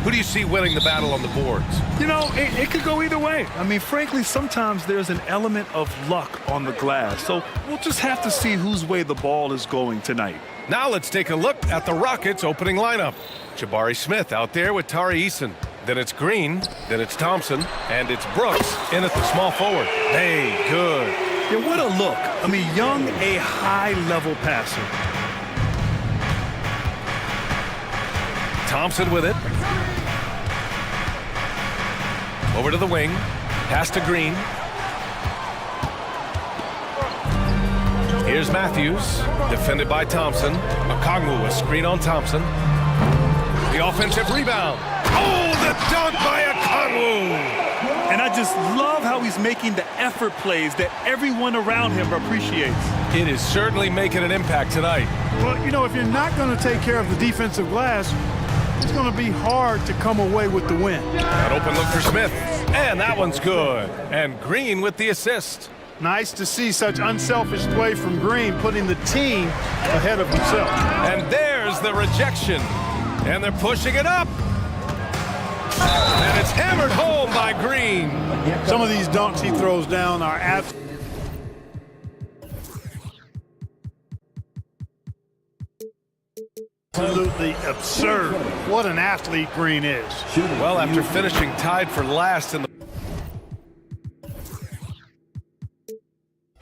Who do you see winning the battle on the boards? You know, it could go either way. I mean, frankly, sometimes there's an element of luck on the glass. So we'll just have to see whose way the ball is going tonight. Now let's take a look at the Rockets' opening lineup. Jabari Smith out there with Tari Eason. Then it's Green, then it's Thompson, and it's Brooks in at the small forward. Hey, good. Yeah, what a look. I mean, Young, a high-level passer. Thompson with it. Over to the wing. Pass to Green. Here's Matthews, defended by Thompson. Okongwu, a screen on Thompson. The offensive rebound. Oh, the dunk by Okongwu! And I just love how he's making the effort plays that everyone around him appreciates. It is certainly making an impact tonight. Well, you know, if you're not going to take care of the defensive glass, it's going to be hard to come away with the win. An open look for Smith. And that one's good. And Green with the assist. Nice to see such unselfish play from Green, putting the team ahead of himself. And there's the rejection. And they're pushing it up. And it's hammered home by Green. Some of these dunks he throws down are absolutely absurd. What an athlete Green is. Well, after finishing tied for last in the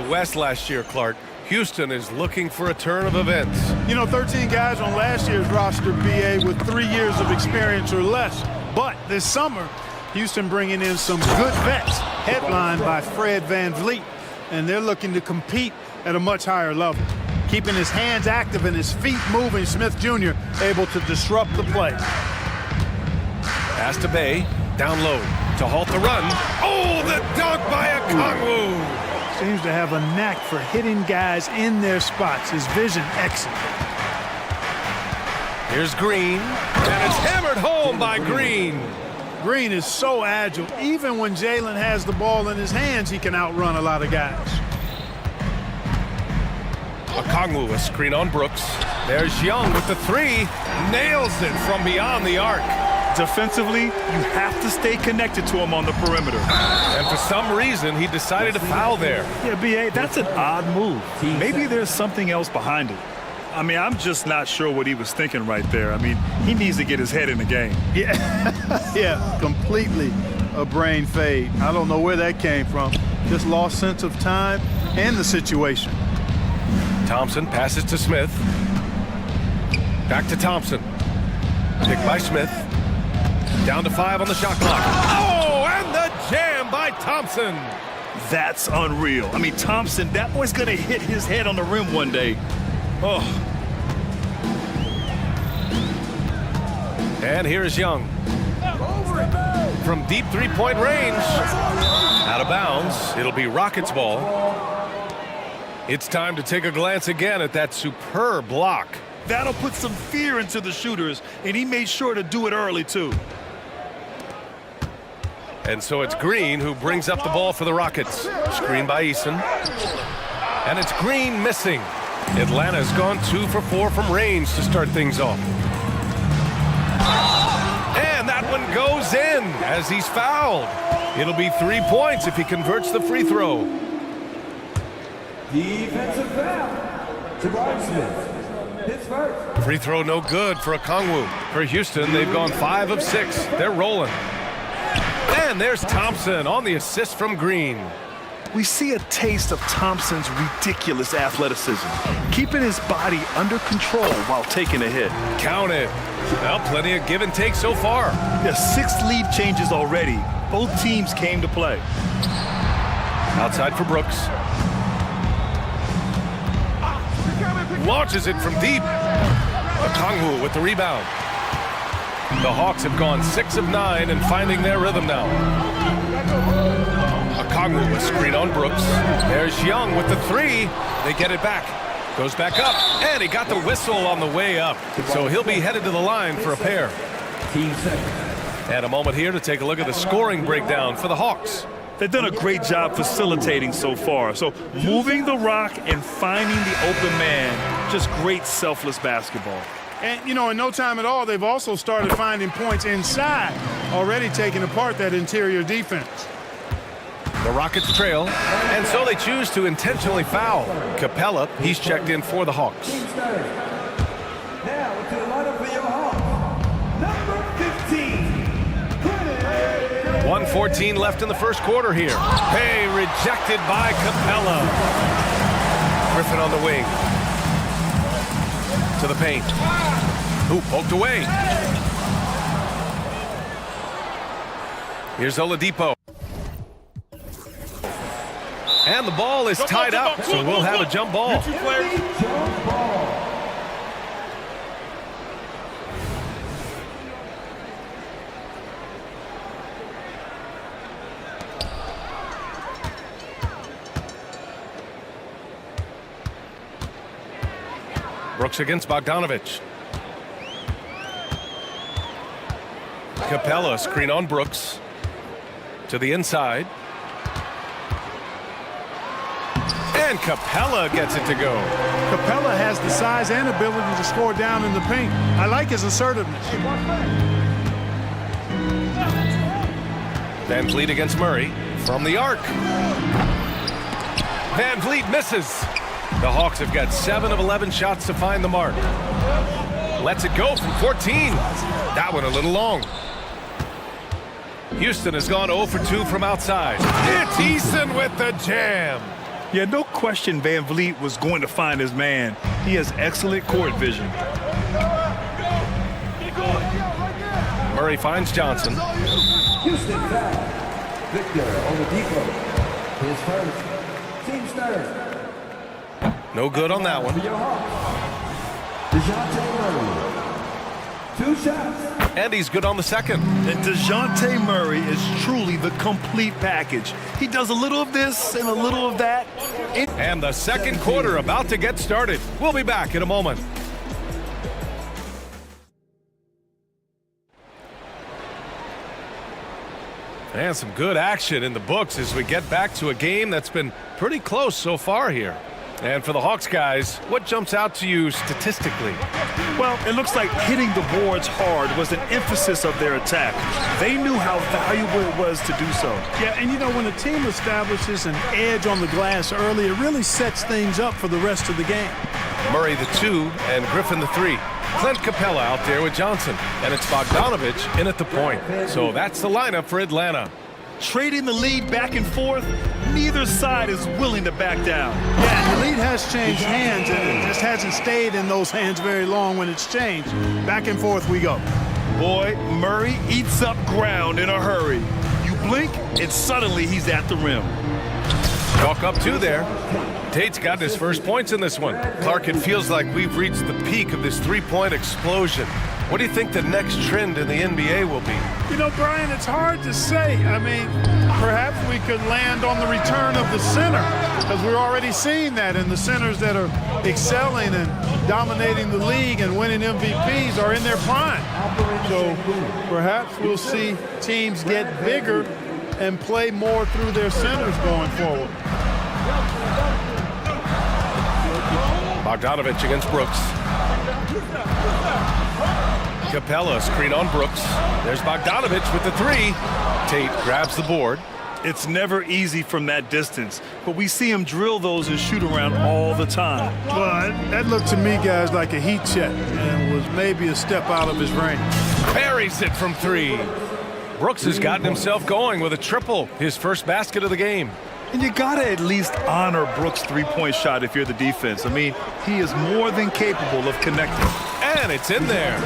West last year, Clark, Houston is looking for a turn of events. You know, 13 guys on last year's roster, BA, with 3 years of experience or less. But this summer, Houston bringing in some good vets, headlined by Fred VanVleet, and they're looking to compete at a much higher level. Keeping his hands active and his feet moving, Smith Jr. able to disrupt the play. Pass to Bay, down low to halt the run. Oh, the dunk by Okongwu! Seems to have a knack for hitting guys in their spots. His vision excellent. Here's Green, and it's hammered home by Green. Green is so agile. Even when Jalen has the ball in his hands, he can outrun a lot of guys. Okongwu, a screen on Brooks. There's Young with the three. Nails it from beyond the arc. Defensively, you have to stay connected to him on the perimeter. And for some reason, he decided to foul there. Yeah, B.A., that's an odd move. Maybe there's something else behind it. I mean, I'm just not sure what he was thinking right there. I mean, he needs to get his head in the game. Yeah, yeah, completely a brain fade. I don't know where that came from. Just lost sense of time and the situation. Thompson passes to Smith. Back to Thompson. Picked by Smith. Down to 5 on the shot clock. Oh, and the jam by Thompson. That's unreal. I mean, Thompson, that boy's going to hit his head on the rim one day. Oh. And here's Young. From deep three-point range. Out of bounds. It'll be Rockets ball. It's time to take a glance again at that superb block. That'll put some fear into the shooters, and he made sure to do it early, too. And so it's Green who brings up the ball for the Rockets. Screen by Eason. And it's Green missing. Atlanta's gone 2 for 4 from range to start things off. And that one goes in as he's fouled. It'll be 3 points if he converts the free throw. Defensive foul. Jabari Smith. His first. Free throw no good for Okongwu. For Houston, they've gone 5 of 6. They're rolling. And there's Thompson on the assist from Green. We see a taste of Thompson's ridiculous athleticism, keeping his body under control while taking a hit. Count it. Well, plenty of give and take so far. Yeah, 6 lead changes already. Both teams came to play. Outside for Brooks. Launches it from deep. Okongwu with the rebound. The Hawks have gone 6 of 9 and finding their rhythm now. Okongwu, a screen on Brooks. There's Young with the 3. They get it back. Goes back up, and he got the whistle on the way up. So he'll be headed to the line for a pair. And a moment here to take a look at the scoring breakdown for the Hawks. They've done a great job facilitating so far. So moving the rock and finding the open man, just great selfless basketball. And, you know, in no time at all, they've also started finding points inside, already taking apart that interior defense. The Rockets trail, and so they choose to intentionally foul. Capella, he's checked in for the Hawks. Team started. Now to the lineup for your Hawks. Number 15. 1:14 left in the first quarter here. Hey, rejected by Capella. Griffin on the wing. To the paint. Hoop poked away. Here's Oladipo. And the ball is tied up, so we'll have a jump ball. Brooks against Bogdanovich. Capella, screen on Brooks. To the inside. And Capella gets it to go. Capella has the size and ability to score down in the paint. I like his assertiveness. Van Vliet against Murray from the arc. Van Vliet misses. The Hawks have got 7 of 11 shots to find the mark. Lets it go from 14. That one a little long. Houston has gone 0 for 2 from outside. It's Eason with the jam. Yeah, no question Van Vliet was going to find his man. He has excellent court vision. Murray finds Johnson. Houston foul. Victor Oladipo. His first. Team started. No good on that one. For your Hawks. DeJounte Murray. 2 shots. And he's good on the second. And DeJounte Murray is truly the complete package. He does a little of this and a little of that. And the second quarter about to get started. We'll be back in a moment. And some good action in the books as we get back to a game that's been pretty close so far here. And for the Hawks guys, what jumps out to you statistically? Well, it looks like hitting the boards hard was an emphasis of their attack. They knew how valuable it was to do so. Yeah, and you know, when a team establishes an edge on the glass early, it really sets things up for the rest of the game. Murray the 2 and Griffin the 3. Clint Capella out there with Johnson. And it's Bogdanovich in at the point. So that's the lineup for Atlanta. Trading the lead back and forth, neither side is willing to back down. Yeah, the lead has changed hands, and it just hasn't stayed in those hands very long when it's changed. Back and forth we go. Boy, Murray eats up ground in a hurry. You blink, and suddenly he's at the rim. Chalk up 2 there. Tate's got his first points in this one. Clark, it feels like we've reached the peak of this three-point explosion. What do you think the next trend in the NBA will be? You know, Brian, it's hard to say. I mean, perhaps we could land on the return of the center, because we're already seeing that, and the centers that are excelling and dominating the league and winning MVPs are in their prime. So perhaps we'll see teams get bigger and play more through their centers going forward. Bogdanovich against Brooks. Capella, screen on Brooks. There's Bogdanovich with the 3. Tate grabs the board. It's never easy from that distance, but we see him drill those and shoot around all the time. Well, that looked to me, guys, like a heat check, and was maybe a step out of his range. Buries it from 3. Brooks has gotten himself going with a triple, his first basket of the game. And you gotta at least honor Brooks' three-point shot if you're the defense. I mean, he is more than capable of connecting. And it's in there.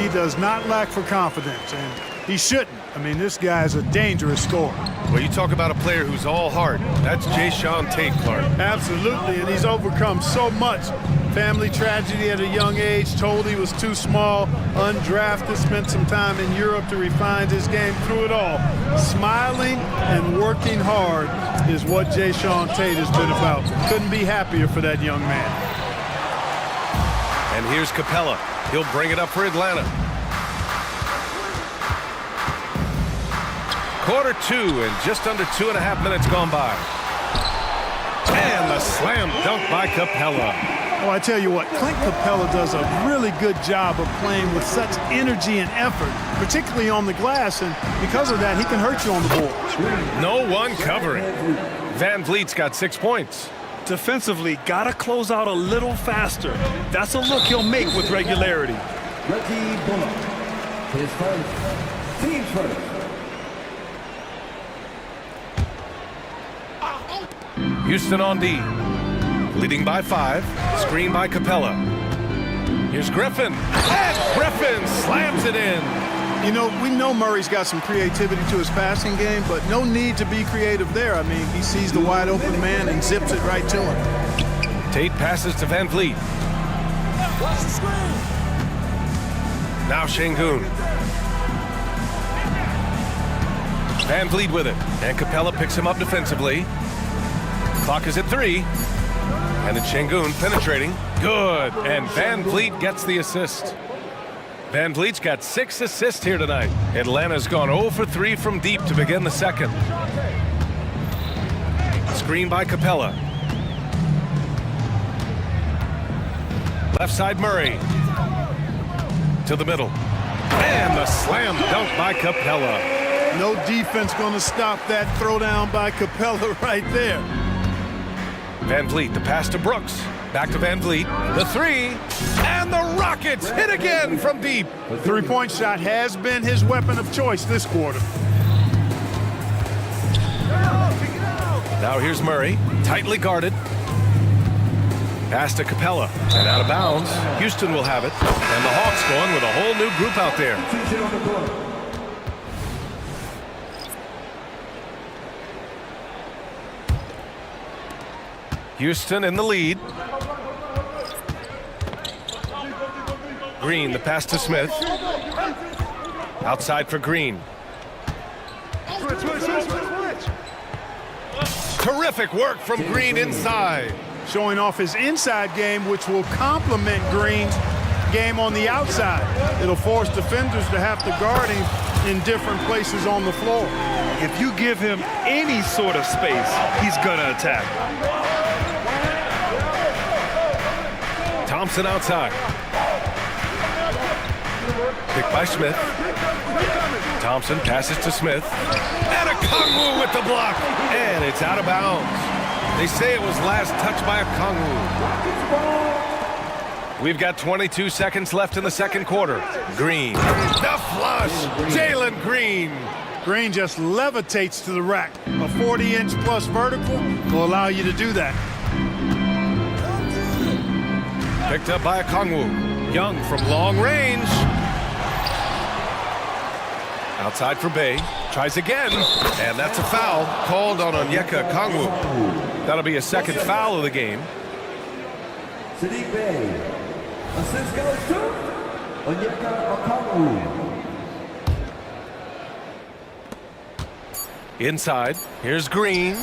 He does not lack for confidence, and he shouldn't. I mean, this guy is a dangerous scorer. Well, you talk about a player who's all heart. That's Jayshawn Tate, Clark. Absolutely, and he's overcome so much. Family tragedy at a young age, told he was too small, undrafted, spent some time in Europe to refine his game through it all. Smiling and working hard is what Jayshawn Tate has been about. Couldn't be happier for that young man. And here's Capella. He'll bring it up for Atlanta. Quarter 2 and just under 2.5 minutes gone by. And the slam dunk by Capella. Oh, I tell you what, Clint Capella does a really good job of playing with such energy and effort, particularly on the glass, and because of that, he can hurt you on the boards. No one covering. Van Vliet's got 6 points. Defensively, gotta close out a little faster. That's a look he'll make with regularity. Reggie Bullock. His first. Team first. Houston on D. Leading by 5. Screen by Capella. Here's Griffin. And Griffin slams it in. You know, we know Murray's got some creativity to his passing game, but no need to be creative there. I mean, he sees the wide open man and zips it right to him. Tate passes to Van Vliet. Now Şengün. Van Vliet with it. And Capella picks him up defensively. Clock is at 3. And it's Şengün penetrating. Good. And Van Vliet gets the assist. Van Vliet's got 6 assists here tonight. Atlanta's gone 0 for 3 from deep to begin the second. Screen by Capella. Left side Murray. To the middle. And the slam dunk by Capella. No defense going to stop that throwdown by Capella right there. Van Vliet, the pass to Brooks. Back to Van Vliet. The 3. And the Rockets hit again from deep. The three-point shot has been his weapon of choice this quarter. Now here's Murray, tightly guarded. Pass to Capella, and out of bounds. Houston will have it, and the Hawks going with a whole new group out there. Houston in the lead. Green, the pass to Smith. Outside for Green. Terrific work from Green inside. Showing off his inside game, which will complement Green's game on the outside. It'll force defenders to have to guard him in different places on the floor. If you give him any sort of space, he's gonna attack. Thompson outside. Picked by Smith. Thompson passes to Smith. And a Kongwu with the block. And it's out of bounds. They say it was last touched by a Kongwu. We've got 22 seconds left in the second quarter. Green. The flush. Jalen Green. Green just levitates to the rack. A 40-inch plus vertical will allow you to do that. Picked up by a Kongwu. Young from long range. Outside for Bay. Tries again. And that's a foul called on Onyeka Kongwu. That'll be a second foul of the game. Sadiq Bey. Assist goes to Onyeka Okongwu. Inside. Here's Green.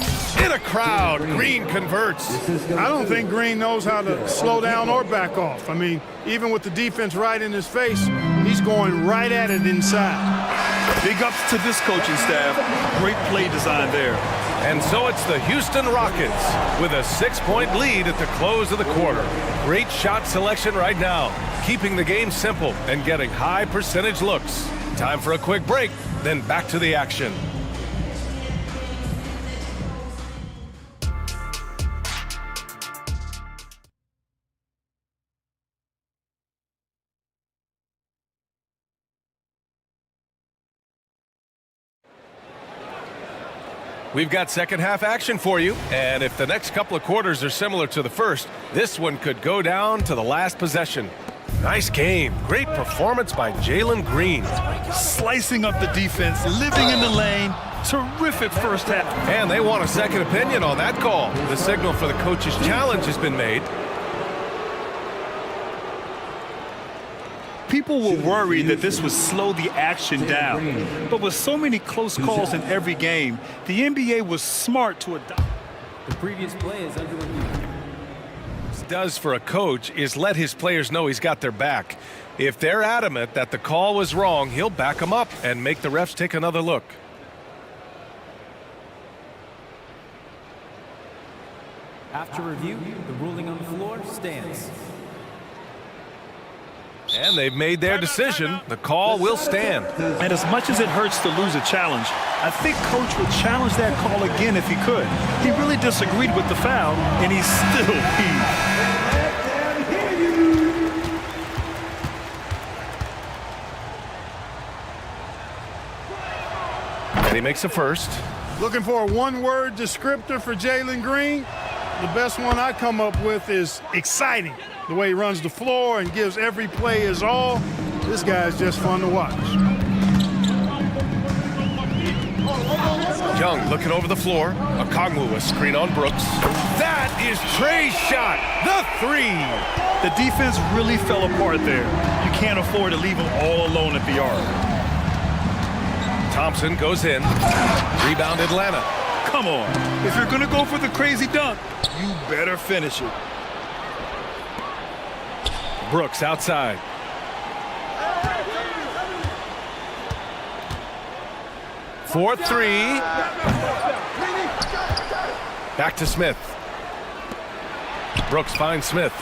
In a crowd. Green converts. I don't think Green knows how to slow down or back off. I mean, even with the defense right in his face, he's going right at it inside. Big ups to this coaching staff. Great play design there. And so it's the Houston Rockets with a 6-point lead at the close of the quarter. Great shot selection right now, keeping the game simple and getting high percentage looks. Time for a quick break, then back to the action. We've got second half action for you, and if the next couple of quarters are similar to the first, this one could go down to the last possession. Nice game. Great performance by Jalen Green. Slicing up the defense, living in the lane. Terrific first half. And they want a second opinion on that call. The signal for the coach's challenge has been made. People were worried that this would slow the action down. But with so many close calls in every game, the NBA was smart to adopt. The previous play is under review. What it does for a coach is let his players know he's got their back. If they're adamant that the call was wrong, he'll back them up and make the refs take another look. After review, the ruling on the floor stands. And they've made their decision. The call will stand. And as much as it hurts to lose a challenge, I think Coach would challenge that call again if he could. He really disagreed with the foul, and he's still peeved. And he makes a first. Looking for a one-word descriptor for Jalen Green? The best one I come up with is exciting. The way he runs the floor and gives every play his all. This guy's just fun to watch. Young looking over the floor. Okongwu, a screen on Brooks. That is Trey's shot. The three. The defense really fell apart there. You can't afford to leave him all alone at the arc. Thompson goes in. Rebound Atlanta. Come on. If you're going to go for the crazy dunk, you better finish it. Brooks outside. For three. Back to Smith. Brooks finds Smith.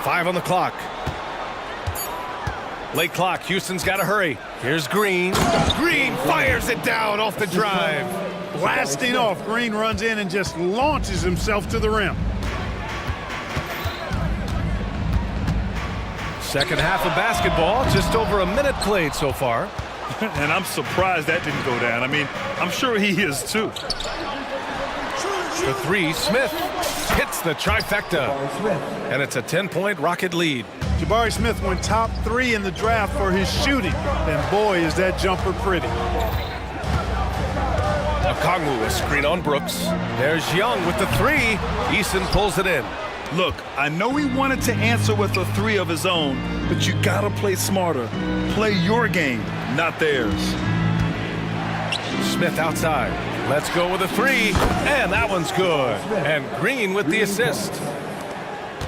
5 on the clock. Late clock. Houston's got to hurry. Here's Green. Green fires it down off the drive. Blasting off, Green runs in and just launches himself to the rim. Second half of basketball, just over a minute played so far. And I'm surprised that didn't go down. I mean, I'm sure he is too. The three, Smith hits the trifecta. And it's a 10-point Rocket lead. Jabari Smith went top 3 in the draft for his shooting. And boy, is that jumper pretty. Okongwu, a screen on Brooks. There's Young with the three. Eason pulls it in. Look, I know he wanted to answer with a three of his own, but you gotta play smarter. Play your game, not theirs. Smith outside. Let's go with a three. And that one's good. And Green with the assist.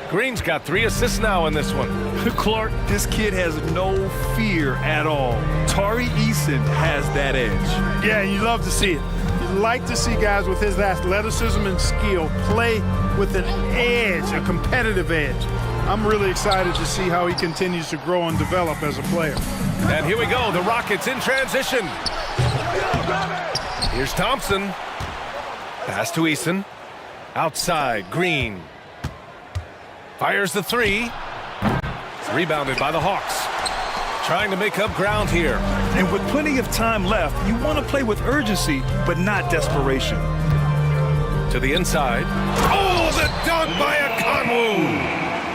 Green's got 3 assists now in this one. Clark, this kid has no fear at all. Tari Eason has that edge. Yeah, you love to see it. You like to see guys with his athleticism and skill play with an edge, a competitive edge. I'm really excited to see how he continues to grow and develop as a player. And here we go, the Rockets in transition. Here's Thompson. Pass to Eason. Outside, Green. Fires the three. Rebounded by the Hawks. Trying to make up ground here. And with plenty of time left, you want to play with urgency, but not desperation. To the inside. Oh, the dunk by Okongwu!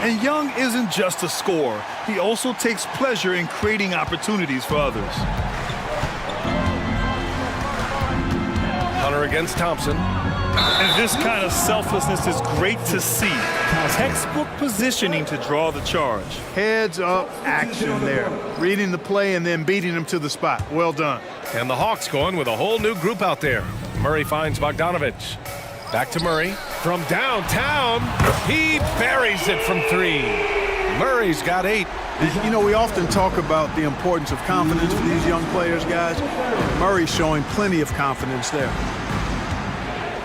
And Young isn't just a scorer. He also takes pleasure in creating opportunities for others. Hunter against Thompson. And this kind of selflessness is great to see. Textbook positioning to draw the charge. Heads up action there. Reading the play and then beating him to the spot. Well done. And the Hawks going with a whole new group out there. Murray finds Bogdanovich. Back to Murray. From downtown, he buries it from 3. Murray's got 8. You know, we often talk about the importance of confidence for these young players, guys. Murray's showing plenty of confidence there.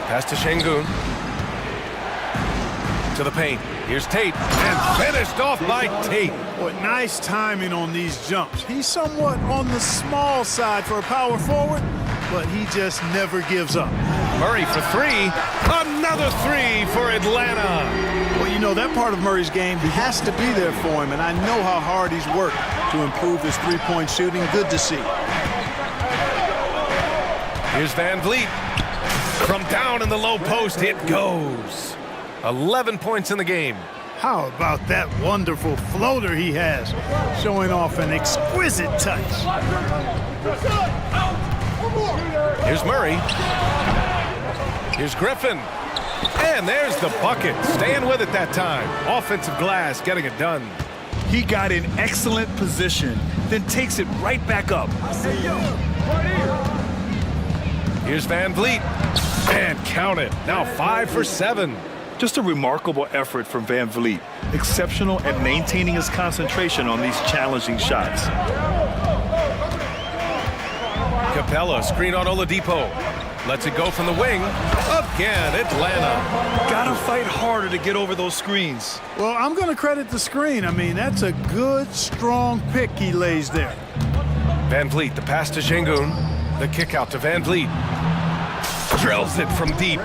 Pass to Şengün. To the paint. Here's Tate. And finished off by Tate. Boy, nice timing on these jumps. He's somewhat on the small side for a power forward, but he just never gives up. Murray for 3. Another 3 for Atlanta. Well, you know, that part of Murray's game has to be there for him, and I know how hard he's worked to improve his three-point shooting. Good to see. Here's Van Vliet. From down in the low post, it goes. 11 points in the game. How about that wonderful floater he has, showing off an exquisite touch. Here's Murray. Here's Griffin. And there's the bucket. Staying with it that time. Offensive glass, getting it done. He got in excellent position, then takes it right back up. Here's Van Vliet. And count it. Now 5 for 7. Just a remarkable effort from Van Vliet. Exceptional at maintaining his concentration on these challenging shots. Capella, screen on Oladipo. Lets it go from the wing. Again, Atlanta. Gotta fight harder to get over those screens. Well, I'm going to credit the screen. I mean, that's a good, strong pick he lays there. Van Vliet, the pass to Şengün. The kick out to Van Vliet. Drills it from deep.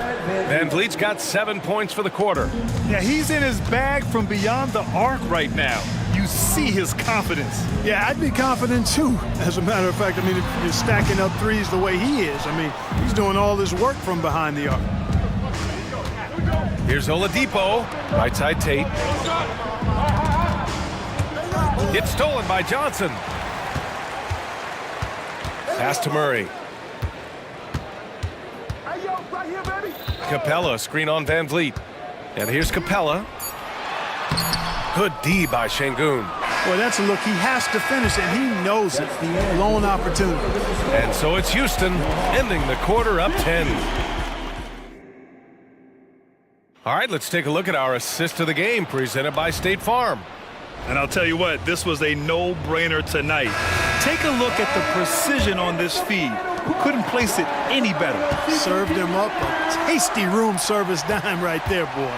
Van Vliet's got 7 points for the quarter. Yeah, he's in his bag from beyond the arc right now. You see his confidence. Yeah, I'd be confident too. As a matter of fact, I mean, if you're stacking up threes the way he is, I mean, he's doing all this work from behind the arc. Here's Oladipo. Right side Tate. It's stolen by Johnson. Pass to Murray. Capella, screen on Van Vliet. And here's Capella. Good D by Şengün. Boy, that's a look he has to finish, and he knows it. Lone opportunity. And so it's Houston, ending the quarter up 10. All right, let's take a look at our assist of the game, presented by State Farm. And I'll tell you what, this was a no-brainer tonight. Take a look at the precision on this feed. Who couldn't place it any better? Served him up a tasty room service dime right there, boy.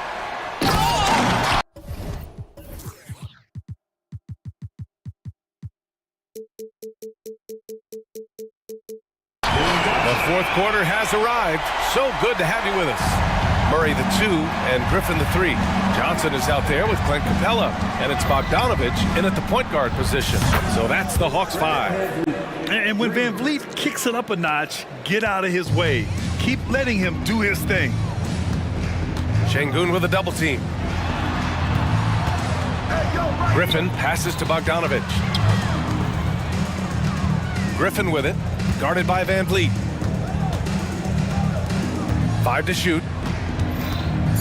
The fourth quarter has arrived. So good to have you with us. Murray the 2 and Griffin the 3. Johnson is out there with Clint Capella, and it's Bogdanovich in at the point guard position. So that's the Hawks 5. And when Van Vliet kicks it up a notch, get out of his way. Keep letting him do his thing. Şengün with a double team. Griffin passes to Bogdanovich. Griffin with it, guarded by Van Vliet. 5 to shoot.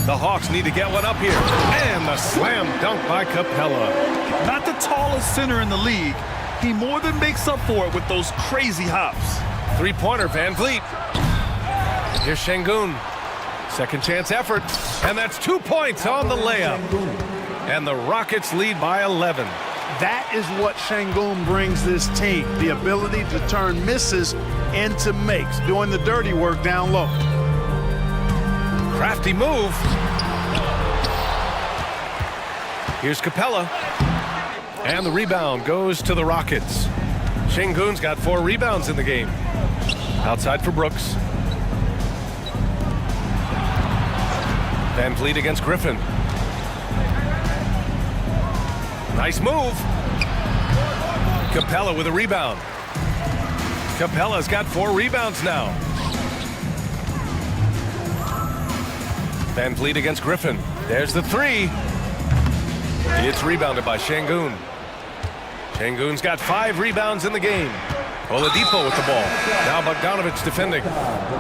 The Hawks need to get one up here. And the slam dunk by Capella. Not the tallest center in the league. He more than makes up for it with those crazy hops. Three-pointer, Van Vliet. Here's Şengün. Second chance effort. And that's 2 points on the layup. And the Rockets lead by 11. That is what Şengün brings this team. The ability to turn misses into makes, doing the dirty work down low. Crafty move. Here's Capella. And the rebound goes to the Rockets. Şengün's got 4 rebounds in the game. Outside for Brooks. Van Vliet against Griffin. Nice move. Capella with a rebound. Capella's got 4 rebounds now. Van Vliet against Griffin. There's the 3. It's rebounded by Şengün. Şengün's got 5 rebounds in the game. Oladipo with the ball. Now Bogdanovich defending.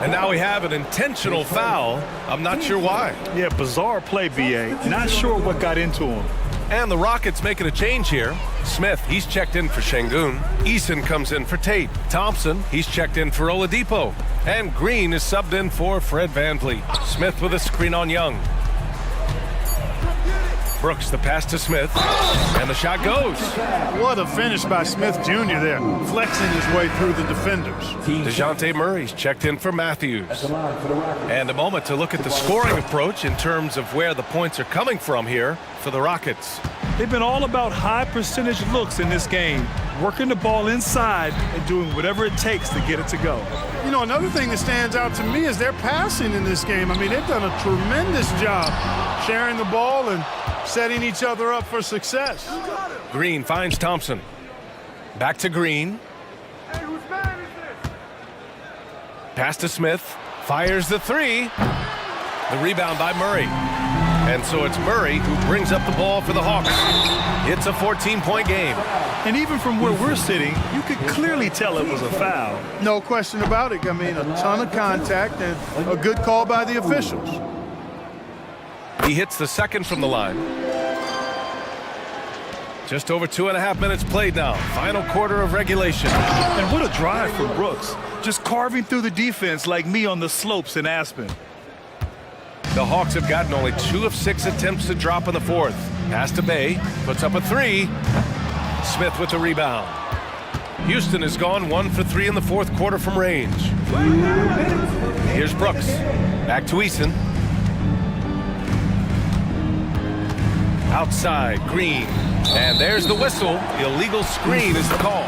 And now we have an intentional foul. I'm not sure why. Yeah, bizarre play, B.A. Not sure what got into him. And the Rockets making a change here. Smith, he's checked in for Şengün. Eason comes in for Tate. Thompson, he's checked in for Oladipo. And Green is subbed in for Fred Van Vliet. Smith with a screen on Young. Brooks, the pass to Smith. And the shot goes. What a finish by Smith Jr. there, flexing his way through the defenders. DeJounte Murray's checked in for Matthews. And a moment to look at the scoring approach in terms of where the points are coming from here for the Rockets. They've been all about high percentage looks in this game, working the ball inside and doing whatever it takes to get it to go. You know, another thing that stands out to me is their passing in this game. I mean, they've done a tremendous job sharing the ball and setting each other up for success. Green finds Thompson. Back to Green. Pass to Smith. Fires the 3. The rebound by Murray. And so it's Murray who brings up the ball for the Hawks. It's a 14-point game. And even from where we're sitting, you could clearly tell it was a foul. No question about it. I mean, a ton of contact and a good call by the officials. He hits the second from the line. Just over 2.5 minutes played now. Final quarter of regulation. And what a drive from Brooks. Just carving through the defense like me on the slopes in Aspen. The Hawks have gotten only 2 of 6 attempts to drop in the fourth. Pass to Bay, puts up a 3. Smith with the rebound. Houston has gone 1 for 3 in the fourth quarter from range. Here's Brooks. Back to Eason. Outside, Green. And there's the whistle. Illegal screen is the call.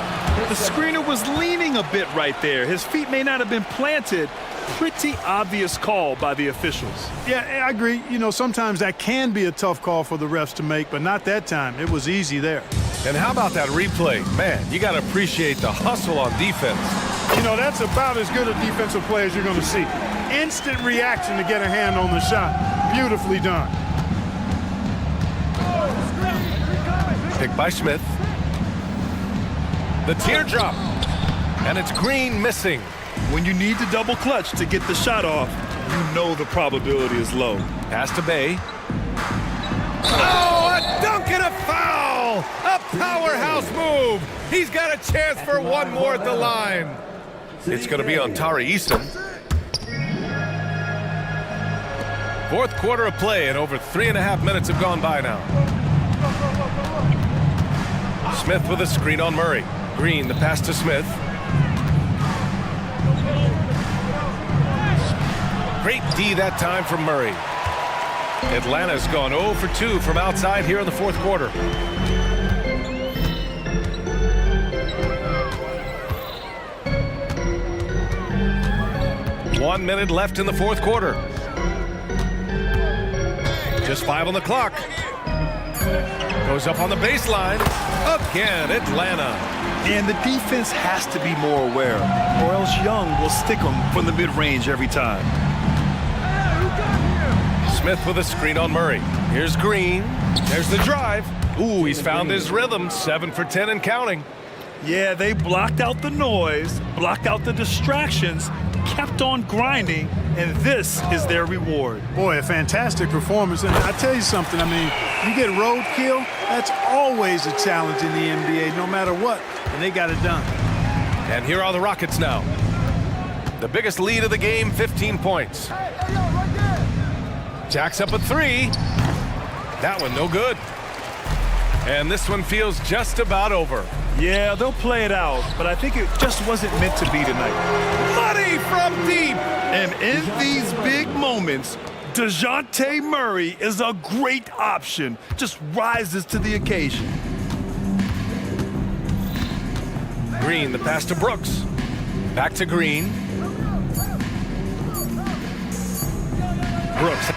The screener was leaning a bit right there. His feet may not have been planted. Pretty obvious call by the officials. Yeah, I agree. You know, sometimes that can be a tough call for the refs to make, but not that time. It was easy there. And how about that replay? Man, you got to appreciate the hustle on defense. You know, that's about as good a defensive play as you're going to see. Instant reaction to get a hand on the shot. Beautifully done. Picked by Smith. The teardrop. And it's Green missing. When you need to double clutch to get the shot off, you know the probability is low. Pass to Bay. Oh, a dunk and a foul! A powerhouse move! He's got a chance for one more at the line. It's going to be on Tari Easton. Fourth quarter of play, and over 3.5 minutes have gone by now. Smith with a screen on Murray. Green, the pass to Smith. Great D that time from Murray. Atlanta's gone 0 for 2 from outside here in the fourth quarter. One minute left in the fourth quarter. Just 5 on the clock. Goes up on the baseline. Again, Atlanta. And the defense has to be more aware, or else Young will stick them from the mid-range every time. Smith with a screen on Murray. Here's Green. There's the drive. Ooh, he's found his rhythm. 7 for 10 and counting. Yeah, they blocked out the noise, blocked out the distractions, kept on grinding, and this is their reward. Boy, a fantastic performance. And I tell you something, I mean, you get roadkill, that's always a challenge in the NBA, no matter what. And they got it done. And here are the Rockets now. The biggest lead of the game, 15 points. Jacks up a 3. That one no good. And this one feels just about over. Yeah, they'll play it out, but I think it just wasn't meant to be tonight. Money from deep! And in these big moments, DeJounte Murray is a great option. Just rises to the occasion. Green, the pass to Brooks. Back to Green. Brooks.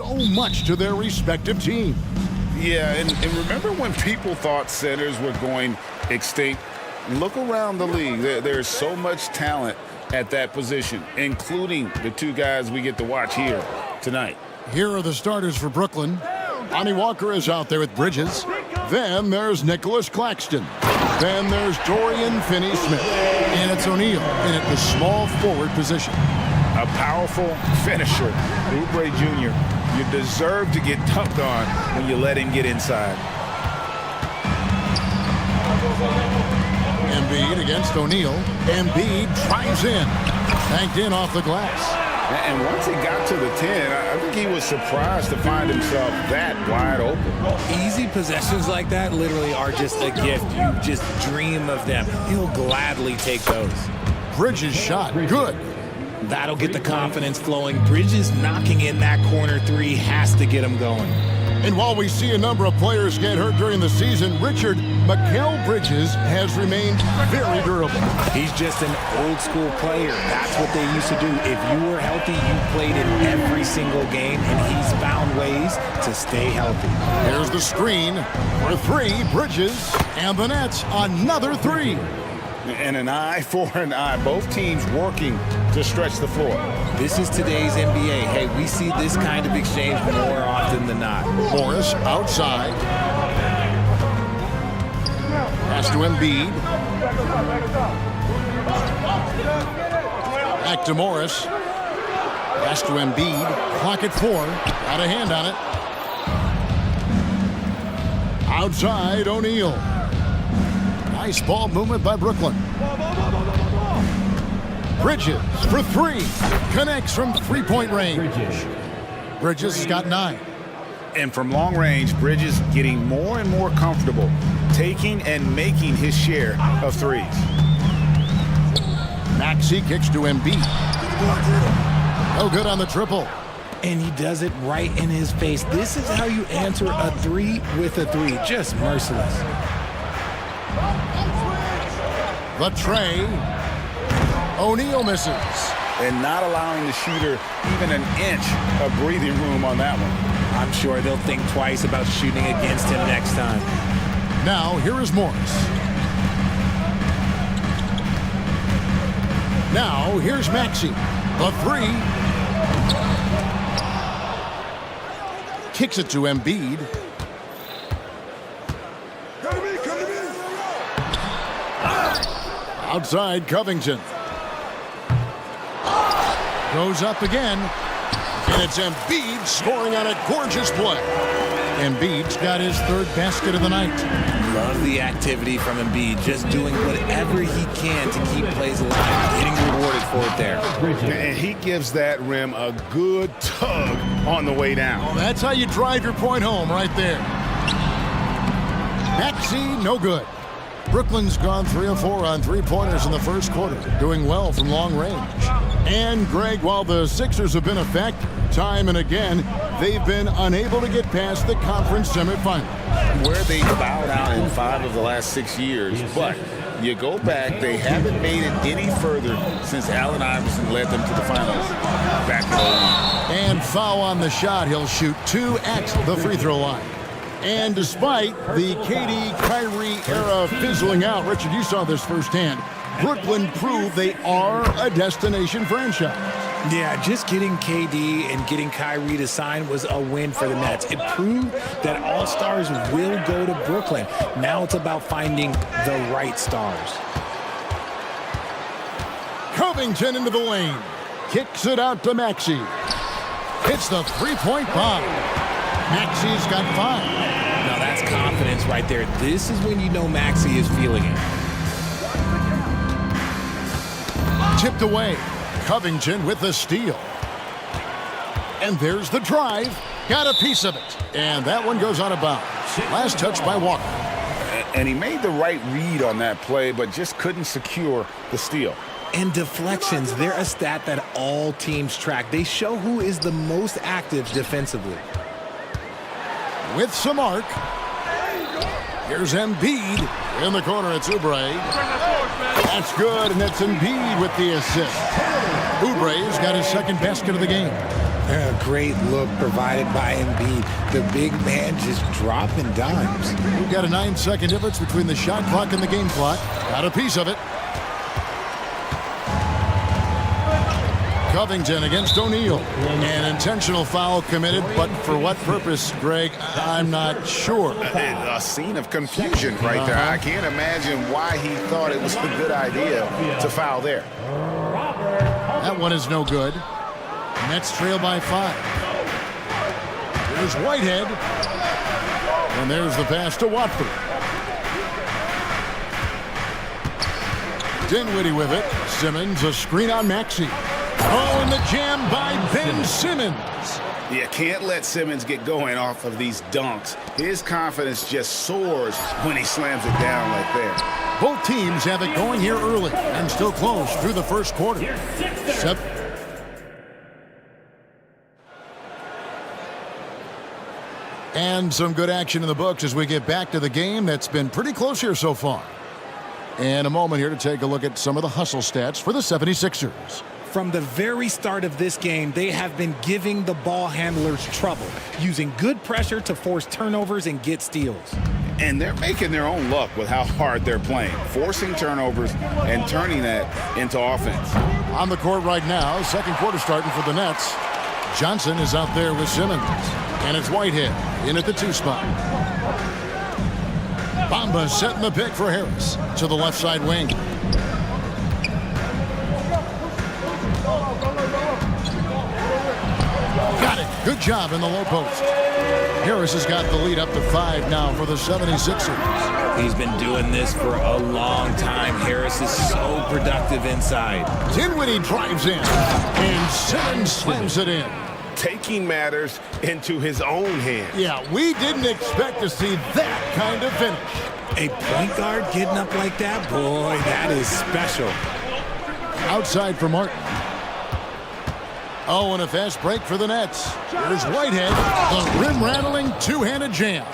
so much to their respective team. Yeah, and remember when people thought centers were going extinct? Look around the league. There's so much talent at that position, including the two guys we get to watch here tonight. Here are the starters for Brooklyn. Lonnie Walker is out there with Bridges. Then there's Nicholas Claxton. Then there's Dorian Finney-Smith. And it's O'Neal in at the small forward position. A powerful finisher, Oubre Jr. You deserve to get dunked on when you let him get inside. Embiid against O'Neal. Embiid drives in. Banked in off the glass. And once he got to the 10, I think he was surprised to find himself that wide open. Easy possessions like that literally are just a gift. You just dream of them. He'll gladly take those. Bridges shot. Good. That'll get the confidence flowing. Bridges knocking in that corner three has to get him going. And while we see a number of players get hurt during the season, Richard, Mikal Bridges has remained very durable. He's just an old school player. That's what they used to do. If you were healthy, you played in every single game, and he's found ways to stay healthy. There's the screen for three, Bridges, and the Nets, another three. And an eye for an eye. Both teams working to stretch the floor. This is today's NBA. Hey, we see this kind of exchange more often than not. Morris outside. Pass to Embiid. Back to Morris. Pass to Embiid. Clock at 4. Got a hand on it. Outside, O'Neal. Nice ball movement by Brooklyn. Bridges for three. Connects from three-point range. Bridges has got 9. And from long range, Bridges getting more and more comfortable taking and making his share of threes. Maxey kicks to Embiid. No good on the triple. And he does it right in his face. This is how you answer a three with a three. Just merciless. The tray. O'Neal misses. And not allowing the shooter even an inch of breathing room on that one. I'm sure they'll think twice about shooting against him next time. Now, here is Morris. Now, here's Maxey. The three. Kicks it to Embiid. Outside, Covington. Goes up again. And it's Embiid scoring on a gorgeous play. Embiid's got his third basket of the night. Love the activity from Embiid. Just doing whatever he can to keep plays alive. Getting rewarded for it there. And he gives that rim a good tug on the way down. Well, that's how you drive your point home right there. Maxey, no good. Brooklyn's gone 3 of 4 on three-pointers in the first quarter, doing well from long range. And, Greg, while the Sixers have been a factor time and again, they've been unable to get past the conference semifinal. Where they bowed out in 5 of the last 6 years, but you go back, they haven't made it any further since Allen Iverson led them to the finals back in 01. And foul on the shot. He'll shoot 2 at the free throw line. And despite the KD-Kyrie era fizzling out, Richard, you saw this firsthand, Brooklyn proved they are a destination franchise. Yeah, just getting KD and getting Kyrie to sign was a win for the Nets. It proved that all stars will go to Brooklyn. Now it's about finding the right stars. Covington into the lane. Kicks it out to Maxey. Hits the three-point bomb. Maxey's got 5. Now that's confidence right there. This is when you know Maxey is feeling it. Tipped away. Covington with the steal. And there's the drive. Got a piece of it. And that one goes out of bounds. Last touch by Walker. And he made the right read on that play, but just couldn't secure the steal. And deflections, they're a stat that all teams track. They show who is the most active defensively. With some arc. Here's Embiid. In the corner, it's Oubre. That's good, and it's Embiid with the assist. Oubre's got his second basket of the game. Great look provided by Embiid. The big man just dropping dimes. We've got a 9-second difference between the shot clock and the game clock. Got a piece of it. Covington against O'Neal. An intentional foul committed, but for what purpose, Greg, I'm not sure. A scene of confusion right there. I can't imagine why he thought it was a good idea to foul there. That one is no good. Nets trail by 5. There's Whitehead. And there's the pass to Watford. Dinwiddie with it. Simmons, a screen on Maxey. Oh, and the jam by Ben Simmons. You can't let Simmons get going off of these dunks. His confidence just soars when he slams it down like that. Both teams have it going here early and still close through the first quarter. And some good action in the books as we get back to the game that's been pretty close here so far. And a moment here to take a look at some of the hustle stats for the 76ers. From the very start of this game, they have been giving the ball handlers trouble, using good pressure to force turnovers and get steals. And they're making their own luck with how hard they're playing, forcing turnovers and turning that into offense. On the court right now, second quarter starting for the Nets. Johnson is out there with Simmons. And it's Whitehead in at the 2 spot. Bamba setting the pick for Harris to the left side wing. Got it. Good job in the low post. Harris has got the lead up to 5 now for the 76ers. He's been doing this for a long time. Harris is so productive inside. Dinwiddie drives in, and Simmons slams it in. Taking matters into his own hands. Yeah, we didn't expect to see that kind of finish. A point guard getting up like that? Boy, that is special. Outside for Martin. Oh, and a fast break for the Nets. Here's Whitehead, the rim-rattling two-handed jam.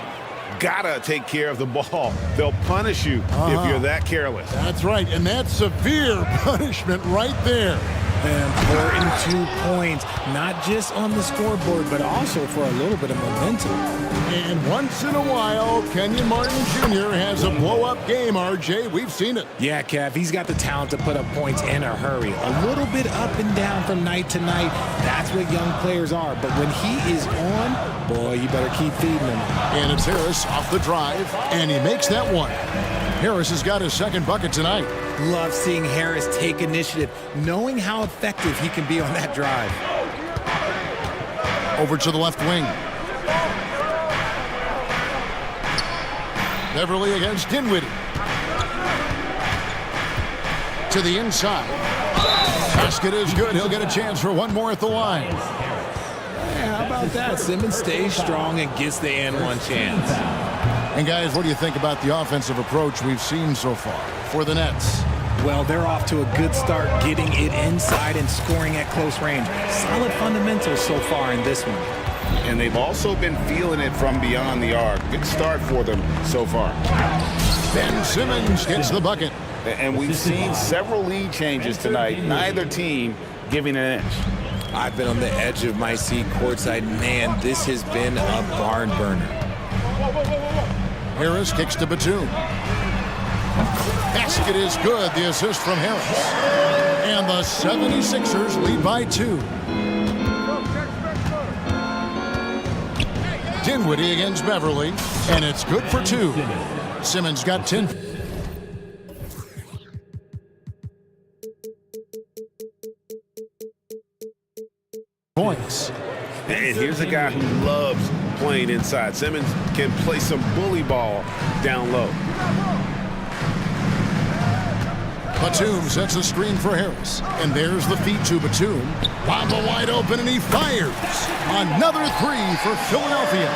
Gotta take care of the ball. They'll punish you if you're that careless. That's right, and that's severe punishment right there. Important 2 points, not just on the scoreboard, but also for a little bit of momentum. And once in a while, Kenyon Martin Jr. has a blow-up game, RJ. We've seen it. Yeah, Kev, he's got the talent to put up points in a hurry. A little bit up and down from night to night. That's what young players are. But when he is on, boy, you better keep feeding him. And it's Harris off the drive, and he makes that one. Harris has got his second bucket tonight. Love seeing Harris take initiative, knowing how effective he can be on that drive. Over to the left wing. Beverly against Dinwiddie. To the inside. Basket is good. He'll get a chance for one more at the line. Yeah, how about that? Simmons stays strong and gets the and one chance. And guys, what do you think about the offensive approach we've seen so far for the Nets? Well, they're off to a good start getting it inside and scoring at close range. Solid fundamentals so far in this one. And they've also been feeling it from beyond the arc. Good start for them so far. Ben Simmons gets the bucket. And we've seen several lead changes tonight. Neither team giving an inch. I've been on the edge of my seat courtside. Man, this has been a barn burner. Harris kicks to Batum. Basket is good. The assist from Harris. And the 76ers lead by 2. Dinwiddie against Beverly. And it's good for 2. Simmons got 10. Points. And here's a guy who loves playing inside. Simmons can play some bully ball down low. Batum sets a screen for Harris. And there's the feed to Batum. Bamba wide open, and he fires. Another 3 for Philadelphia.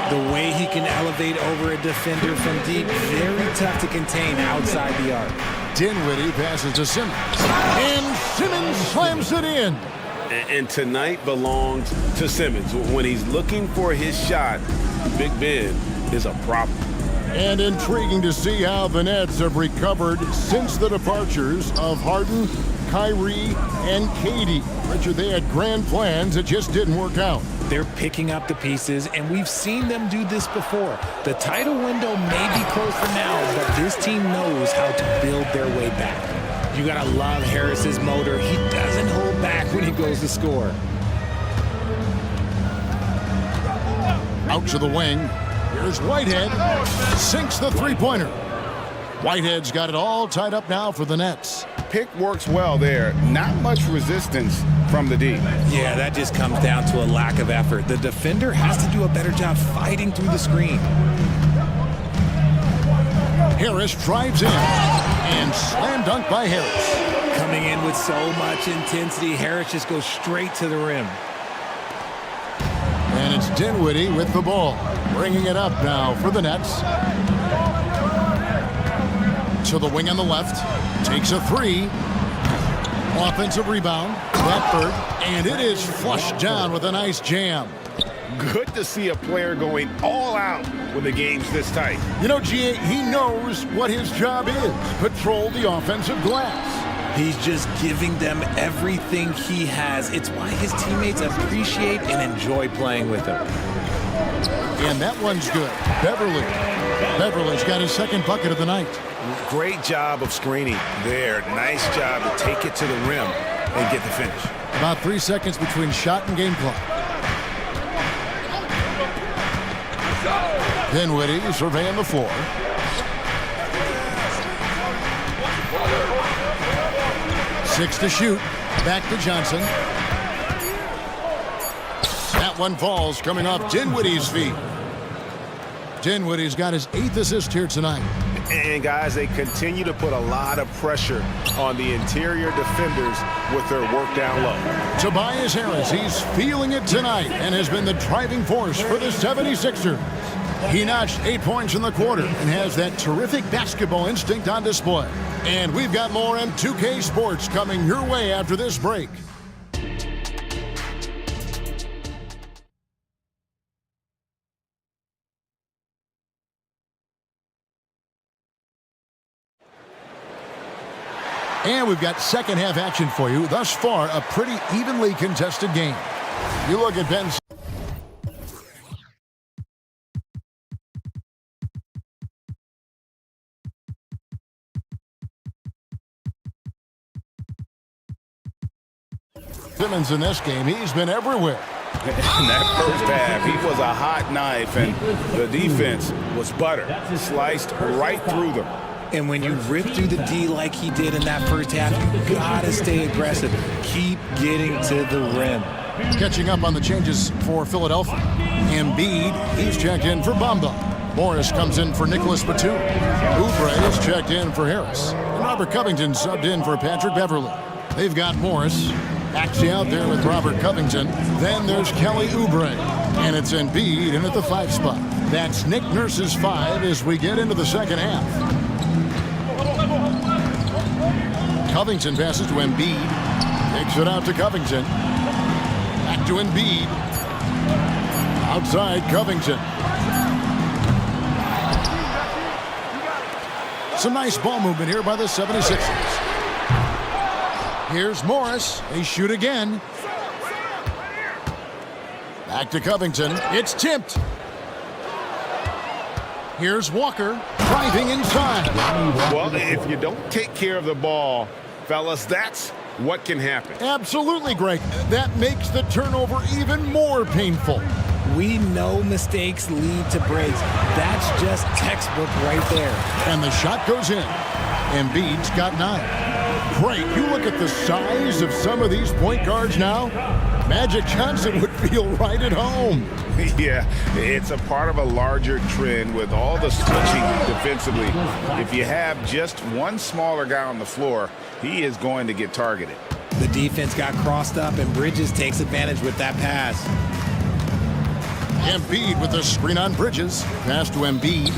The way he can elevate over a defender from deep, very tough to contain outside the arc. Dinwiddie passes to Simmons. And Simmons slams it in. And tonight belongs to Simmons. When he's looking for his shot, Big Ben is a problem. And intriguing to see how the Nets have recovered since the departures of Harden Kyrie and Katie. Richard, they had grand plans. It just didn't work out. They're picking up the pieces, and we've seen them do this before. The title window may be closed for now, but this team knows how to build their way back. You gotta love Harris's motor. He doesn't hold back when he goes to score. Out to the wing. Here's Whitehead. Sinks the three-pointer. Whitehead's got it all tied up now for the Nets. Pick works well there. Not much resistance from the D. Yeah, that just comes down to a lack of effort. The defender has to do a better job fighting through the screen. Harris drives in and slam dunk by Harris. Coming in with so much intensity, Harris just goes straight to the rim. And it's Dinwiddie with the ball, bringing it up now for the Nets. To the wing on the left, takes a three. Offensive rebound, Bradford, and it is flushed down with a nice jam. Good to see a player going all out when the game's this tight. You know, G.A., he knows what his job is. Patrol the offensive glass. He's just giving them everything he has. It's why his teammates appreciate and enjoy playing with him. And that one's good. Beverly's got his second bucket of the night. Great job of screening there. Nice job to take it to the rim and get the finish. About 3 seconds between shot and game clock. Dinwiddie surveying the floor. Six to shoot. Back to Johnson. That one falls, coming off Dinwiddie's feet. Dinwiddie's got his 8th assist here tonight. And guys, they continue to put a lot of pressure on the interior defenders with their work down low. Tobias Harris, he's feeling it tonight and has been the driving force for the 76ers. He notched 8 points in the quarter and has that terrific basketball instinct on display. And we've got more M2K Sports coming your way after this break. And we've got second half action for you. Thus far, a pretty evenly contested game. You look at Ben Simmons in this game. He's been everywhere. In that first half, he was a hot knife, and the defense was butter. Sliced right through them. And when you rip through the D like he did in that first half, you gotta stay aggressive. Keep getting to the rim. Catching up on the changes for Philadelphia. Embiid, he's checked in for Bamba. Morris comes in for Nicholas Batum. Oubre is checked in for Harris. And Robert Covington subbed in for Patrick Beverly. They've got Morris actually out there with Robert Covington. Then there's Kelly Oubre. And it's Embiid in at the 5 spot. That's Nick Nurse's 5 as we get into the second half. Covington passes to Embiid. Takes it out to Covington. Back to Embiid. Outside Covington. Some nice ball movement here by the 76ers. Here's Morris. They shoot again. Back to Covington. It's tipped. Here's Walker driving inside. Well, if you don't take care of the ball, fellas, that's what can happen. Absolutely, Greg. That makes the turnover even more painful. We know mistakes lead to breaks. That's just textbook right there. And the shot goes in. Embiid's got 9. Great. You look at the size of some of these point guards now. Magic Johnson would feel right at home. Yeah, it's a part of a larger trend with all the switching defensively. If you have just one smaller guy on the floor, he is going to get targeted. The defense got crossed up, and Bridges takes advantage with that pass. Embiid with the screen on Bridges. Pass to Embiid.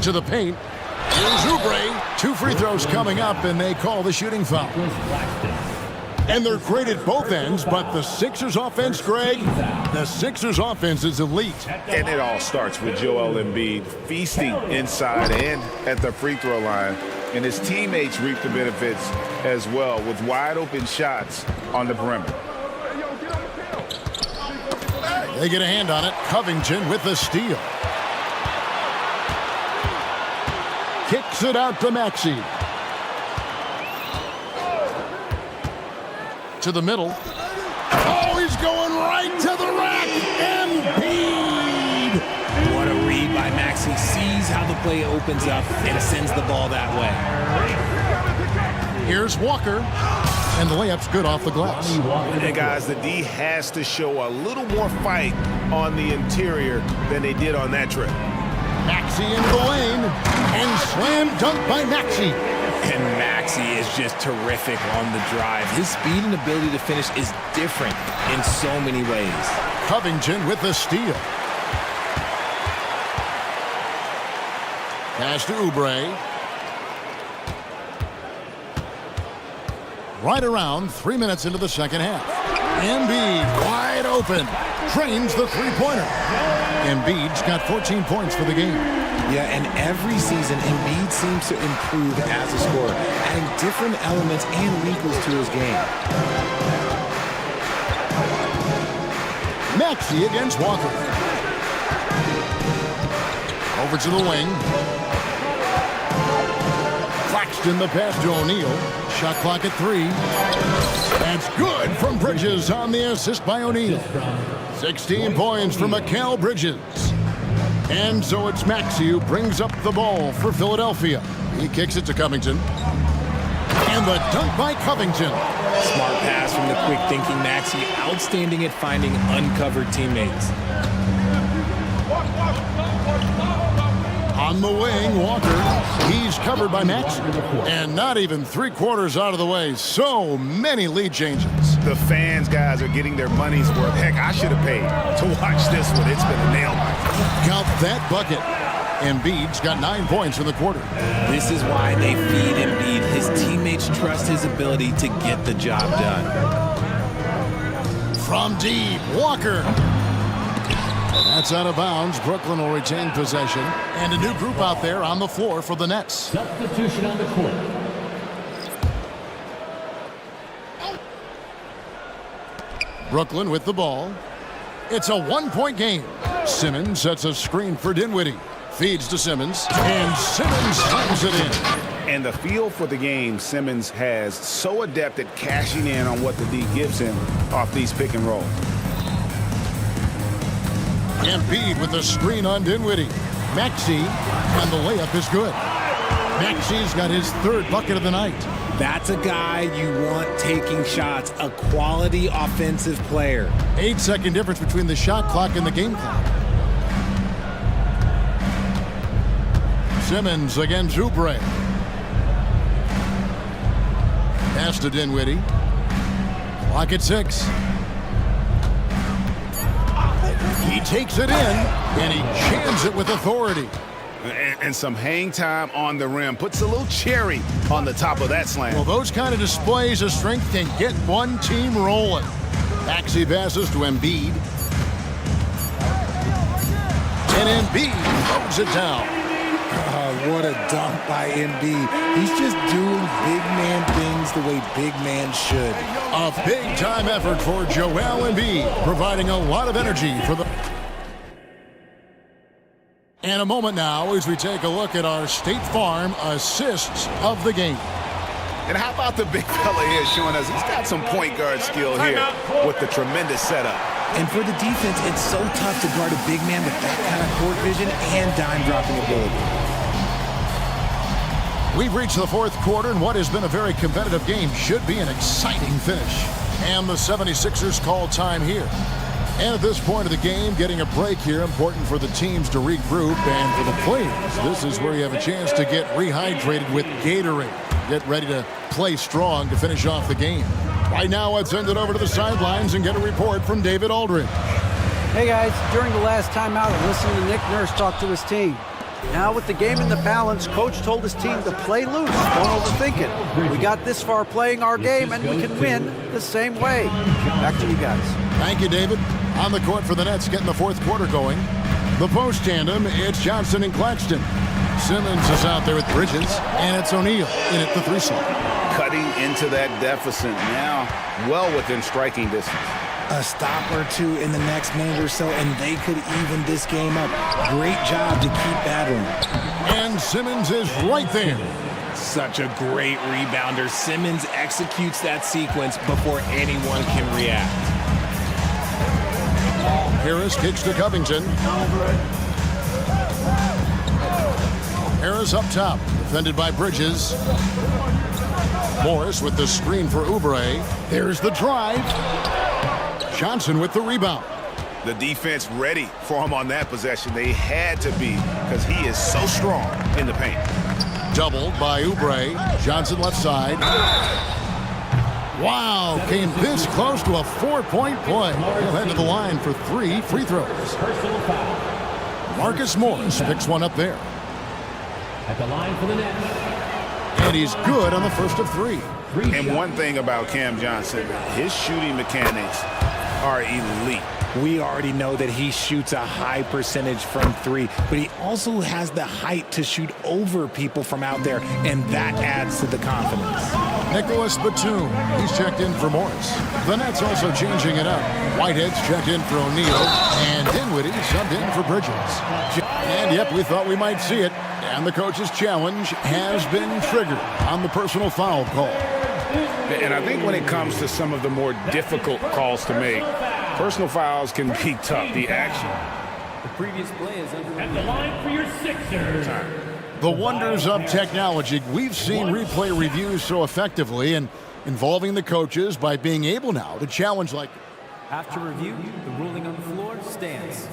To the paint. Here's Oubre. 2 free throws coming up, and they call the shooting foul. And they're great at both ends, but the Sixers offense, Greg, the Sixers offense is elite. And it all starts with Joel Embiid feasting inside and at the free throw line. And his teammates reap the benefits as well with wide open shots on the perimeter. They get a hand on it. Covington with the steal. Kicks it out to Maxey. To the middle. Oh, he's going right to the rack. Embiid. What a read by Maxey. Sees how the play opens up and sends the ball that way. Here's Walker. And the layup's good off the glass. And guys, the D has to show a little more fight on the interior than they did on that trip. Maxey into the lane. And slam dunk by Maxey. And Maxey is just terrific on the drive. His speed and ability to finish is different in so many ways. Covington with the steal. Pass to Oubre. Right around 3 minutes into the second half. Embiid wide open. Trains the three-pointer. Embiid's got 14 points for the game. Yeah, and every season, Embiid seems to improve as a scorer, adding different elements and wrinkles to his game. Maxey against Walker. Over to the wing. Claxton the pass to O'Neal. Shot clock at 3. That's good from Bridges on the assist by O'Neal. 16 points for Mikal Bridges. And so it's Maxey who brings up the ball for Philadelphia. He kicks it to Covington. And the dunk by Covington. Smart pass from the quick-thinking Maxey. Outstanding at finding uncovered teammates. On the wing, Walker. He's covered by Maxey. And not even 3/4 out of the way. So many lead changes. The fans, guys, are getting their money's worth. Heck, I should have paid to watch this one. It's been a nail biter. Count that bucket. Embiid's got 9 points in the quarter. This is why they feed Embiid. His teammates trust his ability to get the job done. From deep, Walker. That's out of bounds. Brooklyn will retain possession. And a new group out there on the floor for the Nets. Substitution on the court. Brooklyn with the ball. It's a 1-point game. Simmons sets a screen for Dinwiddie. Feeds to Simmons. And Simmons slams it in. And the feel for the game Simmons has, so adept at cashing in on what the D gives him off these pick and rolls. Embiid with the screen on Dinwiddie. Maxey, and the layup is good. Maxey's got his 3rd bucket of the night. That's a guy you want taking shots, a quality offensive player. 8-second difference between the shot clock and the game clock. Simmons against Oubre. Pass to Dinwiddie. Clock at 6. He takes it in, and he jams it with authority. And some hang time on the rim. Puts a little cherry on the top of that slam. Well, those kind of displays of strength can get one team rolling. Maxey passes to Embiid. And Embiid throws it down. Oh, what a dunk by Embiid. He's just doing big man things the way big man should. A big-time effort for Joel Embiid, providing a lot of energy for the... And a moment now as we take a look at our State Farm assists of the game. And how about the big fella here showing us he's got some point guard skill here with the tremendous setup. And for the defense, it's so tough to guard a big man with that kind of court vision and dime-dropping ability. We've reached the 4th quarter, and what has been a very competitive game should be an exciting finish. And the 76ers call time here. And at this point of the game, getting a break here, important for the teams to regroup, and for the players, this is where you have a chance to get rehydrated with Gatorade. Get ready to play strong to finish off the game. Right now, let's send it over to the sidelines and get a report from David Aldridge. Hey guys, during the last timeout, I listened to Nick Nurse talk to his team. Now with the game in the balance, coach told his team to play loose, don't overthink it. We got this far playing our game and we can win the the same way. Back to you guys. Thank you, David. On the court for the Nets, getting the fourth quarter going. The post tandem, it's Johnson and Claxton. Simmons is out there with Bridges, and it's O'Neal in at the 3 slot. Cutting into that deficit now, well within striking distance. A stop or two in the next minute or so, and they could even this game up. Great job to keep battling. And Simmons is right there. Such a great rebounder. Simmons executes that sequence before anyone can react. Harris kicks to Covington. Harris up top, defended by Bridges. Morris with the screen for Oubre. There's the drive. Johnson with the rebound. The defense ready for him on that possession. They had to be because he is so strong in the paint. Doubled by Oubre. Johnson left side. Wow, came this close to a 4-point play. He'll head to the line for 3 free throws. Marcus Morris picks one up there. At the line for the net. And he's good on the first of 3. And one thing about Cam Johnson, his shooting mechanics are elite. We already know that he shoots a high percentage from 3, but he also has the height to shoot over people from out there, and that adds to the confidence. Nicholas Batum, he's checked in for Morris. The Nets also changing it up. Whitehead's checked in for O'Neal, and Dinwiddie subbed in for Bridges. And yep, we thought we might see it, and the coach's challenge has been triggered on the personal foul call. And I think when it comes to some of the more difficult calls to make, personal fouls can be tough. The action. The previous play is under. At the line for your Sixers. The wonders of technology. We've seen replay reviews so effectively and involving the coaches by being able now to challenge like. After review, the ruling on the floor stands.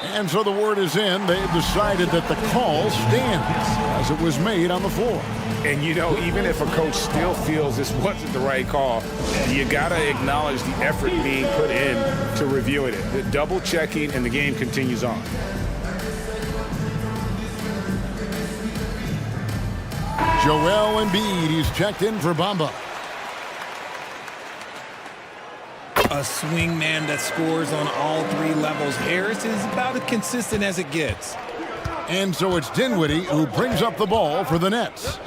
And so the word is in. They've decided that the call stands as it was made on the floor. And, you know, even if a coach still feels this wasn't the right call, you got to acknowledge the effort being put in to reviewing it. The double checking, and the game continues on. Joel Embiid, he's checked in for Bamba. A swing man that scores on all 3 levels. Harris is about as consistent as it gets. And so it's Dinwiddie who brings up the ball for the Nets.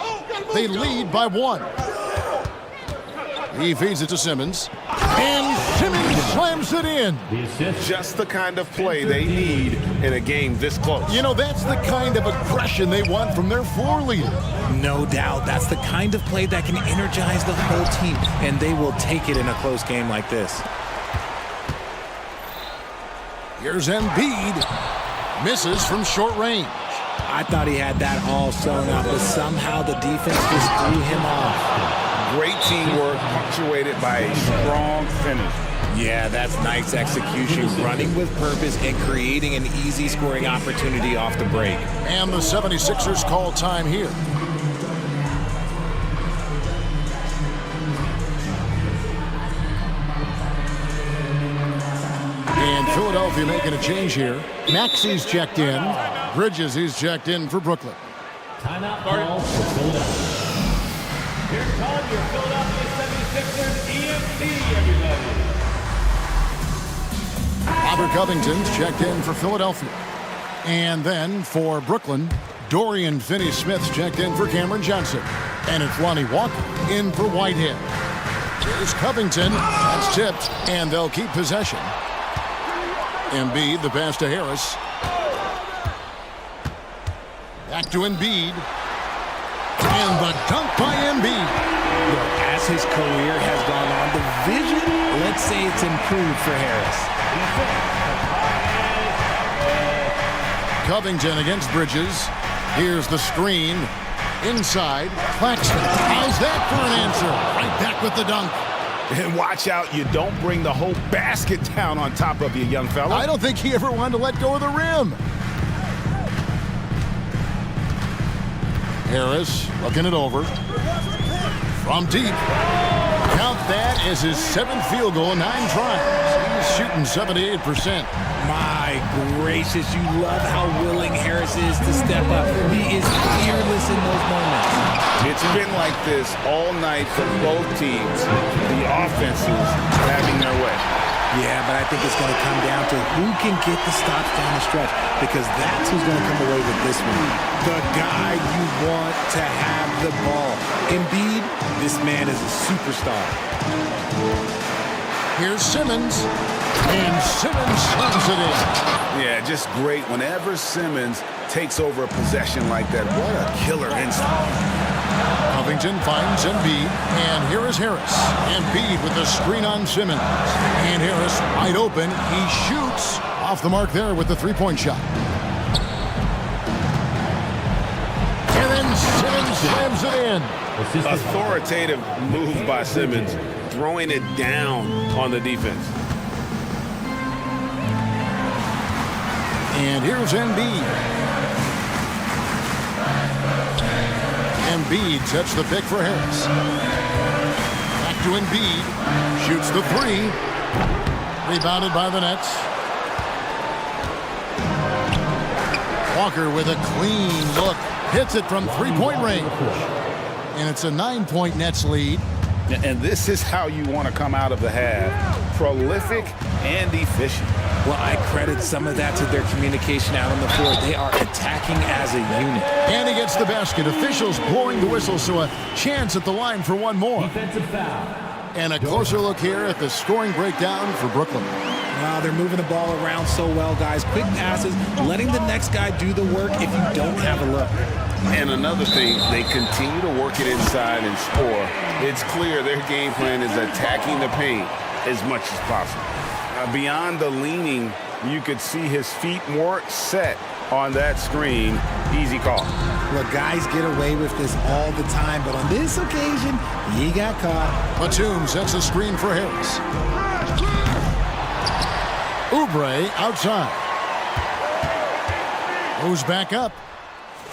They lead by 1. He feeds it to Simmons. And Simmons slams it in. Just the kind of play they need in a game this close. You know, that's the kind of aggression they want from their floor leader. No doubt. That's the kind of play that can energize the whole team, and they will take it in a close game like this. Here's Embiid. Misses from short range. I thought he had that all sewn up, but somehow the defense just threw him off. Great teamwork punctuated by a strong finish. Yeah, that's nice execution, running with purpose and creating an easy scoring opportunity off the break. And the 76ers call time here. And Philadelphia making a change here. Maxi's checked in. Bridges, he's checked in for Brooklyn. Timeout call for Philadelphia. Here come your Philadelphia 76ers EMT, everybody. Robert Covington's checked in for Philadelphia. And then for Brooklyn, Dorian Finney-Smith's checked in for Cameron Johnson. And it's Lonnie Walker in for Whitehead. Here's Covington. That's tipped, and they'll keep possession. Embiid, the pass to Harris. Back to Embiid. And the dunk by Embiid. As his career has gone on, the vision, let's say it's improved for Harris. Covington against Bridges. Here's the screen. Inside, Claxton. How's that for an answer? Right back with the dunk. And watch out, you don't bring the whole basket down on top of you, young fella. I don't think he ever wanted to let go of the rim. Harris looking it over. From deep. Count that as his 7th field goal in 9 tries. He's shooting 78%. My gracious, you love how willing Harris is to step up. He is fearless in those moments. It's been like this all night for both teams. The offenses having their way. Yeah, but I think it's going to come down to who can get the stops down the stretch, because that's who's going to come away with this one. The guy you want to have the ball. Embiid, this man is a superstar. Here's Simmons, and Simmons slams it in. Yeah, just great. Whenever Simmons takes over a possession like that, what a killer instinct. Covington finds Embiid, and here is Harris. Embiid with the screen on Simmons. And Harris wide open. He shoots off the mark there with the three-point shot. And then Simmons slams it in. Authoritative move by Simmons, throwing it down on the defense. And here's Embiid. Embiid sets the pick for Harris. Back to Embiid. Shoots the three. Rebounded by the Nets. Walker with a clean look. Hits it from three-point range. And it's a 9-point Nets lead. And this is how you want to come out of the half. Prolific and efficient. Well, I credit some of that to their communication out on the floor. They are attacking as a unit. And he gets the basket. Officials blowing the whistle, so a chance at the line for one more. Defensive foul. And a closer look here at the scoring breakdown for Brooklyn. Wow, they're moving the ball around so well, guys. Quick passes, letting the next guy do the work if you don't have a look. And another thing, they continue to work it inside and score. It's clear their game plan is attacking the paint as much as possible. Beyond the leaning, you could see his feet more set on that screen. Easy call. Look, guys get away with this all the time, but on this occasion, he got caught. Batum sets a screen for Harris. Oubre outside. Moves back up.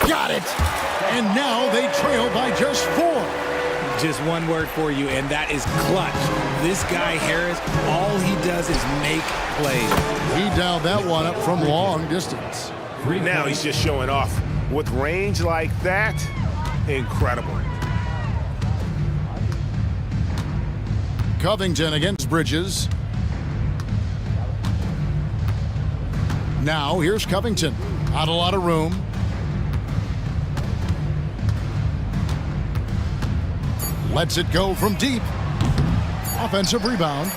Got it! And now they trail by just 4. Just one word for you, and that is clutch. This guy, Harris, all he does is make plays. He dialed that one up from long distance. Now he's just showing off. With range like that, incredible. Covington against Bridges. Now here's Covington. Not a lot of room. Lets it go from deep. Offensive rebound.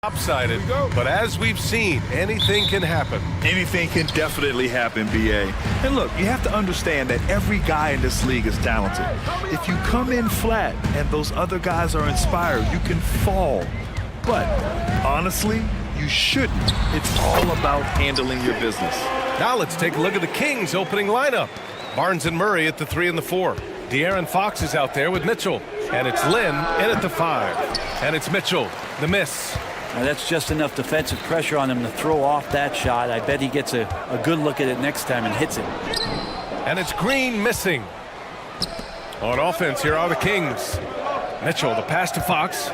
Lopsided, but as we've seen, anything can happen. Anything can definitely happen, BA. And look, you have to understand that every guy in this league is talented. If you come in flat and those other guys are inspired, you can fall. But honestly, you shouldn't. It's all about handling your business. Now let's take a look at the Kings' opening lineup. Barnes and Murray at the 3 and the 4. De'Aaron Fox is out there with Mitchell. And it's Lynn in at the 5. And it's Mitchell, the miss. Now that's just enough defensive pressure on him to throw off that shot. I bet he gets a good look at it next time and hits it. And it's Green missing. On offense, here are the Kings. Mitchell, the pass to Fox.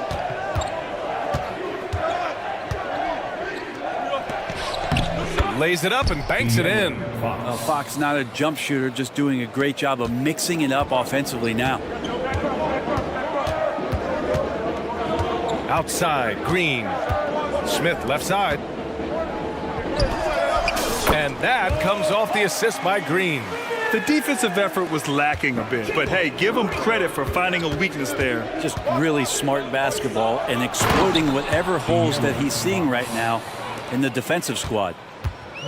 Lays it up and banks it in. Fox not a jump shooter, just doing a great job of mixing it up offensively now. Outside, Green. Smith, left side. And that comes off the assist by Green. The defensive effort was lacking a bit, but hey, give him credit for finding a weakness there. Just really smart basketball and exploiting whatever holes that he's seeing right now in the defensive squad.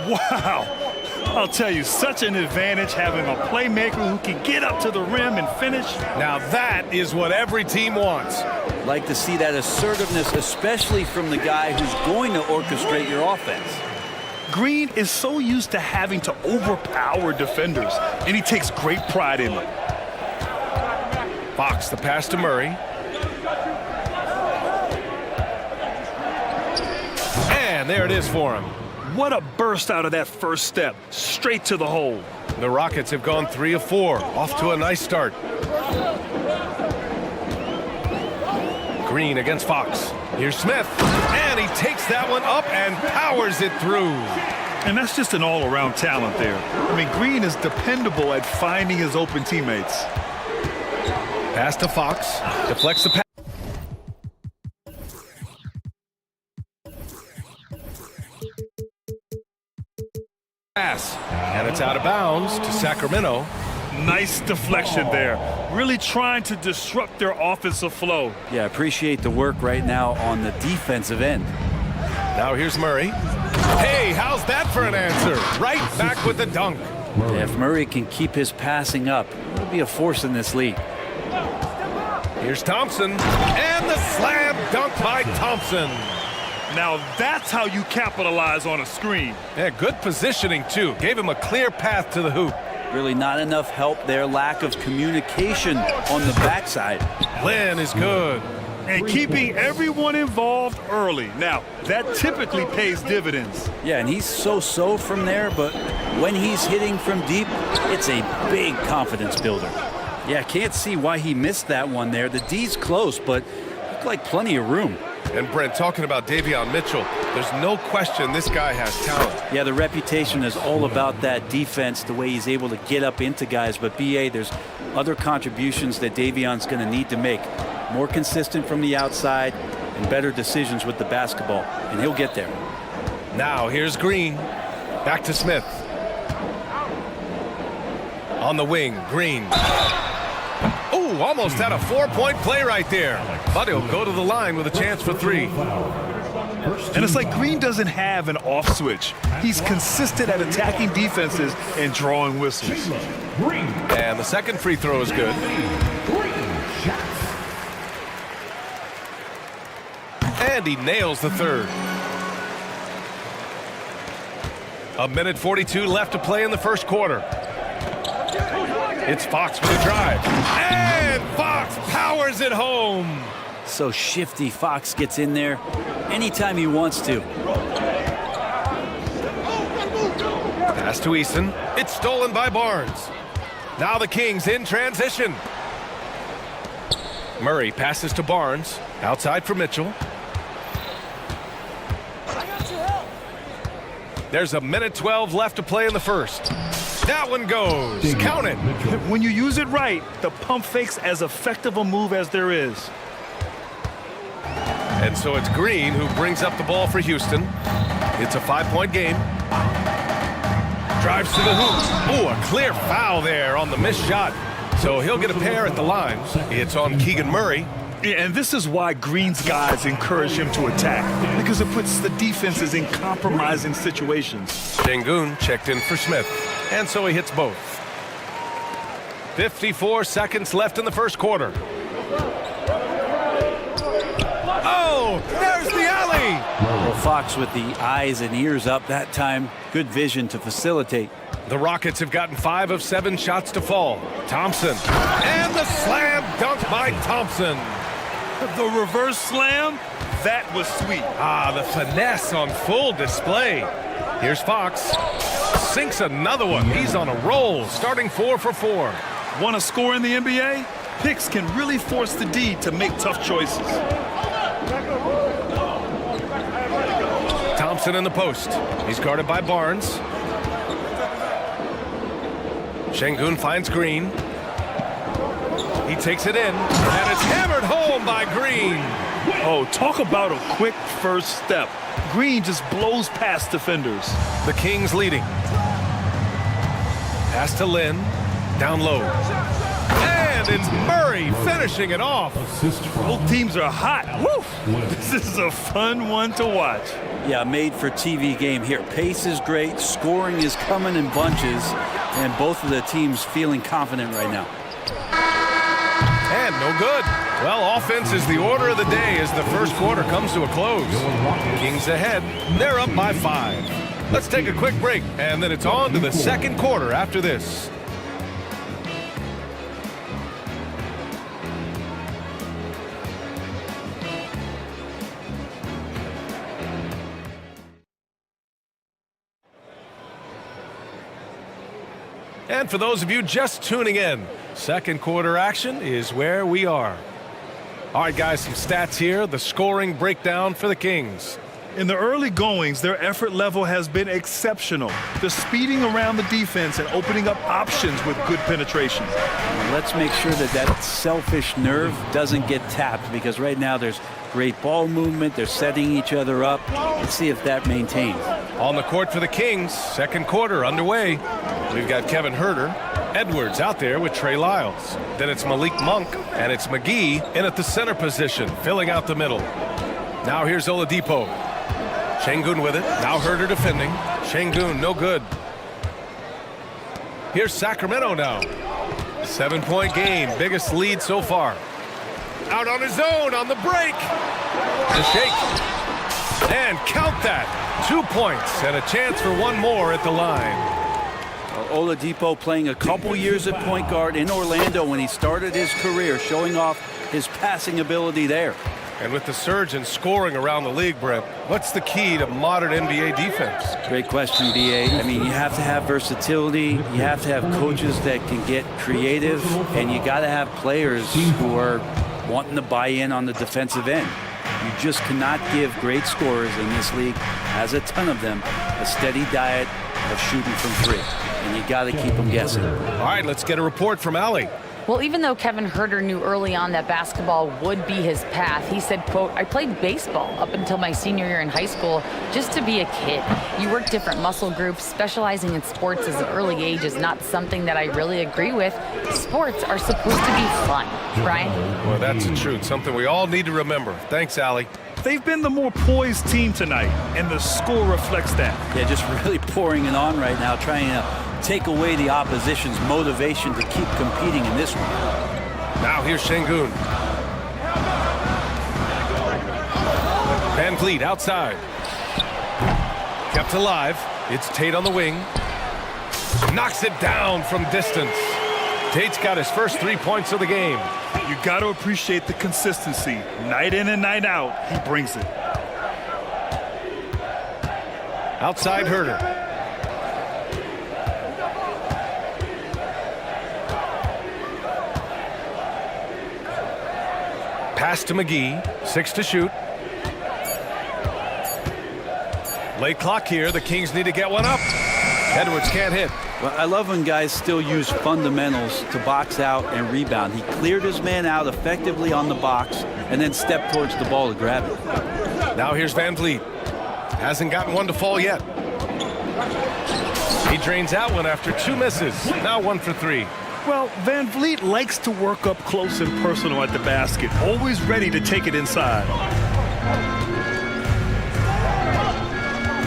Wow. I'll tell you, such an advantage having a playmaker who can get up to the rim and finish. Now that is what every team wants. Like to see that assertiveness, especially from the guy who's going to orchestrate your offense. Green is so used to having to overpower defenders, and he takes great pride in it. Fox, the pass to Murray. And there it is for him. What a burst out of that first step, straight to the hole. The Rockets have gone 3 of 4, off to a nice start. Green against Fox. Here's Smith, and he takes that one up and powers it through. And that's just an all-around talent there. I mean, Green is dependable at finding his open teammates. Pass to Fox, deflects the pass. And it's out of bounds to Sacramento. Nice deflection there. Really trying to disrupt their offensive flow. Yeah, appreciate the work right now on the defensive end. Now here's Murray. Hey, how's that for an answer? Right back with the dunk. Yeah, if Murray can keep his passing up, he'll be a force in this league. Here's Thompson. And the slam dunk by Thompson. Now that's how you capitalize on a screen. Yeah, good positioning too. Gave him a clear path to the hoop. Really not enough help there. Lack of communication on the backside. Lynn is good. And keeping everyone involved early. Now, that typically pays dividends. Yeah, and he's so-so from there, but when he's hitting from deep, it's a big confidence builder. Yeah, can't see why he missed that one there. The D's close, but looked like plenty of room. And Brent, talking about Davion Mitchell, there's no question this guy has talent. Yeah, the reputation is all about that defense, the way he's able to get up into guys. But BA, there's other contributions that Davion's going to need to make. More consistent from the outside and better decisions with the basketball. And he'll get there. Now here's Green. Back to Smith. On the wing, Green. Ooh, almost had a 4-point play right there. But he'll go to the line with a chance for 3. And it's like Green doesn't have an off switch. He's consistent at attacking defenses and drawing whistles. And the second free throw is good. And he nails the third. 1:42 left to play in the first quarter. It's Fox with a drive. And Fox powers it home. So shifty. Fox gets in there anytime he wants to. Pass to Easton. It's stolen by Barnes. Now the Kings in transition. Murray passes to Barnes. Outside for Mitchell. There's 1:12 left to play in the first. That one goes. Count it. When you use it right, the pump fake's as effective a move as there is. And so it's Green who brings up the ball for Houston. It's a 5-point game. Drives to the hoop. Ooh, a clear foul there on the missed shot. So he'll get a pair at the line. It's on Keegan Murray. Yeah, and this is why Green's guys encourage him to attack, because it puts the defenses in compromising situations. Şengün checked in for Smith, and so he hits both. 54 seconds left in the first quarter. Oh, there's the alley! Well, Fox with the eyes and ears up that time. Good vision to facilitate. The Rockets have gotten 5 of 7 shots to fall. Thompson, and the slam dunk by Thompson. The reverse slam, that was sweet. Ah, the finesse on full display. Here's Fox. Sinks another one. He's on a roll, starting 4 for 4. Want to score in the NBA? Picks can really force the D to make tough choices. Thompson in the post. He's guarded by Barnes. Şengün finds Green. He takes it in, and it's hammered home by Green. Oh, talk about a quick first step. Green just blows past defenders. The Kings leading. Pass to Lin. Down low. And it's Murray finishing it off. Both teams are hot. Woo! This is a fun one to watch. Yeah, made for TV game here. Pace is great, scoring is coming in bunches, and both of the teams feeling confident right now. And no good. Well, offense is the order of the day as the first quarter comes to a close. Kings ahead. They're up by 5. Let's take a quick break, and then it's on to the second quarter after this. And for those of you just tuning in, second quarter action is where we are. All right, guys, some stats here. The scoring breakdown for the Kings. In the early goings, their effort level has been exceptional. The speeding around the defense and opening up options with good penetration. Let's make sure that that selfish nerve doesn't get tapped, because right now there's great ball movement. They're setting each other up. Let's see if that maintains. On the court for the Kings, second quarter underway. We've got Kevin Huerter, Edwards out there with Trey Lyles. Then it's Malik Monk, and it's McGee in at the center position, filling out the middle. Now here's Oladipo. Şengün with it. Now Huerter defending. Şengün, no good. Here's Sacramento now. 7-point game, biggest lead so far. Out on his own on the break. The shake. And count that. 2 points and a chance for one more at the line. Oladipo playing a couple years at point guard in Orlando when he started his career, showing off his passing ability there. And with the surge in scoring around the league, Brent, what's the key to modern NBA defense? Great question, B.A. I mean, you have to have versatility. You have to have coaches that can get creative. And you got to have players who are wanting to buy in on the defensive end. You just cannot give great scorers in this league, has a ton of them, a steady diet of shooting from 3. And you got to keep them guessing. All right, let's get a report from Allie. Well, even though Kevin Huerter knew early on that basketball would be his path, he said, quote, "I played baseball up until my senior year in high school just to be a kid. You work different muscle groups. Specializing in sports as an early age is not something that I really agree with. Sports are supposed to be fun." Brian? Well, that's the truth. Something we all need to remember. Thanks, Allie. They've been the more poised team tonight, and the score reflects that. Yeah, just really pouring it on right now, trying to take away the opposition's motivation to keep competing in this one. Now here's Şengün. Van Vliet outside. Kept alive. It's Tate on the wing. Knocks it down from distance. Tate's got his first 3 points of the game. You got to appreciate the consistency. Night in and night out, he brings it. Outside Huerter. Pass to McGee. 6 to shoot. Late clock here. The Kings need to get one up. Edwards can't hit. Well, I love when guys still use fundamentals to box out and rebound. He cleared his man out effectively on the box and then stepped towards the ball to grab it. Now here's Van Vliet. Hasn't gotten one to fall yet. He drains out one after 2 misses. Now 1 for 3. Well, Van Vliet likes to work up close and personal at the basket, always ready to take it inside.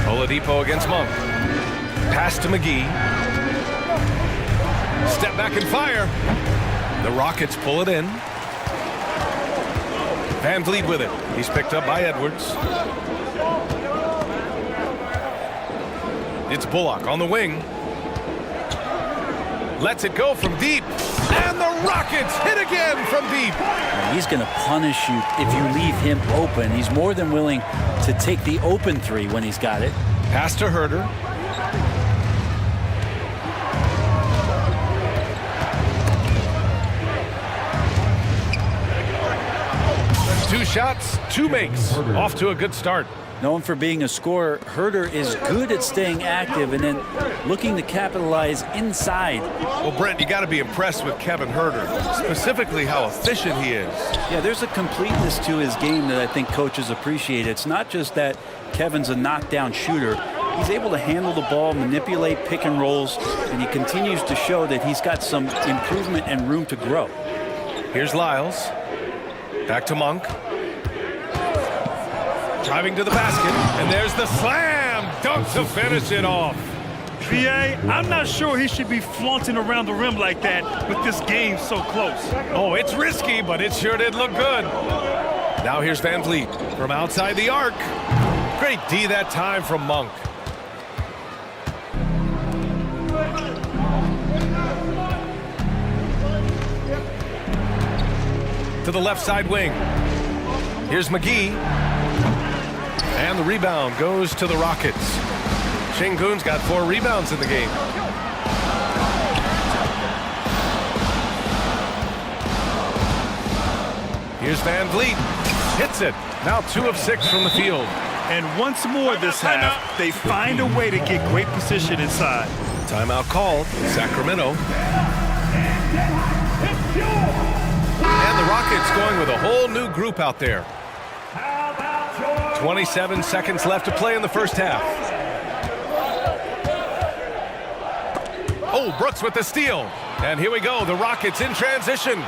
Oladipo against Monk. Pass to McGee. Step back and fire. The Rockets pull it in. Van Vliet with it. He's picked up by Edwards. It's Bullock on the wing. Lets it go from deep. And the Rockets hit again from deep. He's going to punish you if you leave him open. He's more than willing to take the open three when he's got it. Pass to Herter. Two shots, two makes. Off to a good start. Known for being a scorer, Herter is good at staying active and then looking to capitalize inside. Well, Brent, you got to be impressed with Kevin Herter, specifically how efficient he is. Yeah, there's a completeness to his game that I think coaches appreciate. It's not just that Kevin's a knockdown shooter. He's able to handle the ball, manipulate pick and rolls, and he continues to show that he's got some improvement and room to grow. Here's Lyles. Back to Monk. Driving to the basket, and there's the slam dunk to finish it off. BA, I'm not sure he should be flaunting around the rim like that with this game so close. Oh, it's risky, but it sure did look good. Now here's Van Vliet from outside the arc. Great D that time from Monk. To the left side wing. Here's McGee. And the rebound goes to the Rockets. Şengün's got 4 rebounds in the game. Here's Van Vliet. Hits it. Now 2 of 6 from the field. And once more this half, they find a way to get great position inside. Timeout called. Sacramento. And the Rockets going with a whole new group out there. 27 seconds left to play in the first half. Oh, Brooks with the steal. And here we go, the Rockets in transition.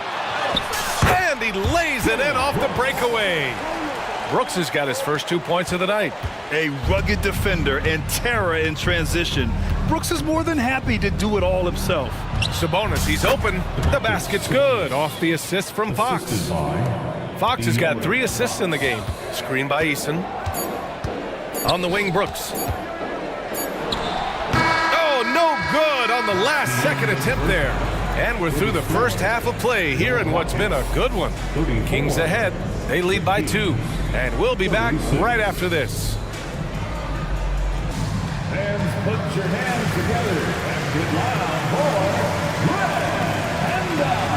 And he lays it in off the breakaway. Brooks has got his first 2 points of the night. A rugged defender and terror in transition. Brooks is more than happy to do it all himself. Sabonis, he's open. The basket's good off the assist from Fox. Fox has got 3 assists in the game. Screen by Eason. On the wing, Brooks. Oh, no good on the last second attempt there. And we're through the first half of play here in what's been a good one. Kings ahead. They lead by 2. And we'll be back right after this. Fans, put your hands together and get loud for Red Panda.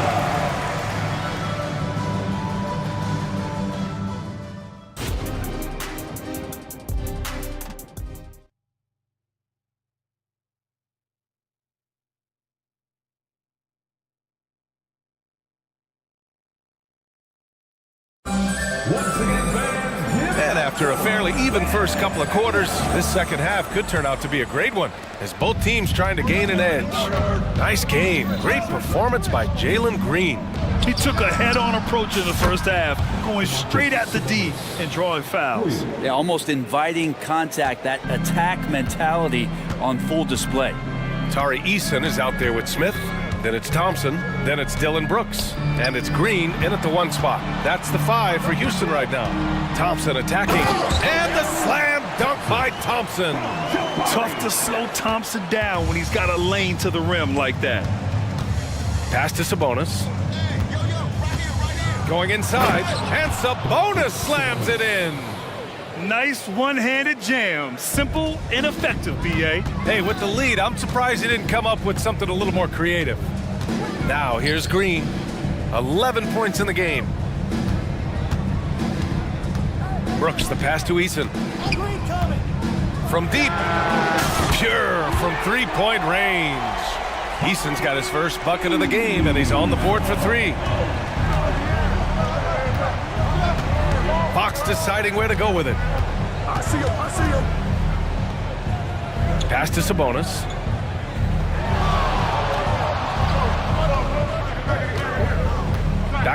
And after a fairly even first couple of quarters, this second half could turn out to be a great one, as both teams trying to gain an edge. Nice game. Great performance by Jalen Green. He took a head-on approach in the first half, going straight at the D and drawing fouls. Yeah, almost inviting contact, that attack mentality on full display. Tari Eason is out there with Smith. Then it's Thompson, then it's Dylan Brooks, and it's Green in at the 1 spot. That's the 5 for Houston right now. Thompson attacking, and the slam dunk by Thompson. Tough to slow Thompson down when he's got a lane to the rim like that. Pass to Sabonis. Going inside, and Sabonis slams it in. Nice one-handed jam. Simple and effective, B.A. Hey, with the lead, I'm surprised he didn't come up with something a little more creative. Now, here's Green. 11 points in the game. Brooks, the pass to Eason. From deep. Pure from 3-point range. Eason's got his first bucket of the game, and he's on the board for 3. Fox deciding where to go with it. I see him. Pass to Sabonis.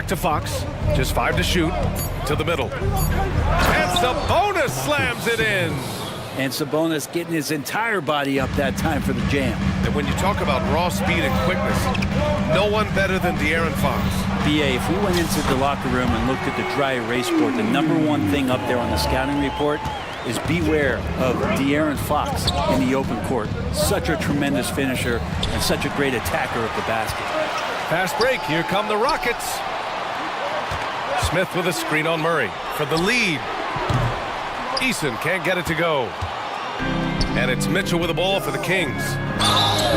Back to Fox. Just 5 to shoot. To the middle. And Sabonis slams it in. And Sabonis getting his entire body up that time for the jam. And when you talk about raw speed and quickness, no one better than De'Aaron Fox. BA, if we went into the locker room and looked at the dry erase board, the #1 thing up there on the scouting report is beware of De'Aaron Fox in the open court. Such a tremendous finisher and such a great attacker of the basket. Fast break. Here come the Rockets. Smith with a screen on Murray for the lead. Eason can't get it to go. And it's Mitchell with the ball for the Kings.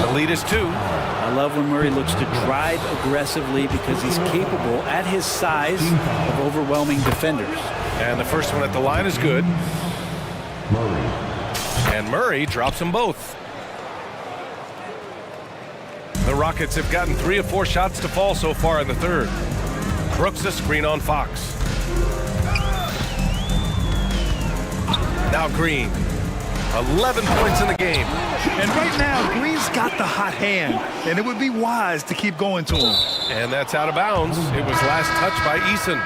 The lead is 2. I love when Murray looks to drive aggressively because he's capable at his size of overwhelming defenders. And the first one at the line is good. And Murray drops them both. The Rockets have gotten 3 of 4 shots to fall so far in the third. Brooks a screen on Fox. Now Green. 11 points in the game. And right now, Green's got the hot hand, and it would be wise to keep going to him. And that's out of bounds. It was last touched by Eason.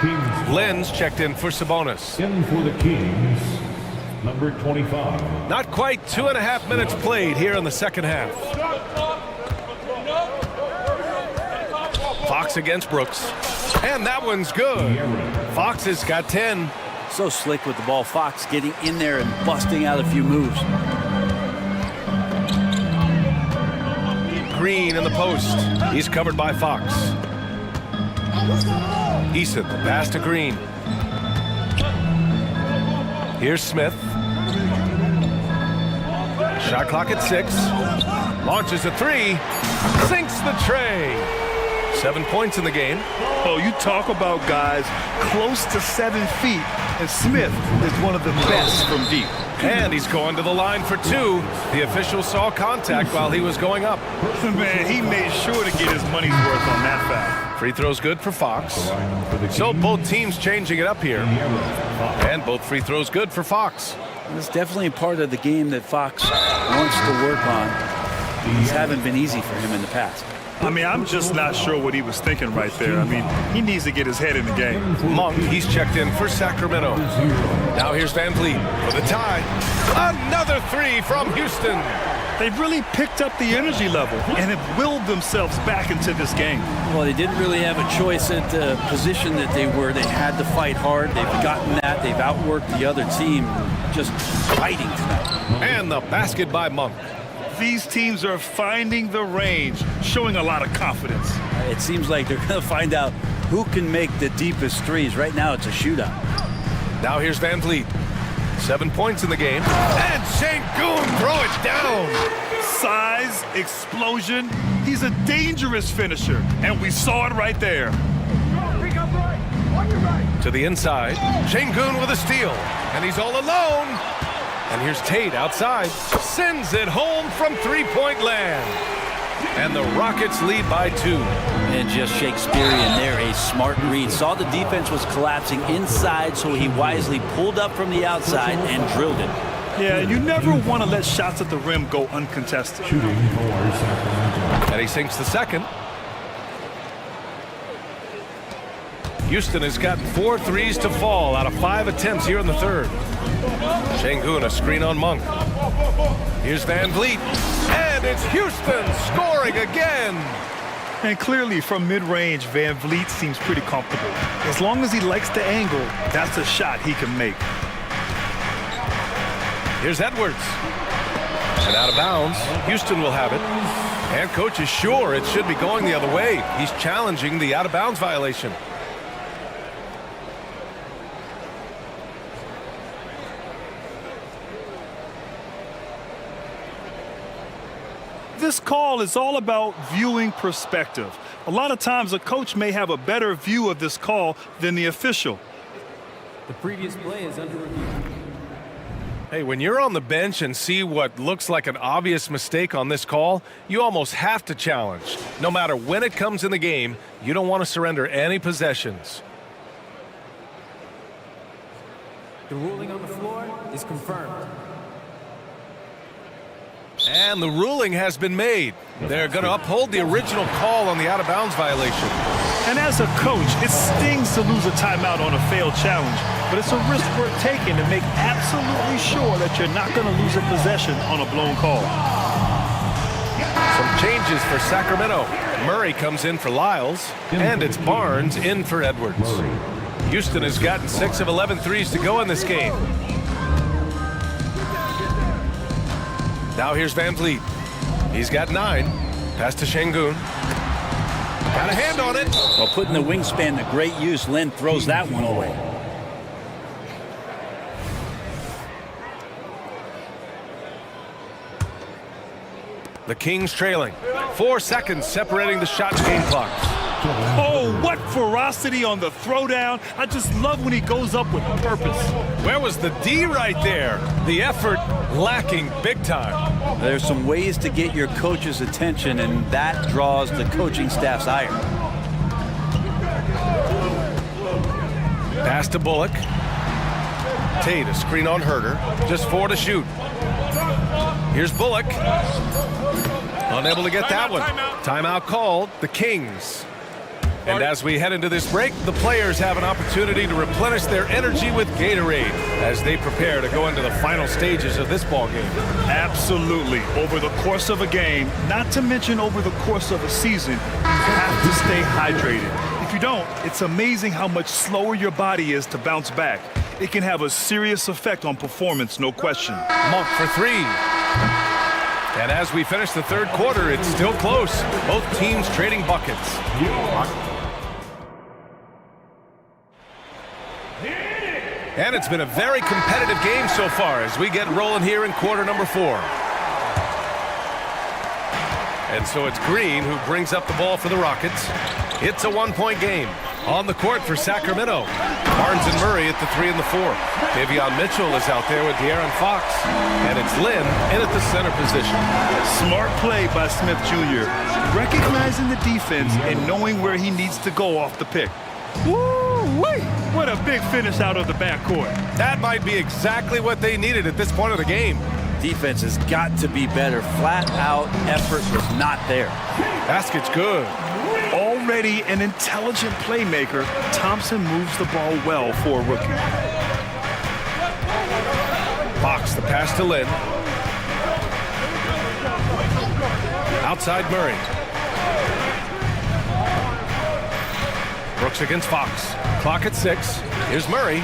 Lenz checked in for Sabonis. In for the Kings, number 25. Not quite 2.5 minutes played here in the second half. Fox against Brooks. And that one's good. Fox has got 10. So slick with the ball. Fox getting in there and busting out a few moves. Green in the post. He's covered by Fox. Eason, the pass to Green. Here's Smith. Shot clock at 6. Launches a 3. Sinks the tray. 7 points in the game. Oh, you talk about guys close to 7 feet, and Smith is one of the best from deep. And he's going to the line for 2. The official saw contact while he was going up. Man, he made sure to get his money's worth on that foul. Free throw's good for Fox. So both teams changing it up here. And both free throws good for Fox. It's definitely a part of the game that Fox wants to work on. These haven't been easy for him in the past. I mean, I'm just not sure what he was thinking right there. I mean, he needs to get his head in the game. Monk, he's checked in for Sacramento. Now here's Van Vliet for the tie. Another 3 from Houston. They've really picked up the energy level and have willed themselves back into this game. Well, they didn't really have a choice at the position that they were. They had to fight hard. They've gotten that. They've outworked the other team, just fighting tonight. And the basket by Monk. These teams are finding the range, showing a lot of confidence. It seems like they're going to find out who can make the deepest threes. Right now, it's a shootout. Now here's Van Vliet. 7 points in the game. And Şengün throw it down. Size, explosion. He's a dangerous finisher, and we saw it right there. To the inside. Şengün with a steal. And he's all alone. And here's Tate outside. Sends it home from three-point land. And the Rockets lead by 2. And just Shakespearean there, a smart read. Saw the defense was collapsing inside, so he wisely pulled up from the outside and drilled it. Yeah, you never want to let shots at the rim go uncontested. And he sinks the second. Houston has gotten 4 threes to fall out of 5 attempts here in the third. Şengün, a screen on Monk. Here's Van Vliet. And it's Houston scoring again. And clearly from mid-range, Van Vliet seems pretty comfortable. As long as he likes the angle, that's a shot he can make. Here's Edwards. And out of bounds. Houston will have it. And coach is sure it should be going the other way. He's challenging the out-of-bounds violation. This call is all about viewing perspective. A lot of times a coach may have a better view of this call than the official. The previous play is under review. Hey, when you're on the bench and see what looks like an obvious mistake on this call, you almost have to challenge. No matter when it comes in the game, you don't want to surrender any possessions. The ruling on the floor is confirmed. And the ruling has been made. They're going to uphold the original call on the out-of-bounds violation. And as a coach, it stings to lose a timeout on a failed challenge, but it's a risk worth taking to make absolutely sure that you're not going to lose a possession on a blown call. Some changes for Sacramento. Murray comes in for Lyles, and it's Barnes in for Edwards. Houston has gotten 6 of 11 threes to go in this game. Now here's Van Vliet. He's got 9. Pass to Şengün. Got a hand on it. Well, putting the wingspan to great use, Lin throws that one away. The Kings trailing. 4 seconds separating the shot game clock. Oh, what ferocity on the throwdown. I just love when he goes up with purpose. Where was the D right there? The effort lacking big time. There's some ways to get your coach's attention, and that draws the coaching staff's ire. Pass to Bullock. Tate, a screen on Herder. Just 4 to shoot. Here's Bullock. Unable to get that one. Timeout called. The Kings. And as we head into this break, the players have an opportunity to replenish their energy with Gatorade as they prepare to go into the final stages of this ball game. Absolutely. Over the course of a game, not to mention over the course of a season, you have to stay hydrated. If you don't, it's amazing how much slower your body is to bounce back. It can have a serious effect on performance, no question. Monk for 3. And as we finish the third quarter, it's still close. Both teams trading buckets. And it's been a very competitive game so far as we get rolling here in quarter number 4. And so it's Green who brings up the ball for the Rockets. It's a 1-point game. On the court for Sacramento. Barnes and Murray at the 3 and the 4. Davion Mitchell is out there with De'Aaron Fox. And it's Lin in at the center position. Smart play by Smith Jr. Recognizing the defense and knowing where he needs to go off the pick. Woo-wee! What a big finish out of the backcourt. That might be exactly what they needed at this point of the game. Defense has got to be better. Flat out effort was not there. Basket's good. Already an intelligent playmaker, Thompson moves the ball well for a rookie. Fox, the pass to Lin. Outside Murray. Brooks against Fox. Clock at 6. Here's Murray.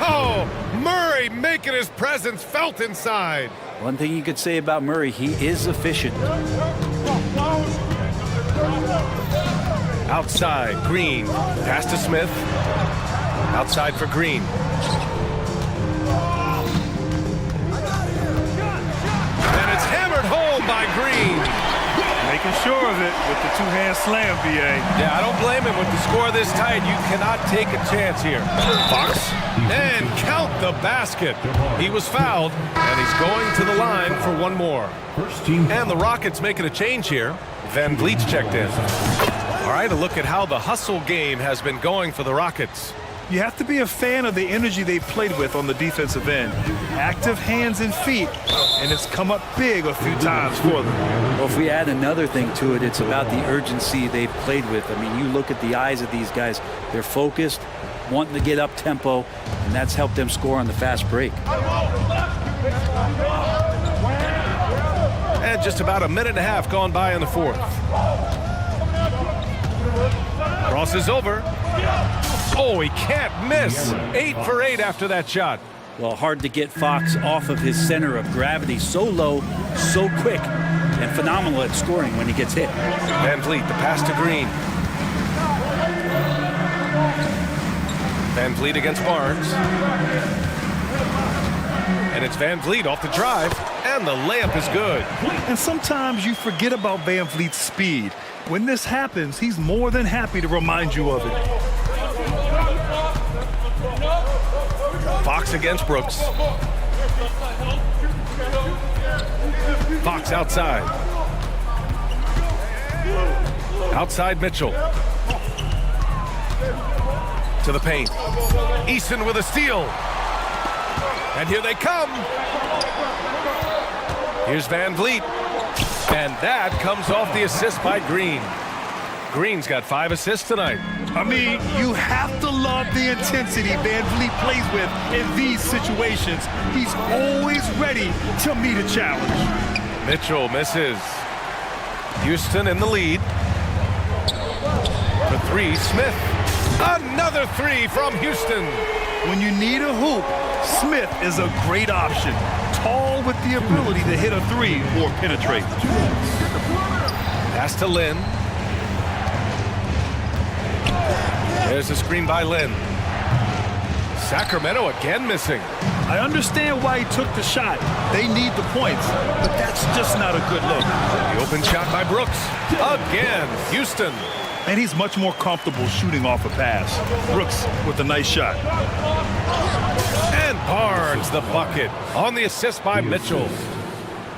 Oh! Murray making his presence felt inside. One thing you could say about Murray, he is efficient. Outside, Green. Pass to Smith. Outside for Green. And it's hammered home by Green. Making sure of it with the two-hand slam, B.A. Yeah, I don't blame him with the score this tight. You cannot take a chance here. Fox. And count the basket. He was fouled, and he's going to the line for one more. And the Rockets making a change here. Van Vliet's checked in. All right, a look at how the hustle game has been going for the Rockets. You have to be a fan of the energy they've played with on the defensive end. Active hands and feet, and it's come up big a few times for them. Well, if we add another thing to it, it's about the urgency they've played with. I mean, you look at the eyes of these guys. They're focused, wanting to get up tempo, and that's helped them score on the fast break. And just about a minute and a half gone by in the fourth. Crosses over. Oh, he can't miss. 8 for 8 after that shot. Well, hard to get Fox off of his center of gravity. So low, so quick, and phenomenal at scoring when he gets hit. Van Vliet, the pass to Green. Van Vliet against Barnes. And it's Van Vliet off the drive, and the layup is good. And sometimes you forget about Van Vliet's speed. When this happens, he's more than happy to remind you of it. Fox against Brooks. Fox outside. Outside Mitchell. To the paint. Easton with a steal. And here they come. Here's Van Vliet. And that comes off the assist by Green. Green's got 5 assists tonight. I mean, you have to love the intensity Van Vliet plays with in these situations. He's always ready to meet a challenge. Mitchell misses. Houston in the lead. For 3, Smith. Another 3 from Houston. When you need a hoop, Smith is a great option. Tall with the ability to hit a 3 or penetrate. Pass to Lynn. There's a screen by Lynn. Sacramento again missing. I understand why he took the shot. They need the points, but that's just not a good look. The open shot by Brooks. Again, Houston. And he's much more comfortable shooting off a pass. Brooks with a nice shot. And Barnes the bucket on the assist by Mitchell.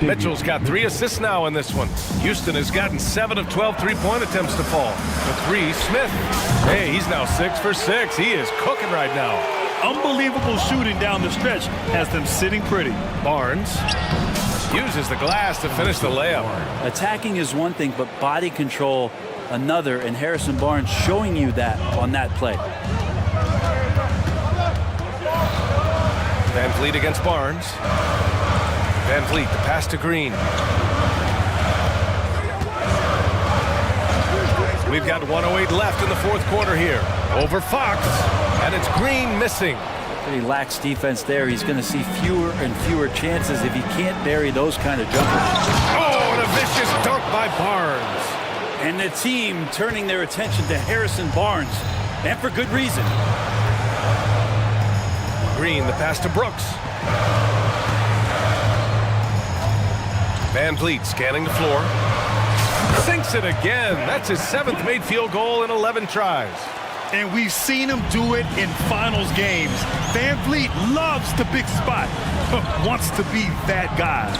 Mitchell's got 3 assists now in this one. Houston has gotten 7 of 12 three-point attempts to fall. The 3, Smith. Hey, he's now 6 for 6. He is cooking right now. Unbelievable shooting down the stretch has them sitting pretty. Barnes uses the glass to finish the layup. Attacking is one thing, but body control another, and Harrison Barnes showing you that on that play. Van Vliet against Barnes. Van Vliet, the pass to Green. We've got 1:08 left in the 4th quarter here. Over Fox, and it's Green missing. He lacks defense there. He's going to see fewer and fewer chances if he can't bury those kind of jumpers. Oh, and a vicious dunk by Barnes. And the team turning their attention to Harrison Barnes, and for good reason. Green, the pass to Brooks. Van Vliet scanning the floor. Sinks it again. That's his 7th made field goal in 11 tries. And we've seen him do it in finals games. Van Vliet loves the big spot. Wants to be that guy.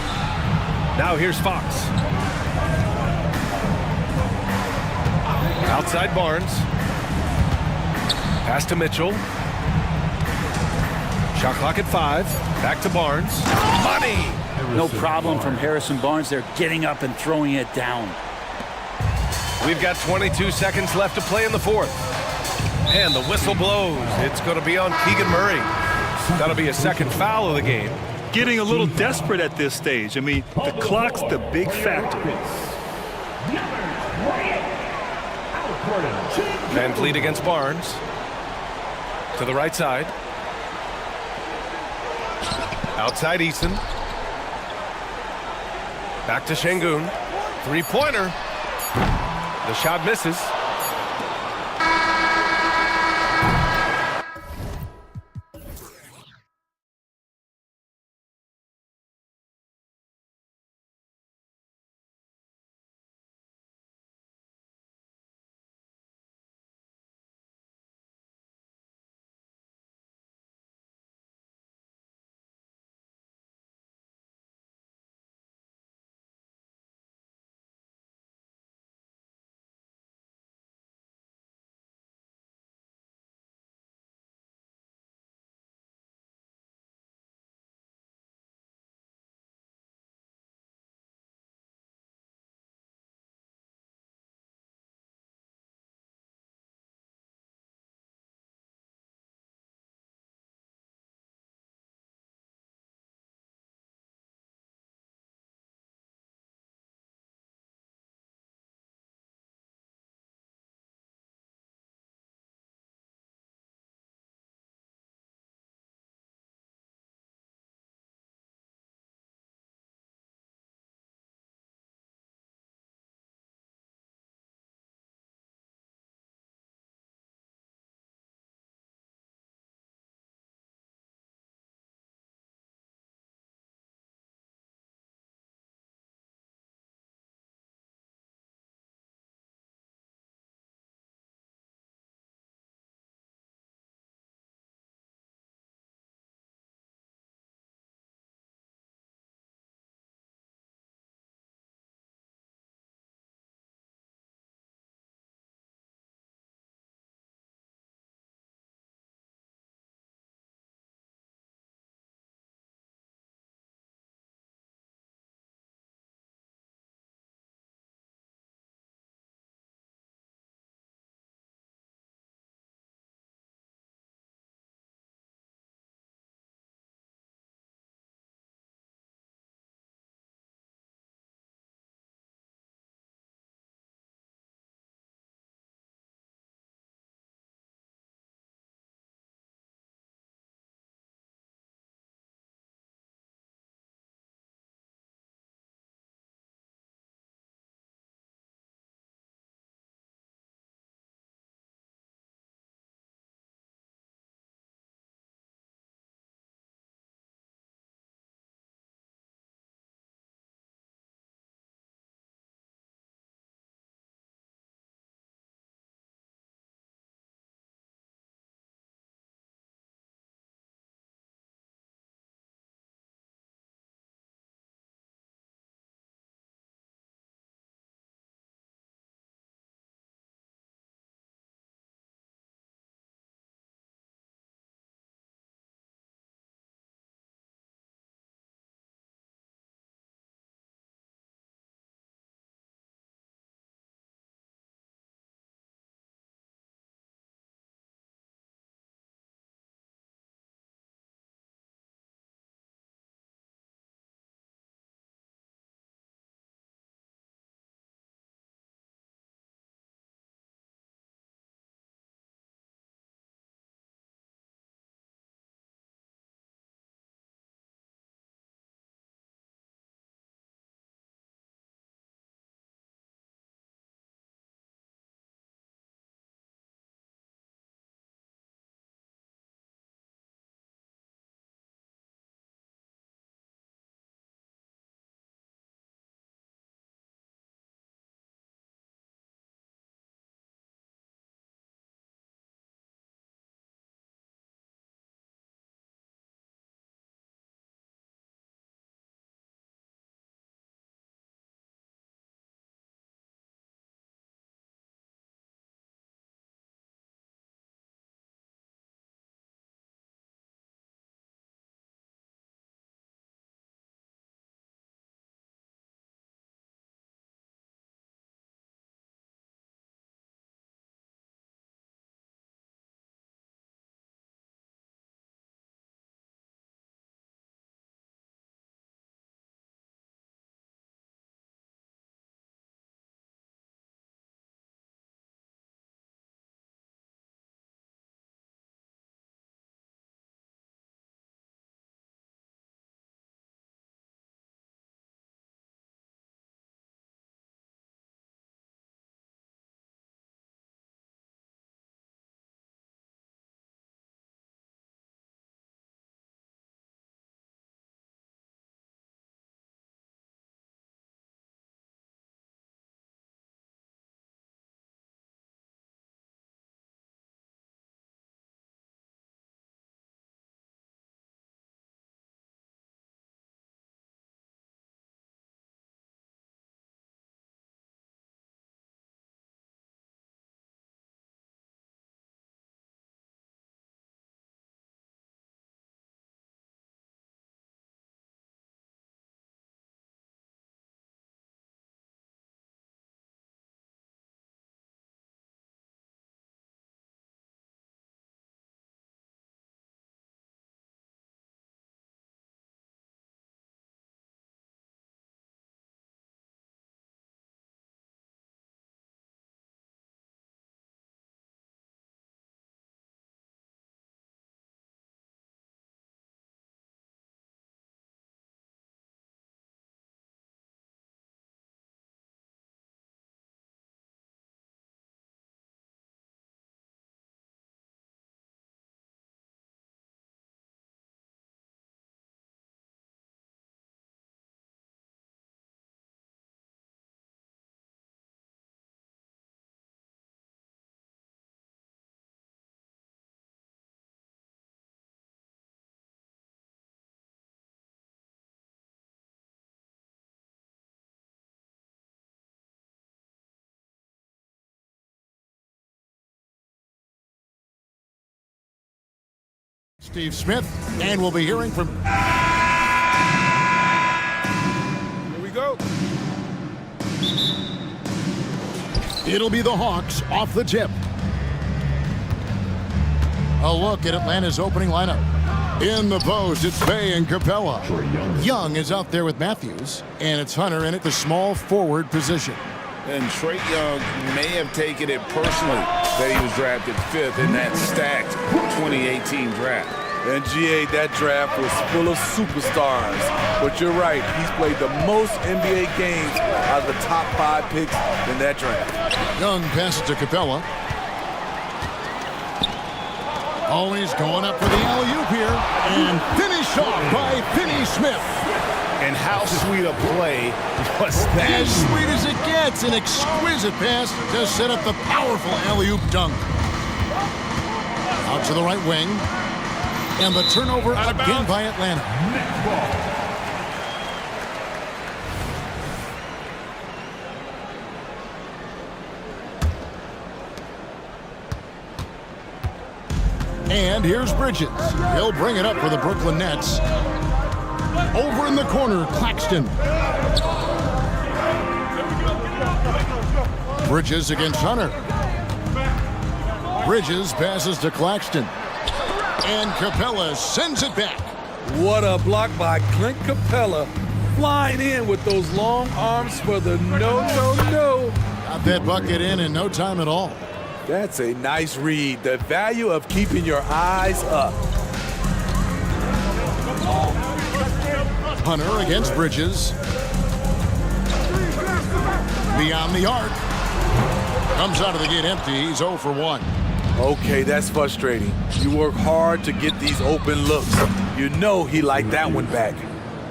Now here's Fox. Outside Barnes. Pass to Mitchell. Shot clock at 5. Back to Barnes. Money! No problem from Harrison Barnes there, getting up and throwing it down. We've got 22 seconds left to play in the 4th. And the whistle blows. It's going to be on Keegan Murray. That'll be a 2nd foul of the game. Getting a little desperate at this stage. I mean, the clock's the big factor. Van Vliet against Barnes. To the right side. Outside Eason. Back to Şengün. 3-pointer. The shot misses. Steve Smith, and we'll be hearing from... Here we go. It'll be the Hawks off the tip. A look at Atlanta's opening lineup. In the post, it's Bay and Capella. Young is out there with Matthews, and it's Hunter in at the small forward position. And Trae Young may have taken it personally that he was drafted 5th in that stacked 2018 draft. And GA, that draft was full of superstars. But you're right, he's played the most NBA games out of the top 5 picks in that draft. Young passes to Capella. Always going up for the alley-oop here. And finished off by Finney Smith. And how sweet a play was that? As sweet as it gets, an exquisite pass to set up the powerful alley-oop dunk. Out to the right wing. And the turnover again by Atlanta. And here's Bridges. He'll bring it up for the Brooklyn Nets. Over in the corner, Claxton. Bridges against Hunter. Bridges passes to Claxton. And Capella sends it back. What a block by Clint Capella. Flying in with those long arms for the no. Got that bucket in no time at all. That's a nice read. The value of keeping your eyes up. Hunter against Bridges. Beyond the arc. Comes out of the gate empty. He's 0 for 1. Okay, that's frustrating. You work hard to get these open looks. You know he liked that one back.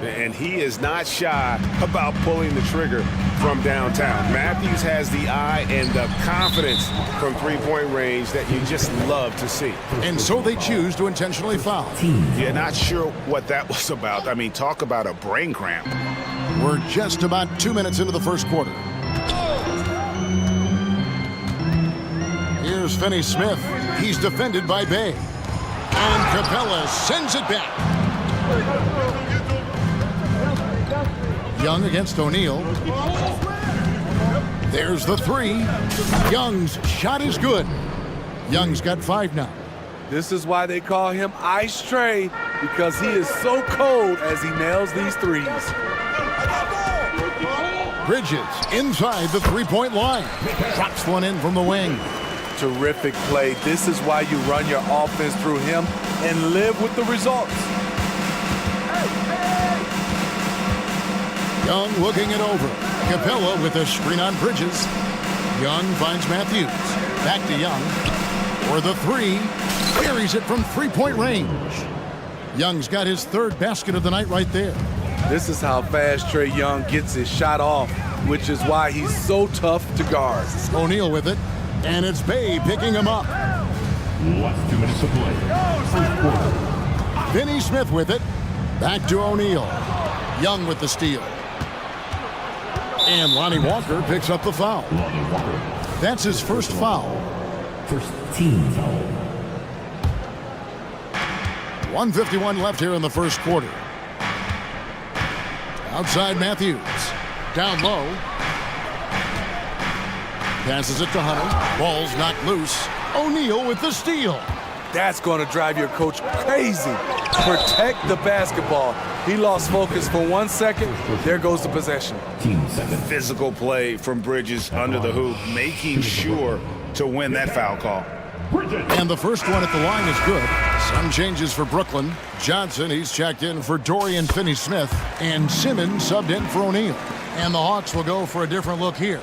And he is not shy about pulling the trigger from downtown. Matthews has the eye and the confidence from three-point range that you just love to see. And so they choose to intentionally foul. Yeah, not sure what that was about. I mean, talk about a brain cramp. We're just about 2 minutes into the first quarter. Here's Finney Smith. He's defended by Bay. And Capella sends it back. Young against O'Neal. There's the three. Young's shot is good. Young's got 5 now. This is why they call him Ice Trae, because he is so cold as he nails these threes. Bridges inside the three-point line. Drops one in from the wing. Terrific play. This is why you run your offense through him and live with the results. Young looking it over. Capella with a screen on Bridges. Young finds Matthews. Back to Young. For the three. Carries it from three-point range. Young's got his 3rd basket of the night right there. This is how fast Trae Young gets his shot off, which is why he's so tough to guard. O'Neal with it. And it's Bay picking him up. Last 2 minutes to play. First quarter. Finney Smith with it. Back to O'Neal. Young with the steal. And Lonnie Walker picks up the foul. That's his first foul. First team foul. 1:51 left here in the first quarter. Outside Matthews. Down low. Passes it to Hunter. Ball's knocked loose. O'Neal with the steal. That's going to drive your coach crazy. Protect the basketball. He lost focus for 1 second. There goes the possession. Team 7. Physical play from Bridges under the hoop, making sure to win that foul call. And the first one at the line is good. Some changes for Brooklyn. Johnson, he's checked in for Dorian Finney-Smith. And Simmons subbed in for O'Neal. And the Hawks will go for a different look here.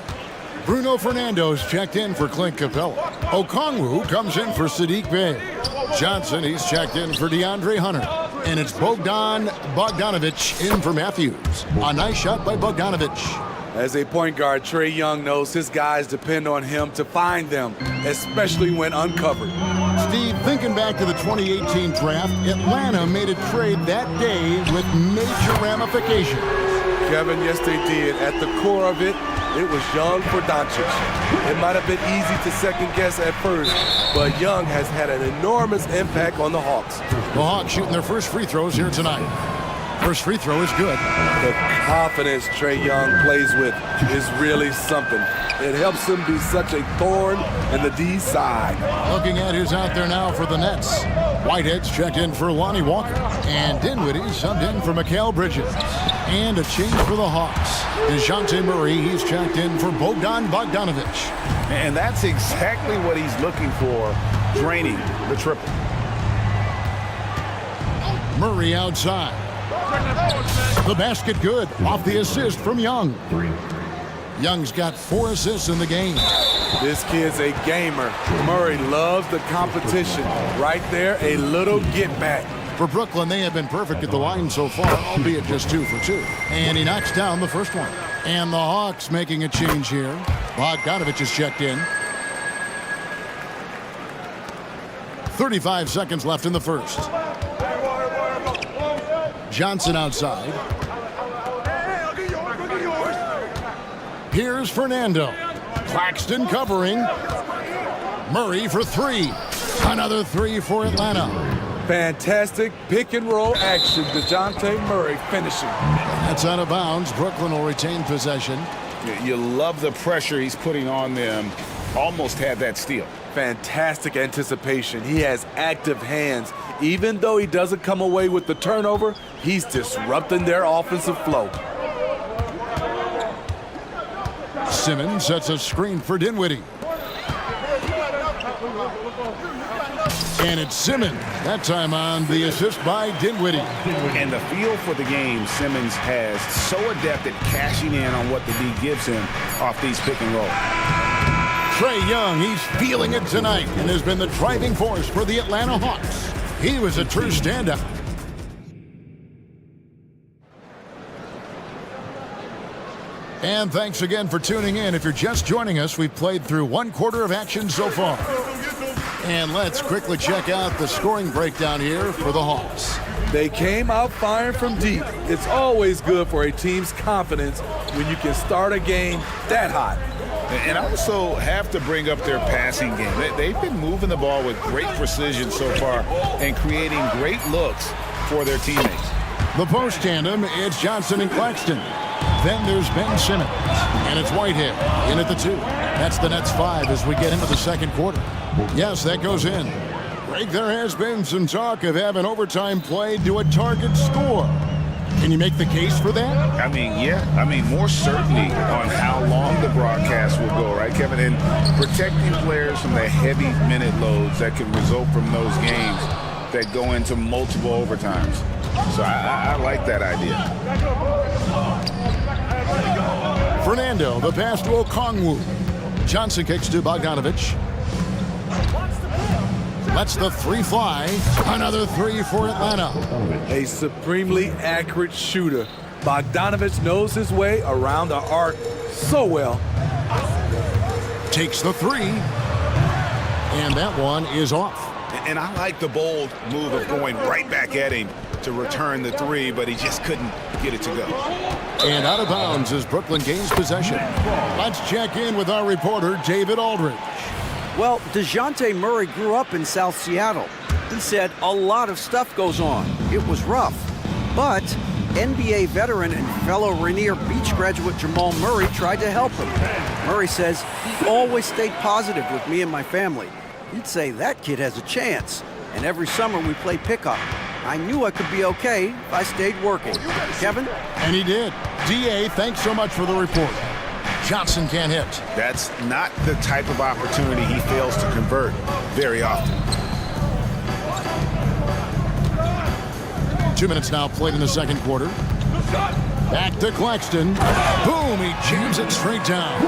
Bruno Fernando's checked in for Clint Capella. Okongwu comes in for Sadiq Bey. Johnson, he's checked in for DeAndre Hunter. And it's Bogdanovic in for Matthews. A nice shot by Bogdanovic. As a point guard, Trae Young knows his guys depend on him to find them, especially when uncovered. Steve, thinking back to the 2018 draft, Atlanta made a trade that day with major ramifications. Kevin, yes they did. At the core of it, It was Young for Doncic. It might have been easy to second guess at first, but Young has had an enormous impact on the Hawks. The Hawks shooting their first free throws here tonight. First free throw is good. The confidence Trae Young plays with is really something. It helps him be such a thorn in the D side. Looking at who's out there now for the Nets. Whitehead's checked in for Lonnie Walker. And Dinwiddie subbed in for Mikal Bridges. And a change for the Hawks. DeJounte Murray, he's checked in for Bogdan Bogdanovic. And that's exactly what he's looking for, draining the triple. Murray outside. The basket good, off the assist from Young. Young's got 4 assists in the game. This kid's a gamer. Murray loves the competition. Right there, a little get back. For Brooklyn, they have been perfect at the line so far, albeit just 2 for 2. And he knocks down the first one. And the Hawks making a change here. Bogdanovic is checked in. 35 seconds left in the first. Johnson outside. Here's Fernando. Claxton covering. Murray for 3. Another 3 for Atlanta. Fantastic pick and roll action. DeJounte Murray finishing. That's out of bounds. Brooklyn will retain possession. You love the pressure he's putting on them. Almost had that steal. Fantastic anticipation. He has active hands. Even though he doesn't come away with the turnover, he's disrupting their offensive flow. Simmons sets a screen for Dinwiddie. And it's Simmons. That time on the assist by Dinwiddie. And the feel for the game Simmons has, so adept at cashing in on what the D gives him off these pick and roll. Trae Young, he's feeling it tonight and has been the driving force for the Atlanta Hawks. He was a true standout. And thanks again for tuning in. If you're just joining us, we've played through 1/4 of action so far. And let's quickly check out the scoring breakdown here for the Hawks. They came out firing from deep. It's always good for a team's confidence when you can start a game that hot. And I also have to bring up their passing game. They've been moving the ball with great precision so far and creating great looks for their teammates. The post tandem, it's Johnson and Claxton. Then there's Ben Simmons, and it's Whitehead in at the 2. That's the Nets 5 as we get into the second quarter. Yes, that goes in. Greg, there has been some talk of having overtime played to a target score. Can you make the case for that? I mean, yeah. I mean, more certainty on how long the broadcast will go, right, Kevin? And protecting players from the heavy minute loads that can result from those games that go into multiple overtimes. So I like that idea. Fernando, the pass to Okongwu. Johnson kicks to Bogdanovic. Lets the 3 fly. Another 3 for Atlanta. A supremely accurate shooter. Bogdanovic knows his way around the arc so well. Takes the 3. And that one is off. And I like the bold move of going right back at him to return the 3, but he just couldn't get it to go. And out of bounds as Brooklyn gains possession. Let's check in with our reporter, David Aldridge. Well, DeJounte Murray grew up in South Seattle. He said a lot of stuff goes on. It was rough. But NBA veteran and fellow Rainier Beach graduate Jamal Murray tried to help him. Murray says he always stayed positive with me and my family. He'd say that kid has a chance. And every summer we play pickup. I knew I could be okay if I stayed working. Kevin? And he did. DA, thanks so much for the report. Johnson can't hit. That's not the type of opportunity he fails to convert very often. 2 minutes now played in the second quarter. Back to Claxton. Boom, he jams it straight down.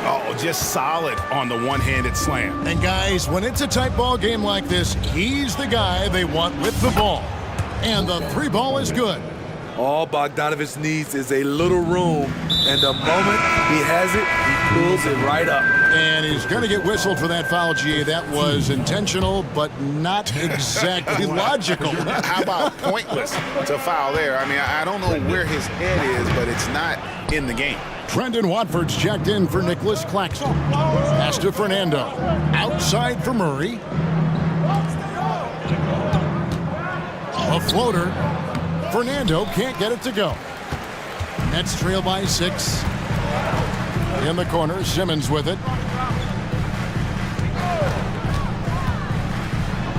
Oh, just solid on the one-handed slam. And guys, when it's a tight ball game like this, he's the guy they want with the ball. And the 3 ball is good. All Bogdanovic needs is a little room, and the moment he has it, he pulls it right up. And he's going to get whistled for that foul, GA. That was intentional, but not exactly logical. How about pointless to foul there? I mean, I don't know where his head is, but it's not in the game. Brendan Watford's checked in for Nicholas Claxton. Pass to Fernando. Outside for Murray. A floater. Fernando can't get it to go. Nets trail by 6. In the corner, Simmons with it.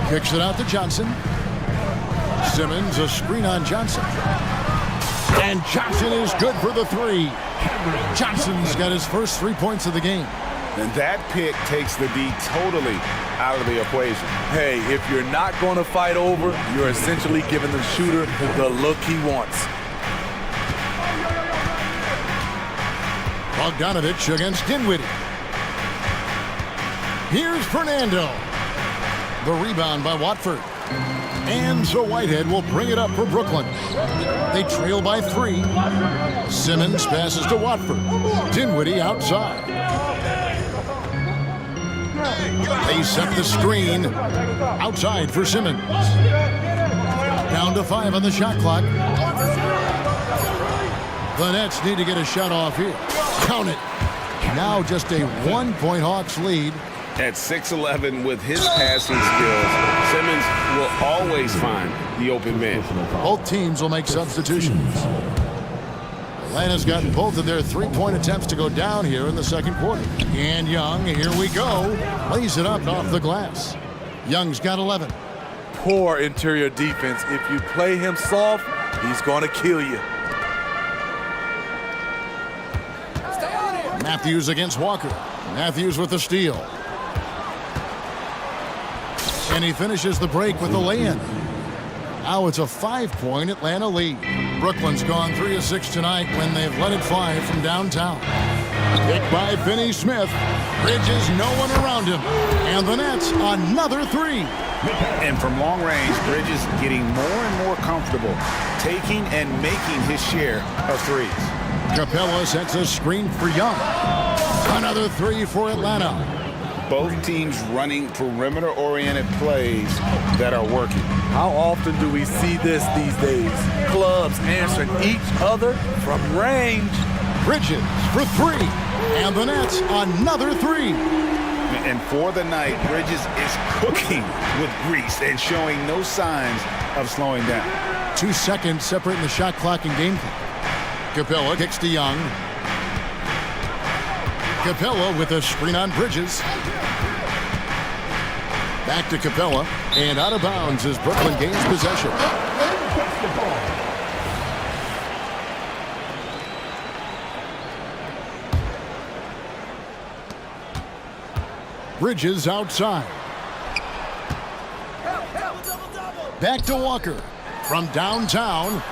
Kicks it out to Johnson. Simmons, a screen on Johnson. And Johnson is good for the 3. Johnson's got his first 3 points of the game. And that pick takes the D totally out of the equation. Hey, if you're not going to fight over, you're essentially giving the shooter the look he wants. Bogdanovich against Dinwiddie. Here's Fernando. The rebound by Watford. And so Whitehead will bring it up for Brooklyn. They trail by 3. Simmons passes to Watford. Dinwiddie outside. They set the screen. Outside for Simmons. Down to 5 on the shot clock. The Nets need to get a shot off here. Count it. Now just a 1-point Hawks lead. At 6'11" with his passing skills, Simmons will always find the open man. Both teams will make substitutions. Atlanta's gotten both of their 3-point attempts to go down here in the second quarter. And Young, here we go, lays it up off the glass. Young's got 11. Poor interior defense. If you play him soft, he's going to kill you. Matthews against Walker. Matthews with the steal. And he finishes the break with the lay-in. Now it's a 5-point Atlanta lead. Brooklyn's gone 3 of 6 tonight when they've let it fly from downtown. Picked by Finney Smith. Bridges, no one around him. And the Nets, another 3. And from long range, Bridges getting more and more comfortable taking and making his share of threes. Capella sets a screen for Young. Another 3 for Atlanta. Both teams running perimeter-oriented plays that are working. How often do we see this these days? Clubs answering each other from range. Bridges for 3. And the Nets, another 3. And for the night, Bridges is cooking with grease and showing no signs of slowing down. 2 seconds separating the shot clock and game clock. Capella kicks to Young. Capella with a screen on Bridges. Back to Capella, and out of bounds as Brooklyn gains possession. Bridges outside. Back to Walker from downtown.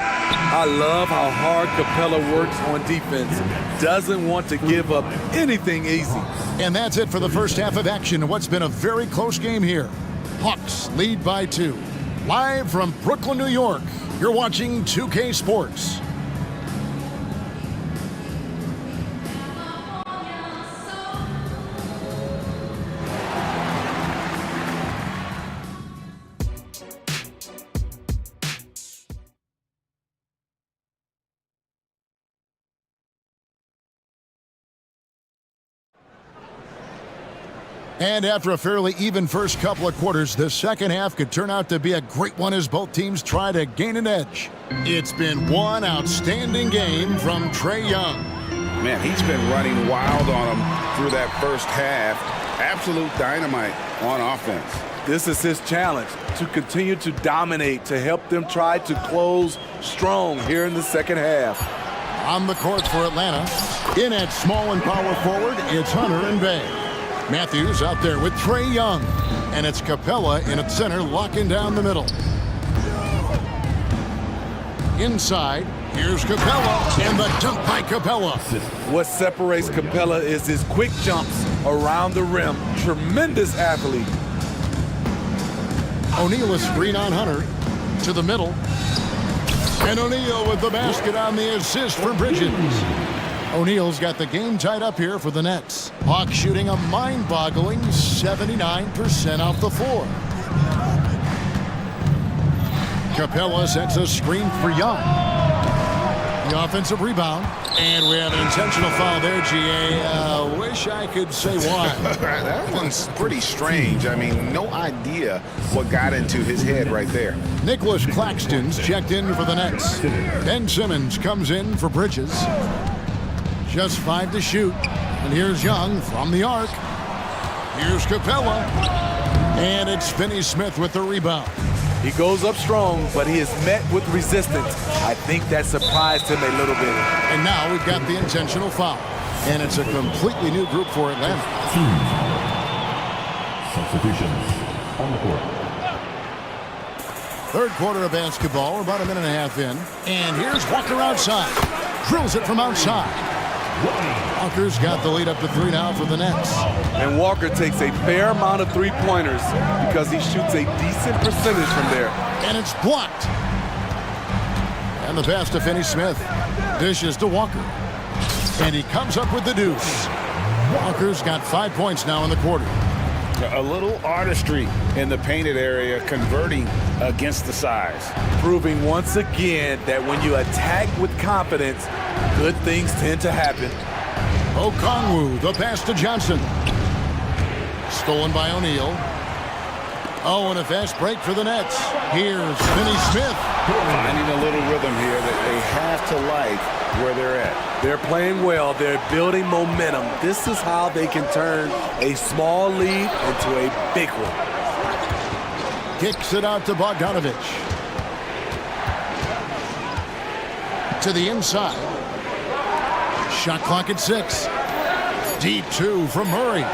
I love how hard Capella works on defense. Doesn't want to give up anything easy. And that's it for the first half of action in what's been a very close game here. Hawks lead by 2. Live from Brooklyn, New York, you're watching 2K Sports. And after a fairly even first couple of quarters, the second half could turn out to be a great one as both teams try to gain an edge. It's been one outstanding game from Trae Young. Man, he's been running wild on him through that first half. Absolute dynamite on offense. This is his challenge, to continue to dominate, to help them try to close strong here in the second half. On the court for Atlanta, in at small and power forward, it's Hunter and Bay. Matthews out there with Trae Young. And it's Capella in at center, locking down the middle. Inside, here's Capella, and the dunk by Capella. What separates Capella is his quick jumps around the rim. Tremendous athlete. O'Neal a screen on Hunter. To the middle. And O'Neal with the basket on the assist for Bridges. O'Neal's got the game tied up here for the Nets. Hawks shooting a mind-boggling 79% off the floor. Capella sets a screen for Young. The offensive rebound. And we have an intentional foul there, GA. Wish I could say why. That one's pretty strange. I mean, no idea what got into his head right there. Nicholas Claxton's checked in for the Nets. Ben Simmons comes in for Bridges. Just 5 to shoot. And here's Young from the arc. Here's Capella. And it's Finney Smith with the rebound. He goes up strong, but he is met with resistance. I think that surprised him a little bit. And now we've got the intentional foul. And it's a completely new group for Atlanta. Substitutions on the court. Third quarter of basketball, about a minute and a half in. And here's Walker outside. Drills it from outside. Walker's got the lead up to 3 now for the Nets. And Walker takes a fair amount of three-pointers because he shoots a decent percentage from there. And it's blocked. And the pass to Finney Smith. Dishes to Walker. And he comes up with the deuce. Walker's got 5 points now in the quarter. A little artistry in the painted area, converting against the size. Proving once again that when you attack with confidence, good things tend to happen. Okongwu, the pass to Johnson. Stolen by O'Neal. Oh, and a fast break for the Nets. Here's Finney Smith. Finding a little rhythm here that they have to like where they're at. They're playing well. They're building momentum. This is how they can turn a small lead into a big one. Kicks it out to Bogdanovich. To the inside. Shot clock at 6. Deep 2 from Murray.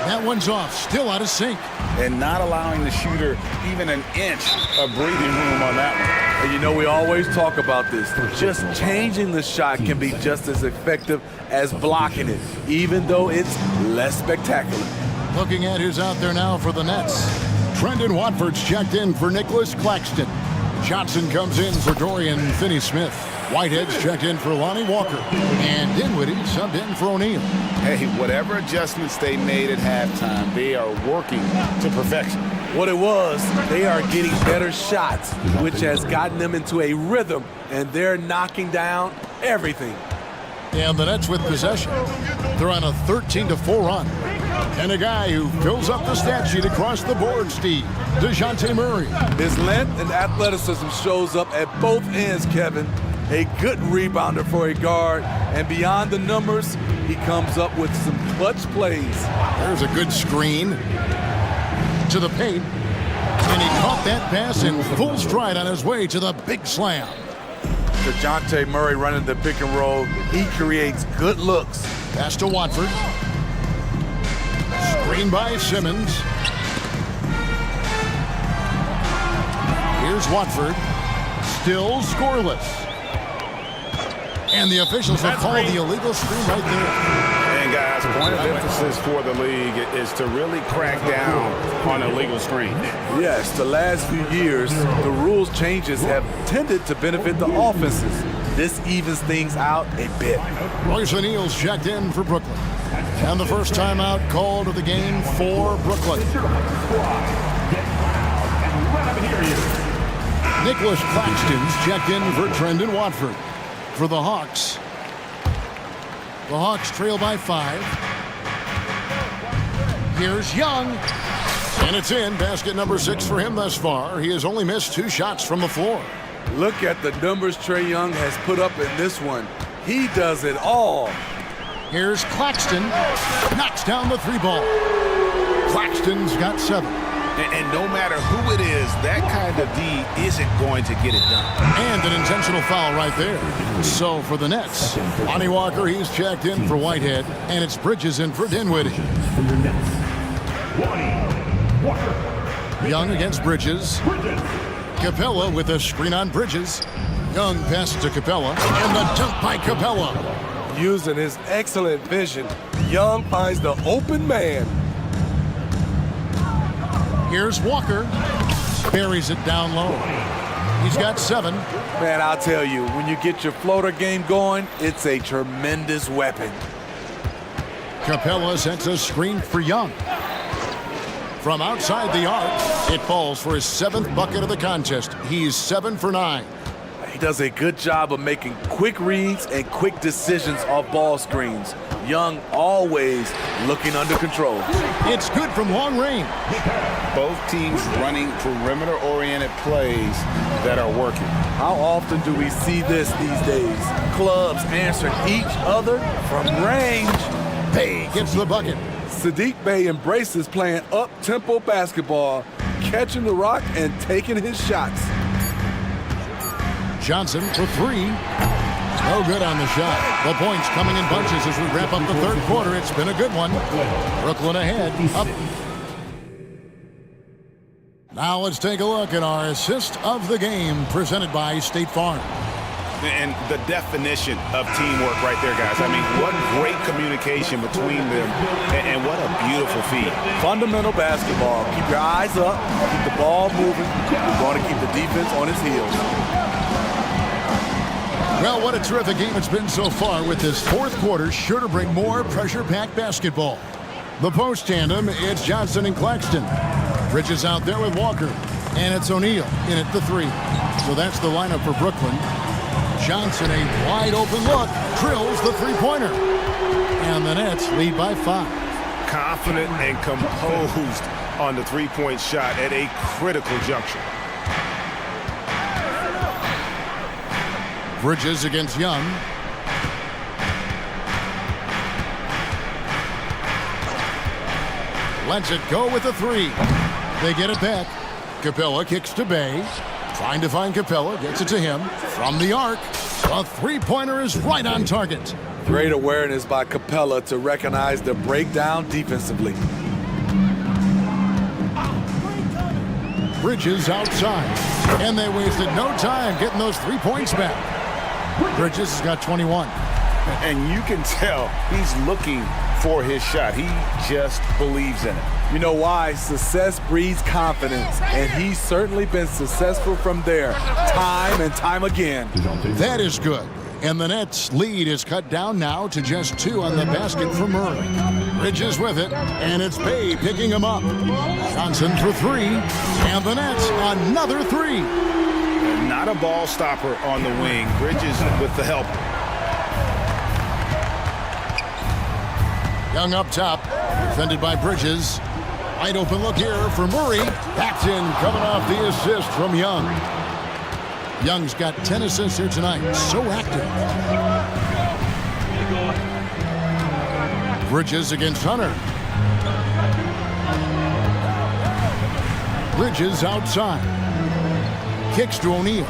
That one's off. Still out of sync. And not allowing the shooter even an inch of breathing room on that one. And you know, we always talk about this. Just changing the shot can be just as effective as blocking it, even though it's less spectacular. Looking at who's out there now for the Nets. Trendon Watford's checked in for Nicholas Claxton. Johnson comes in for Dorian Finney-Smith. Whitehead's checked in for Lonnie Walker. And Dinwiddie subbed in for O'Neal. Hey, whatever adjustments they made at halftime, they are working to perfection. What it was, they are getting better shots, which has gotten them into a rhythm, and they're knocking down everything. And the Nets with possession. They're on a 13-4 run. And a guy who fills up the stat sheet across the board, Steve, DeJounte Murray. His length and athleticism shows up at both ends, Kevin. A good rebounder for a guard, and beyond the numbers, he comes up with some clutch plays. There's a good screen to the paint, and he caught that pass in full stride on his way to the big slam. DeJounte Murray running the pick and roll. He creates good looks. Pass to Watford. Screen by Simmons. Here's Watford. Still scoreless. And the officials have called the illegal screen right there. And guys, point of emphasis for the league is to really crack down on illegal screens. Yes, the last few years, the rules changes have tended to benefit the offenses. This evens things out a bit. Royce O'Neal's checked in for Brooklyn. And the first timeout called of the game for Brooklyn. Nicholas Claxton's checked in for Trendon Watford. For the Hawks. The Hawks trail by 5. Here's Young. And it's in. Basket number 6 for him thus far. He has only missed 2 shots from the floor. Look at the numbers Trae Young has put up in this one. He does it all. Here's Claxton. Knocks down the 3 ball. Claxton's got 7. And no matter who it is, that kind of D isn't going to get it done. And an intentional foul right there. So for the Nets, Lonnie Walker, he's checked in for Whitehead. And it's Bridges in for Dinwiddie. Young against Bridges. Capella with a screen on Bridges. Young passes to Capella. And the dunk by Capella. Using his excellent vision, Young finds the open man. Here's Walker. Buries it down low. He's got 7. Man, I'll tell you, when you get your floater game going, it's a tremendous weapon. Capella sets a screen for Young. From outside the arc, it falls for his 7th bucket of the contest. He's 7 for 9. He does a good job of making quick reads and quick decisions off ball screens. Young always looking under control. It's good from long range. Both teams running perimeter-oriented plays that are working. How often do we see this these days? Clubs answering each other from range. Bey gets the bucket. Saddiq Bey embraces playing up-tempo basketball, catching the rock and taking his shots. Johnson for 3. No good on the shot. The points coming in bunches as we wrap up the 3rd quarter. It's been a good one. Brooklyn ahead. Up. Now let's take a look at our assist of the game presented by State Farm. And the definition of teamwork right there, guys. I mean, what great communication between them, and what a beautiful feat. Fundamental basketball. Keep your eyes up, keep the ball moving. You're going to keep the defense on its heels. Well, what a terrific game it's been so far, with this 4th quarter sure to bring more pressure-packed basketball. The post tandem, it's Johnson and Claxton. Bridges out there with Walker, and it's O'Neal in at the 3. So that's the lineup for Brooklyn. Johnson, a wide-open look, drills the three-pointer. And the Nets lead by 5. Confident and composed on the three-point shot at a critical juncture. Bridges against Young. Lets it go with the 3. They get it back. Capella kicks to Bey. Trying to find Capella, gets it to him. From the arc, the three-pointer is right on target. Great awareness by Capella to recognize the breakdown defensively. Bridges outside, and they wasted no time getting those 3 points back. Bridges has got 21. And you can tell he's looking for his shot. He just believes in it. You know why? Success breeds confidence, and he's certainly been successful from there, time and time again. That is good. And the Nets' lead is cut down now to just 2 on the basket for Murray. Bridges with it, and it's Bey picking him up. Johnson for 3, and the Nets another 3. Not a ball stopper on the wing. Bridges with the help. Young up top, defended by Bridges. Wide open look here for Murray. Backed in, coming off the assist from Young. Young's got 10 assists here tonight. So active. Bridges against Hunter. Bridges outside. Kicks to O'Neal.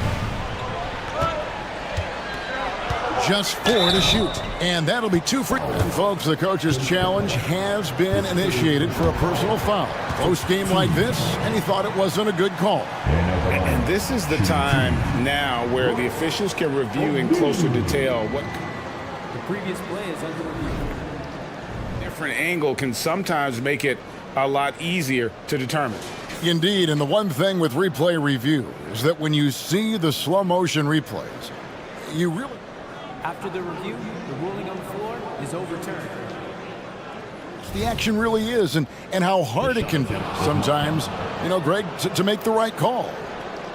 Just 4 to shoot. And that'll be 2 for... And folks, the coach's challenge has been initiated for a personal foul. Post game like this, and he thought it wasn't a good call. And this is the time now where the officials can review in closer detail what the previous play is under review. Different angle can sometimes make it a lot easier to determine. Indeed, and the one thing with replay review is that when you see the slow motion replays, you really... After the review, the ruling on the floor is overturned. The action really is, and how hard it can be sometimes, you know, Greg, to make the right call.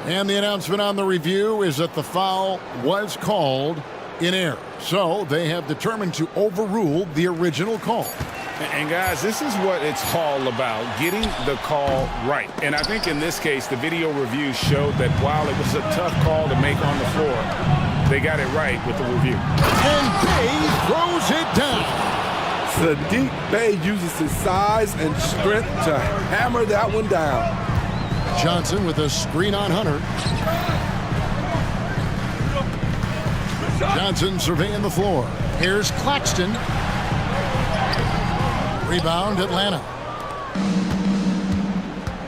And the announcement on the review is that the foul was called in error. So they have determined to overrule the original call. And guys, this is what it's all about, getting the call right. And I think in this case, the video review showed that while it was a tough call to make on the floor, they got it right with the review. And Bey throws it down. Saddiq Bey uses his size and strength to hammer that one down. Johnson with a screen on Hunter. Johnson surveying the floor. Here's Claxton. Rebound, Atlanta.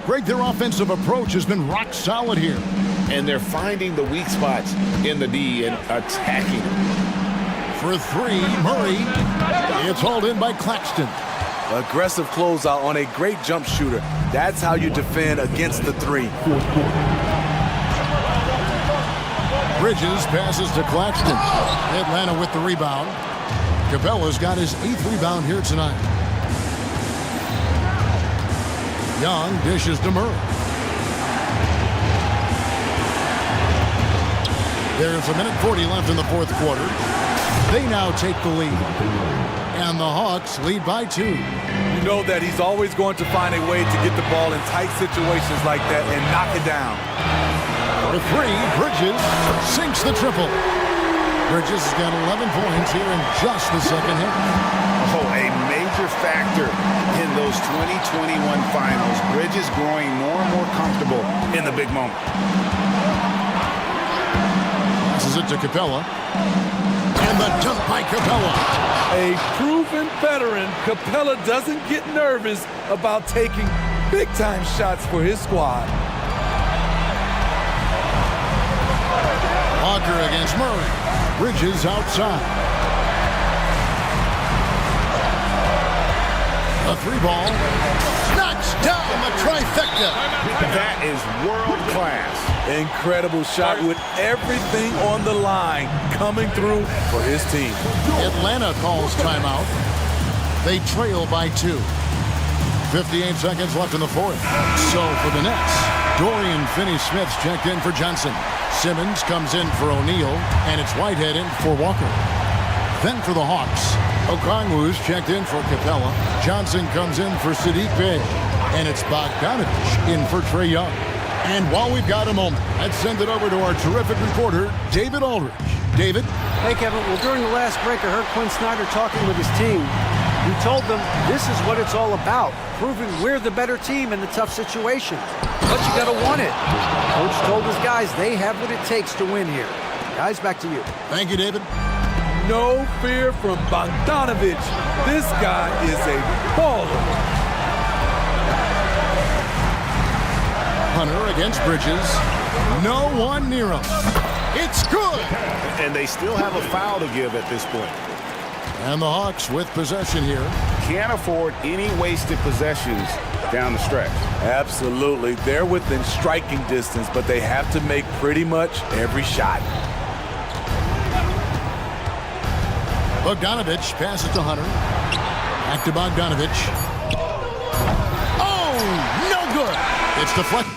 Greg, their offensive approach has been rock solid here. And they're finding the weak spots in the D and attacking. For 3, Murray. It's hauled in by Claxton. Aggressive closeout on a great jump shooter. That's how you defend against the 3. Bridges passes to Claxton. Atlanta with the rebound. Capella's got his 8th rebound here tonight. Young dishes to Murray. There's 1:40 left in the 4th quarter. They now take the lead. And the Hawks lead by 2. You know that he's always going to find a way to get the ball in tight situations like that and knock it down. For 3, Bridges sinks the triple. Bridges has got 11 points here in just the second half. Oh, a major factor in those 2021 finals. Bridges growing more and more comfortable in the big moment. Passes it to Capella. And the dunk by Capella. A proven veteran, Capella doesn't get nervous about taking big-time shots for his squad. Walker against Murray. Bridges outside. A 3-ball. Knocks down the trifecta. That is world class. Incredible shot with everything on the line coming through for his team. Atlanta calls timeout. They trail by 2. 58 seconds left in the 4th. So for the Nets, Dorian Finney-Smith's checked in for Johnson. Simmons comes in for O'Neal, and it's Whitehead in for Walker. Then for the Hawks, Okongwu's checked in for Capella. Johnson comes in for Sadiq Bey, and it's Bogdanovich in for Trae Young. And while we've got a moment, let's send it over to our terrific reporter, David Aldridge. David? Hey, Kevin. Well, during the last break, I heard Quinn Snyder talking with his team. He told them this is what it's all about, proving we're the better team in the tough situations. But you got to want it. Coach told his guys they have what it takes to win here. Guys, back to you. Thank you, David. No fear from Bogdanovich. This guy is a baller. Hunter against Bridges. No one near him. It's good. And they still have a foul to give at this point. And the Hawks with possession here. Can't afford any wasted possessions down the stretch. Absolutely. They're within striking distance, but they have to make pretty much every shot. Bogdanovich passes to Hunter. Back to Bogdanovich. Oh, no good. It's deflected.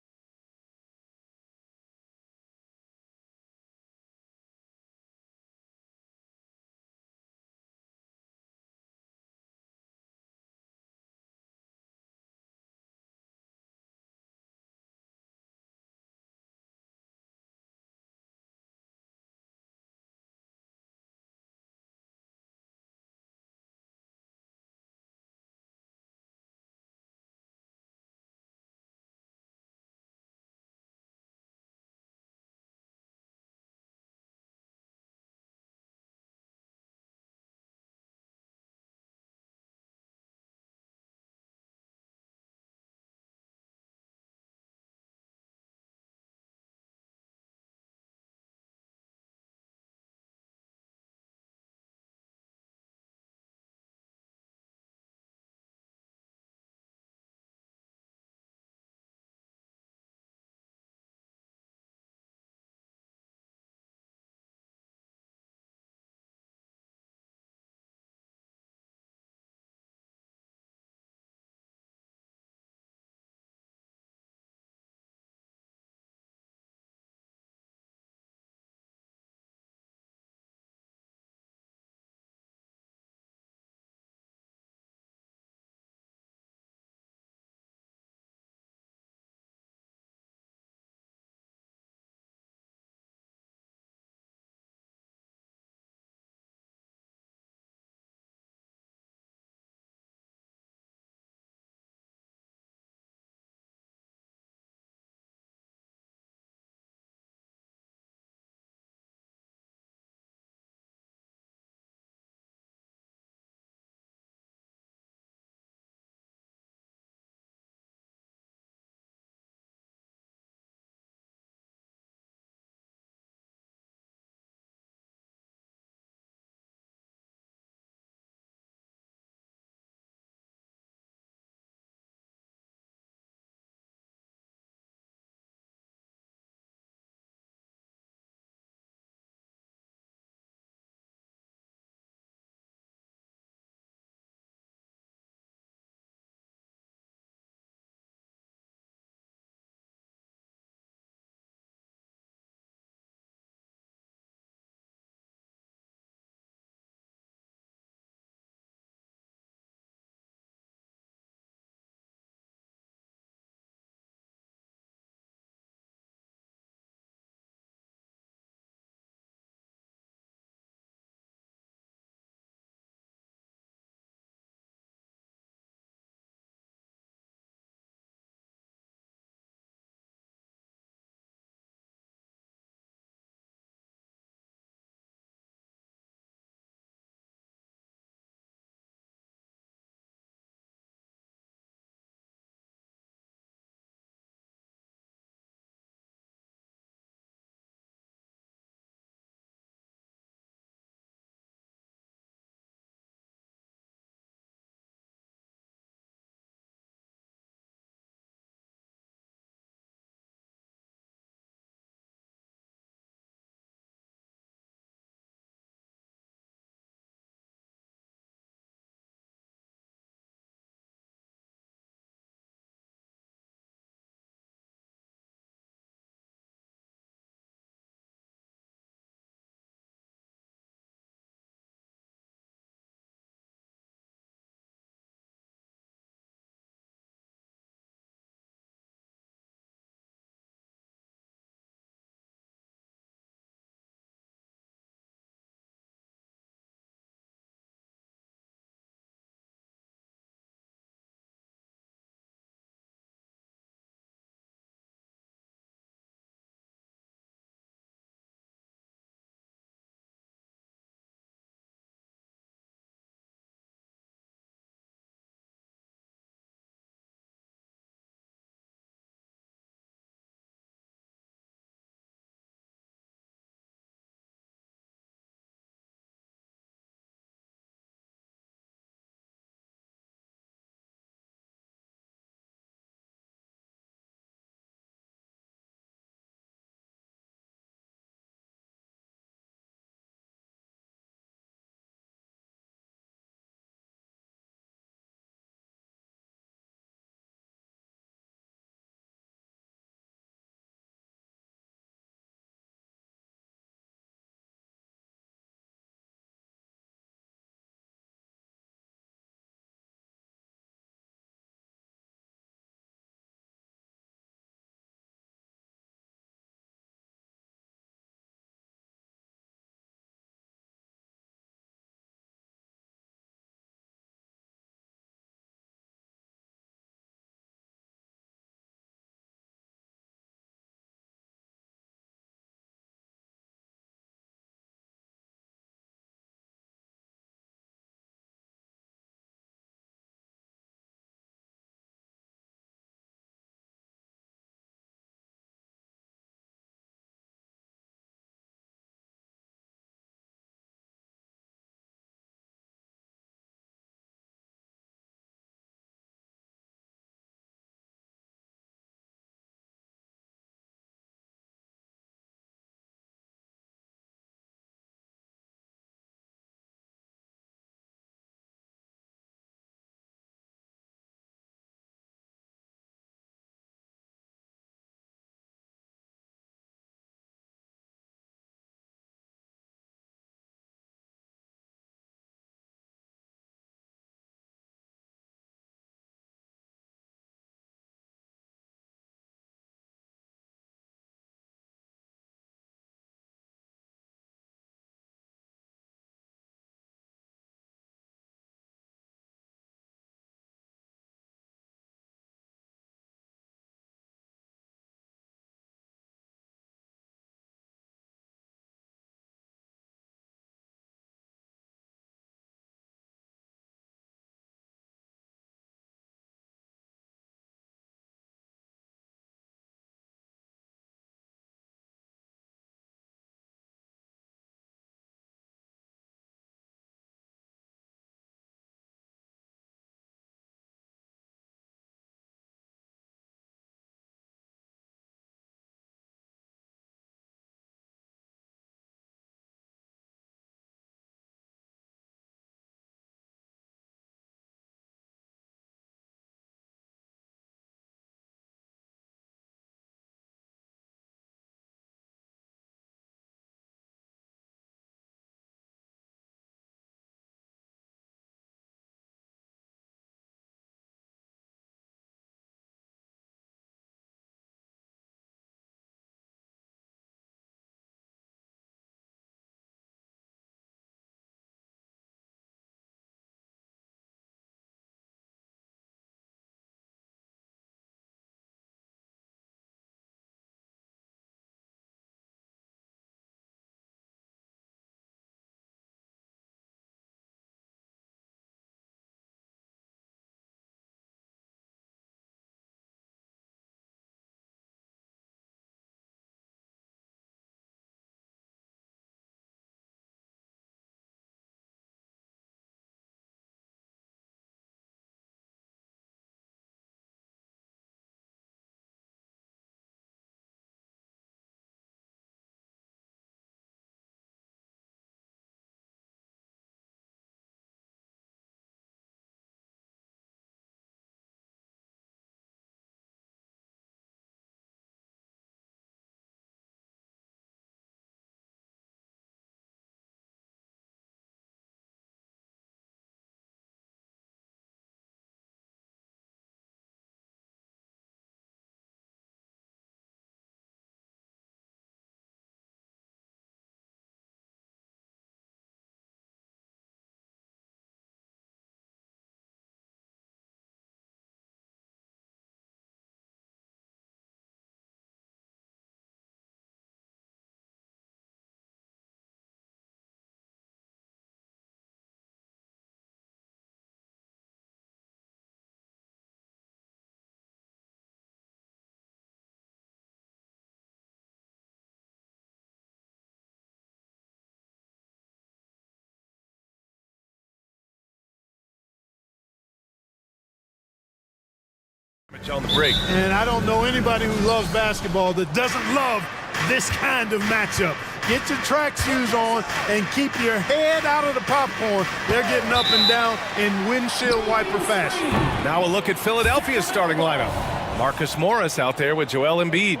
On the break. And I don't know anybody who loves basketball that doesn't love this kind of matchup. Get your track shoes on and keep your head out of the popcorn. They're getting up and down in windshield wiper fashion. Now a look at Philadelphia's starting lineup. Marcus Morris out there with Joel Embiid.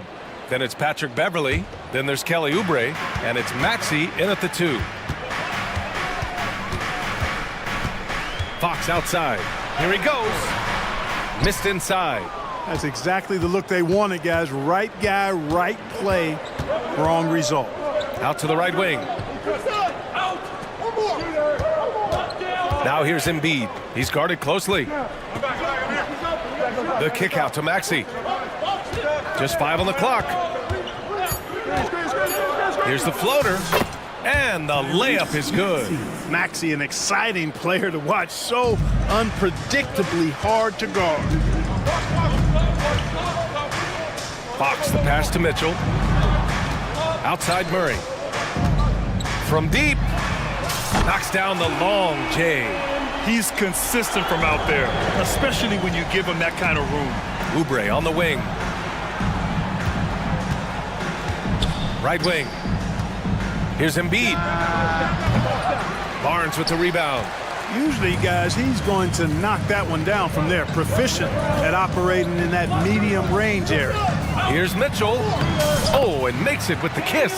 Then it's Patrick Beverly. Then there's Kelly Oubre. And it's Maxey in at the 2. Fox outside. Here he goes. Missed inside. That's exactly the look they wanted, guys. Right guy, right play, wrong result. Out to the right wing. Now here's Embiid. He's guarded closely. The kick out to Maxey. Just 5 on the clock. Here's the floater. And the layup is good. Maxey, an exciting player to watch. So unpredictably hard to guard. Fox, the pass to Mitchell. Outside Murray. From deep. Knocks down the long J. He's consistent from out there, especially when you give him that kind of room. Oubre on the wing. Right wing. Here's Embiid. Barnes with the rebound. Usually, guys, he's going to knock that one down from there. Proficient at operating in that medium range area. Here's Mitchell. Oh, and makes it with the kiss.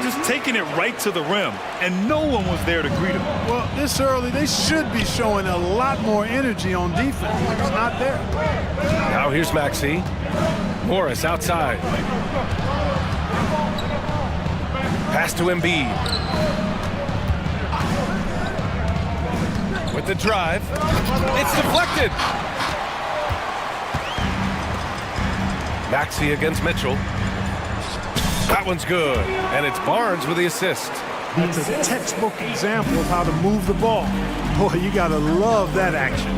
Just taking it right to the rim, and no one was there to greet him. Well, this early, they should be showing a lot more energy on defense. It's not there. Now here's Maxey. Morris outside. Pass to Embiid. With the drive. It's deflected. Maxey against Mitchell. That one's good. And it's Barnes with the assist. That's a textbook example of how to move the ball. Boy, you got to love that action.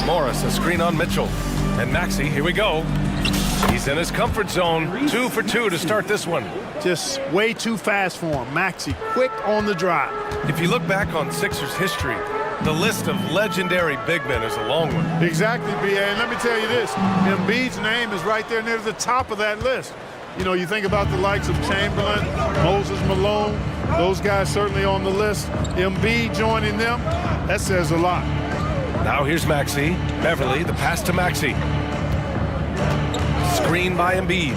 Morris, a screen on Mitchell. And Maxey, here we go. He's in his comfort zone. 2 for 2 to start this one. Just way too fast for him. Maxey, quick on the drive. If you look back on Sixers history, the list of legendary big men is a long one. Exactly, B.A. And let me tell you this. Embiid's name is right there near the top of that list. You know, you think about the likes of Chamberlain, Moses Malone, those guys certainly on the list. Embiid joining them, that says a lot. Now here's Maxey. Beverly, the pass to Maxey. Screen by Embiid.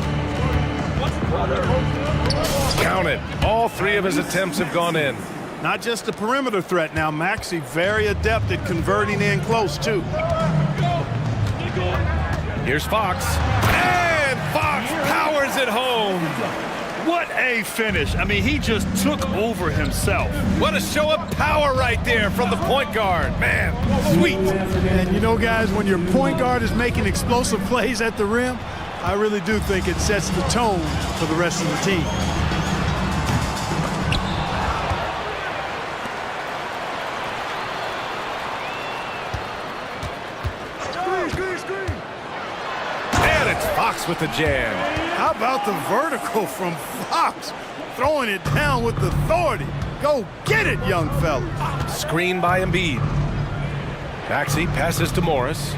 Counted. All 3 of his attempts have gone in. Not just a perimeter threat now. Maxey very adept at converting in close, too. Here's Fox. And Fox powers it home. What a finish. I mean, he just took over himself. What a show of power right there from the point guard. Man, sweet. And you know, guys, when your point guard is making explosive plays at the rim, I really do think it sets the tone for the rest of the team. And it's Fox with the jam. How about the vertical from Fox? Throwing it down with authority. Go get it, young fella. Screen by Embiid. Maxey passes to Morris.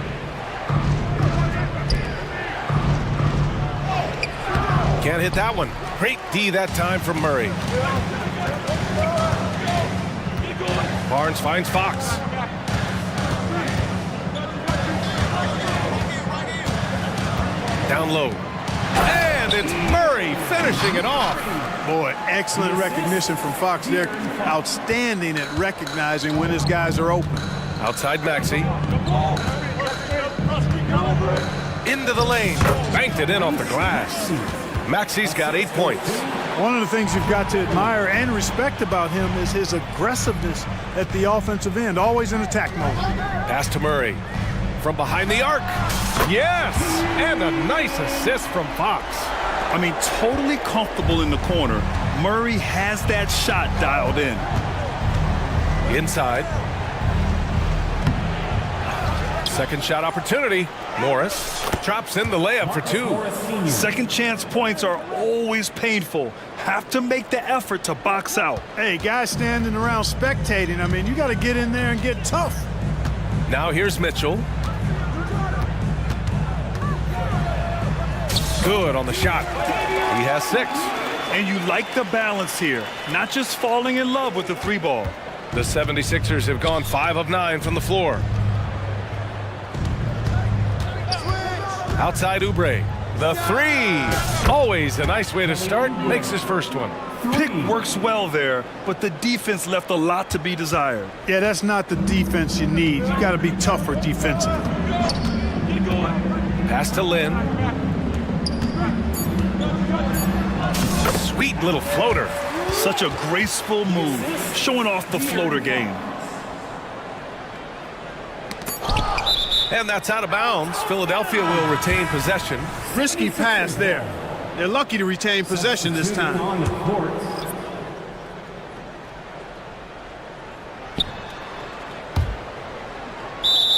Can't hit that one. Great D that time from Murray. Barnes finds Fox. Down low. And it's Murray finishing it off. Boy, excellent recognition from Fox there. Outstanding at recognizing when his guys are open. Outside Maxey. Into the lane. Banked it in off the glass. Maxey's got 8 points. One of the things you've got to admire and respect about him is his aggressiveness at the offensive end, always in attack mode. Pass to Murray. From behind the arc. Yes! And a nice assist from Fox. I mean, totally comfortable in the corner. Murray has that shot dialed in. Inside. Second shot opportunity. Morris chops in the layup for 2. Second chance points are always painful. Have to make the effort to box out. Hey, guys standing around spectating, I mean, you got to get in there and get tough. Now here's Mitchell. Good on the shot. He has 6. And you like the balance here, not just falling in love with the 3 ball. The 76ers have gone 5 of 9 from the floor. Outside Oubre. The 3. Always a nice way to start. Makes his first one. Pick works well there, but the defense left a lot to be desired. Yeah, that's not the defense you need. You got to be tougher defensively. Pass to Lynn. Sweet little floater. Such a graceful move, showing off the floater game. And that's out of bounds. Philadelphia will retain possession. Risky pass there. They're lucky to retain possession this time.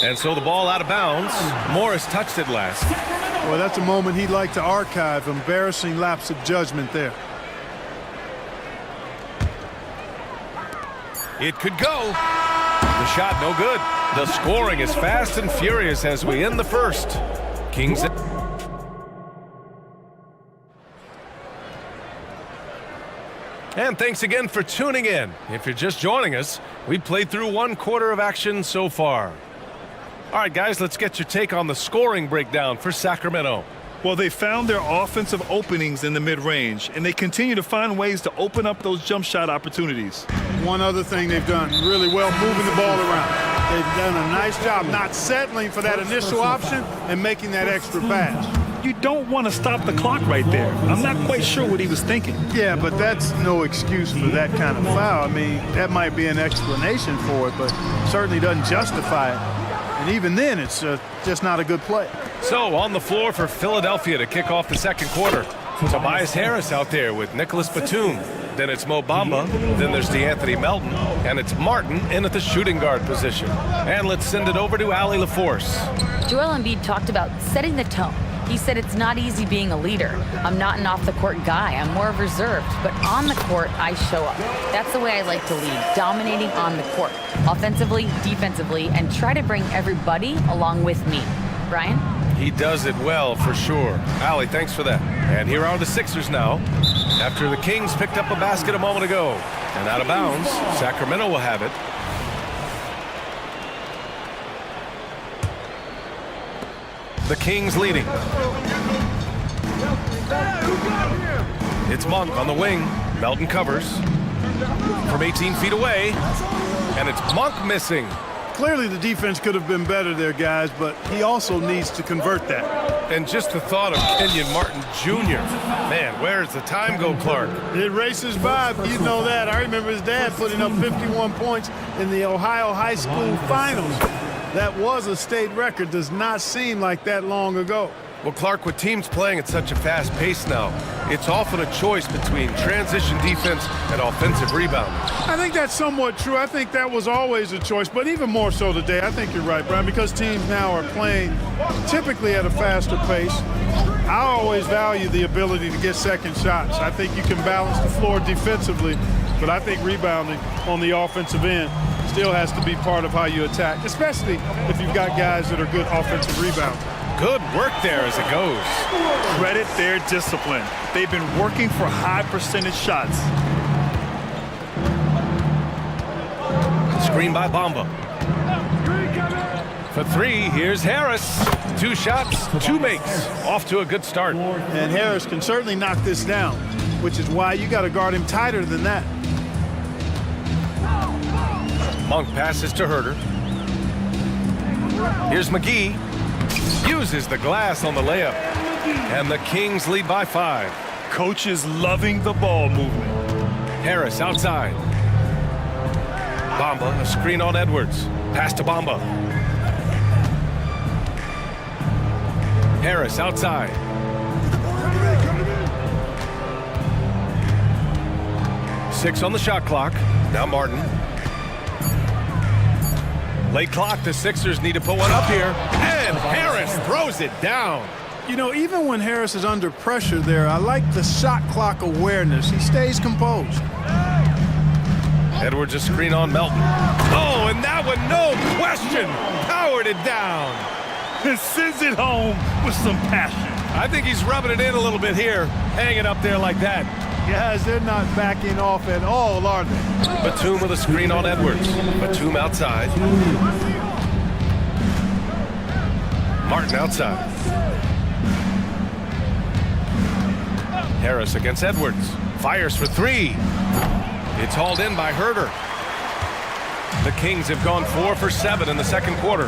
And so the ball out of bounds. Morris touched it last. Well, that's a moment he'd like to archive. Embarrassing lapse of judgment there. It could go. The shot no good. The scoring is fast and furious as we end the first. Kings. And thanks again for tuning in. If you're just joining us, we played through 1 quarter of action so far. All right, guys, let's get your take on the scoring breakdown for Sacramento. Well, they found their offensive openings in the mid-range, and they continue to find ways to open up those jump shot opportunities. One other thing they've done really well, moving the ball around. They've done a nice job not settling for that initial option and making that extra pass. You don't want to stop the clock right there. I'm not quite sure what he was thinking. Yeah, but that's no excuse for that kind of foul. I mean, that might be an explanation for it, but certainly doesn't justify it. And even then, it's just not a good play. So on the floor for Philadelphia to kick off the second quarter. Tobias Harris out there with Nicholas Batum. Then it's Mo Bamba. Then there's DeAnthony Melton. And it's Martin in at the shooting guard position. And let's send it over to Allie LaForce. Joel Embiid talked about setting the tone. He said it's not easy being a leader. I'm not an off-the-court guy. I'm more reserved. But on the court, I show up. That's the way I like to lead, dominating on the court, offensively, defensively, and try to bring everybody along with me. Brian? He does it well, for sure. Allie, thanks for that. And here are the Sixers now. After the Kings picked up a basket a moment ago. And out of bounds, Sacramento will have it. The Kings leading. It's Monk on the wing. Melton covers from 18 feet away. And it's Monk missing. Clearly the defense could have been better there, guys, but he also needs to convert that. And just the thought of Kenyon Martin Jr. Man, where does the time go, Clark? It races by, you know that. I remember his dad putting up 51 points in the Ohio High School Finals. That was a state record. Does not seem like that long ago. Well, Clark, with teams playing at such a fast pace now, it's often a choice between transition defense and offensive rebounding. I think that's somewhat true. I think that was always a choice, but even more so today. I think you're right, Brian, because teams now are playing typically at a faster pace. I always value the ability to get second shots. I think you can balance the floor defensively, but I think rebounding on the offensive end still has to be part of how you attack, especially if you've got guys that are good offensive rebounders. Good work there as it goes. Credit their discipline. They've been working for high percentage shots. Screen by Bamba. For 3, here's Harris. 2 shots, 2 makes. Off to a good start. And Harris can certainly knock this down, which is why you got to guard him tighter than that. Monk passes to Herter. Here's McGee. Uses the glass on the layup. And the Kings lead by 5. Coach is loving the ball movement. Harris outside. Bamba, a screen on Edwards. Pass to Bamba. Harris outside. Six on the shot clock. Now Martin. Late clock, the Sixers need to put one up here. And Harris throws it down. You know, even when Harris is under pressure there, I like the shot clock awareness. He stays composed. Edwards a screen on Melton. Oh, and that one, no question, powered it down. And sends it home with some passion. I think he's rubbing it in a little bit here, hanging up there like that. Guys, they're not backing off at all, are they? Batum with a screen on Edwards. Batum outside. Martin outside. Harris against Edwards. Fires for three. It's hauled in by Herder. The Kings have gone 4 for 7 in the second quarter.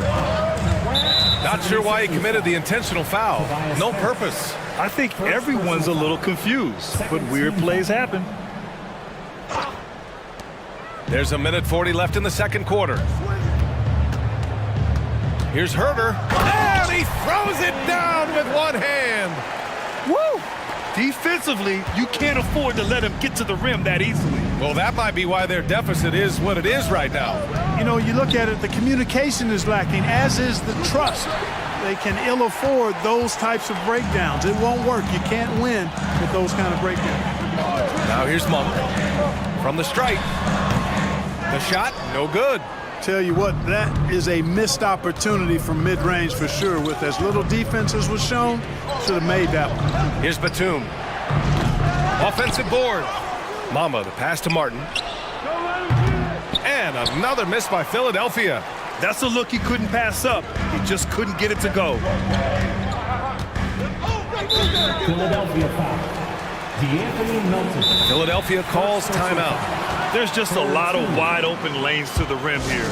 Not sure why he committed the intentional foul. No purpose. I think everyone's a little confused, but weird plays happen. There's a minute 40 left in the second quarter. Here's Herder. And he throws it down with one hand. Woo! Defensively, you can't afford to let him get to the rim that easily. Well, that might be why their deficit is what it is right now. You know, you look at it, the communication is lacking, as is the trust. They can ill afford those types of breakdowns. It won't work. You can't win with those kind of breakdowns. Now here's Monk from the stripe. The shot, no good. Tell you what, that is a missed opportunity from mid-range for sure. With as little defense as was shown, should have made that one. Here's Batum. Offensive board. Mama, the pass to Martin. And another miss by Philadelphia. That's a look he couldn't pass up. He just couldn't get it to go. Philadelphia foul. DeAnthony Melton. Philadelphia calls timeout. There's just a lot of wide open lanes to the rim here.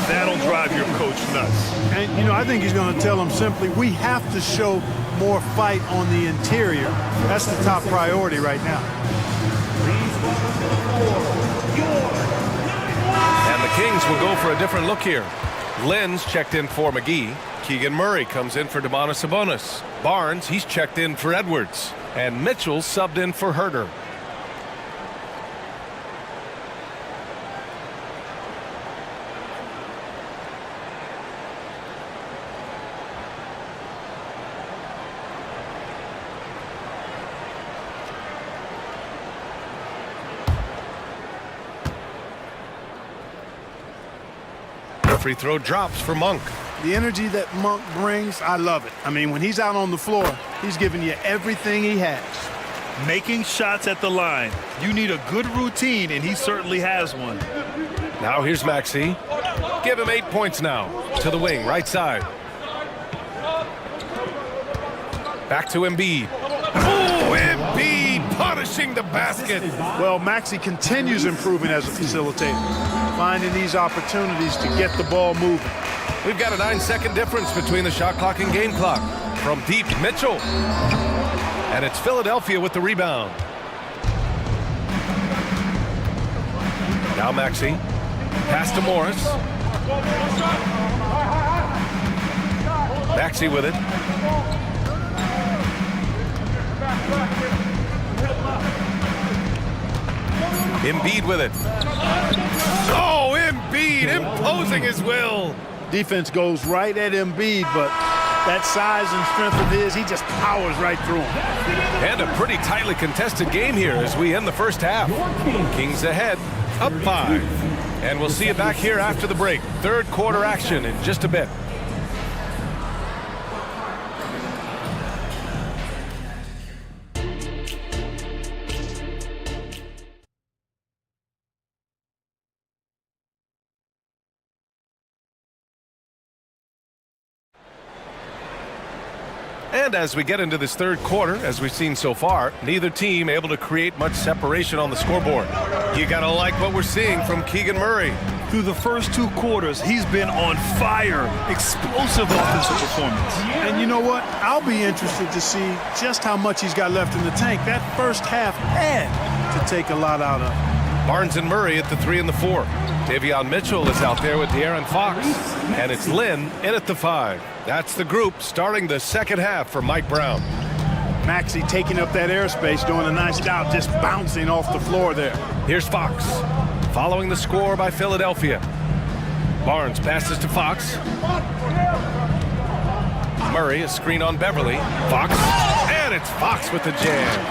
That'll drive your coach nuts. And, you know, I think he's going to tell them simply, we have to show more fight on the interior. That's the top priority right now. And the Kings will go for a different look here. Lynn's checked in for McGee. Keegan Murray comes in for Domantas Sabonis. Barnes, he's checked in for Edwards. And Mitchell subbed in for Herder. Free throw drops for Monk. The energy that Monk brings, I love it. I mean, when he's out on the floor, he's giving you everything he has. Making shots at the line. You need a good routine, and he certainly has one. Now here's Maxey. Give him 8 points now. To the wing, right side. Back to Embiid. Oh, Embiid punishing the basket. Well, Maxey continues improving as a facilitator, finding these opportunities to get the ball moving. We've got a 9-second difference between the shot clock and game clock. From deep, Mitchell. And it's Philadelphia with the rebound. Now Maxey. Pass to Morris. Maxey with it. Embiid with it. Oh, Embiid imposing his will. Defense goes right at Embiid, but that size and strength of his, he just powers right through him. And a pretty tightly contested game here as we end the first half. Kings ahead, up 5. And we'll see you back here after the break. Third quarter action in just a bit. And as we get into this third quarter, as we've seen so far, neither team able to create much separation on the scoreboard. You gotta like what we're seeing from Keegan Murray. Through the first 2 quarters, he's been on fire. Explosive offensive performance. And you know what? I'll be interested to see just how much he's got left in the tank. That first half had to take a lot out of him. Barnes and Murray at the 3 and the 4. Davion Mitchell is out there with De'Aaron Fox. And it's Lynn in at the 5. That's the group starting the second half for Mike Brown. Maxey taking up that airspace, doing a nice job just bouncing off the floor there. Here's Fox. Following the score by Philadelphia. Barnes passes to Fox. Murray, a screen on Beverly. Fox. And it's Fox with the jam.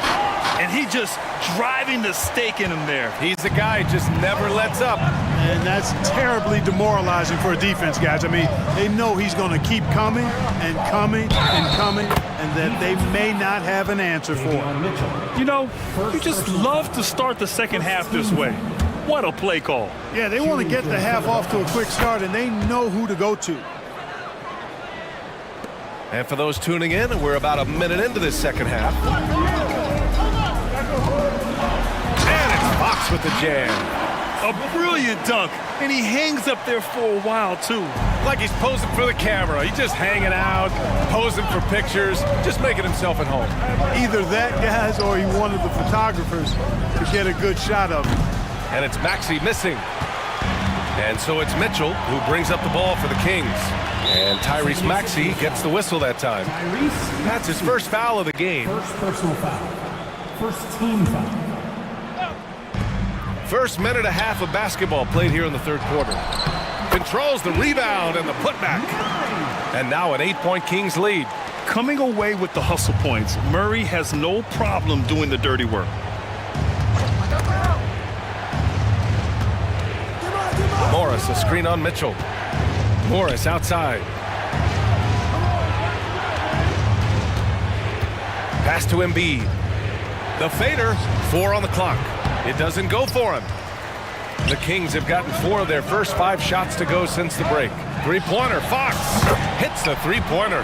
And he just driving the stake in him there. He's the guy who just never lets up. And that's terribly demoralizing for a defense, guys. I mean, they know he's going to keep coming and coming and coming, and that they may not have an answer for him. You know, you just love to start the second half this way. What a play call. Yeah, they want to get the half off to a quick start, and they know who to go to. And for those tuning in, we're about a minute into this second half. And it's Fox with the jam. A brilliant dunk, and he hangs up there for a while, too. Like he's posing for the camera. He's just hanging out, posing for pictures, just making himself at home. Either that, guys, or he wanted the photographers to get a good shot of him. And it's Maxey missing. And so it's Mitchell who brings up the ball for the Kings. And Tyrese Maxey gets the whistle that time. That's his first foul of the game. First personal foul. First team foul. First minute and a half of basketball played here in the third quarter. Controls the rebound and the putback. And now an 8-point Kings lead. Coming away with the hustle points, Murray has no problem doing the dirty work. Morris, a screen on Mitchell. Morris outside. Pass to Embiid. The fader, 4 on the clock. It doesn't go for him. The Kings have gotten 4 of their first 5 shots to go since the break. Three-pointer, Fox hits the three-pointer.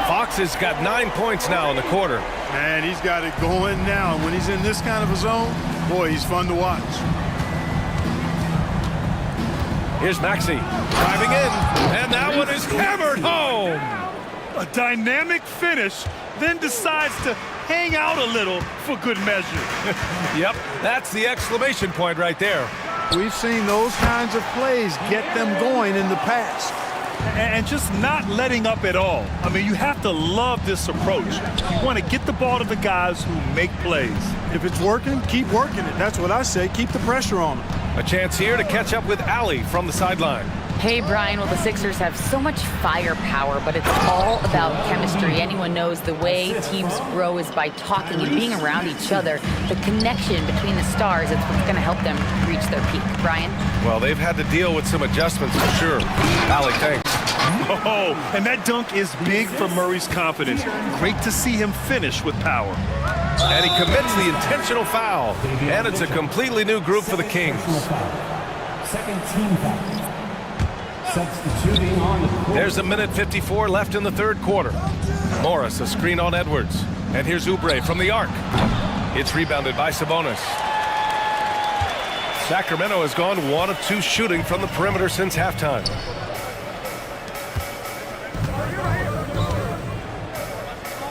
Fox has got 9 points now in the quarter. Man, he's got it going now. When he's in this kind of a zone, boy, he's fun to watch. Here's Maxey driving in, and that one is hammered home. A dynamic finish, then decides to hang out a little for good measure. Yep, that's the exclamation point right there. We've seen those kinds of plays get them going in the past. And just not letting up at all. I mean, you have to love this approach. You want to get the ball to the guys who make plays. If it's working, keep working it. That's what I say. Keep the pressure on them. A chance here to catch up with Allie from the sideline. Hey, Brian, well, the Sixers have so much firepower, but it's all about chemistry. Anyone knows the way teams grow is by talking and being around each other. The connection between the stars is what's going to help them reach their peak. Brian? Well, they've had to deal with some adjustments for sure. Allie, thanks. Oh, and that dunk is big for Murray's confidence. Great to see him finish with power. And he commits the intentional foul. And it's a completely new group for the Kings. Second team foul. Substituting on the court. There's a minute 54 left in the third quarter. Morris, a screen on Edwards. And here's Oubre from the arc. It's rebounded by Sabonis. Sacramento has gone 1 of 2 shooting from the perimeter since halftime.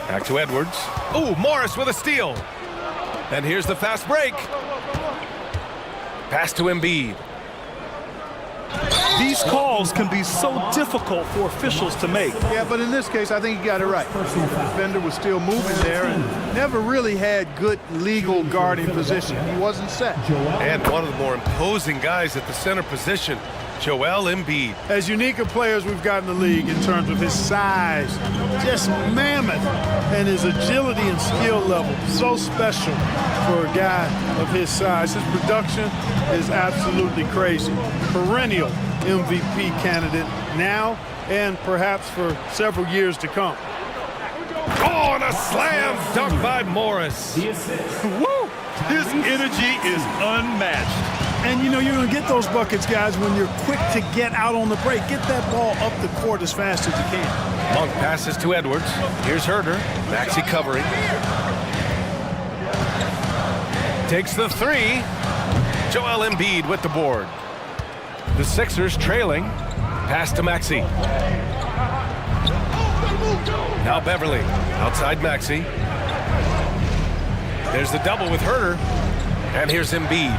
Back to Edwards. Ooh, Morris with a steal. And here's the fast break. Pass to Embiid. These calls can be so difficult for officials to make. Yeah, but in this case, I think he got it right. The defender was still moving there and never really had good legal guarding position. He wasn't set. And one of the more imposing guys at the center position, Joel Embiid. As unique a player as we've got in the league in terms of his size, just mammoth, and his agility and skill level, so special for a guy of his size. His production is absolutely crazy. Perennial MVP candidate now and perhaps for several years to come. Oh, and a slam dunk by Morris. Woo! His energy is unmatched. And, you know, you're going to get those buckets, guys, when you're quick to get out on the break. Get that ball up the court as fast as you can. Monk passes to Edwards. Here's Herter. Maxey covering. Takes the 3. Joel Embiid with the board. The Sixers trailing. Pass to Maxey. Now Beverly. Outside Maxey. There's the double with Herter. And here's Embiid.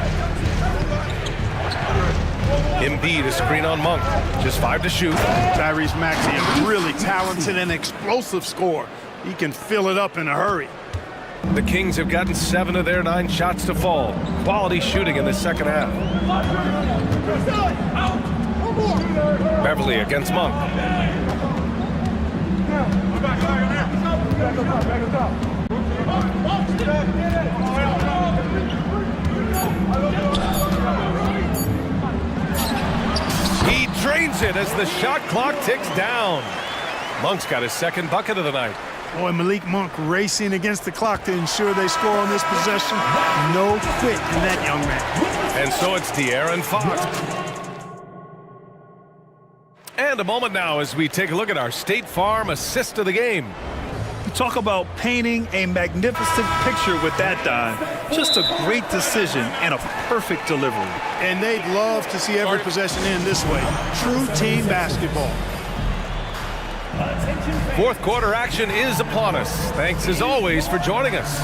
Embiid, a screen on Monk. Just 5 to shoot. Tyrese Maxey, a really talented and explosive scorer. He can fill it up in a hurry. The Kings have gotten 7 of their 9 shots to fall. Quality shooting in the second half. Beverly against Monk. drains it as the shot clock ticks down. Monk's got his second bucket of the night. Boy, Malik Monk racing against the clock to ensure they score on this possession. No quit in that young man. And so it's De'Aaron Fox. And a moment now as we take a look at our State Farm assist of the game. You talk about painting a magnificent picture with that dive. Just a great decision and a perfect delivery. And they'd love to see every possession end this way. True team basketball. Fourth quarter action is upon us. Thanks as always for joining us.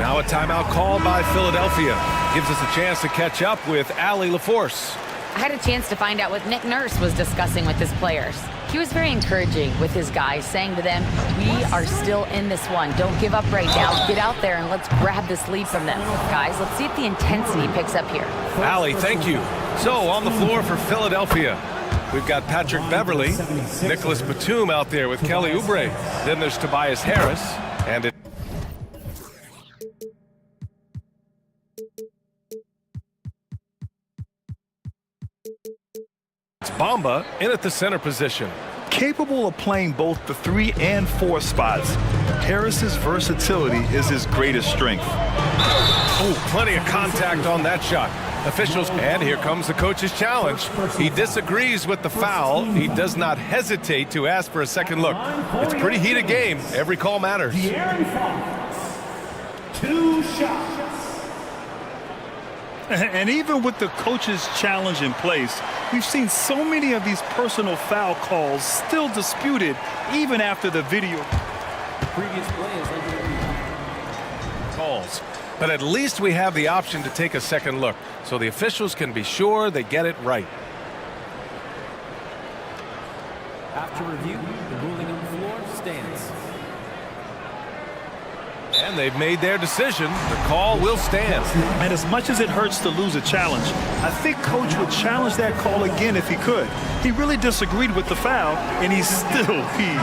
Now a timeout called by Philadelphia. Gives us a chance to catch up with Allie LaForce. I had a chance to find out what Nick Nurse was discussing with his players. He was very encouraging with his guys, saying to them, we are still in this one. Don't give up right now. Get out there and let's grab this lead from them. Guys, let's see if the intensity picks up here. Allie, thank you. So on the floor for Philadelphia, we've got Patrick Beverly, Nicholas Batum out there with Kelly Oubre. Then there's Tobias Harris, and it's Bamba in at the center position. Capable of playing both the 3 and 4 spots, Harris's versatility is his greatest strength. Oh, plenty of contact on that shot. Officials, and here comes the coach's challenge. He disagrees with the foul. He does not hesitate to ask for a second look. It's a pretty heated game. Every call matters. 2 shots. And even with the coach's challenge in place, we've seen so many of these personal foul calls still disputed even after the video. Previous play is under calls. But at least we have the option to take a second look, so the officials can be sure they get it right. After review, the ruling on the floor stands. And they've made their decision. The call will stand. And as much as it hurts to lose a challenge, I think Coach would challenge that call again if he could. He really disagreed with the foul, and he's still peeved.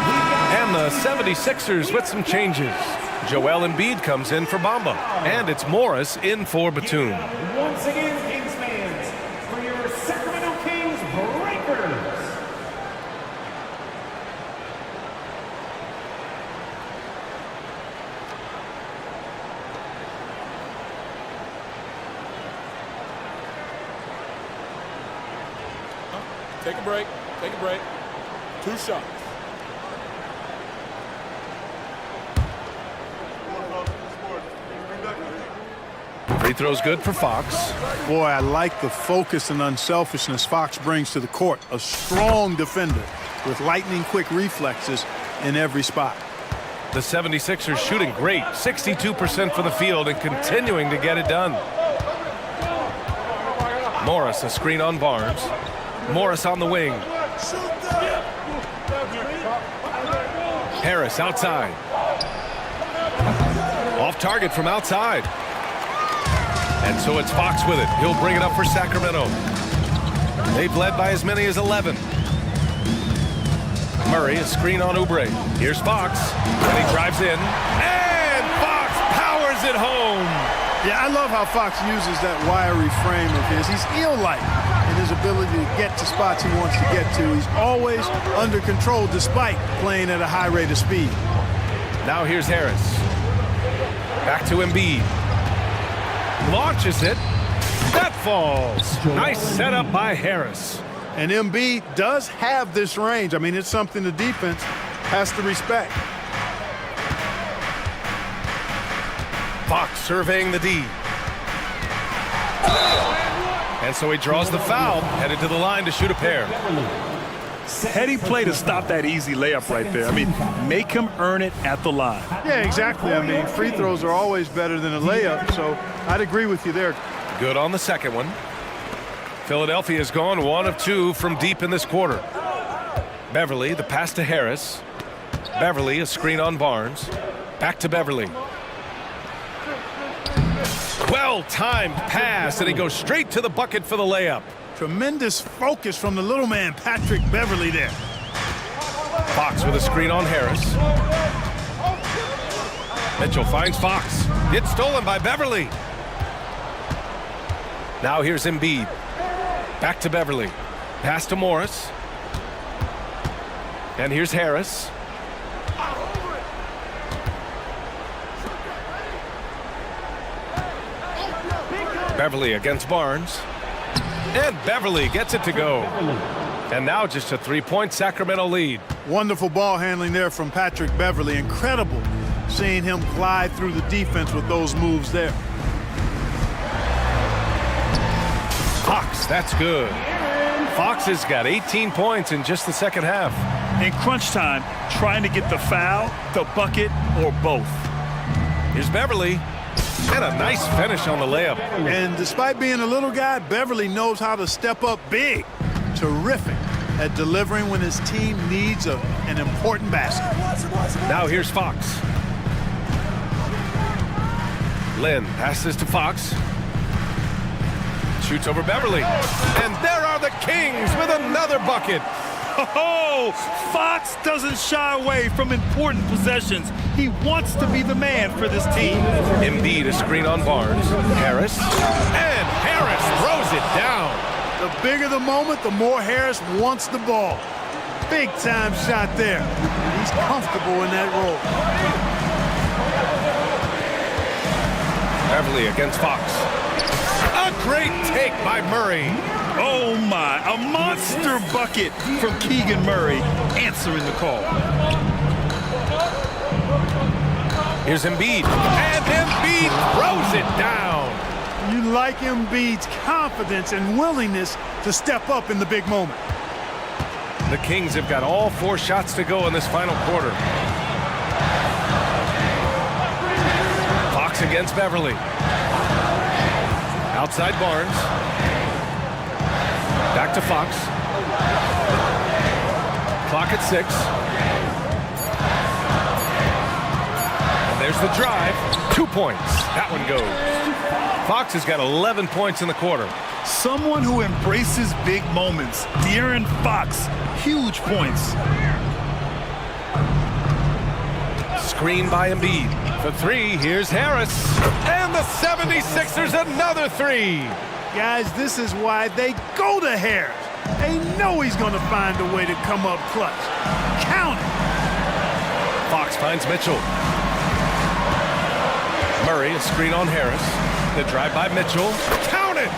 And the 76ers with some changes. Joel Embiid comes in for Bamba. And it's Morris in for Batum. Once again, Kings fans, for your Sacramento Kings Breakers. Take a break. Take a break. 2 shots. Free throw's good for Fox. Boy, I like the focus and unselfishness Fox brings to the court. A strong defender with lightning-quick reflexes in every spot. The 76ers shooting great. 62% for the field and continuing to get it done. Morris, a screen on Barnes. Morris on the wing. Harris outside. Off target from outside. And so it's Fox with it. He'll bring it up for Sacramento. They've led by as many as 11. Murray, a screen on Oubre. Here's Fox. And he drives in. And Fox powers it home. Yeah, I love how Fox uses that wiry frame of his. He's eel-like in his ability to get to spots he wants to get to. He's always under control despite playing at a high rate of speed. Now here's Harris. Back to Embiid. Launches it. That falls. Nice setup by Harris. And Embiid does have this range. I mean, it's something the defense has to respect. Fox surveying the D. And so he draws the foul, headed to the line to shoot a pair. Heady play to stop that easy layup right there. I mean, make him earn it at the line. Yeah, exactly. I mean, free throws are always better than a layup, so I'd agree with you there. Good on the second one. Philadelphia's gone 1 of 2 from deep in this quarter. Beverly, the pass to Harris. Beverly, a screen on Barnes. Back to Beverly. Well-timed pass, and he goes straight to the bucket for the layup. Tremendous focus from the little man, Patrick Beverly there. Fox with a screen on Harris. Mitchell finds Fox. It's stolen by Beverly. Now here's Embiid. Back to Beverly. Pass to Morris. And here's Harris. Beverly against Barnes. And Beverly gets it to go. And now just a three-point Sacramento lead. Wonderful ball handling there from Patrick Beverly. Incredible seeing him glide through the defense with those moves there. Fox, that's good. Fox has got 18 points in just the second half. In crunch time, trying to get the foul, the bucket, or both. Here's Beverly. And a nice finish on the layup. And despite being a little guy, Beverly knows how to step up big. Terrific at delivering when his team needs an important basket. Now here's Fox. Lynn passes to Fox. Shoots over Beverly. And there are the Kings with another bucket. Oh, Fox doesn't shy away from important possessions. He wants to be the man for this team. Embiid, a screen on Barnes. Harris. And Harris throws it down. The bigger the moment, the more Harris wants the ball. Big time shot there. He's comfortable in that role. Beverly against Fox. A great take by Murray. Oh my, a monster bucket from Keegan Murray answering the call. Here's Embiid. And Embiid throws it down. You like Embiid's confidence and willingness to step up in the big moment. The Kings have got all 4 shots to go in this final quarter. Fox against Beverly. Outside Barnes. Back to Fox. Clock at 6. And there's the drive. 2 points. That one goes. Fox has got 11 points in the quarter. Someone who embraces big moments. De'Aaron Fox, huge points. Screen by Embiid. For 3, here's Harris. And the 76ers another 3. Guys, this is why they go to Harris. They know he's going to find a way to come up clutch. Count it. Fox finds Mitchell. Murray, a screen on Harris. The drive by Mitchell. Count it!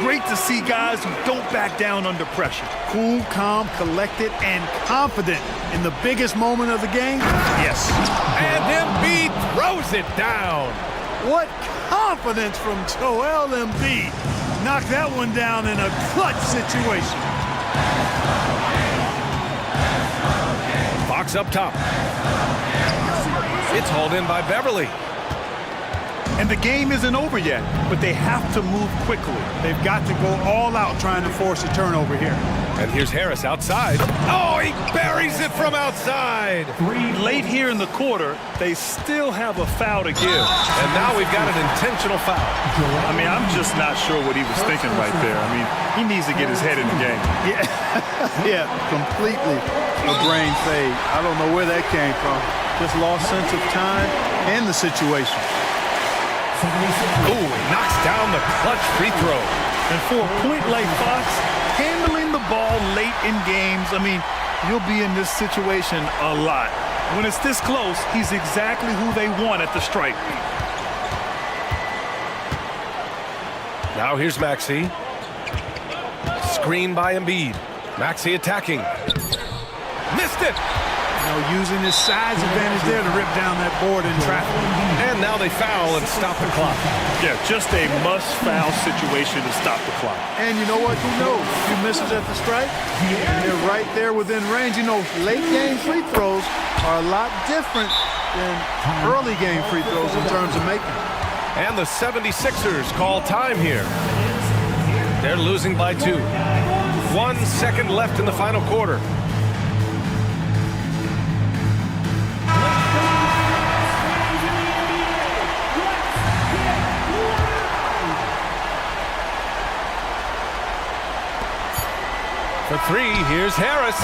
Great to see guys who don't back down under pressure. Cool, calm, collected, and confident in the biggest moment of the game. Yes. And Embiid throws it down. What confidence from Joel Embiid. Knocked that one down in a clutch situation. Fox up top. It's hauled in by Beverly. And the game isn't over yet, but they have to move quickly. They've got to go all out trying to force a turnover here. And here's Harris outside. Oh, he buries it from outside. Late here in the quarter, they still have a foul to give. And now we've got an intentional foul. I mean, I'm just not sure what he was thinking right there. I mean, he needs to get his head in the game. Yeah, yeah, completely a brain fade. I don't know where that came from. Just lost sense of time and the situation. Ooh, he knocks down the clutch free throw. And for a point like Fox, handling the ball late in games, I mean, you'll be in this situation a lot. When it's this close, he's exactly who they want at the stripe. Now here's Maxey. Screen by Embiid. Maxey attacking. Missed it! Using his size advantage there to rip down that board in traffic. And now they foul and stop the clock. Yeah, just a must-foul situation to stop the clock. And you know what? Who knows? A few misses at the stripe, and they're right there within range. You know, late-game free throws are a lot different than early-game free throws in terms of making. And the 76ers call time here. They're losing by 2. 1 second left in the final quarter. For 3, here's Harris.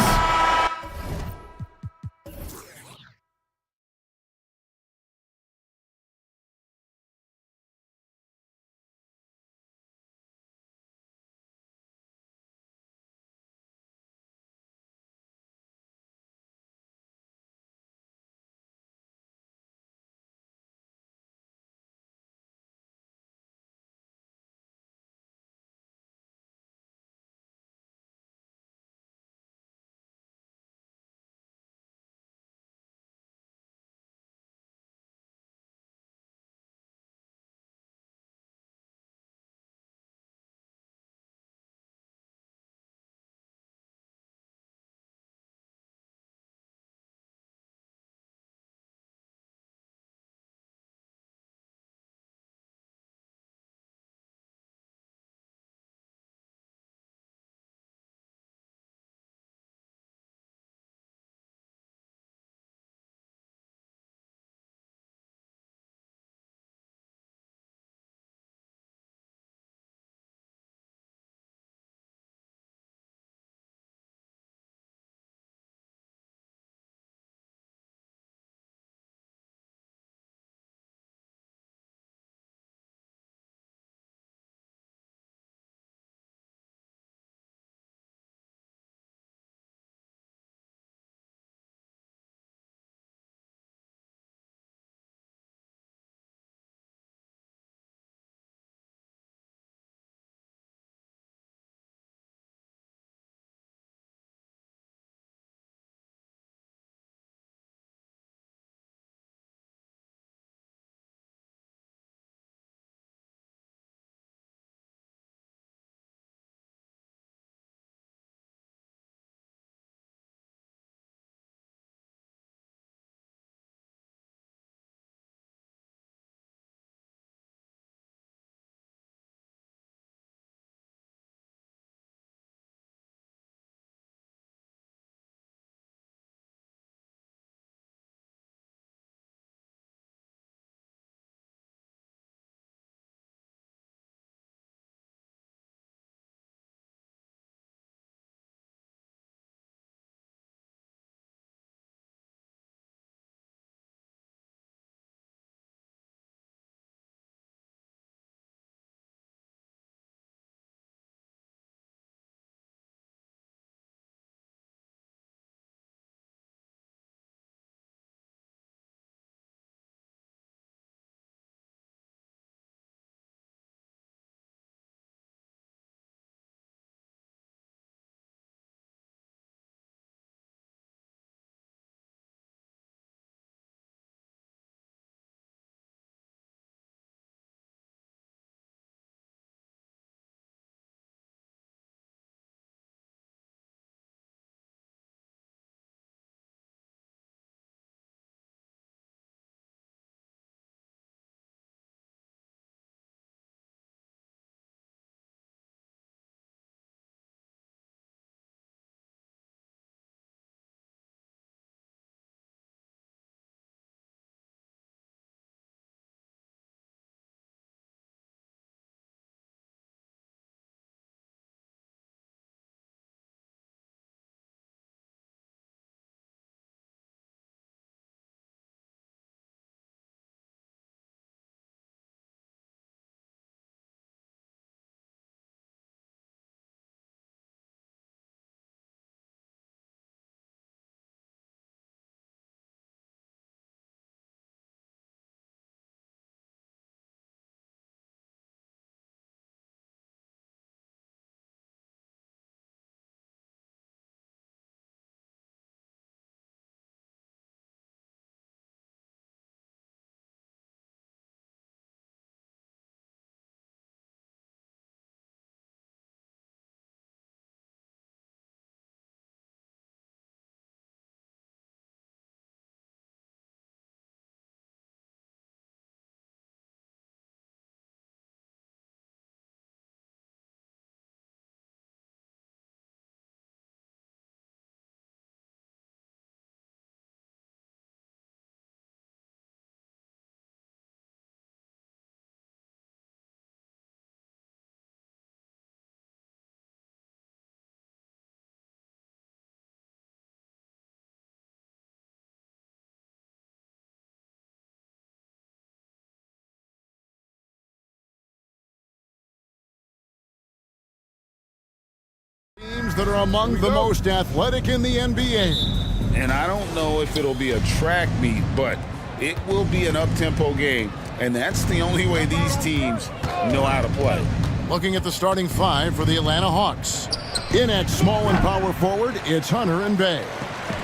that are among the most athletic in the NBA. And I don't know if it'll be a track meet, but it will be an up-tempo game. And that's the only way these teams know how to play. Looking at the starting five for the Atlanta Hawks. In at small and power forward, it's Hunter and Bay.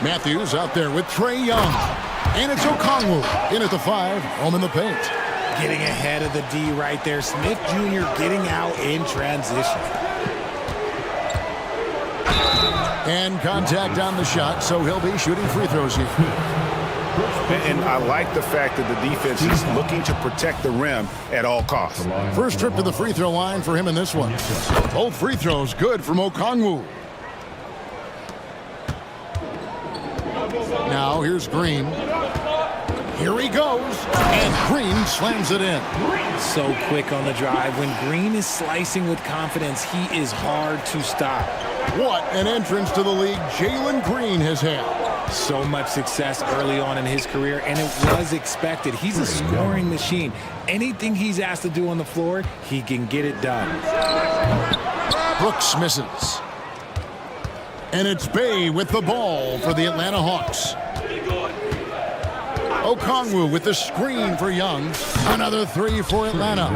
Matthews out there with Trae Young. And it's Okongwu in at the 5, home in the paint. Getting ahead of the D right there. Smith Jr. getting out in transition. And contact on the shot, so he'll be shooting free throws here. And I like the fact that the defense is looking to protect the rim at all costs. First trip to the free throw line for him in this one. Both free throws good from Okongwu. Now here's Green. Here he goes, and Green slams it in. So quick on the drive. When Green is slicing with confidence, he is hard to stop. What an entrance to the league Jalen Green has had. So much success early on in his career, and it was expected. He's a scoring machine. Anything he's asked to do on the floor, he can get it done. Brooks misses. And it's Bay with the ball for the Atlanta Hawks. Okongwu with the screen for Young. Another 3 for Atlanta.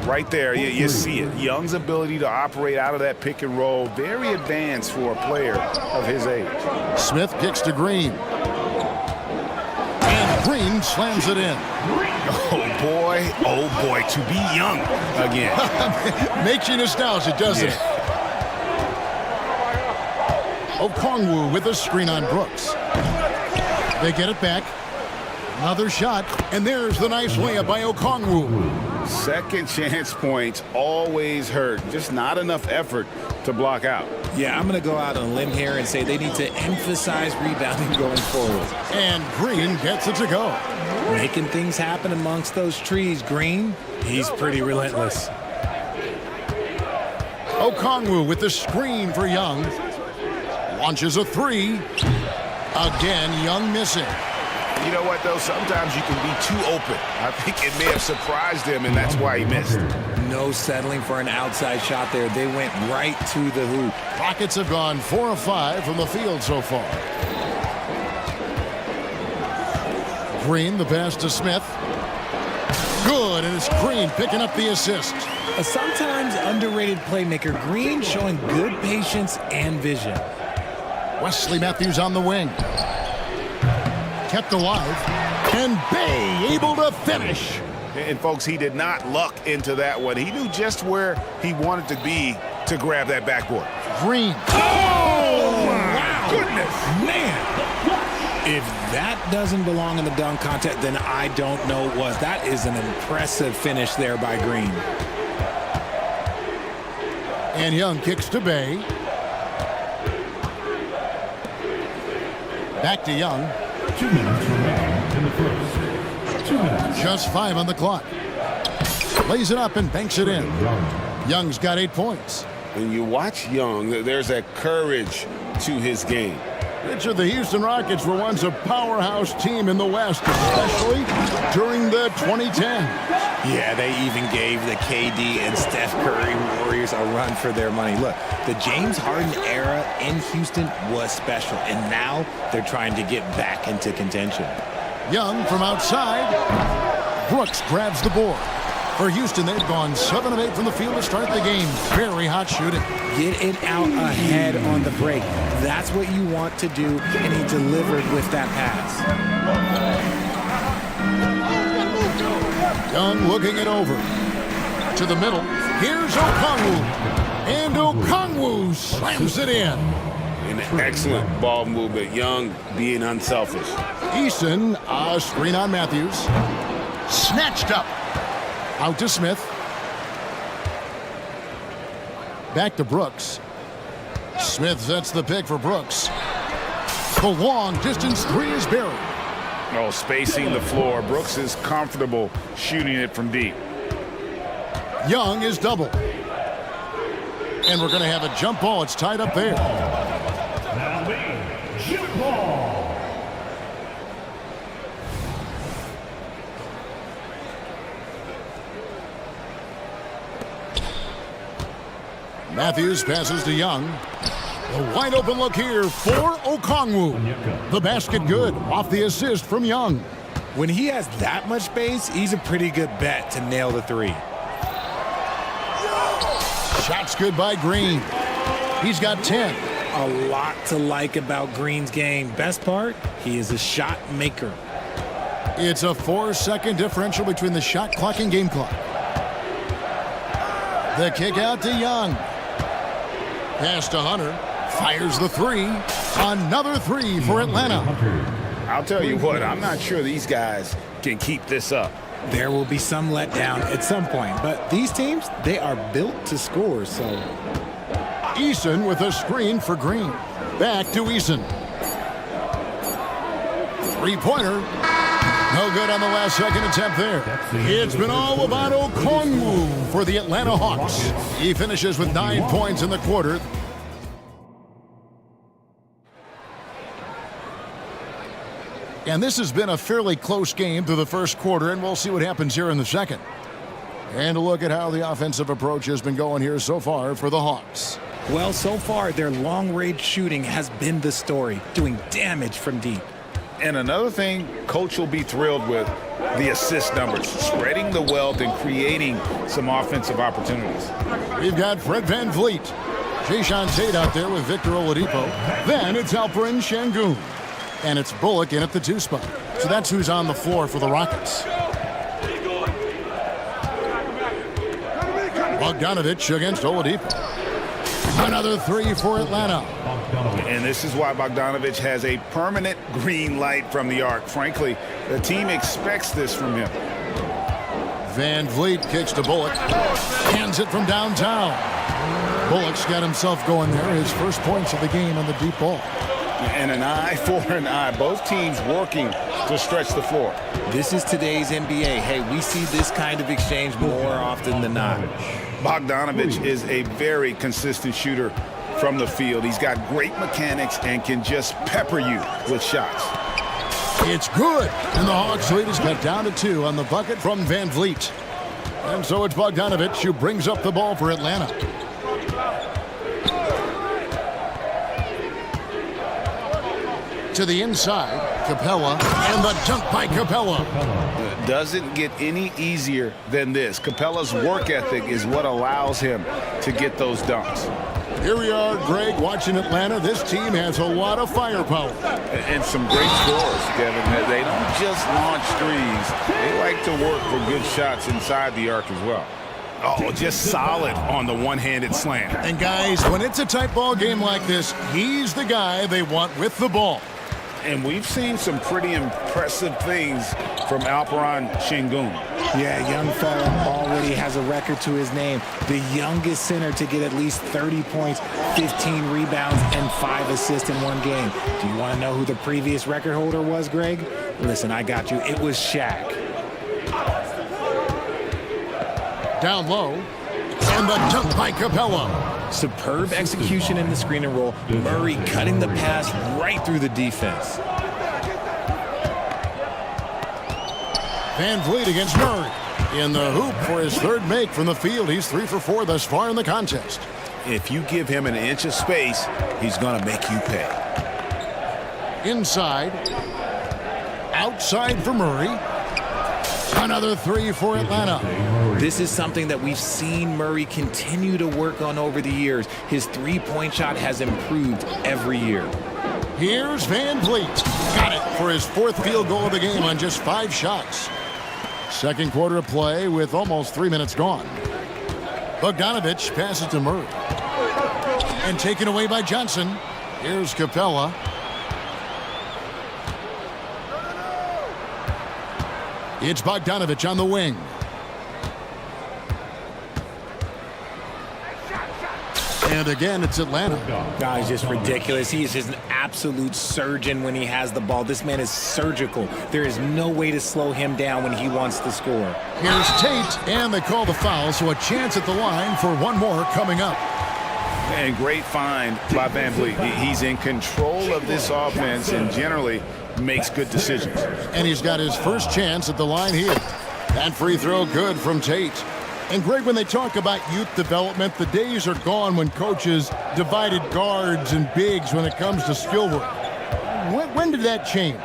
Right there, you see it. Young's ability to operate out of that pick and roll, very advanced for a player of his age. Smith kicks to Green. And Green slams it in. Oh boy, to be Young again. Makes you nostalgic, doesn't it? Okongwu with a screen on Brooks. They get it back. Another shot, and there's the nice layup by Okongwu. Second chance points always hurt. Just not enough effort to block out. Yeah, I'm going to go out on a limb here and say they need to emphasize rebounding going forward. And Green gets it to go. Making things happen amongst those trees. Green, he's pretty relentless. Okongwu with the screen for Young. Launches a 3. Again, Young missing. You know what, though? Sometimes you can be too open. I think it may have surprised him, and that's why he missed. No settling for an outside shot there. They went right to the hoop. Rockets have gone 4 of 5 from the field so far. Green, the pass to Smith. Good, and it's Green picking up the assist. A sometimes underrated playmaker. Green showing good patience and vision. Wesley Matthews on the wing. Kept alive, and Bay able to finish. And folks, he did not luck into that one. He knew just where he wanted to be to grab that backboard. Green. Oh, wow. Goodness, man. If that doesn't belong in the dunk contest, then I don't know what was. That is an impressive finish there by Green. And Young kicks to Bay. Back to Young. 2 minutes remaining in the first. 2 minutes. Just 5 on the clock. Lays it up and banks it in. Young's got 8 points. When you watch Young, there's that courage to his game. Richard, the Houston Rockets were once a powerhouse team in the West, especially during the 2010s. Yeah, they even gave the KD and Steph Curry Warriors a run for their money. Look, the James Harden era in Houston was special, and now they're trying to get back into contention. Young from outside. Brooks grabs the board. For Houston, they've gone 7 of 8 from the field to start the game. Very hot shooting. Get it out ahead on the break. That's what you want to do, and he delivered with that pass. Young looking it over. To the middle. Here's Okongwu. And Okongwu slams it in. An excellent ball movement. Young being unselfish. Eason, a screen on Matthews. Snatched up. Out to Smith. Back to Brooks. Smith sets the pick for Brooks. The long distance 3 is buried. Oh, spacing the floor. Brooks is comfortable shooting it from deep. Young is double. And we're going to have a jump ball. It's tied up there. Now the jump ball. Matthews passes to Young. The wide open look here for Okongwu. The basket good off the assist from Young. When he has that much space, he's a pretty good bet to nail the three. Shots good by Green. He's got 10. A lot to like about Green's game. Best part, he is a shot maker. It's a 4-second differential between the shot clock and game clock. The kick out to Young. Pass to Hunter. Fires the three. Another three for Atlanta. I'll tell you what, I'm not sure these guys can keep this up. There will be some letdown at some point, but these teams, they are built to score, so. Eason with a screen for Green. Back to Eason. Three-pointer. No good on the last second attempt there. It's been all about Okongwu for the Atlanta Hawks. He finishes with 9 points in the quarter. And this has been a fairly close game through the first quarter, and we'll see what happens here in the second. And a look at how the offensive approach has been going here so far for the Hawks. Well, so far, their long-range shooting has been the story, doing damage from deep. And another thing Coach will be thrilled with, the assist numbers, spreading the wealth and creating some offensive opportunities. We've got Fred VanVleet. Jayshawn Tate out there with Victor Oladipo. Then it's Alperen Şengün. And it's Bullock in at the 2 spot. So that's who's on the floor for the Rockets. Bogdanović against Oladipo. Another three for Atlanta. And this is why Bogdanović has a permanent green light from the arc. Frankly, the team expects this from him. VanVleet kicks to Bullock. Hands it from downtown. Bullock's got himself going there. His first points of the game on the deep ball. And an eye for an eye. Both teams working to stretch the floor. This is today's NBA. Hey, we see this kind of exchange more often than not. Bogdanović is a very consistent shooter from the field. He's got great mechanics and can just pepper you with shots. It's good. And the Hawks lead is cut down to 2 on the bucket from VanVleet. And so it's Bogdanović who brings up the ball for Atlanta. To the inside, Capella, and the dunk by Capella. Doesn't get any easier than this. Capella's work ethic is what allows him to get those dunks. Here we are, Greg, watching Atlanta. This team has a lot of firepower. And some great scores, Kevin. They don't just launch threes. They like to work for good shots inside the arc as well. Oh, just solid on the one-handed slam. And guys, when it's a tight ball game like this, he's the guy they want with the ball. And we've seen some pretty impressive things from Alperen Şengün. Yeah, young fella already has a record to his name. The youngest center to get at least 30 points, 15 rebounds, and 5 assists in one game. Do you want to know who the previous record holder was, Greg? Listen, I got you. It was Shaq. Down low, and the dunk by Capella. Superb execution in the screen and roll. Murray cutting the pass right through the defense. VanVleet against Murray. In the hoop for his third make from the field. He's 3 for 4 thus far in the contest. If you give him an inch of space, he's going to make you pay. Inside. Outside for Murray. Another 3 for Atlanta. This is something that we've seen Murray continue to work on over the years. His three-point shot has improved every year. Here's VanVleet. Got it for his 4th field goal of the game on just 5 shots. Second quarter of play with almost 3 minutes gone. Bogdanović passes to Murray. And taken away by Johnson. Here's Capella. It's Bogdanović on the wing. And again, it's Atlanta. God, he's just ridiculous. He is just an absolute surgeon when he has the ball. This man is surgical. There is no way to slow him down when he wants to score. Here's Tate, and they call the foul, so a chance at the line for one more coming up. And great find by VanVleet. He's in control of this offense and generally makes good decisions. And he's got his first chance at the line here. That free throw good from Tate. And Greg, when they talk about youth development, the days are gone when coaches divided guards and bigs when it comes to skill work. When did that change?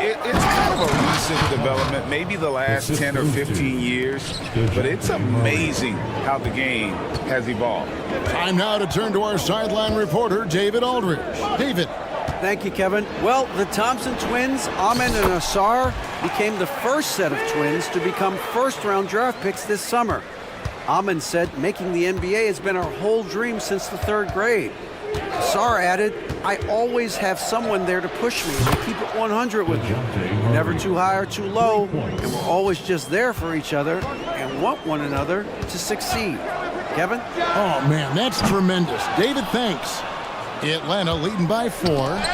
It's kind of a recent development, maybe the last 10 or 15 years, but it's amazing how the game has evolved. Time now to turn to our sideline reporter, David Aldridge. David. Thank you, Kevin. Well, the Thompson twins, Amin and Asar, became the first set of twins to become first-round draft picks this summer. Amin said making the NBA has been our whole dream since the 3rd grade. Asar added, I always have someone there to push me and keep it 100 with me. Never too high or too low, and we're always just there for each other and want one another to succeed. Kevin? Oh, man, that's tremendous. David, thanks. Atlanta leading by 4.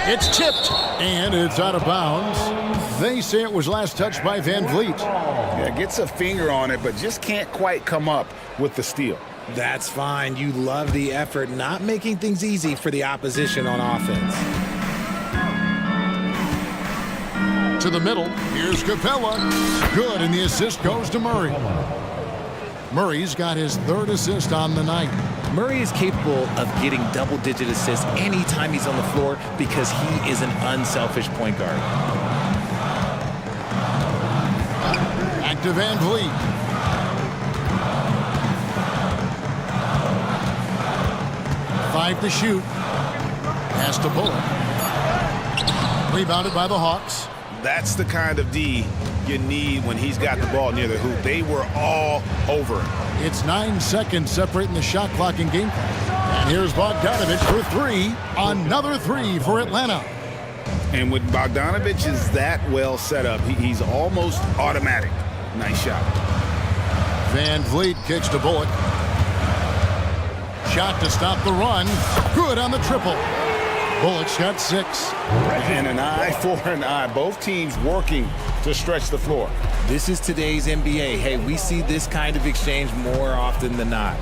It's tipped, and it's out of bounds. They say it was last touched by Van Vliet. Yeah, gets a finger on it, but just can't quite come up with the steal. That's fine. You love the effort, not making things easy for the opposition on offense. To the middle, here's Capella. Good, and the assist goes to Murray. Murray's got his 3rd assist on the night. Murray is capable of getting double-digit assists anytime he's on the floor because he is an unselfish point guard. Back to Van Vliet. Five to shoot. Pass to Bullock. Rebounded by the Hawks. That's the kind of D you need when he's got the ball near the hoop. They were all over him. It's 9 seconds separating the shot clock and game clock. And here's Bogdanovich for 3. Another 3 for Atlanta. And when Bogdanovich is that well set up, he's almost automatic. Nice shot. Van Vliet kicks to Bullock. Shot to stop the run. Good on the triple. Bullock's got 6. And an eye for an eye. Both teams working to stretch the floor. This is today's NBA. Hey, we see this kind of exchange more often than not.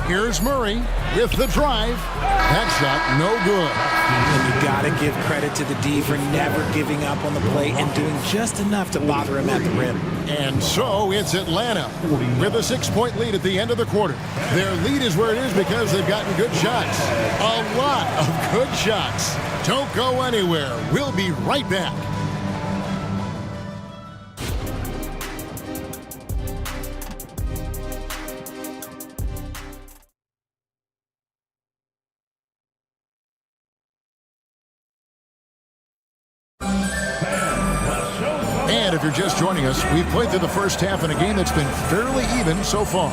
Here's Murray with the drive. That shot no good. And you got to give credit to the D for never giving up on the play and doing just enough to bother him at the rim. And so it's Atlanta with a 6-point lead at the end of the quarter. Their lead is where it is because they've gotten good shots. A lot of good shots. Don't go anywhere. We'll be right back. And if you're just joining us, we've played through the first half in a game that's been fairly even so far.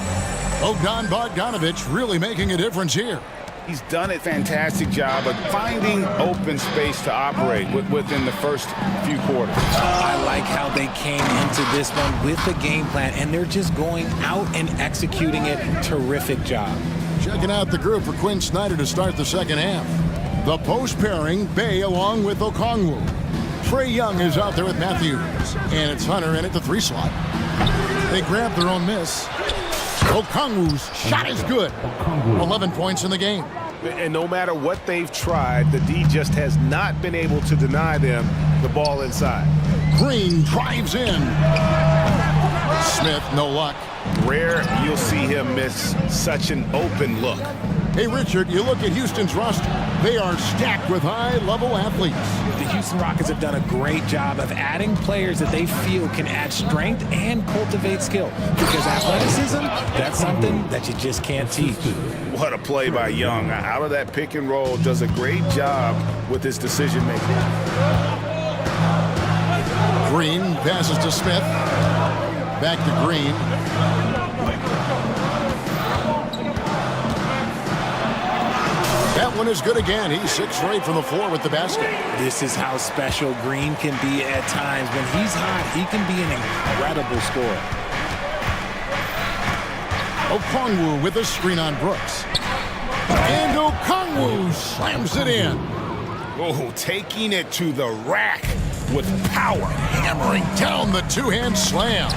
Bogdanovich really making a difference here. He's done a fantastic job of finding open space to operate within the first few quarters. I like how they came into this one with the game plan, and they're just going out and executing it. Terrific job. Checking out the group for Quinn Snyder to start the second half. The post pairing, Bay along with Okongwu. Trae Young is out there with Matthews, and it's Hunter in at the 3 slot. They grab their own miss. Okongwu's shot is good. 11 points in the game. And no matter what they've tried, the D just has not been able to deny them the ball inside. Green drives in. Smith, no luck. Rare you'll see him miss such an open look. Hey, Richard, you look at Houston's roster. They are stacked with high-level athletes. The Houston Rockets have done a great job of adding players that they feel can add strength and cultivate skill. Because athleticism, that's something that you just can't teach. What a play by Young. Out of that pick and roll, does a great job with his decision making. Green passes to Smith. Back to Green. That one is good again. He's 6 for 8 from the floor with the basket. This is how special Green can be at times. When he's hot, he can be an incredible scorer. Okongwu with a screen on Brooks. And Okongwu slams it in. Oh, taking it to the rack with power. Hammering down the two-hand slam.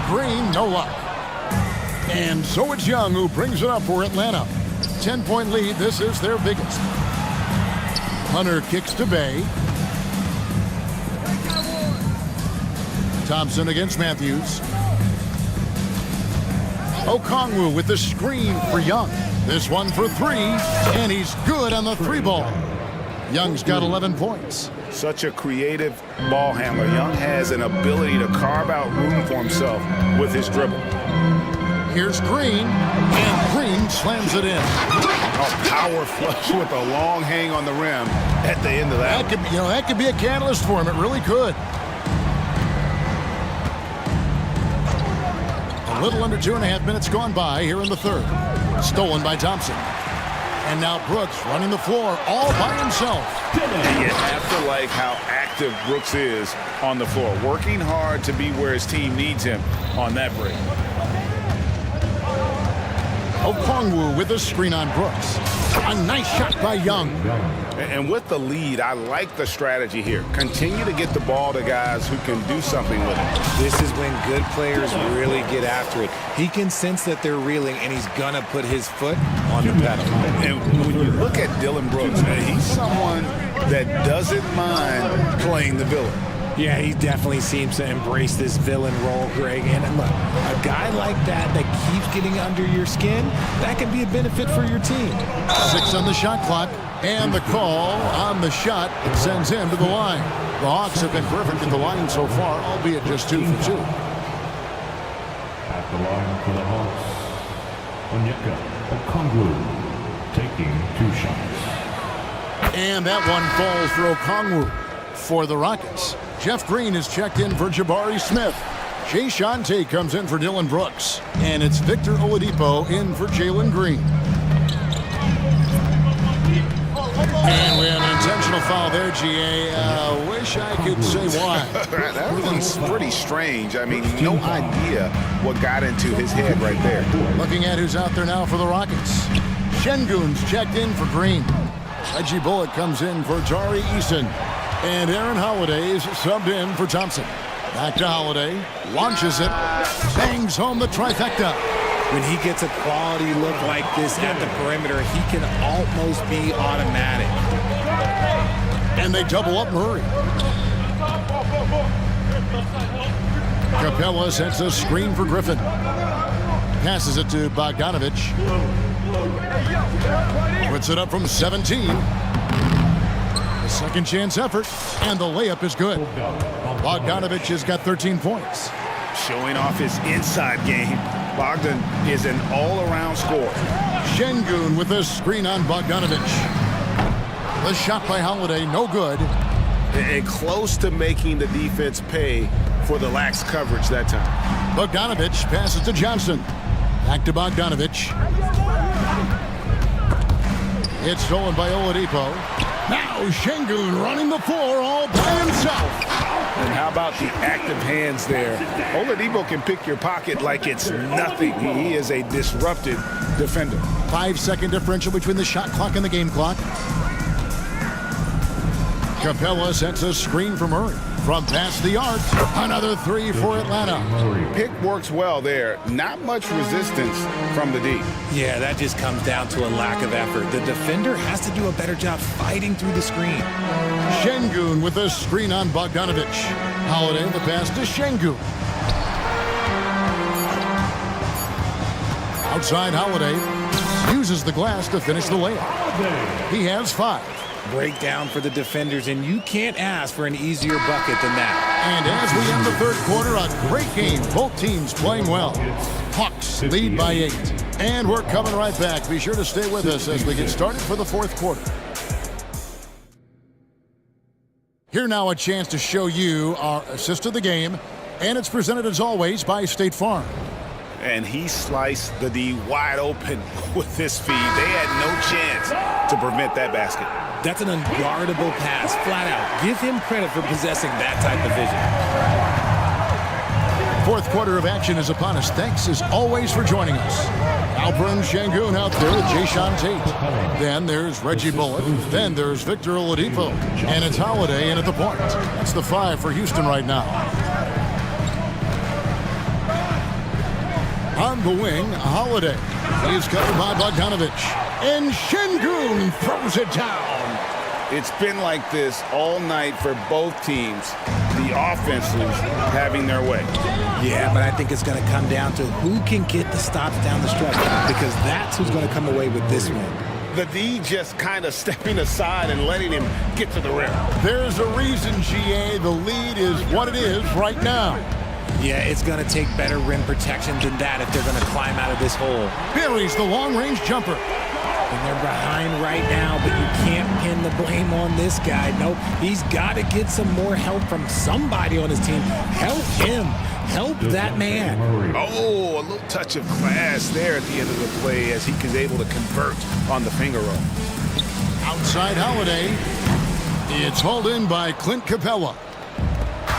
Green, no luck. And so it's Young who brings it up for Atlanta. 10-point lead. This is their biggest. Hunter kicks to Bay. Thompson against Matthews. Okongwu with the screen for Young. This one for three, and he's good on the three ball. Young's got 11 points. Such a creative ball handler. Young has an ability to carve out room for himself with his dribble. Here's Green, and Green slams it in. A power flush with a long hang on the rim at the end of that. That could be a catalyst for him. It really could. A little under 2.5 minutes gone by here in the third. Stolen by Thompson. And now Brooks running the floor all by himself. And you have to like how active Brooks is on the floor. Working hard to be where his team needs him on that break. Okongwu with a screen on Brooks. A nice shot by Young. And with the lead, I like the strategy here. Continue to get the ball to guys who can do something with it. This is when good players really get after it. He can sense that they're reeling, and he's going to put his foot on the pedal. And when you look at Dylan Brooks, he's someone that doesn't mind playing the villain. Yeah, he definitely seems to embrace this villain role, Greg. And look, a guy like that keeps getting under your skin, that can be a benefit for your team. 6 on the shot clock, and the call on the shot sends him to the line. The Hawks have been perfect at the line so far, albeit just 2 for 2. At the line for the Hawks, Onyeka Okongwu taking 2 shots. And that one falls for Okongwu. For the Rockets, Jeff Green is checked in for Jabari Smith. Jay Shante comes in for Dylan Brooks. And it's Victor Oladipo in for Jalen Green. And we have an intentional foul there, GA. Wish I could say why. That one's pretty strange. I mean, no idea what got into his head right there. Looking at who's out there now for the Rockets. Şengün's checked in for Green. Reggie Bullock comes in for Tari Eason. And Aaron Holiday's subbed in for Thompson. Back to Holiday. Launches it. Bangs home the trifecta. When he gets a quality look like this at the perimeter, he can almost be automatic. And they double up Murray. Capella sets a screen for Griffin. Passes it to Bogdanovic. Puts it up from 17. A second chance effort, and the layup is good. Bogdanovic has got 13 points. Showing off his inside game. Bogdan is an all-around scorer. Şengün with a screen on Bogdanovic. The shot by Holiday, no good. And close to making the defense pay for the lax coverage that time. Bogdanovic passes to Johnson. Back to Bogdanovic. It's stolen by Oladipo. Now Şengün running the floor all by himself. And how about the active hands there? Oladipo can pick your pocket like it's nothing. He is a disruptive defender. 5-second differential between the shot clock and the game clock. Capella sets a screen for Murray. From past the arc, another 3 for Atlanta. Pick works well there. Not much resistance from the D. Yeah, that just comes down to a lack of effort. The defender has to do a better job fighting through the screen. Şengün with a screen on Bogdanovic. Holiday the pass to Şengün. Outside Holiday uses the glass to finish the layup. He has 5. Breakdown for the defenders, and you can't ask for an easier bucket than that. And as we end the third quarter, a great game. Both teams playing well. Hawks lead by 8. And we're coming right back. Be sure to stay with us as we get started for the fourth quarter. Here now a chance to show you our assist of the game. And it's presented as always by State Farm. And he sliced the D wide open with his feed. They had no chance to prevent that basket. That's an unguardable pass, flat out. Give him credit for possessing that type of vision. Fourth quarter of action is upon us. Thanks as always for joining us. Alperen Şengün out there with Jayshawn Tate. Then there's Reggie Bullock. Then there's Victor Oladipo. And it's Holiday in at the point. That's the 5 for Houston right now. On the wing, Holiday. He's covered by Bogdanovic. And Şengün throws it down. It's been like this all night for both teams. The offenses having their way. Yeah, but I think it's going to come down to who can get the stops down the stretch, because that's who's going to come away with this one. The D just kind of stepping aside and letting him get to the rim. There's a reason, GA, the lead is what it is right now. Yeah, it's going to take better rim protection than that if they're going to climb out of this hole. Buries the long-range jumper. And they're behind right now, but you can't pin the blame on this guy. Nope, he's got to get some more help from somebody on his team. Help him. Help that man. Oh, a little touch of class there at the end of the play as he was able to convert on the finger roll. Outside Holiday. It's hauled in by Clint Capella.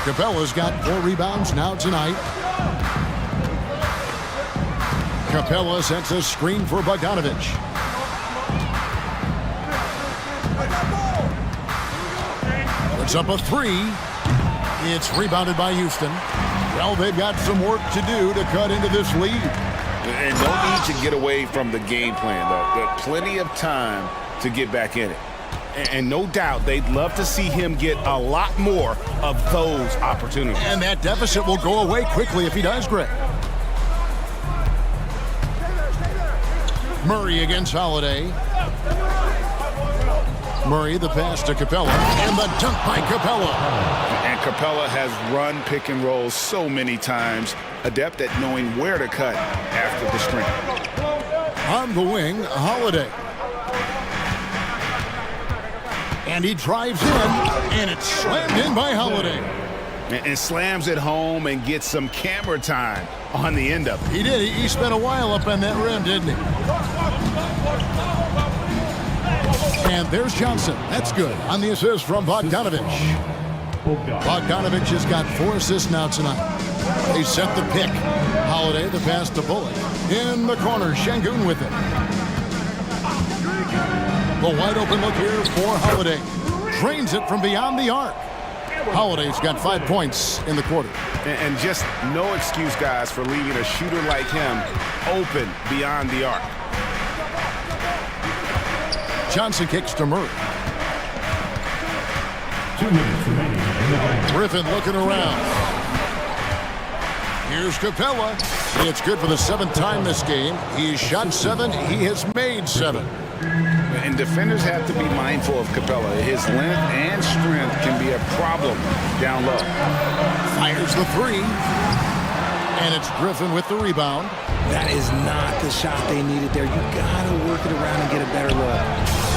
Capella's got 4 rebounds now tonight. Capella sets a screen for Bogdanovich. Puts up a 3. It's rebounded by Houston. Well, they've got some work to do to cut into this lead. And no need to get away from the game plan, though. There's plenty of time to get back in it. And no doubt they'd love to see him get a lot more of those opportunities. And that deficit will go away quickly if he does, Greg. Murray against Holiday. Murray, the pass to Capella, and the dunk by Capella. And Capella has run pick and roll so many times, adept at knowing where to cut after the screen. On the wing, Holiday. And he drives in, and it's slammed in by Holiday. And slams it home and gets some camera time on the end of it. He did. He spent a while up on that rim, didn't he? And there's Johnson. That's good on the assist from Bogdanovich. Bogdanovich has got 4 assists now tonight. They set the pick. Holiday, the pass to Bullock. In the corner, Şengün with it. The wide open look here for Holiday. Drains it from beyond the arc. Holiday's got 5 points in the quarter. And just no excuse, guys, for leaving a shooter like him open beyond the arc. Johnson kicks to Murray. 2 minutes remaining in the game. Griffin looking around. Here's Capella. It's good for the 7th time this game. He's shot 7. He has made 7. And defenders have to be mindful of Capella. His length and strength can be a problem down low. Fires the 3. And it's Griffin with the rebound. That is not the shot they needed there. You got to work it around and get a better look.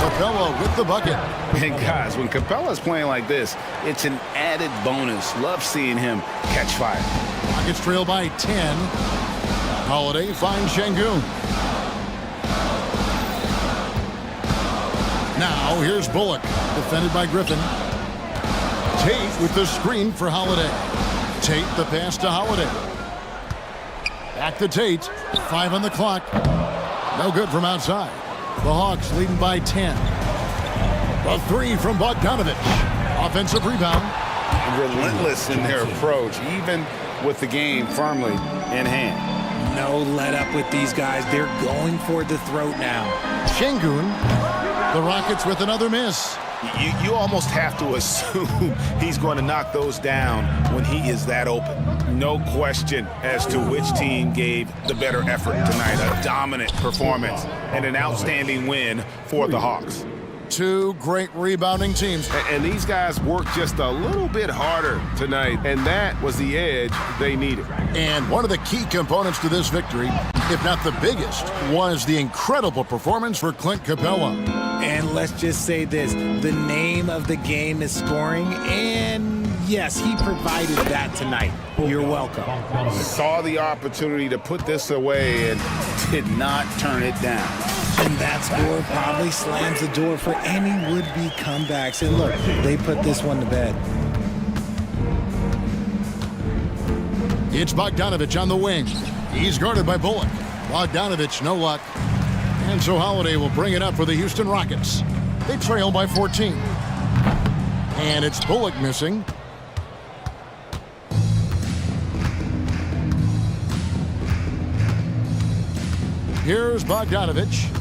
Capella with the bucket. And guys, when Capella's playing like this, it's an added bonus. Love seeing him catch fire. Rockets trail by 10. Holiday finds Şengün. Now here's Bullock, defended by Griffin. Tate with the screen for Holiday. Tate the pass to Holiday. Back to Tate. 5 on the clock. No good from outside. The Hawks leading by 10. The 3 from Bogdanovich. Offensive rebound. Relentless in their approach, even with the game firmly in hand. No let up with these guys. They're going for the throat now. Şengün. The Rockets with another miss. You almost have to assume he's going to knock those down when he is that open. No question as to which team gave the better effort tonight. A dominant performance and an outstanding win for the Hawks. 2 great rebounding teams. And these guys worked just a little bit harder tonight, and that was the edge they needed. And one of the key components to this victory, if not the biggest, was the incredible performance for Clint Capella. And let's just say this, the name of the game is scoring, and yes, he provided that tonight. You're welcome. Saw the opportunity to put this away and did not turn it down. And that score probably slams the door for any would-be comebacks. And look, they put this one to bed. It's Bogdanovich on the wing. He's guarded by Bullock. Bogdanovich, no luck. And so Holiday will bring it up for the Houston Rockets. They trail by 14. And it's Bullock missing. Here's Bogdanovich.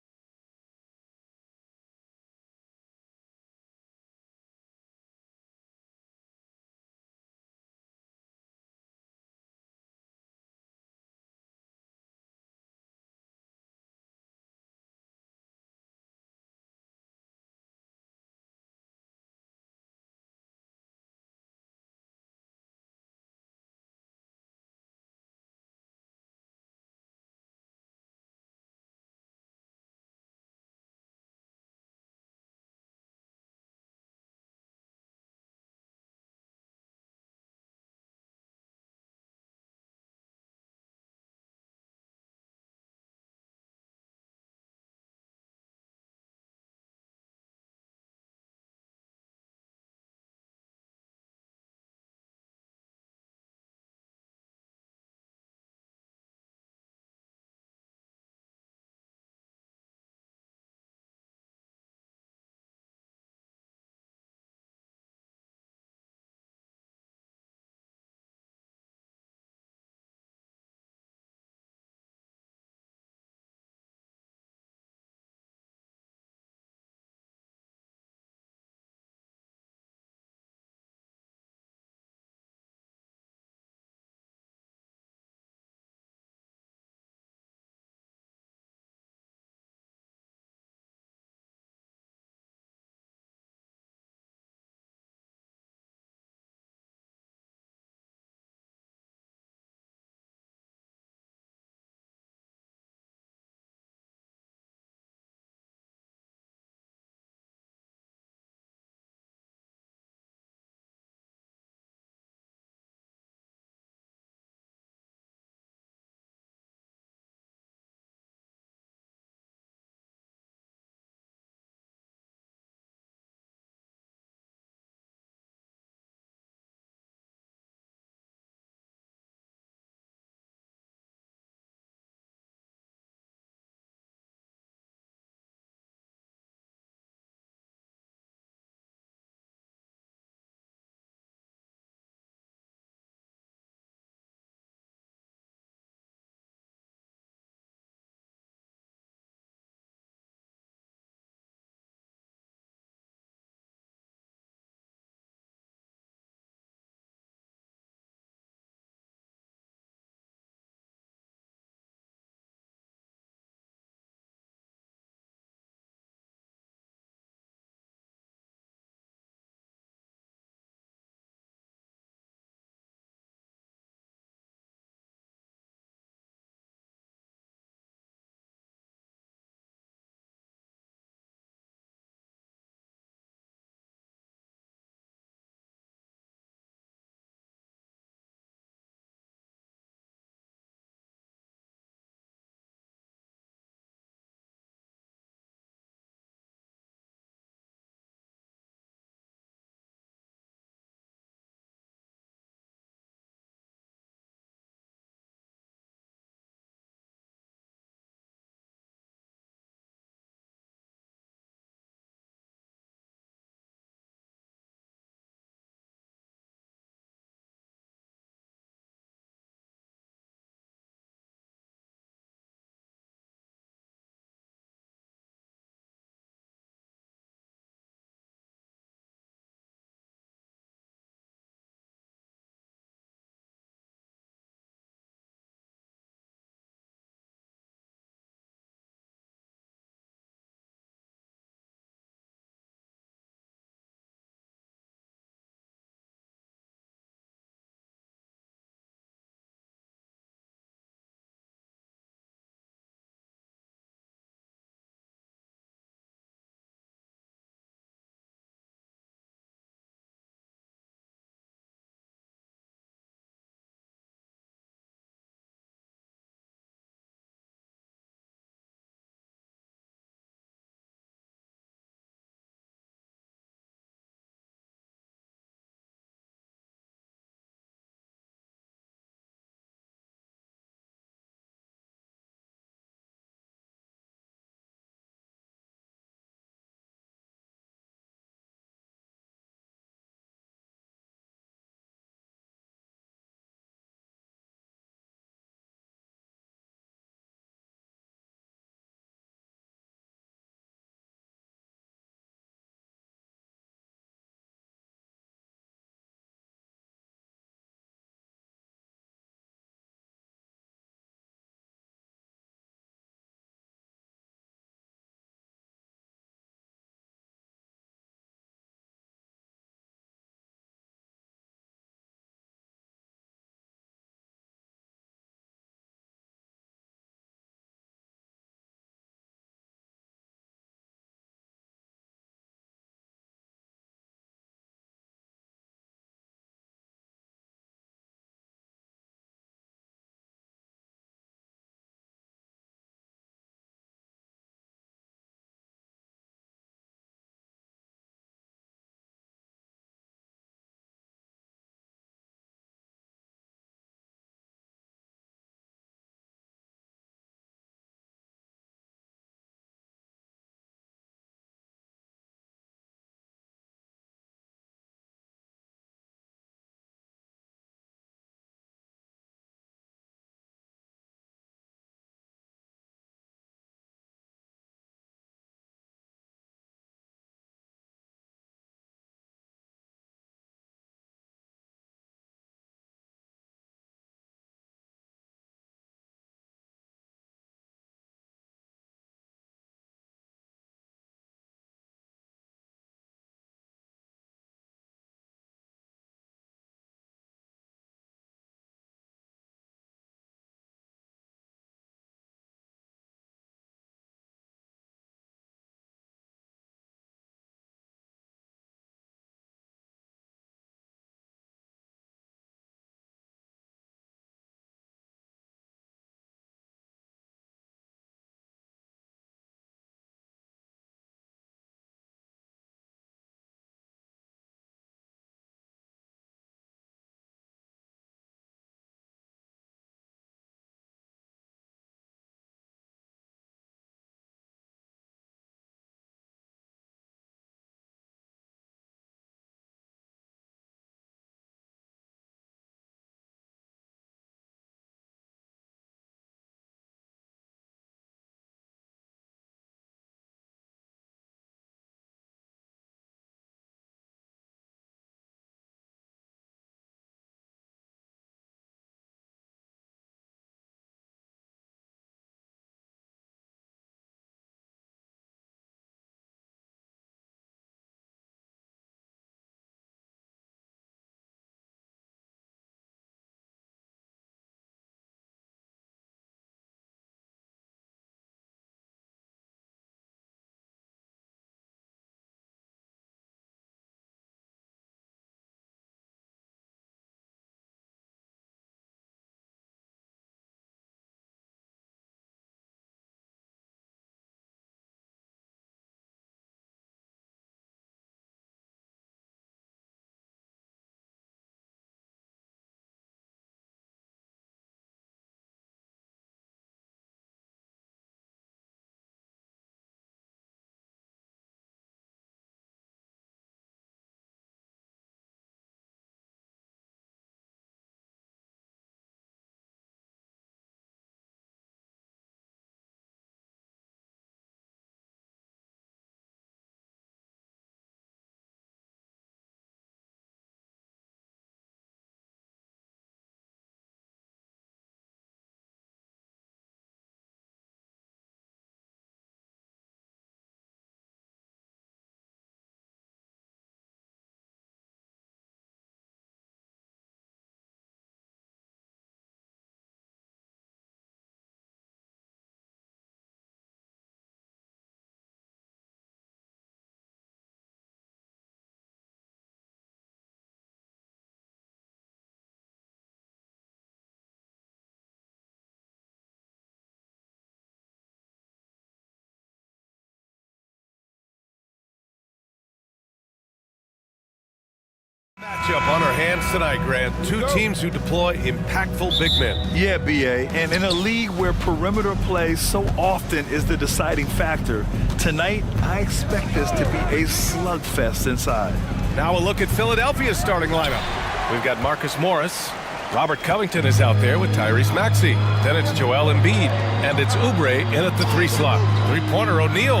Matchup on our hands tonight, Grant. Two teams who deploy impactful big men. Yeah, BA, and in a league where perimeter play so often is the deciding factor, tonight I expect this to be a slugfest inside. Now a look at Philadelphia's starting lineup. We've got Marcus Morris. Robert Covington is out there with Tyrese Maxey. Then it's Joel Embiid, and it's Oubre in at the 3 slot. Three-pointer O'Neal.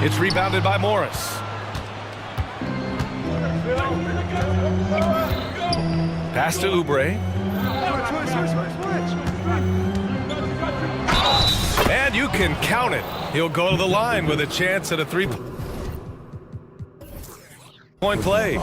It's rebounded by Morris. Pass to Oubre. And you can count it. He'll go to the line with a chance at a 3-point play.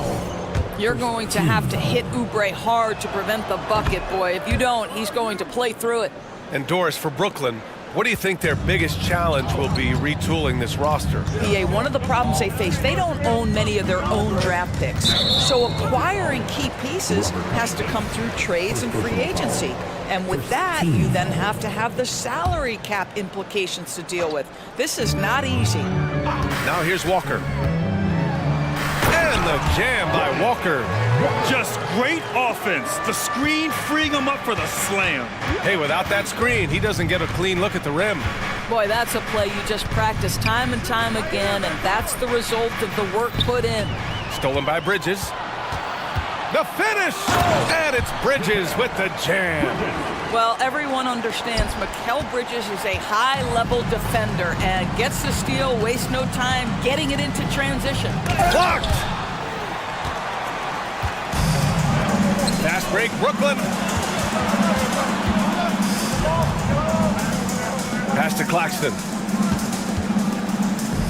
You're going to have to hit Oubre hard to prevent the bucket, boy. If you don't, he's going to play through it. And Doris, for Brooklyn, what do you think their biggest challenge will be retooling this roster? PA, one of the problems they face, they don't own many of their own draft picks. So acquiring key pieces has to come through trades and free agency. And with that, you then have to have the salary cap implications to deal with. This is not easy. Now here's Walker. And the jam by Walker. Just great offense. The screen freeing him up for the slam. Hey, without that screen, he doesn't get a clean look at the rim. Boy, that's a play you just practice time and time again, and that's the result of the work put in. Stolen by Bridges. The finish! And it's Bridges with the jam. Well, everyone understands Mikal Bridges is a high-level defender and gets the steal, wastes no time getting it into transition. Blocked! Fast break, Brooklyn. Pass to Claxton.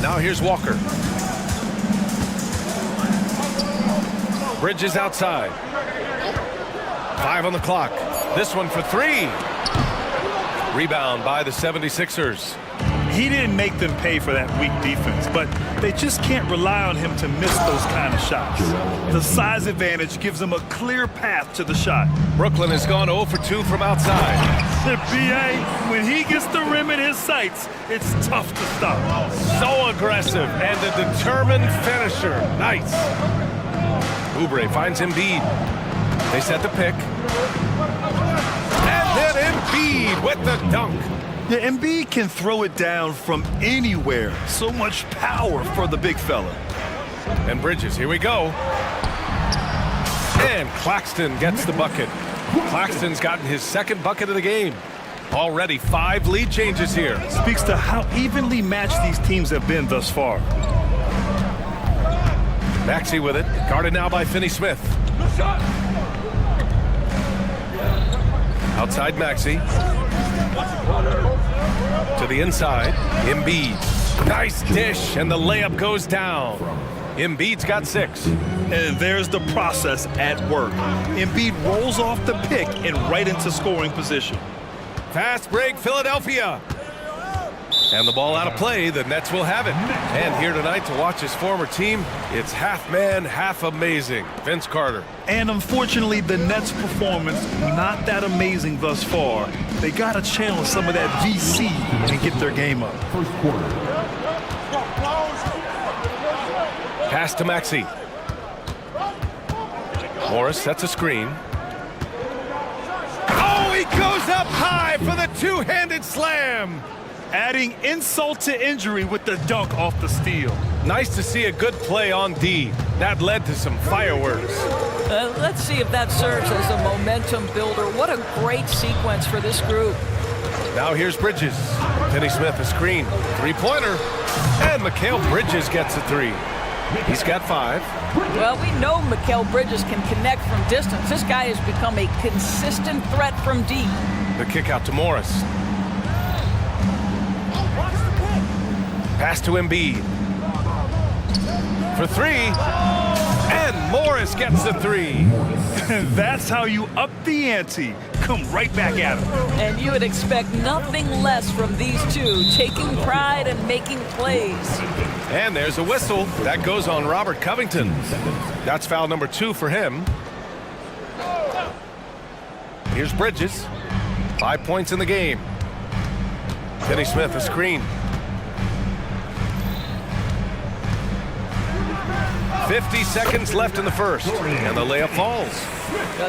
Now here's Walker. Bridges outside. 5 on the clock. This one for 3. Rebound by the 76ers. He didn't make them pay for that weak defense, but they just can't rely on him to miss those kind of shots. The size advantage gives them a clear path to the shot. Brooklyn has gone 0 for 2 from outside. The BA, when he gets the rim in his sights, it's tough to stop. So aggressive and a determined finisher. Nice. Oubre finds Embiid. They set the pick. And then Embiid with the dunk. Yeah, Embiid can throw it down from anywhere. So much power for the big fella. And Bridges, here we go. And Claxton gets the bucket. Claxton's gotten his second bucket of the game. Already 5 lead changes here. Speaks to how evenly matched these teams have been thus far. Maxey with it, guarded now by Finney-Smith. Outside Maxey. To the inside, Embiid. Nice dish, and the layup goes down. Embiid's got 6. And there's the process at work. Embiid rolls off the pick and right into scoring position. Fast break, Philadelphia. And the ball out of play, the Nets will have it. And here tonight to watch his former team, it's half man, half amazing. Vince Carter. And unfortunately, the Nets' performance, not that amazing thus far. They got to channel some of that VC and get their game up. First quarter. Pass to Maxey. Morris sets a screen. Oh, he goes up high for the two-handed slam. Adding insult to injury with the dunk off the steal. Nice to see a good play on D. That led to some fireworks. Let's see if that serves as a momentum builder. What a great sequence for this group. Now here's Bridges. Finney-Smith a screen. 3-pointer. And Mikal Bridges gets a 3. He's got 5. Well, we know Mikal Bridges can connect from distance. This guy has become a consistent threat from deep. The kick out to Morris. Pass to Embiid. For 3. And Morris gets the 3. And that's how you up the ante. Come right back at him. And you would expect nothing less from these two, taking pride and making plays. And there's a whistle. That goes on Robert Covington. That's foul number 2 for him. Here's Bridges. 5 points in the game. Finney-Smith a screen. 50 seconds left in the first, and the layup falls.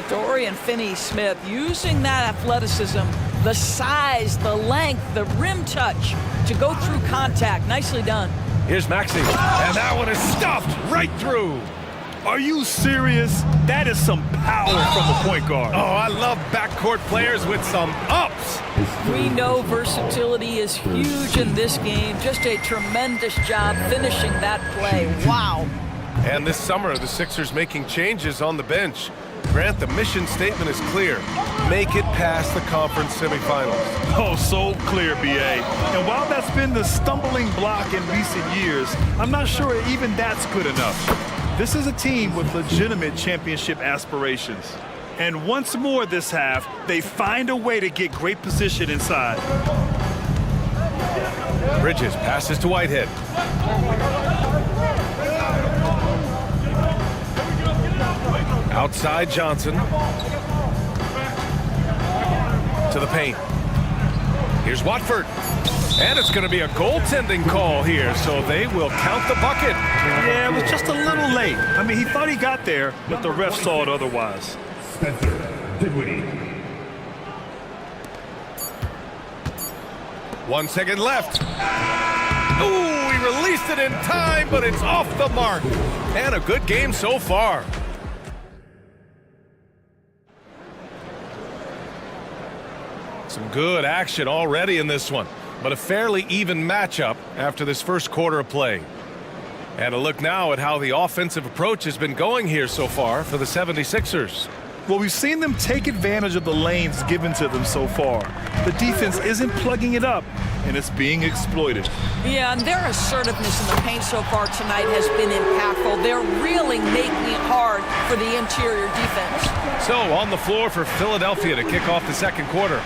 Dorian Finney-Smith using that athleticism, the size, the length, the rim touch to go through contact. Nicely done. Here's Maxey, and that one is stuffed right through. Are you serious? That is some power from the point guard. Oh, I love backcourt players with some ups. We know versatility is huge in this game. Just a tremendous job finishing that play. Wow. And this summer, the Sixers making changes on the bench. Grant, the mission statement is clear. Make it past the conference semifinals. Oh, so clear, BA. And while that's been the stumbling block in recent years, I'm not sure even that's good enough. This is a team with legitimate championship aspirations. And once more this half, they find a way to get great position inside. Bridges passes to Whitehead. Outside Johnson. To the paint. Here's Watford. And it's going to be a goaltending call here, so they will count the bucket. Yeah, it was just a little late. I mean, he thought he got there, but the ref saw it otherwise. Spencer Dinwiddie. 1 second left. Ooh, he released it in time, but it's off the mark. And a good game so far. Some good action already in this one, but a fairly even matchup after this first quarter of play. And a look now at how the offensive approach has been going here so far for the 76ers. Well, we've seen them take advantage of the lanes given to them so far. The defense isn't plugging it up, and it's being exploited. Yeah, and their assertiveness in the paint so far tonight has been impactful. They're really making it hard for the interior defense. So on the floor for Philadelphia to kick off the second quarter,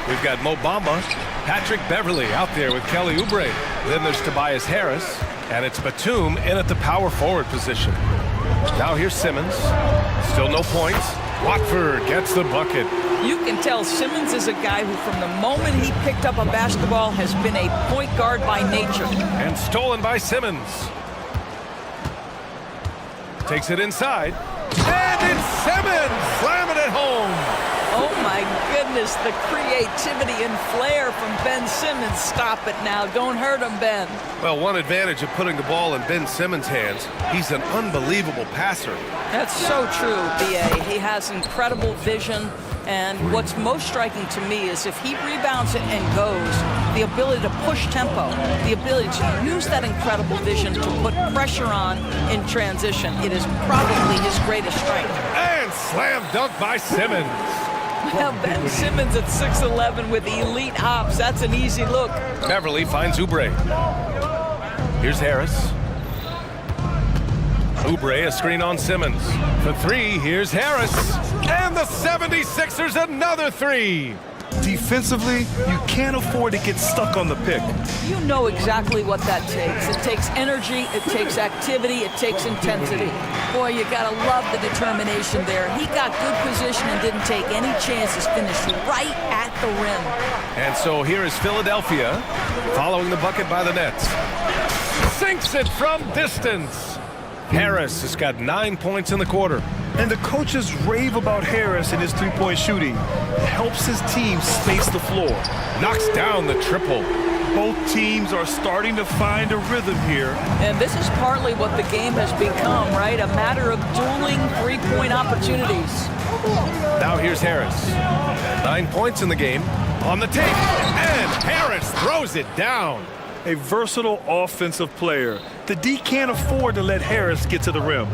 we've got Mo Bamba, Patrick Beverly out there with Kelly Oubre. Then there's Tobias Harris, and it's Batum in at the power forward position. Now here's Simmons. Still no points. Watford gets the bucket. You can tell Simmons is a guy who, from the moment he picked up a basketball, has been a point guard by nature. And stolen by Simmons. Takes it inside. And it's Simmons! Slam it at home! Oh my goodness, the creativity and flair from Ben Simmons. Stop it now. Don't hurt him, Ben. Well, one advantage of putting the ball in Ben Simmons' hands, he's an unbelievable passer. That's so true, B.A. He has incredible vision, and what's most striking to me is if he rebounds it and goes, the ability to push tempo, the ability to use that incredible vision to put pressure on in transition. It is probably his greatest strength. And slam dunk by Simmons. Well, Ben Simmons at 6'11" with elite hops. That's an easy look. Beverly finds Oubre. Here's Harris. Oubre, a screen on Simmons. For three, here's Harris. And the 76ers, another three. Defensively, you can't afford to get stuck on the pick. You know exactly what that takes. It takes energy, it takes activity, it takes intensity. Boy, you gotta love the determination there. He got good position and didn't take any chances, finished right at the rim. And so here is Philadelphia, following the bucket by the Nets. Sinks it from distance. Harris has got 9 points in the quarter. And the coaches rave about Harris and his three-point shooting. It helps his team space the floor. Knocks down the triple. Both teams are starting to find a rhythm here. And this is partly what the game has become, right? A matter of dueling three-point opportunities. Now here's Harris. 9 points in the game. On the tape. And Harris throws it down. A versatile offensive player. The D can't afford to let Harris get to the rim.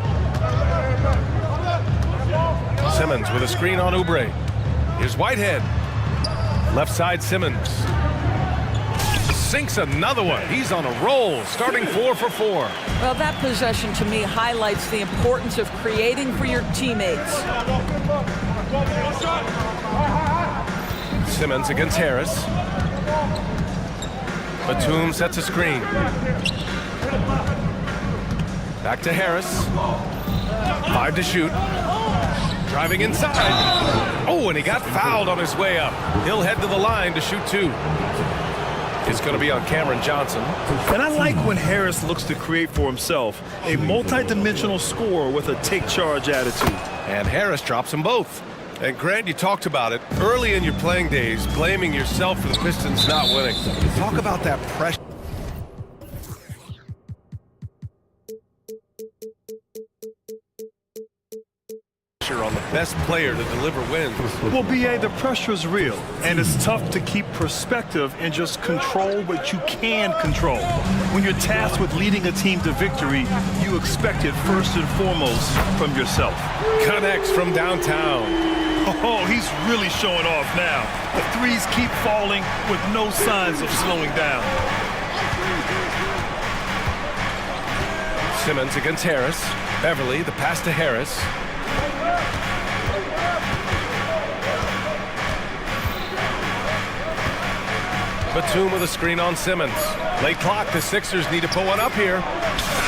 Simmons with a screen on Oubre. Here's Whitehead. Left side Simmons. Sinks another one. He's on a roll, starting 4 for 4. Well, that possession to me highlights the importance of creating for your teammates. Simmons against Harris. Batum sets a screen. Back to Harris. 5 to shoot. Driving inside. Oh, and he got fouled on his way up. He'll head to the line to shoot 2. It's going to be on Cameron Johnson. And I like when Harris looks to create for himself a multi-dimensional scorer with a take-charge attitude. And Harris drops them both. And Grant, you talked about it early in your playing days, blaming yourself for the Pistons not winning. Talk about that pressure. On the best player to deliver wins. Well, B.A., the pressure is real, and it's tough to keep perspective and just control what you can control. When you're tasked with leading a team to victory, you expect it first and foremost from yourself. Connects from downtown. Oh, he's really showing off now. The threes keep falling with no signs of slowing down. Simmons against Harris. Beverly, the pass to Harris. Batum with a screen on Simmons. Late clock, the Sixers need to put one up here.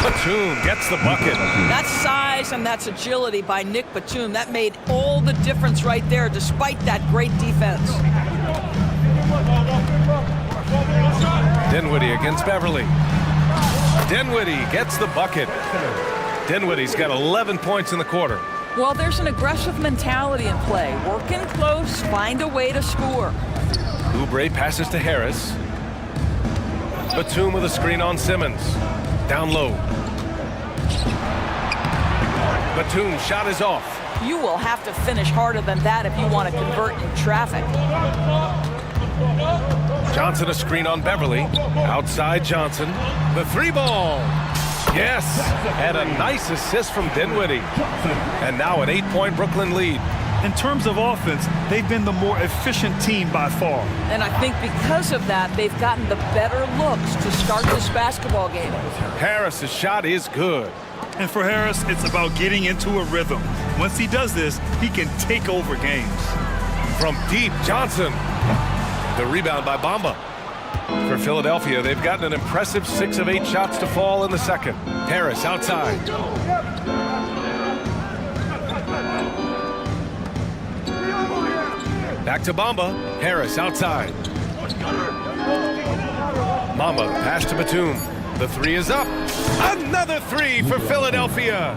Batum gets the bucket. That's size and that's agility by Nick Batum. That made all the difference right there, despite that great defense. Dinwiddie against Beverly. Dinwiddie gets the bucket. Dinwiddie's got 11 points in the quarter. Well, there's an aggressive mentality in play. Working close, find a way to score. Oubre passes to Harris. Batum with a screen on Simmons. Down low. Batum's shot is off. You will have to finish harder than that if you want to convert in traffic. Johnson a screen on Beverly. Outside Johnson. The three ball. Yes, and a nice assist from Dinwiddie. And now an 8-point Brooklyn lead. In terms of offense, they've been the more efficient team by far. And I think because of that, they've gotten the better looks to start this basketball game. Harris's shot is good. And for Harris, it's about getting into a rhythm. Once he does this, he can take over games. From deep, Johnson. The rebound by Bamba. For Philadelphia, they've gotten an impressive 6 of 8 shots to fall in the second. Harris outside. Back to Bamba. Harris outside. Bamba pass to Batum. The three is up. Another three for Philadelphia.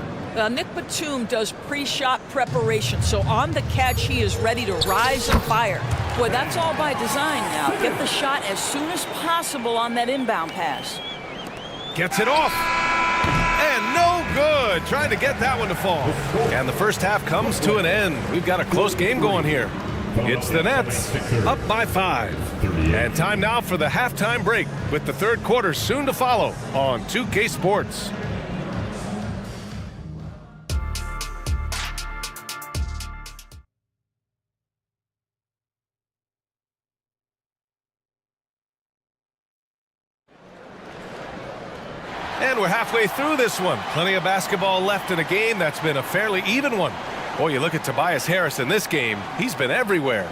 Nick Batum does pre-shot preparation, so on the catch he is ready to rise and fire. Boy, that's all by design now. Get the shot as soon as possible on that inbound pass. Gets it off. And no good. Trying to get that one to fall. And the first half comes to an end. We've got a close game going here. It's the Nets up by 5. And time now for the halftime break with the third quarter soon to follow on 2K Sports. And we're halfway through this one. Plenty of basketball left in a game that's been a fairly even one. Boy, you look at Tobias Harris in this game, he's been everywhere.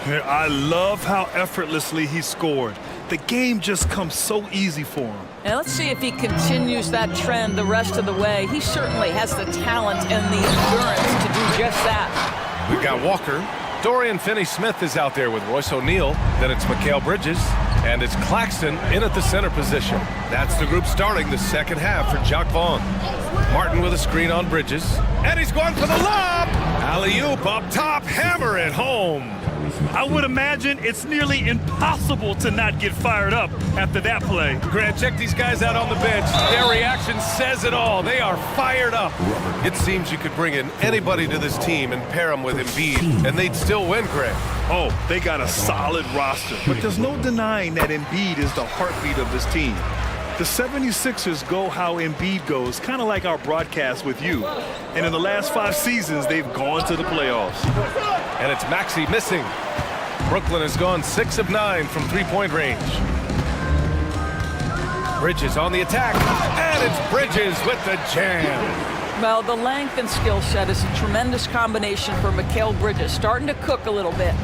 I love how effortlessly he scored. The game just comes so easy for him. And let's see if he continues that trend the rest of the way. He certainly has the talent and the endurance to do just that. We've got Walker. Dorian Finney-Smith is out there with Royce O'Neal. Then it's Mikal Bridges. And it's Claxton in at the center position. That's the group starting the second half for Jock Vaughn. Martin with a screen on Bridges. And he's going for the lob. Alley-oop up top. Hammer it home. I would imagine it's nearly impossible to not get fired up after that play. Grant, check these guys out on the bench. Their reaction says it all. They are fired up. It seems you could bring in anybody to this team and pair them with Embiid, and they'd still win, Grant. Oh, they got a solid roster. But there's no denying that Embiid is the heartbeat of this team. The 76ers go how Embiid goes, kind of like our broadcast with you. And in the last 5 seasons, they've gone to the playoffs. And it's Maxey missing. Brooklyn has gone 6 of 9 from three-point range. Bridges on the attack. And it's Bridges with the jam. Well, the length and skill set is a tremendous combination for Mikal Bridges. Starting to cook a little bit.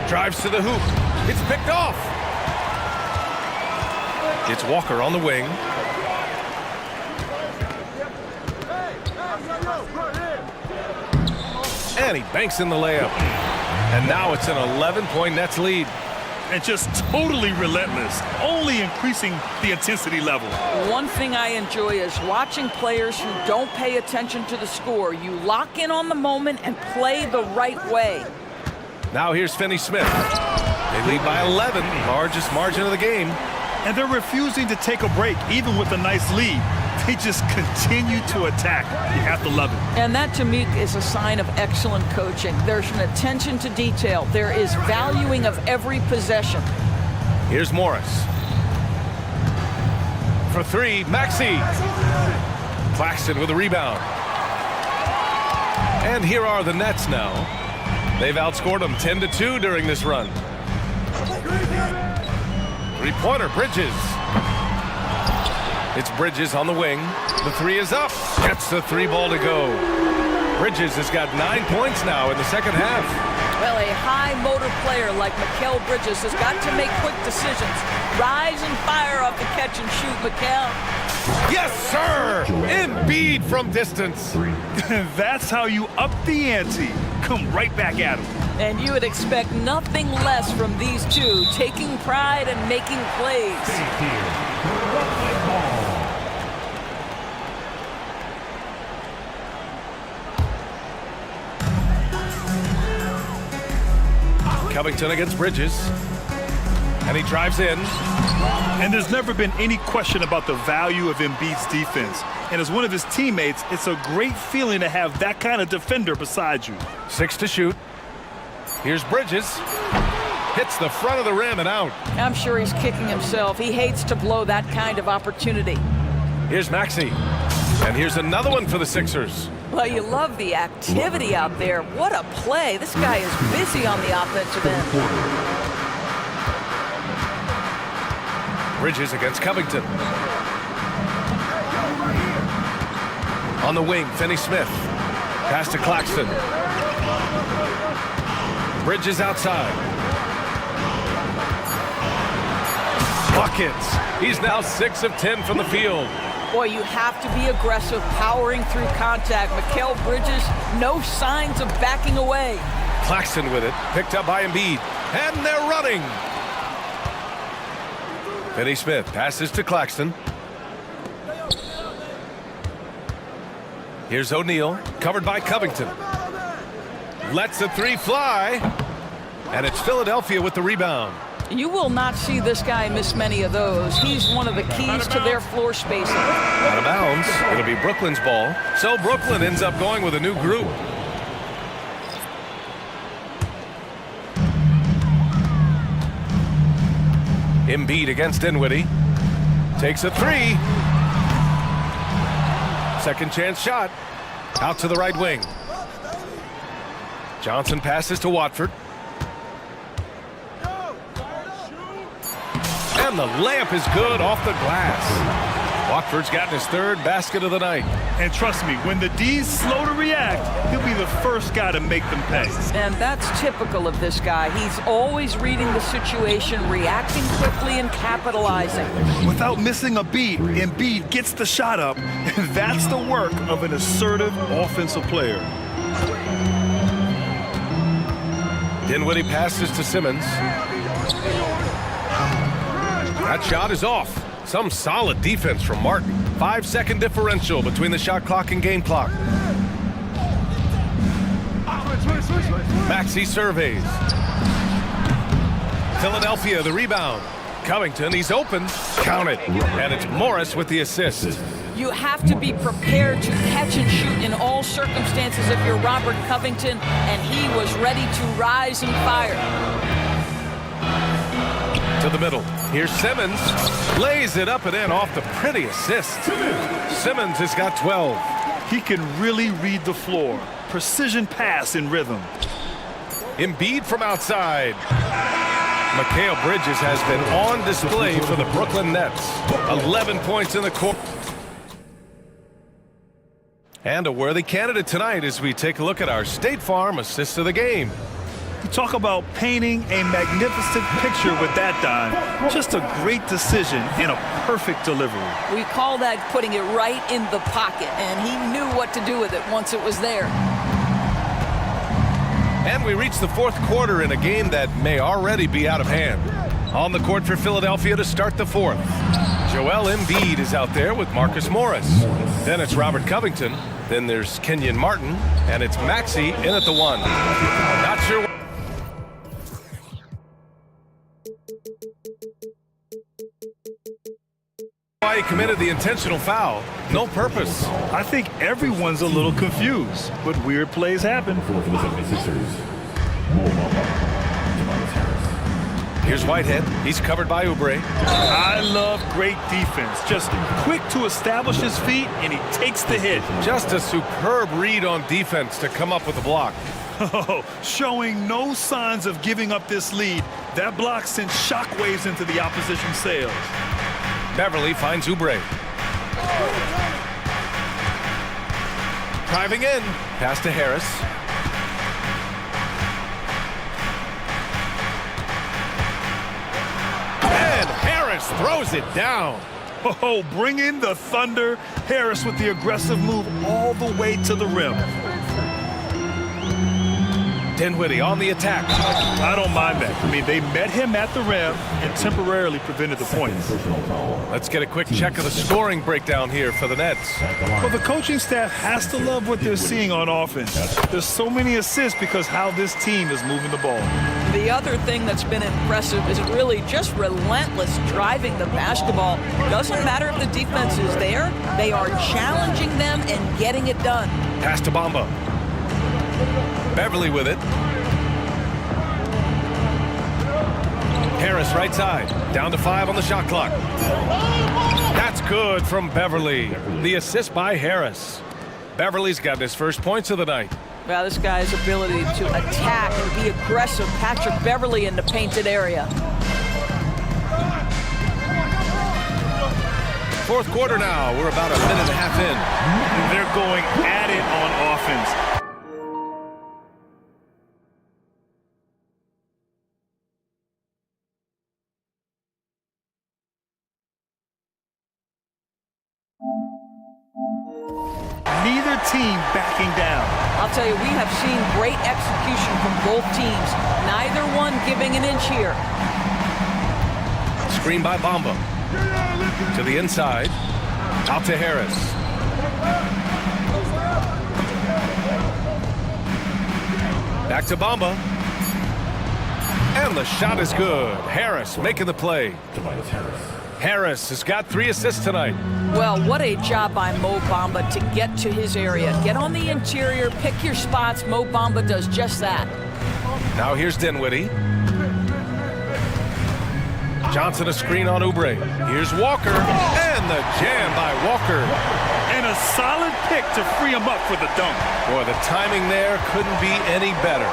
Drives to the hoop. It's picked off. It's Walker on the wing. And he banks in the layup. And now it's an 11-point Nets lead. and just totally relentless, only increasing the intensity level. One thing I enjoy is watching players who don't pay attention to the score. You lock in on the moment and play the right way. Now here's Finney Smith. They lead by 11, largest margin of the game. And they're refusing to take a break, even with a nice lead. They just continue to attack. You have to love it. And that, to me, is a sign of excellent coaching. There's an attention to detail. There is valuing of every possession. Here's Morris. For three, Maxey. Claxton with a rebound. And here are the Nets now. They've outscored them 10-2 during this run. Three-pointer, Bridges. It's Bridges on the wing. The three is up. Gets the three ball to go. Bridges has got 9 points now in the second half. Well, a high motor player like Mikal Bridges has got to make quick decisions. Rise and fire off the catch and shoot, Mikal. Yes, sir! Embiid from distance. That's how you up the ante. Come right back at him. And you would expect nothing less from these two, taking pride and making plays. Covington against Bridges. And he drives in. And there's never been any question about the value of Embiid's defense. And as one of his teammates, it's a great feeling to have that kind of defender beside you. 6 to shoot. Here's Bridges. Hits the front of the rim and out. I'm sure he's kicking himself. He hates to blow that kind of opportunity. Here's Maxey. And here's another one for the Sixers. Well, you love the activity out there. What a play. This guy is busy on the offensive end. Bridges against Covington. On the wing, Finney Smith. Pass to Claxton. Bridges outside. Buckets. He's now 6 of 10 from the field. Boy, you have to be aggressive, powering through contact. Mikal Bridges, no signs of backing away. Claxton with it, picked up by Embiid. And they're running. Finney Smith passes to Claxton. Here's O'Neal, covered by Covington. Lets the three fly. And it's Philadelphia with the rebound. You will not see this guy miss many of those. He's one of the keys to their floor spacing. Out of bounds. It'll be Brooklyn's ball. So Brooklyn ends up going with a new group. Embiid against Dinwiddie. Takes a three. Second chance shot. Out to the right wing. Johnson passes to Watford. And the layup is good off the glass. Watford's gotten his third basket of the night. And trust me, when the D's slow to react, he'll be the first guy to make them pay. And that's typical of this guy. He's always reading the situation, reacting quickly and capitalizing. Without missing a beat, Embiid gets the shot up, and that's the work of an assertive offensive player. Dinwiddie passes to Simmons. That shot is off. Some solid defense from Martin. 5-second differential between the shot clock and game clock. Maxey surveys. Philadelphia, the rebound. Covington, he's open. Count it. And it's Morris with the assist. You have to be prepared to catch and shoot in all circumstances if you're Robert Covington, and he was ready to rise and fire. To the middle. Here's Simmons. Lays it up and in off the pretty assist. Simmons has got 12. He can really read the floor. Precision pass in rhythm. Embiid from outside. Mikal Bridges has been on display for the Brooklyn Nets. 11 points in the court. And a worthy candidate tonight as we take a look at our State Farm assist of the game. You talk about painting a magnificent picture with that dime. Just a great decision and a perfect delivery. We call that putting it right in the pocket, and he knew what to do with it once it was there. And we reach the fourth quarter in a game that may already be out of hand. On the court for Philadelphia to start the fourth. Joel Embiid is out there with Marcus Morris. Then it's Robert Covington. Then there's Kenyon Martin. And it's Maxey in at the one. Not sure why he committed the intentional foul. No purpose. I think everyone's a little confused, but weird plays happen. Here's Whitehead. He's covered by Oubre. I love great defense. Just quick to establish his feet, and he takes the hit. Just a superb read on defense to come up with the block. Oh, showing no signs of giving up this lead. That block sent shockwaves into the opposition sails. Beverly finds Oubre. Driving in. Pass to Harris. And Harris throws it down. Oh, bring in the thunder. Harris with the aggressive move all the way to the rim. Dinwiddie on the attack. I don't mind that. I mean, they met him at the rim and temporarily prevented the points. Let's get a quick check of the scoring breakdown here for the Nets. Well, the coaching staff has to love what they're seeing on offense. There's so many assists because how this team is moving the ball. The other thing that's been impressive is really just relentless driving the basketball. Doesn't matter if the defense is there, they are challenging them and getting it done. Pass to Bamba. Beverly with it. Harris right side. Down to 5 on the shot clock. That's good from Beverly. The assist by Harris. Beverly's got his first points of the night. Well, this guy's ability to attack and be aggressive. Patrick Beverly in the painted area. Fourth quarter now. We're about a minute and a half in. They're going at it on offense. Neither team backing down. I'll tell you, we have seen great execution from both teams. Neither one giving an inch here. Screen by Bamba. To the inside. Out to Harris. Back to Bamba. And the shot is good. Harris making the play. Harris has got 3 assists tonight. Well, what a job by Mo Bamba to get to his area. Get on the interior, pick your spots. Mo Bamba does just that. Now here's Dinwiddie. Johnson a screen on Oubre. Here's Walker. And the jam by Walker. And a solid pick to free him up for the dunk. Boy, the timing there couldn't be any better.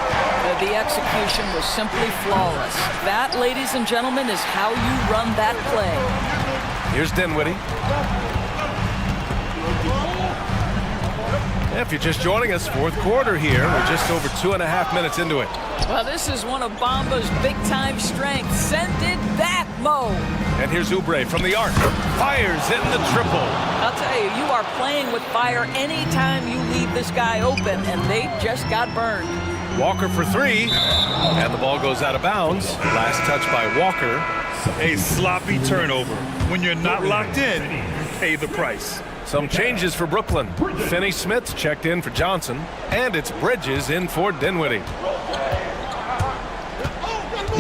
The execution was simply flawless. That, ladies and gentlemen, is how you run that play. Here's Dinwiddie. If you're just joining us, fourth quarter here. We're just over 2.5 minutes into it. Well, this is one of Bamba's big-time strengths. Send it back, Mo. And here's Oubre from the arc. Fires in the triple. I'll tell you, you are playing with fire anytime you leave this guy open, and they just got burned. Walker for 3. And the ball goes out of bounds. Last touch by Walker. A sloppy turnover. When you're not locked in, you pay the price. Some changes for Brooklyn. Finney-Smith checked in for Johnson. And it's Bridges in for Dinwiddie.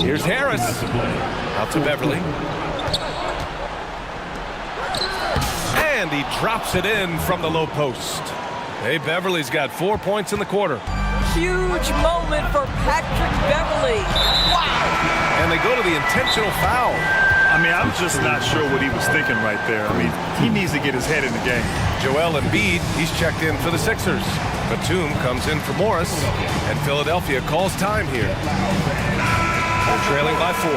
Here's Harris. Out to Beverly. And he drops it in from the low post. Hey, Beverly's got 4 points in the quarter. Huge moment for Patrick Beverly. Wow. And they go to the intentional foul. I mean, I'm just not sure what he was thinking right there. I mean, he needs to get his head in the game. Joel Embiid, he's checked in for the Sixers. Batum comes in for Morris, and Philadelphia calls time here. They're trailing by 4.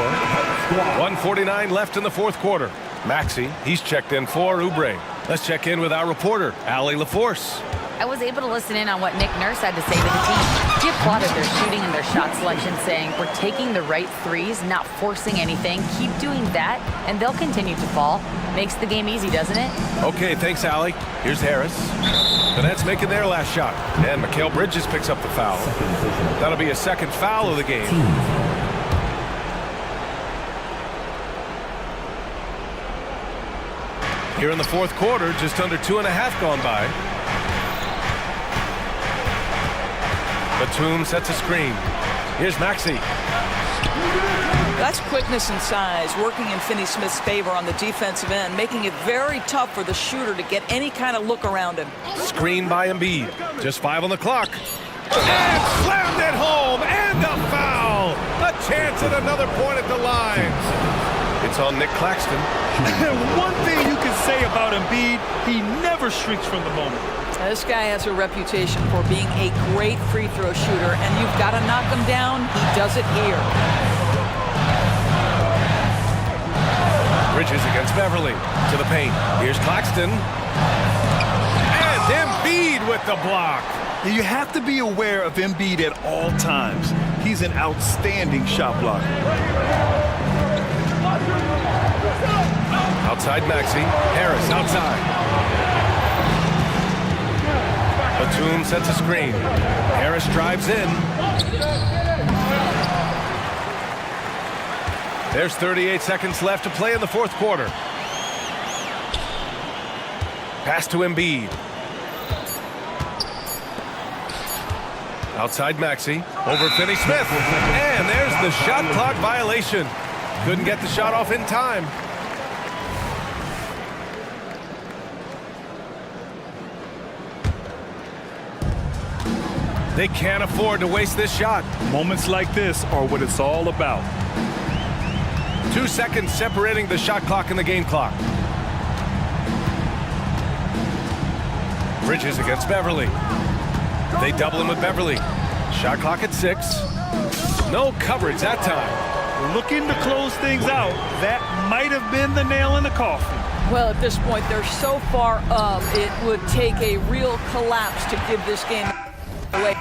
1:49 left in the fourth quarter. Maxey, he's checked in for Oubre. Let's check in with our reporter, Allie LaForce. I was able to listen in on what Nick Nurse had to say to the team. He applauded their shooting and their shot selection, saying, "We're taking the right threes, not forcing anything. Keep doing that, and they'll continue to fall." Makes the game easy, doesn't it? Okay, thanks, Allie. Here's Harris. The Nets making their last shot. And Mikal Bridges picks up the foul. That'll be a second foul of the game. Here in the fourth quarter, just under 2.5 gone by. Batum sets a screen. Here's Maxey. That's quickness and size working in Finney-Smith's favor on the defensive end, making it very tough for the shooter to get any kind of look around him. Screen by Embiid. Just 5 on the clock. And slammed it home, and a foul. A chance at another point at the line. It's on Nick Claxton. One thing you can say about Embiid, he never shrinks from the moment. This guy has a reputation for being a great free throw shooter, and you've got to knock him down. He does it here. Bridges against Beverly. To the paint. Here's Claxton. And Embiid with the block. You have to be aware of Embiid at all times. He's an outstanding shot blocker. Outside Maxey. Harris outside. Batum sets a screen. Harris drives in. There's 38 seconds left to play in the fourth quarter. Pass to Embiid. Outside Maxey. Over Finney-Smith. And there's the shot clock violation. Couldn't get the shot off in time. They can't afford to waste this shot. Moments like this are what it's all about. 2 seconds separating the shot clock and the game clock. Bridges against Beverly. They double him with Beverly. Shot clock at 6. No coverage that time. Looking to close things out. That might have been the nail in the coffin. Well, at this point, they're so far up, it would take a real collapse to give this game away.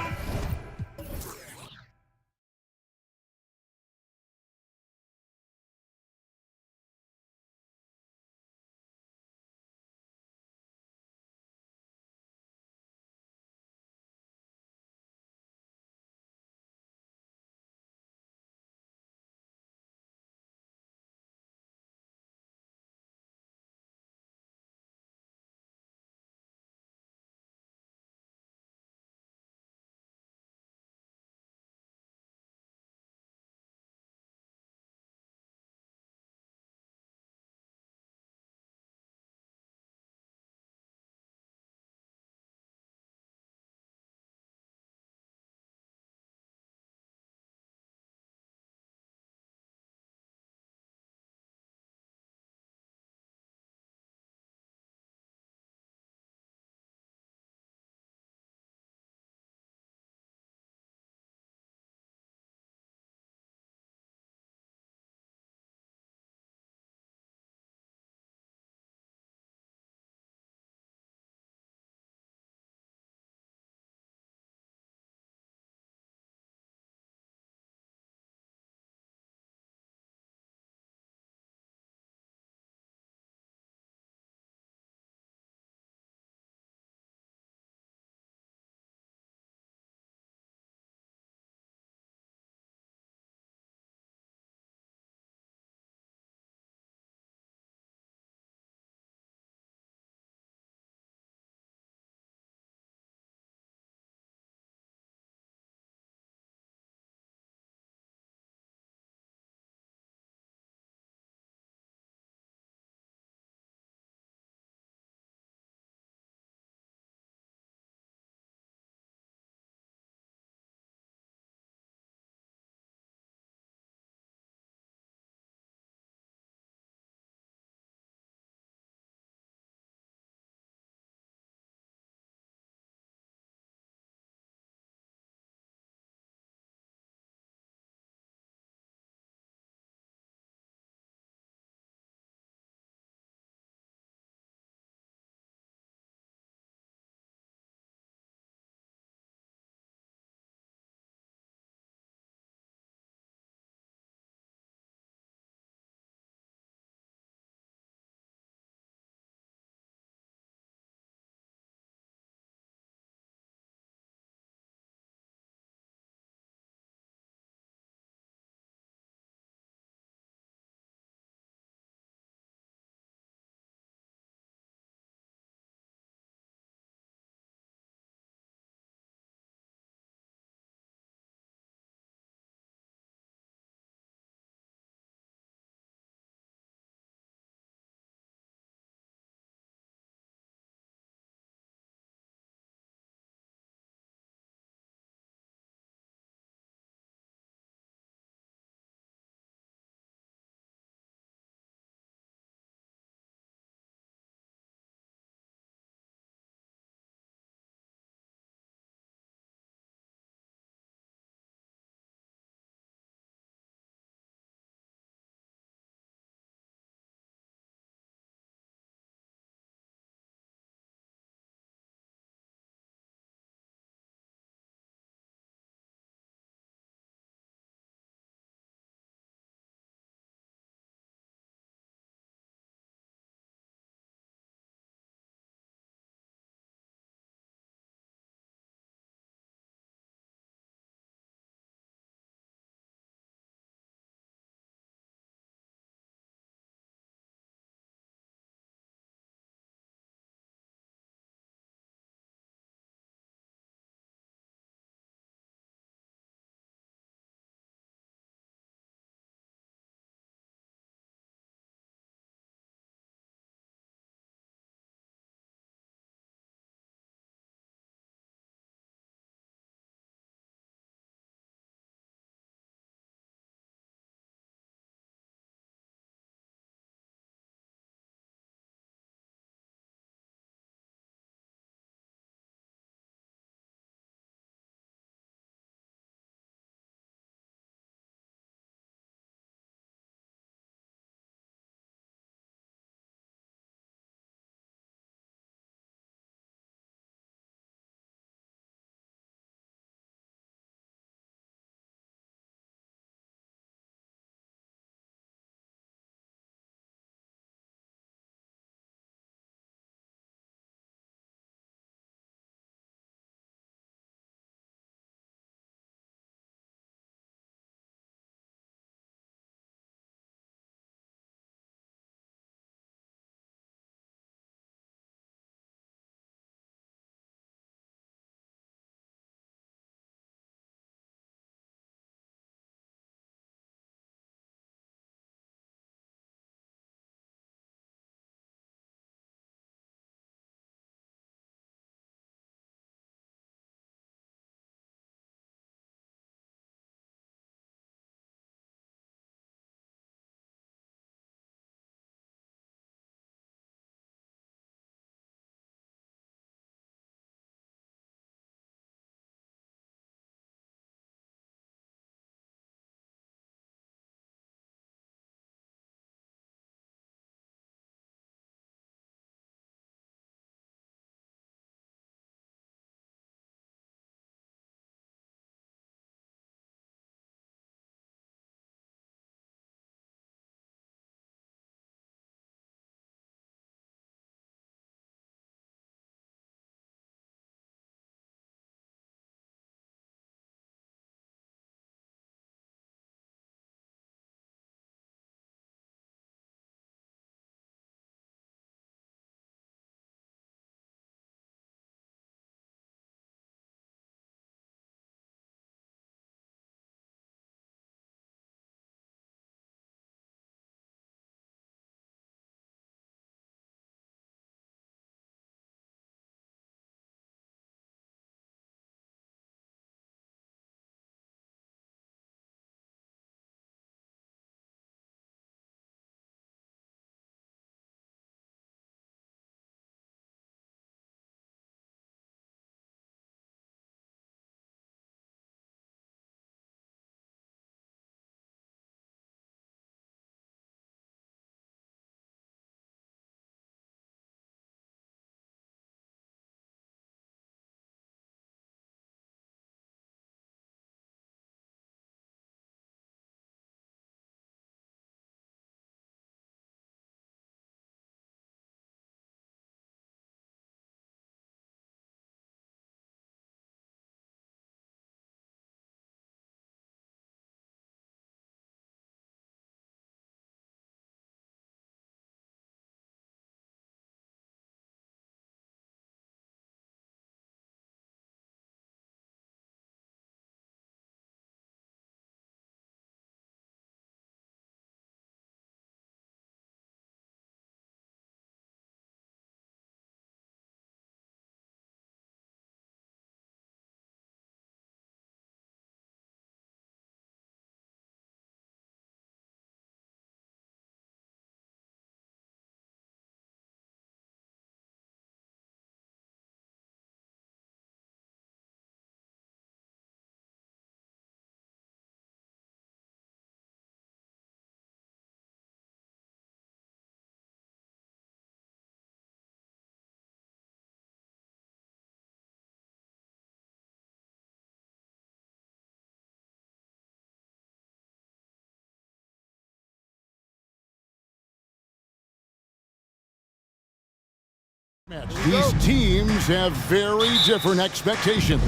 These teams have very different expectations.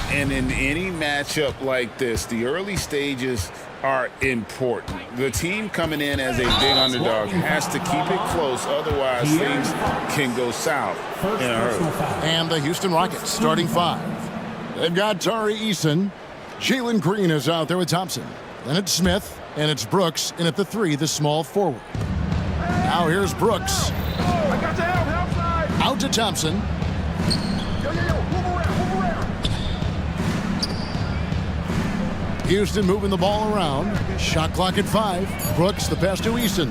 And in any matchup like this, the early stages are important. The team coming in as a big underdog has to keep it close, otherwise things can go south in a hurry. And the Houston Rockets starting five. They've got Tari Eason. Jalen Green is out there with Thompson. Then it's Smith, and it's Brooks, and at the three, the small forward. Now here's Brooks. Out to Thompson. Houston moving the ball around. Shot clock at 5. Brooks, the pass to Eason.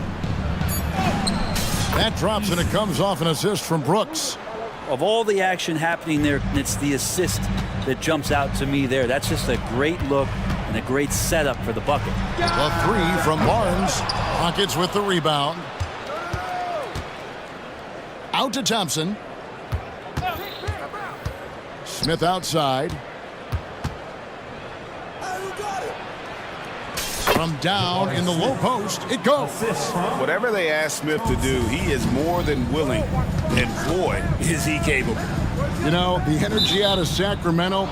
That drops, and it comes off an assist from Brooks. Of all the action happening there, it's the assist that jumps out to me there. That's just a great look and a great setup for the bucket. The three from Barnes. Rockets with the rebound. Out to Thompson. Smith outside. From down in the low post, it goes. Whatever they ask Smith to do, he is more than willing. And boy, is he capable. You know, the energy out of Sacramento.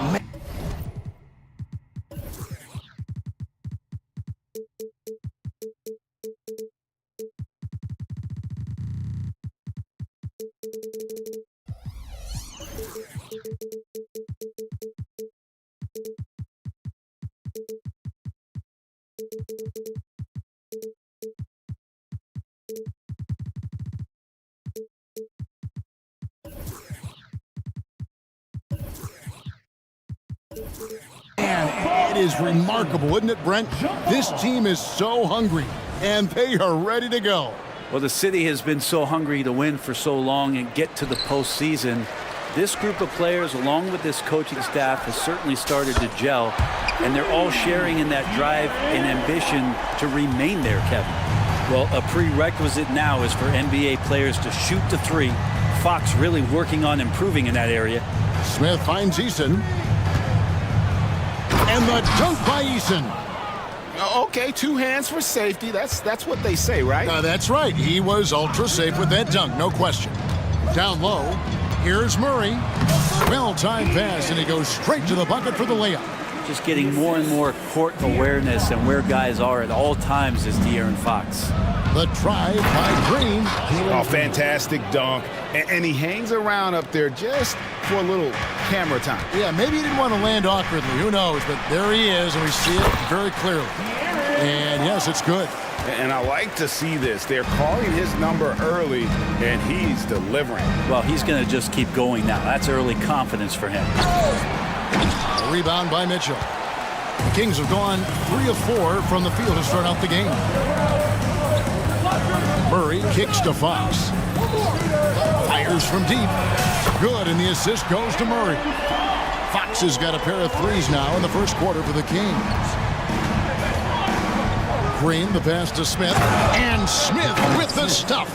And it is remarkable, isn't it, Brent? This team is so hungry, and they are ready to go. Well, the city has been so hungry to win for so long and get to the postseason. This group of players, along with this coaching staff, has certainly started to gel, and they're all sharing in that drive and ambition to remain there, Kevin. Well, a prerequisite now is for NBA players to shoot the three. Fox really working on improving in that area. Smith finds Eason. And the dunk by Eason. Okay, 2 hands for safety. That's what they say, right? That's right. He was ultra safe with that dunk, no question. Down low, here's Murray. Well-timed pass, and he goes straight to the bucket for the layup. Just getting more and more court awareness and where guys are at all times is De'Aaron Fox. The drive by Green. Oh, fantastic dunk. And he hangs around up there just for a little camera time. Yeah, maybe he didn't want to land awkwardly. Who knows? But there he is, and we see it very clearly. And, yes, it's good. And I like to see this. They're calling his number early, and he's delivering. Well, he's going to just keep going now. That's early confidence for him. A rebound by Mitchell. The Kings have gone 3 of 4 from the field to start out the game. Murray kicks to Fox. Fires from deep. Good, and the assist goes to Murray. Fox has got a pair of threes now in the first quarter for the Kings. Green, the pass to Smith. And Smith with the stuff.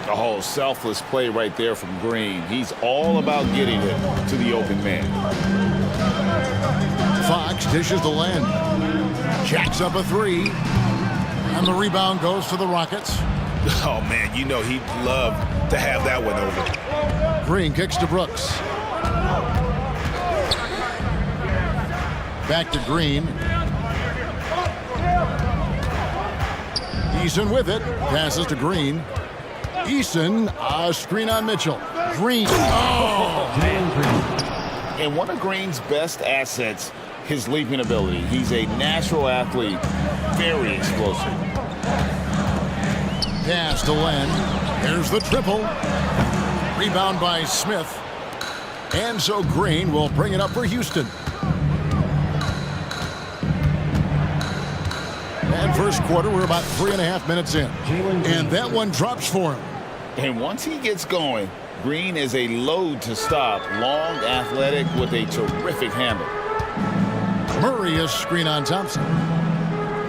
The whole selfless play right there from Green. He's all about getting it to the open man. Fox dishes the land. Jacks up a 3. And the rebound goes to the Rockets. Oh, man, you know he'd love to have that one over. Green kicks to Brooks. Back to Green. Eason with it. Passes to Green. Eason, a screen on Mitchell. Green. Oh! And one of Green's best assets, his leaping ability. He's a natural athlete, very explosive. Pass to Len. There's the triple. Rebound by Smith. And so Green will bring it up for Houston. And first quarter, we're about 3.5 minutes in. And that one drops for him. And once he gets going, Green is a load to stop. Long, athletic, with a terrific handle. Murray is screen on Thompson.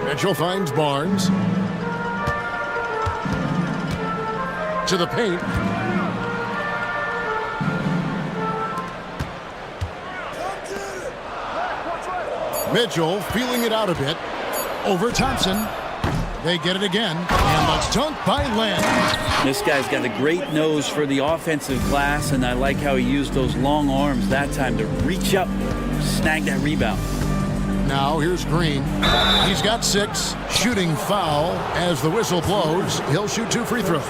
Mitchell finds Barnes. To the paint. Mitchell feeling it out a bit. Over Thompson. They get it again, and the dunk by Len. This guy's got a great nose for the offensive glass, and I like how he used those long arms that time to reach up, snag that rebound. Now here's Green. He's got 6. Shooting foul as the whistle blows. He'll shoot 2 free throws.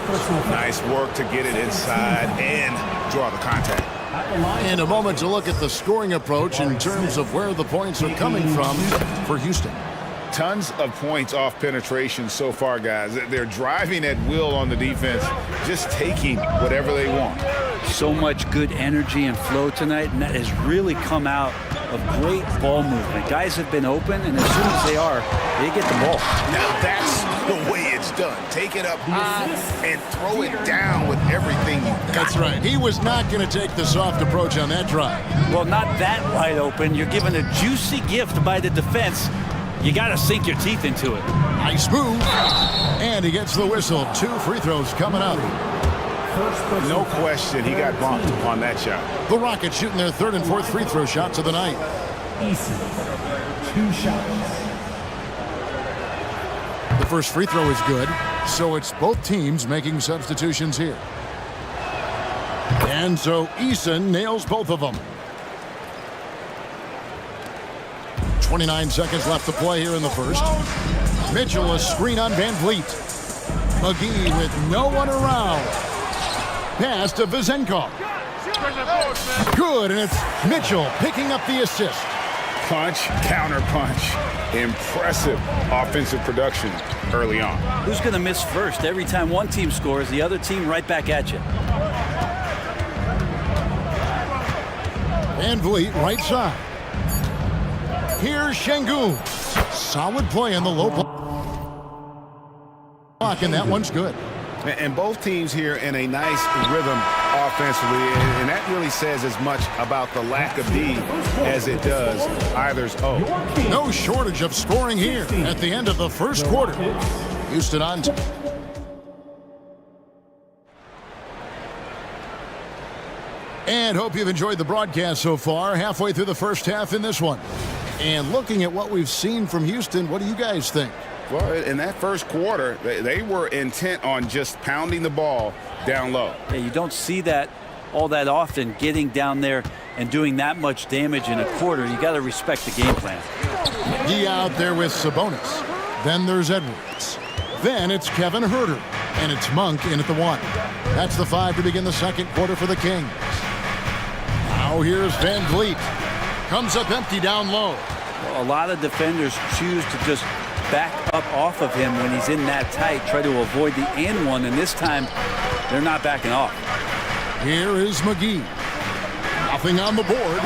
Nice work to get it inside and draw the contact. In a moment to look at the scoring approach in terms of where the points are coming from for Houston. Tons of points off penetration so far, guys. They're driving at will on the defense, just taking whatever they want. So much good energy and flow tonight, and that has really come out of great ball movement. Guys have been open, and as soon as they are, they get the ball. Now that's the way it's done. Take it up high and throw it down with everything you got. That's right. He was not going to take the soft approach on that drive. Well, not that wide open. You're given a juicy gift by the defense. You got to sink your teeth into it. Nice move. And he gets the whistle. 2 free throws coming up. No question, he got bumped on that shot. The Rockets shooting their 3rd and 4th free throw shots of the night. 2 shots. The first free throw is good, so it's both teams making substitutions here. And so Eason nails both of them. 29 seconds left to play here in the first. Mitchell, a screen on Van Vliet. McGee with no one around. Pass to Vizenko. Good, and it's Mitchell picking up the assist. Punch, counter punch. Impressive offensive production early on. Who's going to miss first? Every time one team scores, the other team right back at you. Van Vliet, right side. Here's Şengün. Solid play in the low block, and that one's good. And both teams here in a nice rhythm offensively, and that really says as much about the lack of D as it does either's O. No shortage of scoring here at the end of the first quarter. Houston on. And hope you've enjoyed the broadcast so far. Halfway through the first half in this one. And looking at what we've seen from Houston, what do you guys think? Well, in that first quarter, they were intent on just pounding the ball down low. Yeah, you don't see that all that often, getting down there and doing that much damage in a quarter. You got to respect the game plan. He out there with Sabonis. Then there's Edwards. Then it's Kevin Huerter. And it's Monk in at the 1. That's the 5 to begin the second quarter for the Kings. Now here's Van Vliet. Comes up empty down low. Well, a lot of defenders choose to just back up off of him when he's in that tight, try to avoid the and one, and this time they're not backing off. Here is McGee. Nothing on the board.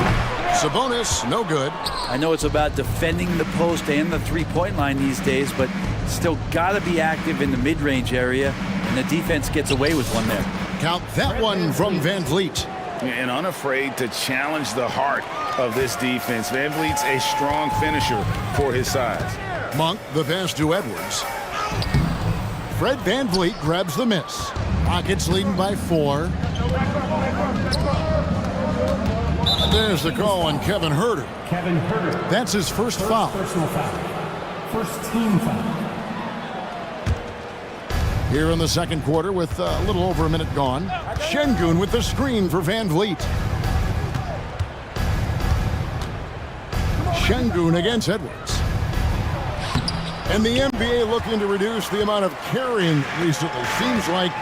Sabonis, no good. I know it's about defending the post and the three-point line these days, but still got to be active in the mid-range area, and the defense gets away with one there. Count that one from Van Vliet. And unafraid to challenge the heart of this defense. Van Vliet's a strong finisher for his size. Monk, the pass to Edwards. Fred Van Vliet grabs the miss. Rockets leading by 4. There's the call on Kevin Huerter. Kevin Huerter. That's his first foul. Personal foul. First team foul. Here in the second quarter with a little over a minute gone. Şengün with the screen for Van Vliet. Şengün against Edwards. And the NBA looking to reduce the amount of carrying recently. Seems like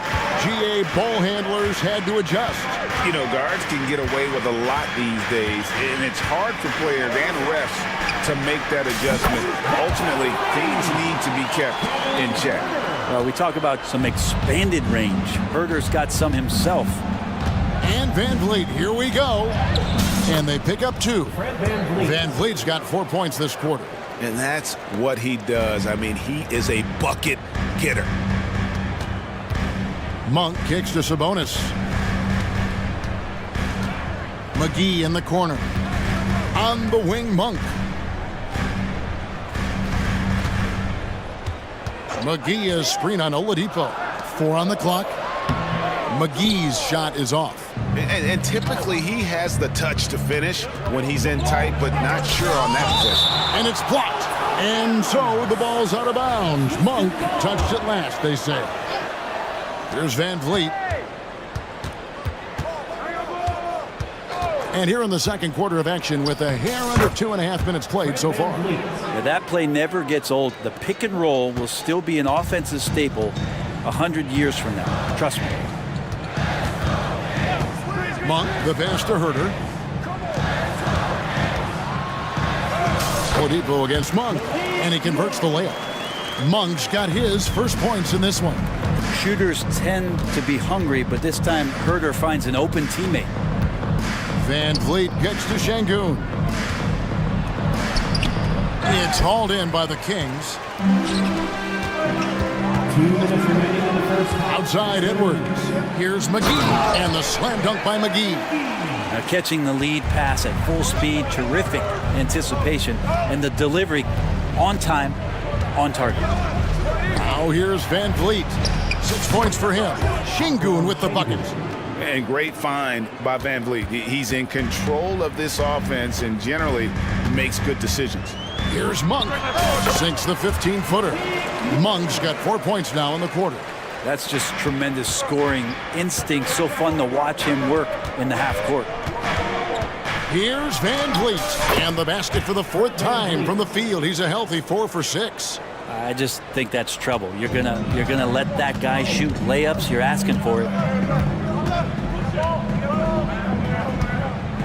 GA ball handlers had to adjust. You know, guards can get away with a lot these days, and it's hard for players and refs to make that adjustment. Ultimately, things need to be kept in check. Well, we talk about some expanded range. Huerter's got some himself. And Van Vliet, here we go. And they pick up 2. Van Vliet's got 4 points this quarter. And that's what he does. I mean, he is a bucket getter. Monk kicks to Sabonis. McGee in the corner. On the wing, Monk. McGee is screen on Oladipo. 4 on the clock. McGee's shot is off. And typically he has the touch to finish when he's in tight, but not sure on that position. And it's blocked. And so the ball's out of bounds. Monk touched it last, they say. Here's Van Vliet. And here in the second quarter of action with a hair under 2.5 minutes played so far. Yeah, that play never gets old. The pick and roll will still be an offensive staple 100 years from now. Trust me. Monk, the pass to Herder. Oladipo against Monk, and he converts the layup. Monk's got his first points in this one. Shooters tend to be hungry, but this time Herder finds an open teammate. Van Vliet gets to Şengün. It's hauled in by the Kings. 2 minutes remaining in the first half. Outside Edwards. Here's McGee, and the slam dunk by McGee. Now catching the lead pass at full speed, terrific anticipation, and the delivery on time, on target. Now here's Van Vliet. 6 points for him. Şengün with the bucket. And great find by Van Vliet. He's in control of this offense and generally makes good decisions. Here's Monk. Sinks the 15-footer. Monk's got 4 points now in the quarter. That's just tremendous scoring instinct. So fun to watch him work in the half court. Here's Van Vliet. And the basket for the 4th time from the field. He's a healthy 4 for 6. I just think that's trouble. You're gonna let that guy shoot layups. You're asking for it.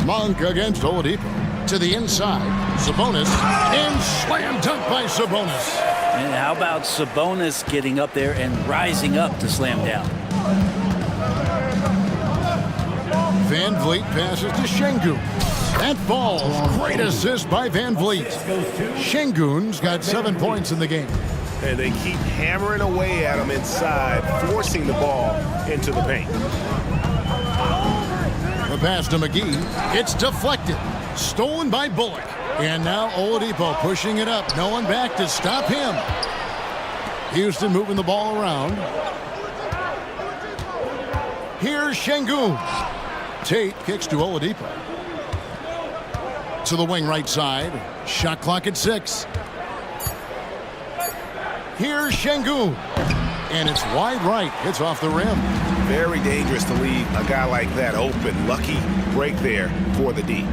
Monk against Oladipo. To the inside. Sabonis. And slam dunk by Sabonis. And how about Sabonis getting up there and rising up to slam down? Van Vliet passes to Şengün. That falls. Great assist by Van Vliet. Şengün's got 7 points in the game. And they keep hammering away at him inside, forcing the ball into the paint. The pass to McGee. It's deflected. Stolen by Bullock. And now Oladipo pushing it up. No one back to stop him. Houston moving the ball around. Here's Şengün. Tate kicks to Oladipo. To the wing right side. Shot clock at 6. Here's Şengün. And it's wide right. It's off the rim. Very dangerous to leave a guy like that open. Lucky break there for the D.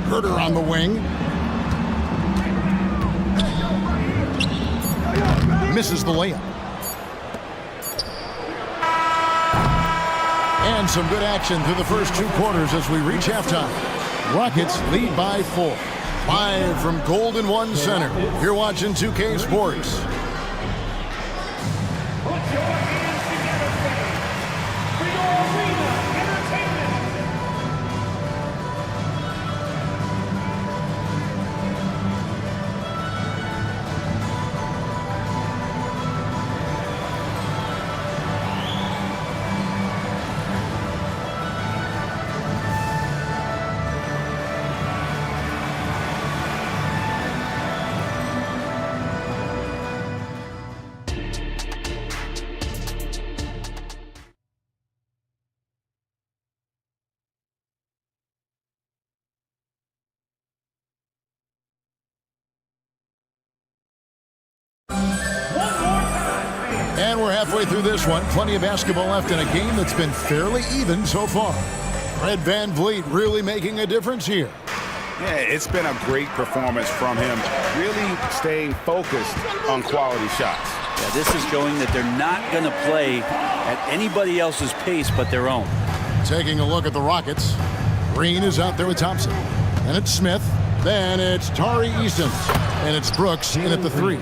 Herder on the wing. Misses the layup. And some good action through the first 2 quarters as we reach halftime. Rockets lead by 4. Live from Golden One Center. You're watching 2K Sports. And we're halfway through this one. Plenty of basketball left in a game that's been fairly even so far. Fred Van Vliet really making a difference here. Yeah, it's been a great performance from him. Really staying focused on quality shots. Yeah, this is showing that they're not going to play at anybody else's pace but their own. Taking a look at the Rockets. Green is out there with Thompson. And it's Smith. Then it's Tari Eason. And it's Brooks in at the 3.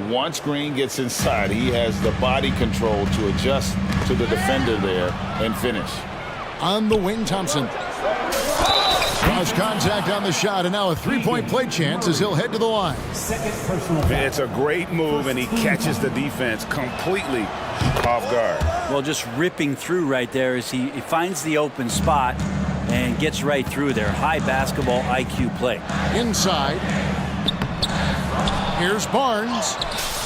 Once Green gets inside, he has the body control to adjust to the defender there and finish. On the wing, Thompson. Cross contact on the shot, and now a 3-point play chance as he'll head to the line. It's a great move, and he catches the defense completely off guard. Well, just ripping through right there as he finds the open spot and gets right through there. High basketball IQ play. Inside. Here's Barnes,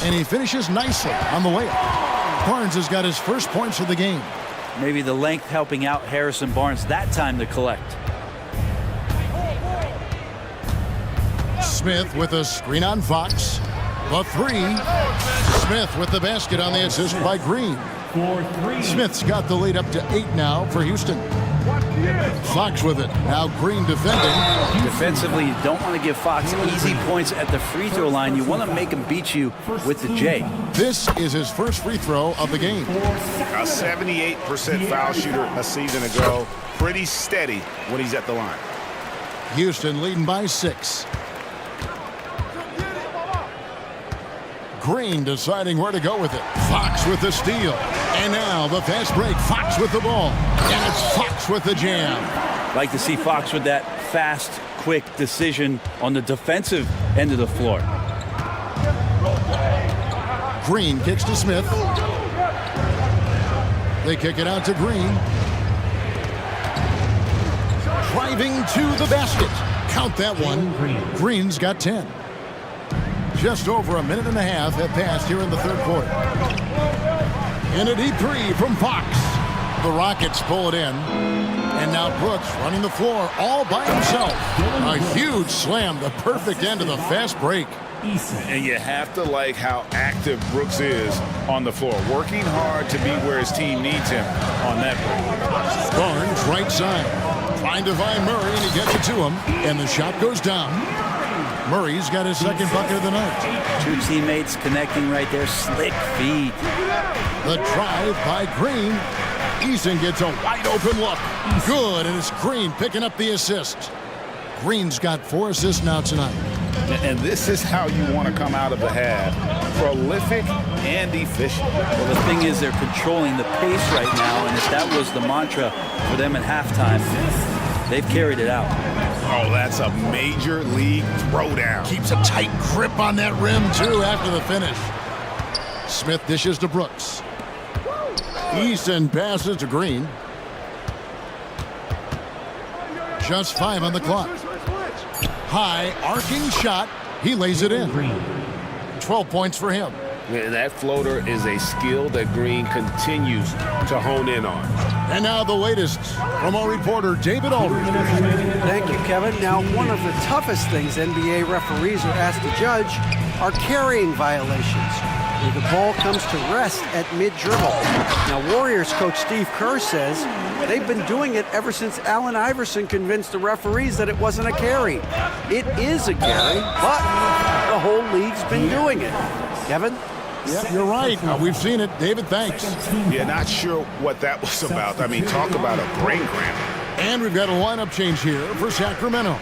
and he finishes nicely on the layup. Barnes has got his first points of the game. Maybe the length helping out Harrison Barnes that time to collect. Smith with a screen on Fox. The three. Smith with the basket on the assist by Green. Smith's got the lead up to 8 now for Houston. Fox with it. Now Green defending. Defensively, you don't want to give Fox easy points at the free throw line. You want to make him beat you with the J. This is his first free throw of the game. A 78% foul shooter a season ago. Pretty steady when he's at the line. Houston leading by 6. Green deciding where to go with it. Fox with the steal. And now the fast break. Fox with the ball. And it's Fox with the jam. Like to see Fox with that fast, quick decision on the defensive end of the floor. Green kicks to Smith. They kick it out to Green. Driving to the basket. Count that one. Green's got 10. Just over a minute and a half have passed here in the third quarter. And a deep three from Fox. The Rockets pull it in. And now Brooks running the floor all by himself. A huge slam, the perfect end of the fast break. And you have to like how active Brooks is on the floor. Working hard to be where his team needs him on that break. Barnes right side. Trying to find Murray, and he gets it to him. And the shot goes down. Murray's got his second bucket of the night. Two teammates connecting right there. Slick feed. The drive by Green. Eason gets a wide open look. Good, and it's Green picking up the assist. Green's got 4 assists now tonight. And this is how you want to come out of the half. Prolific and efficient. Well, the thing is they're controlling the pace right now, and if that was the mantra for them at halftime, they've carried it out. Oh, that's a major league throwdown. Keeps a tight grip on that rim, too, after the finish. Smith dishes to Brooks. Eason passes to Green. Just 5 on the clock. High, arcing shot. He lays it in. 12 points for him. That floater is a skill that Green continues to hone in on. And now the latest from our reporter, David Aldridge. Thank you, Kevin. Now, one of the toughest things NBA referees are asked to judge are carrying violations, where the ball comes to rest at mid-dribble. Now, Warriors coach Steve Kerr says they've been doing it ever since Allen Iverson convinced the referees that it wasn't a carry. It is a carry, but the whole league's been doing it. Kevin? Yeah, you're right. We've seen it. David, thanks. Yeah, not sure what that was about. I mean, talk about a brain cramp. And we've got a lineup change here for Sacramento.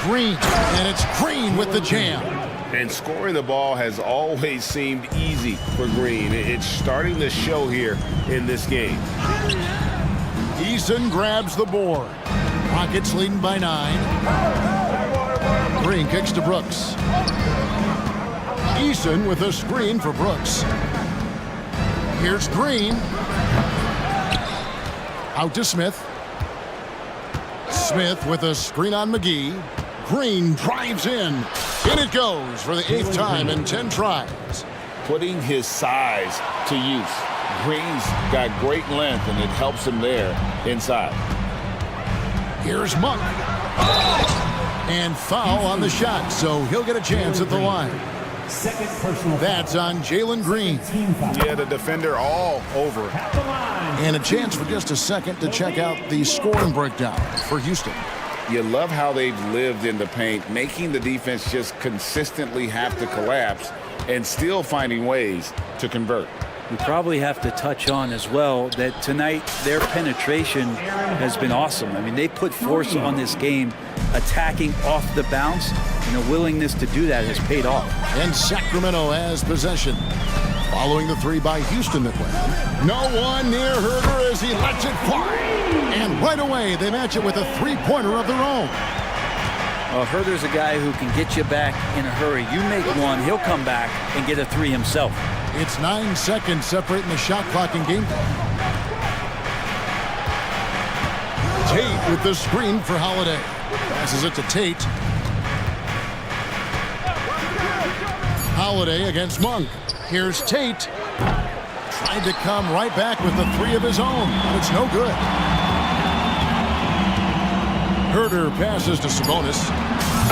Green, and it's Green with the jam. And scoring the ball has always seemed easy for Green. It's starting to show here in this game. Eason grabs the board. Rockets leading by 9. Green kicks to Brooks. Eason with a screen for Brooks. Here's Green. Out to Smith. Smith with a screen on McGee. Green drives in. In it goes for the 8th time in 10 tries. Putting his size to use. Green's got great length, and it helps him there inside. Here's Monk. And foul on the shot, so he'll get a chance at the line. That's on Jalen Green. Yeah, the defender all over. And a chance for just a second to check out the scoring breakdown for Houston. You love how they've lived in the paint, making the defense just consistently have to collapse and still finding ways to convert. We probably have to touch on as well that tonight their penetration has been awesome. I mean, they put force on this game, attacking off the bounce, and the willingness to do that has paid off. And Sacramento has possession. Following the 3 by Houston that way. No one near Herder as he lets it fly. And right away, they match it with a 3-pointer of their own. Well, Herder's a guy who can get you back in a hurry. You make one, he'll come back and get a 3 himself. It's 9 seconds separating the shot clock and game time. Tate with the screen for Holiday. Passes it to Tate. Holiday against Monk. Here's Tate. Tried to come right back with the 3 of his own, but it's no good. Herder passes to Sabonis.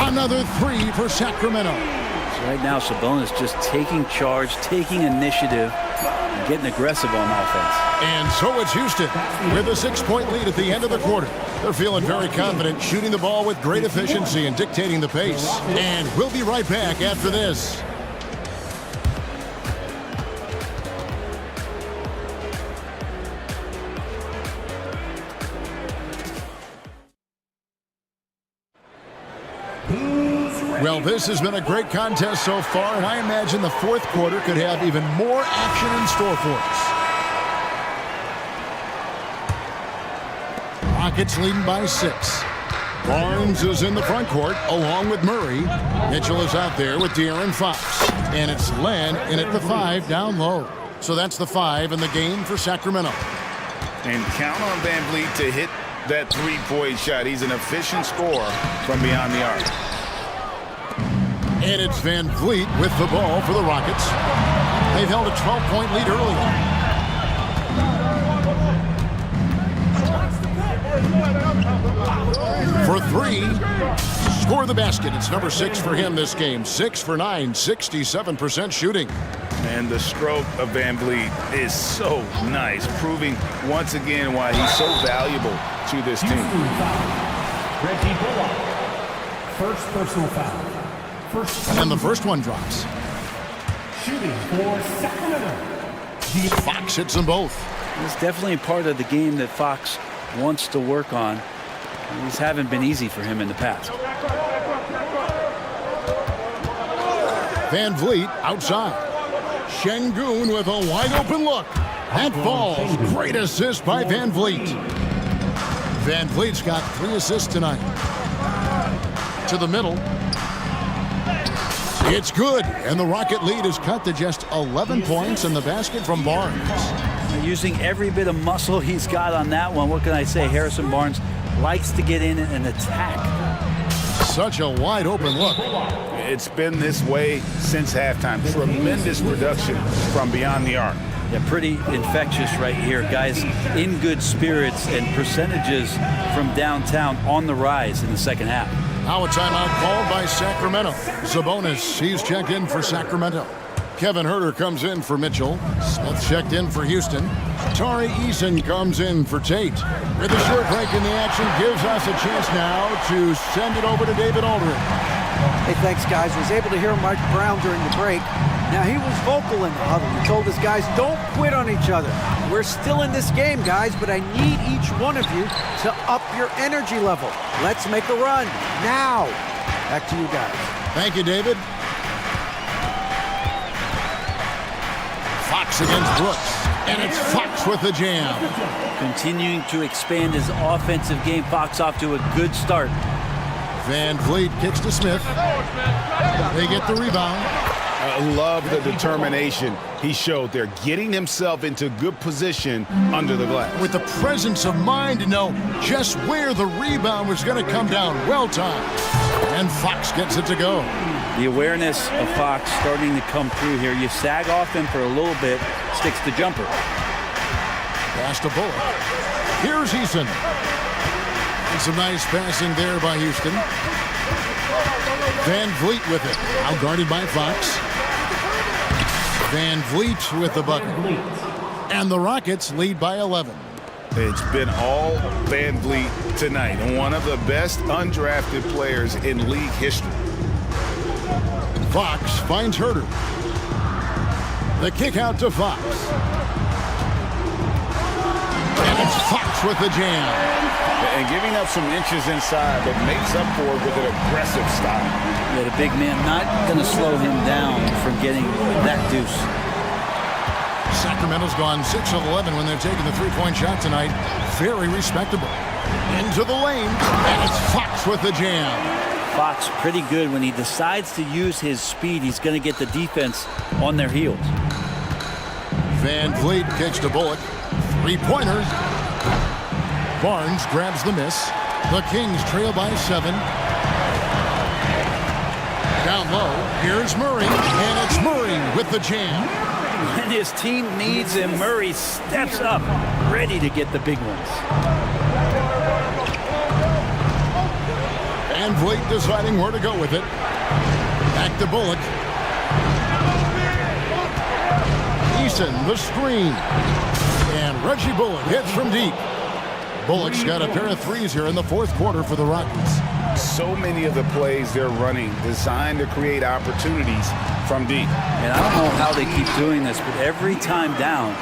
Another three for Sacramento. So right now, Sabonis just taking charge, taking initiative, and getting aggressive on offense. And so it's Houston with a 6-point lead at the end of the quarter. They're feeling very confident, shooting the ball with great efficiency and dictating the pace. And we'll be right back after this. Well, this has been a great contest so far, and I imagine the fourth quarter could have even more action in store for us. Rockets leading by 6. Barnes is in the front court along with Murray. Mitchell is out there with De'Aaron Fox. And it's Len in at the 5 down low. So that's the 5 in the game for Sacramento. And count on Van Vliet to hit that three-point shot. He's an efficient scorer from beyond the arc. And it's Van Vliet with the ball for the Rockets. They've held a 12-point lead earlier. For 3, score the basket. It's number 6 for him this game. 6 for 9, 67% shooting. And the stroke of Van Vliet is so nice, proving once again why he's so valuable to this team. First personal foul. And the first one drops. Shooting for Sacramento. Fox hits them both. It's definitely a part of the game that Fox wants to work on. These haven't been easy for him in the past. Van Vliet outside. Şengün with a wide open look. That falls. Great assist by Van Vliet. Van Vliet's got 3 assists tonight. To the middle. It's good, and the Rocket lead is cut to just 11 points in the basket from Barnes. Using every bit of muscle he's got on that one. What can I say? Harrison Barnes likes to get in and attack. Such a wide open look. It's been this way since halftime. Tremendous production from beyond the arc. Yeah, pretty infectious right here. Guys in good spirits and percentages from downtown on the rise in the second half. Now a timeout called by Sacramento. Sabonis, he's checked in for Sacramento. Kevin Huerter comes in for Mitchell. Smith checked in for Houston. Tari Eason comes in for Tate. With a short break in the action, gives us a chance now to send it over to David Aldridge. Hey, thanks, guys. Was able to hear Mike Brown during the break. Now, he was vocal in the huddle. He told his guys, don't quit on each other. We're still in this game, guys, but I need each one of you to up your energy level. Let's make a run now. Back to you guys. Thank you, David. Fox against Brooks. And it's Fox with the jam. Continuing to expand his offensive game. Fox off to a good start. Van Vliet kicks to Smith. They get the rebound. I love the determination he showed there, getting himself into good position under the glass. With the presence of mind to know just where the rebound was going to come down. Well timed. And Fox gets it to go. The awareness of Fox starting to come through here. You sag off him for a little bit, sticks the jumper. Pass to Bullock. Here's Eason. And some nice passing there by Houston. Van Vliet with it. Out guarded by Fox. Van Vliet with the bucket. And the Rockets lead by 11. It's been all Van Vliet tonight. One of the best undrafted players in league history. Fox finds Huerter. The kick out to Fox. And it's Fox with the jam. And giving up some inches inside, but makes up for it with an aggressive style. Yeah, the big man not going to slow him down from getting that deuce. Sacramento's gone 6 of 11 when they're taking the three-point shot tonight. Very respectable. Into the lane, and it's Fox with the jam. Fox pretty good when he decides to use his speed. He's going to get the defense on their heels. Van Vliet kicks to Bullock. Three-pointers. Barnes grabs the miss. The Kings trail by 7. Down low, here's Murray, and it's Murray with the jam. When his team needs him, Murray steps up, ready to get the big ones. Van Vliet deciding where to go with it. Back to Bullock. Eason, the screen. And Reggie Bullock hits from deep. Bullock's got a pair of threes here in the fourth quarter for the Rockets. So many of the plays they're running designed to create opportunities from deep. And I don't know how they keep doing this, but every time down,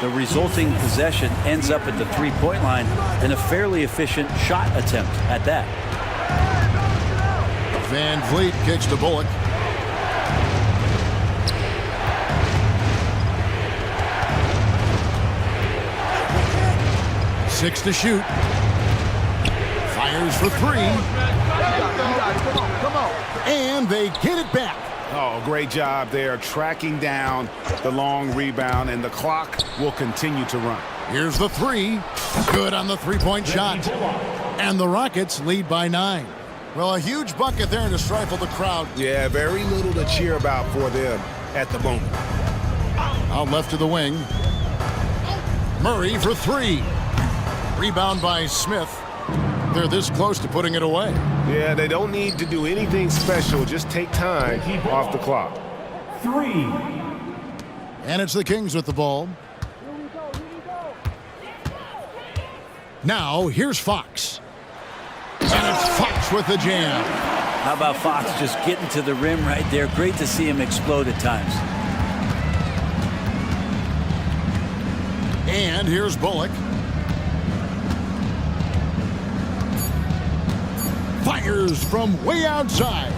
the resulting possession ends up at the three-point line in a fairly efficient shot attempt at that. Van Vliet kicks to Bullock. Six to shoot. Fires for three. And they get it back. Oh, great job there, tracking down the long rebound, and the clock will continue to run. Here's the three. Good on the three-point shot. And the Rockets lead by 9. Well, a huge bucket there to stifle the crowd. Yeah, very little to cheer about for them at the moment. Out left to the wing. Murray for three. Rebound by Smith. They're this close to putting it away. Yeah, they don't need to do anything special. Just take time off the clock. 3. And it's the Kings with the ball. Now, here's Fox. And it's Fox with the jam. How about Fox just getting to the rim right there? Great to see him explode at times. And here's Bullock. Fires from way outside.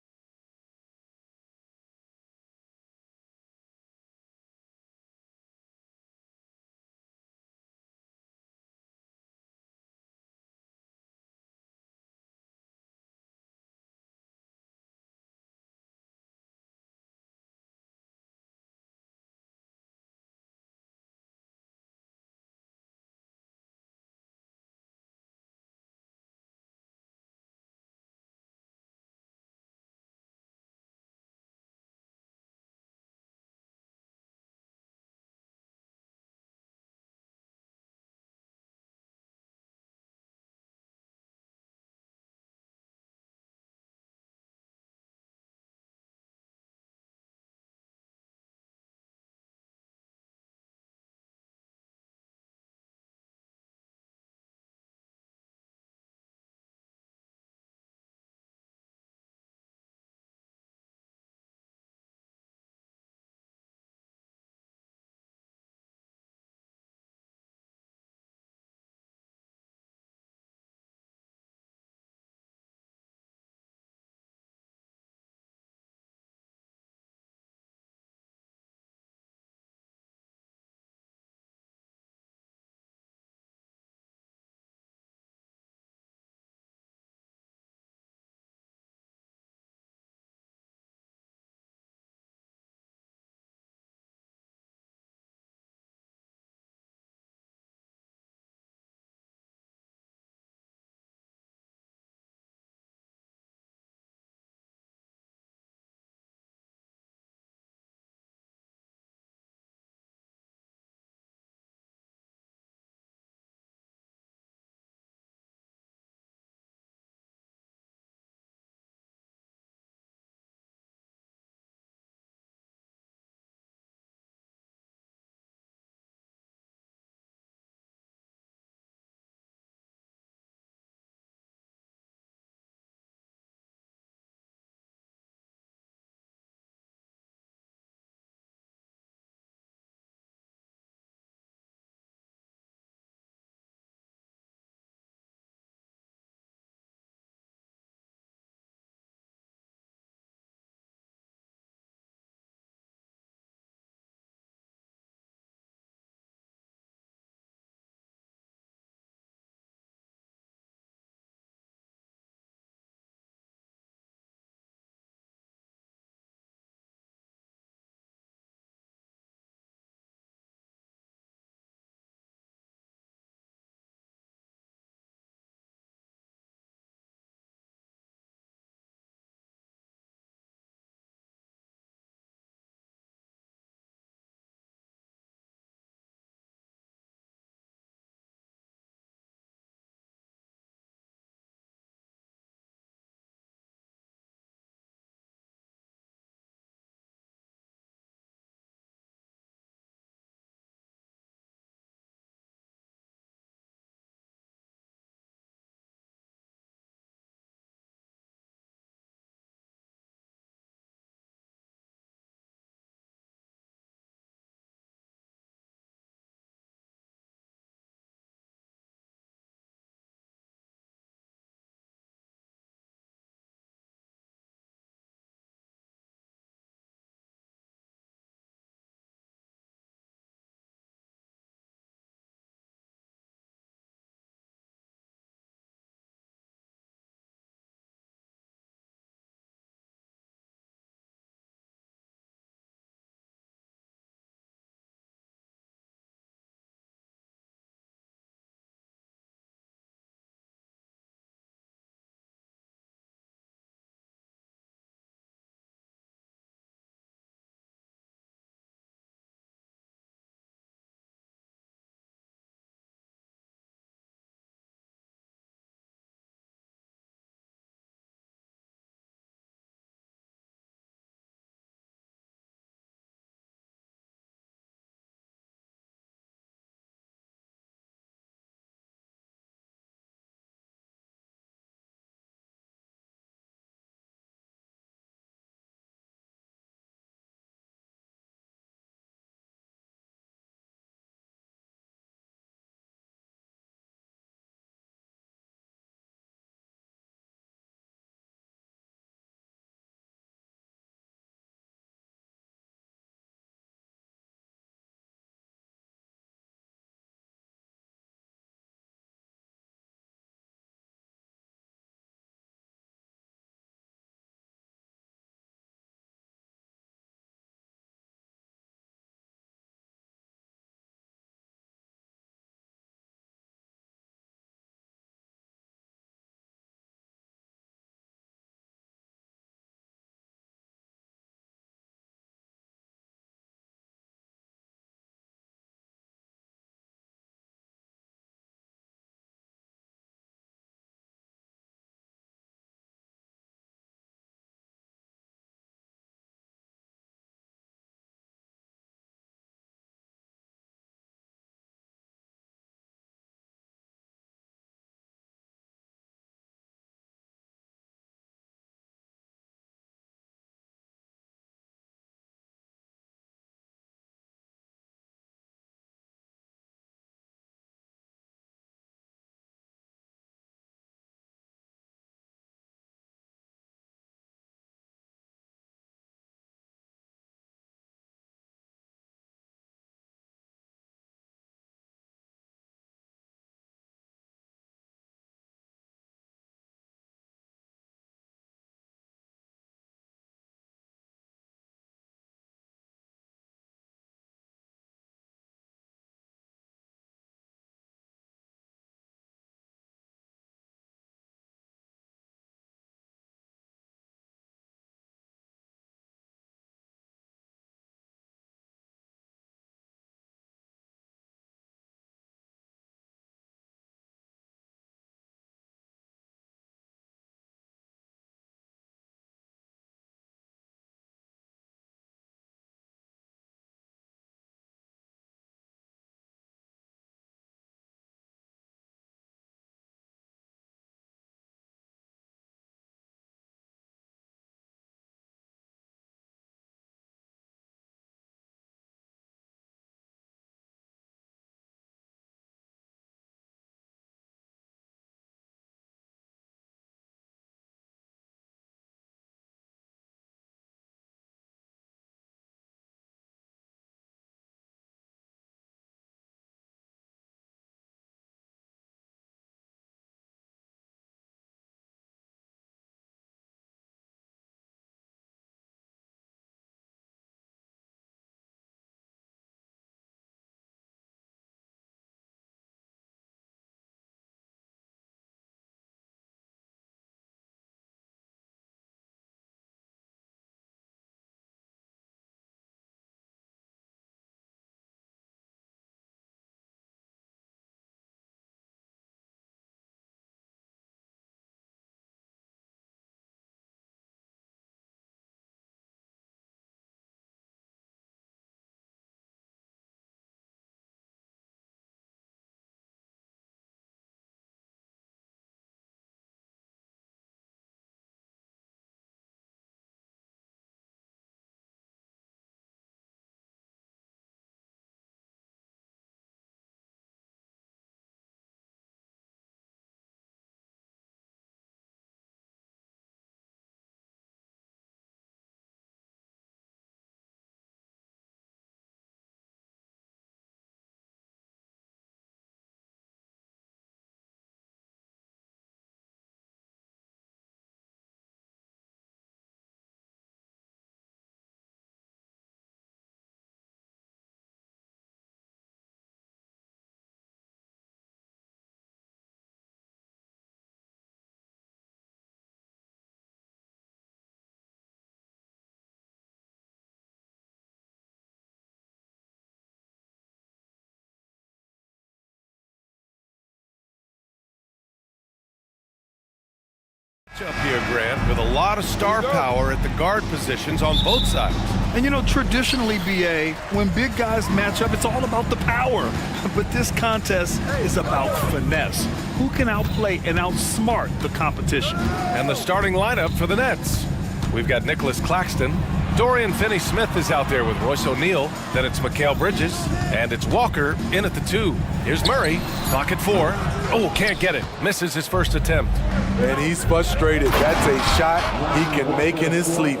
Up here, Grant, with a lot of star power at the guard positions on both sides. And you know, traditionally, BA, when big guys match up, it's all about the power. But this contest is about finesse. Who can outplay and outsmart the competition? And the starting lineup for the Nets. We've got Nicholas Claxton. Dorian Finney-Smith is out there with Royce O'Neal. Then it's Mikal Bridges. And it's Walker in at the 2. Here's Murray. Clock at 4. Oh, can't get it. Misses his first attempt. And he's frustrated. That's a shot he can make in his sleep.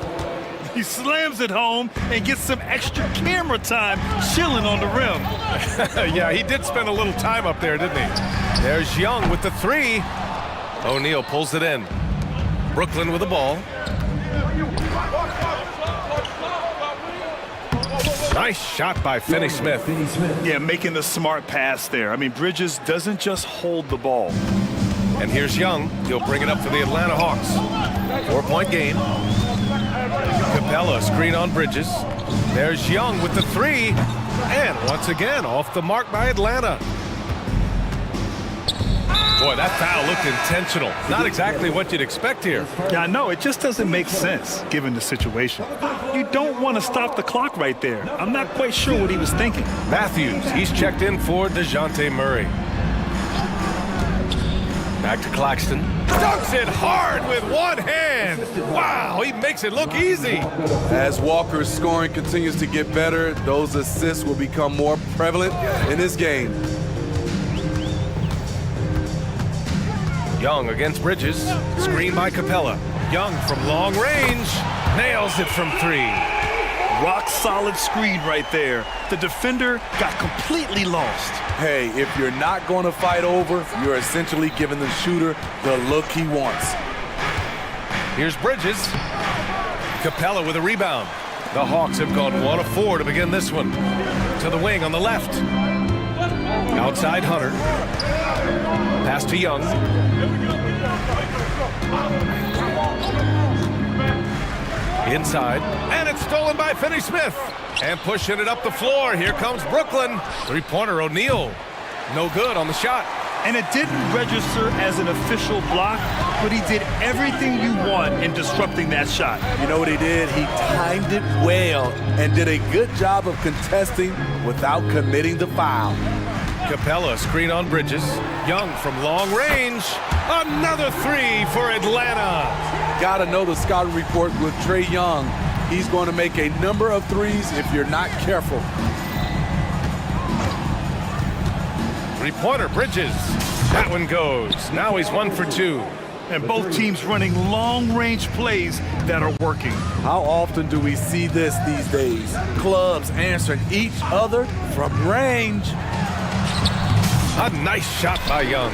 He slams it home and gets some extra camera time chilling on the rim. Yeah, he did spend a little time up there, didn't he? There's Young with the 3. O'Neal pulls it in. Brooklyn with the ball. Nice shot by Finney-Smith. Yeah, making the smart pass there. I mean, Bridges doesn't just hold the ball. And here's Young. He'll bring it up for the Atlanta Hawks. 4-point game. Capella screen on Bridges. There's Young with the 3. And once again, off the mark by Atlanta. Boy, that foul looked intentional. Not exactly what you'd expect here. Yeah, I know. It just doesn't make sense, given the situation. You don't want to stop the clock right there. I'm not quite sure what he was thinking. Matthews, he's checked in for DeJounte Murray. Back to Claxton. Dunks it hard with one hand. Wow, he makes it look easy. As Walker's scoring continues to get better, those assists will become more prevalent in this game. Young against Bridges. Screen by Capella. Young from long range. Nails it from 3. Rock solid screen right there. The defender got completely lost. Hey, if you're not going to fight over, you're essentially giving the shooter the look he wants. Here's Bridges. Capella with a rebound. The Hawks have gone 1 of 4 to begin this one. To the wing on the left. Outside Hunter. Pass to Young. Inside. And it's stolen by Finney-Smith. And pushing it up the floor. Here comes Brooklyn. 3-pointer O'Neal. No good on the shot. And it didn't register as an official block, but he did everything you want in disrupting that shot. You know what he did? He timed it well and did a good job of contesting without committing the foul. Capella screen on Bridges. Young from long range. Another 3 for Atlanta. Gotta know the scouting report with Trae Young. He's going to make a number of threes if you're not careful. 3-pointer Bridges. That one goes. Now he's 1 for 2. And both teams running long-range plays that are working. How often do we see this these days? Clubs answering each other from range. A nice shot by Young.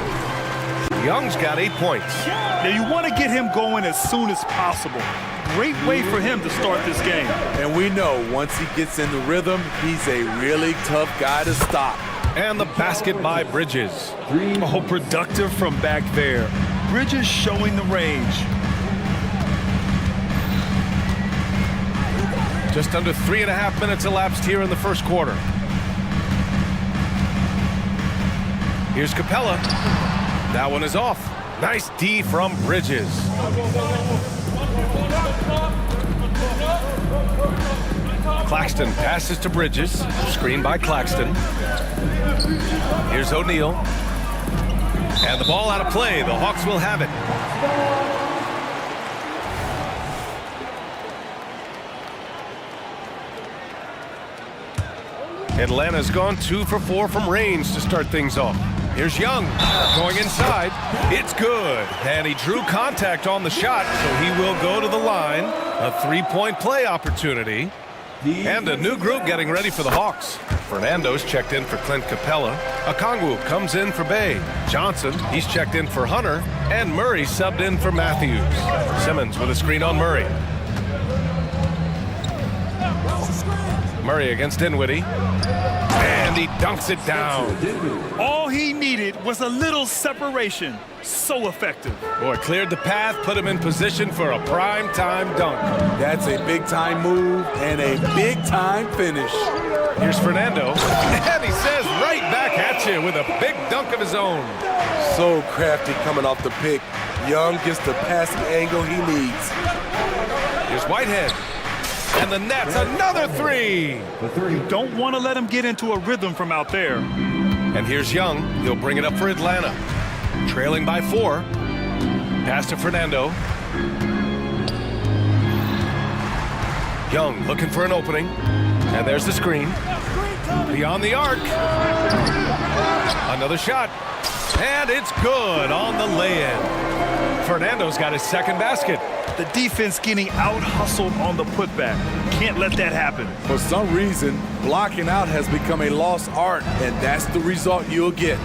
Young's got 8 points. Now you want to get him going as soon as possible. Great way for him to start this game. And we know once he gets in the rhythm, he's a really tough guy to stop. And the basket by Bridges. Oh, productive from back there. Bridges showing the range. Just under 3.5 minutes elapsed here in the first quarter. Here's Capella. That one is off. Nice D from Bridges. Claxton passes to Bridges. Screen by Claxton. Here's O'Neal. And the ball out of play. The Hawks will have it. Atlanta's gone 2 for 4 from range to start things off. Here's Young going inside. It's good. And he drew contact on the shot, so he will go to the line. A 3-point play opportunity. And a new group getting ready for the Hawks. Fernando's checked in for Clint Capella. Okongwu comes in for Bay. Johnson, he's checked in for Hunter. And Murray subbed in for Matthews. Simmons with a screen on Murray. Murray against Dinwiddie. And he dunks it down. All he needed was a little separation. So effective. Boy, cleared the path, put him in position for a prime-time dunk. That's a big-time move and a big-time finish. Here's Fernando. And he says right back at you with a big dunk of his own. So crafty coming off the pick. Young gets the passing angle he needs. Here's Whitehead. And the net's another three. You don't want to let him get into a rhythm from out there. And here's Young. He'll bring it up for Atlanta. Trailing by 4. Pass to Fernando. Young looking for an opening. And there's the screen. Beyond the arc. Another shot. And it's good on the lay-in. Fernando's got his second basket. The defense getting out-hustled on the putback. Can't let that happen. For some reason, blocking out has become a lost art, and that's the result you'll get.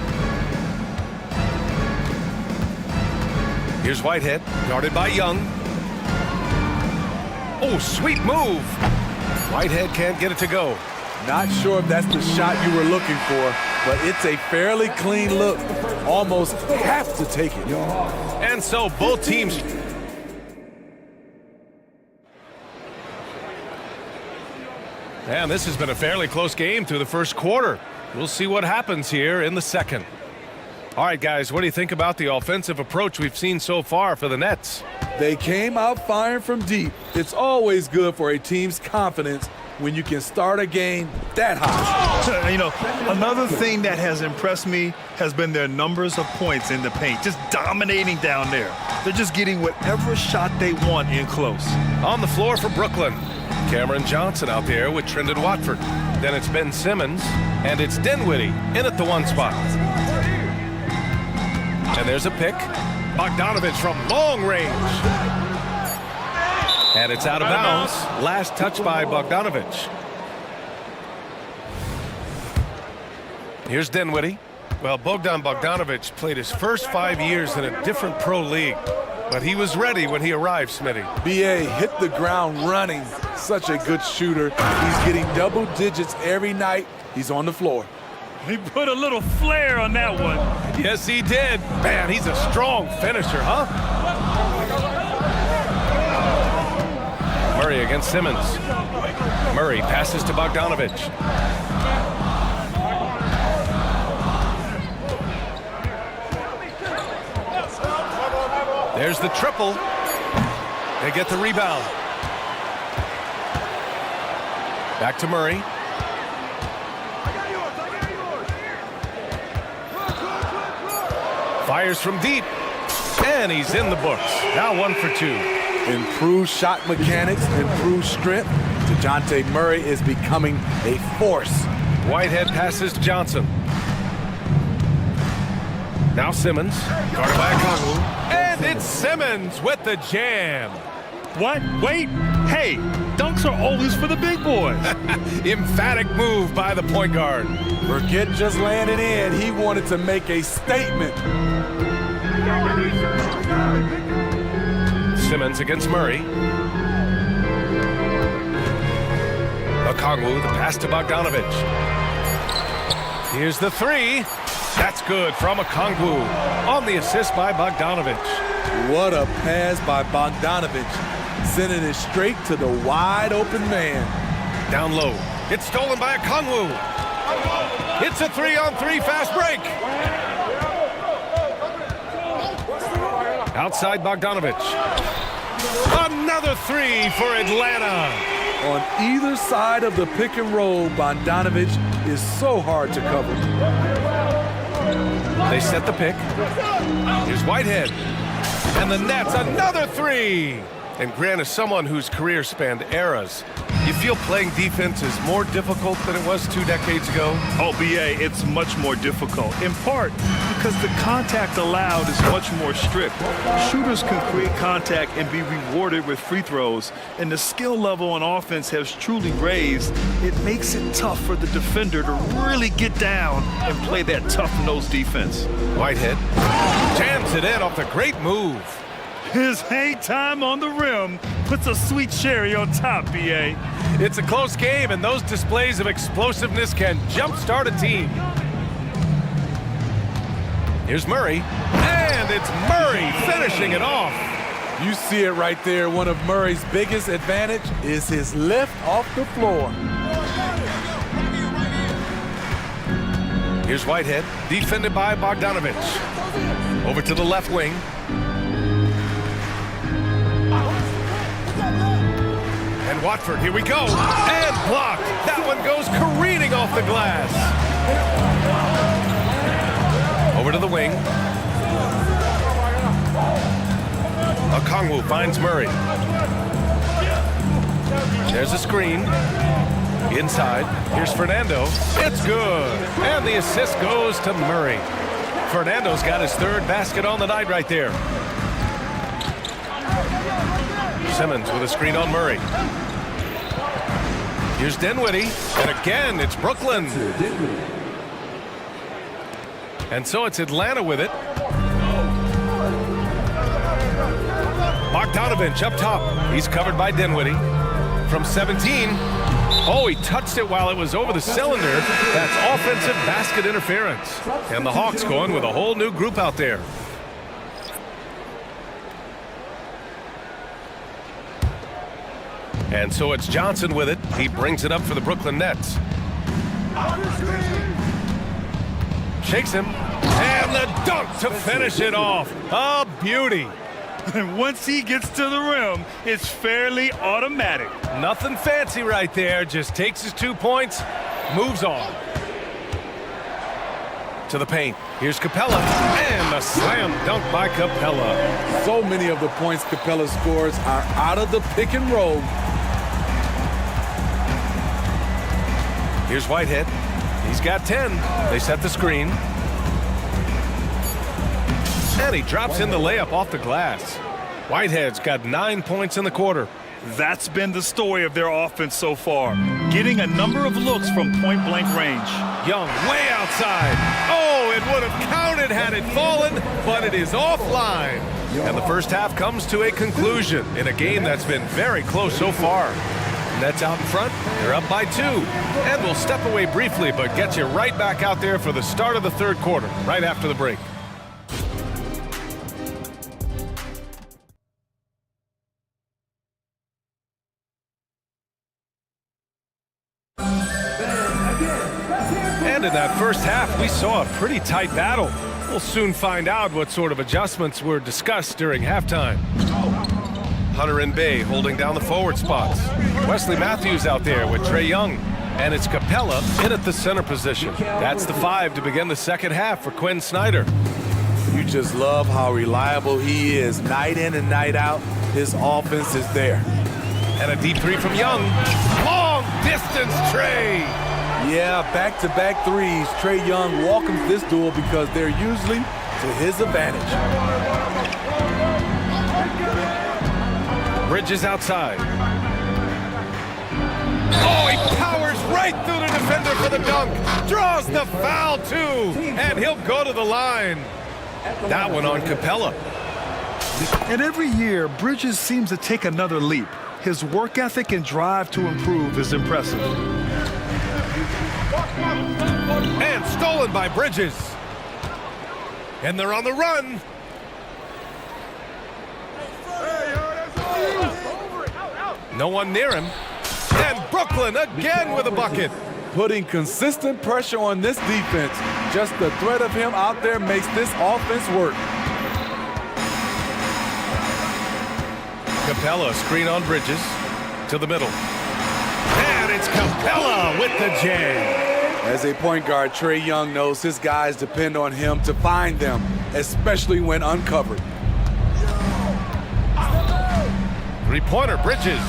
Here's Whitehead, guarded by Young. Oh, sweet move. Whitehead can't get it to go. Not sure if that's the shot you were looking for, but it's a fairly clean look. Almost have to take it. And so both teams... And this has been a fairly close game through the first quarter. We'll see what happens here in the second. All right, guys, what do you think about the offensive approach we've seen so far for the Nets? They came out firing from deep. It's always good for a team's confidence when you can start a game that high. You know, another thing that has impressed me has been their numbers of points in the paint, just dominating down there. They're just getting whatever shot they want in close. On the floor for Brooklyn, Cameron Johnson out there with Trendon Watford. Then it's Ben Simmons, and it's Dinwiddie in at the 1 spot. And there's a pick. Bogdanovich from long range. And it's out of bounds. Last touch by Bogdanovich. Here's Dinwiddie. Well, Bogdan Bogdanovich played his first 5 years in a different pro league. But he was ready when he arrived, Smitty. B.A. hit the ground running. Such a good shooter. He's getting double digits every night. He's on the floor. He put a little flair on that one. Yes, he did. Man, he's a strong finisher, huh? Murray against Simmons. Murray passes to Bogdanovich. There's the triple. They get the rebound. Back to Murray. Fires from deep. And he's in the books. Now 1 for 2. Improved shot mechanics, improved strength. DeJounte Murray is becoming a force. Whitehead passes Johnson. Now Simmons, guarded by Okongwu. And it's Simmons with the jam. What? Wait. Hey, dunks are always for the big boys. Emphatic move by the point guard. Forget just laying it in. He wanted to make a statement. Simmons against Murray. Okongwu, the pass to Bogdanovich. Here's the three. That's good from Okongwu on the assist by Bogdanovich. What a pass by Bogdanovich, sending it straight to the wide open man. Down low. It's stolen by Okongwu. It's a 3-on-3 fast break. Outside Bogdanovich. Another three for Atlanta. On either side of the pick and roll, Bogdanovich is so hard to cover. They set the pick. Here's Whitehead. And the Nets, another three. And Grant, as someone whose career spanned eras, you feel playing defense is more difficult than it was 2 decades ago? Oh, B.A., it's much more difficult, in part because the contact allowed is much more strict. Shooters can create contact and be rewarded with free throws, and the skill level on offense has truly raised. It makes it tough for the defender to really get down and play that tough-nosed defense. Whitehead jams it in off the great move. His hang time on the rim puts a sweet cherry on top, B.A. It's a close game, and those displays of explosiveness can jumpstart a team. Here's Murray, and it's Murray finishing it off. You see it right there. One of Murray's biggest advantage is his lift off the floor. Here's Whitehead, defended by Bogdanovich. Over to the left wing. And Watford, here we go. And blocked. That one goes careening off the glass. Over to the wing. Okongwu finds Murray. There's a screen. Inside. Here's Fernando. It's good. And the assist goes to Murray. Fernando's got his third basket on the night right there. Simmons with a screen on Murray. Here's Dinwiddie. And again, it's Brooklyn. And so it's Atlanta with it. Bogdanovich up top. He's covered by Dinwiddie. From 17. Oh, he touched it while it was over the cylinder. That's offensive basket interference. And the Hawks going with a whole new group out there. And so it's Johnson with it. He brings it up for the Brooklyn Nets. Shakes him. And the dunk to finish it off. A beauty. And once he gets to the rim, it's fairly automatic. Nothing fancy right there. Just takes his 2 points, moves on. To the paint. Here's Capella. And a slam dunk by Capella. So many of the points Capella scores are out of the pick and roll. Here's Whitehead. He's got 10. They set the screen. And he drops in the layup off the glass. Whitehead's got 9 points in the quarter. That's been the story of their offense so far. Getting a number of looks from point-blank range. Young way outside. Oh, it would have counted had it fallen, but it is offline. And the first half comes to a conclusion in a game that's been very close so far. Nets out in front. They're up by 2. And we'll step away briefly, but get you right back out there for the start of the third quarter, right after the break. And in that first half, we saw a pretty tight battle. We'll soon find out what sort of adjustments were discussed during halftime. Hunter and Bay holding down the forward spots. Wesley Matthews out there with Trae Young. And it's Capella in at the center position. That's the 5 to begin the second half for Quinn Snyder. You just love how reliable he is. Night in and night out, his offense is there. And a deep 3 from Young. Long distance Trae. Yeah, back-to-back threes. Trae Young welcomes this duel because they're usually to his advantage. Bridges outside. Oh, he powers right through the defender for the dunk. Draws the foul, too. And he'll go to the line. That one on Capella. And every year, Bridges seems to take another leap. His work ethic and drive to improve is impressive. And stolen by Bridges. And they're on the run. No one near him. And Brooklyn again with a bucket. Putting consistent pressure on this defense. Just the threat of him out there makes this offense work. Capella screen on Bridges to the middle. And it's Capella with the jam. As a point guard, Trae Young knows his guys depend on him to find them, especially when uncovered. Three-pointer, Bridges.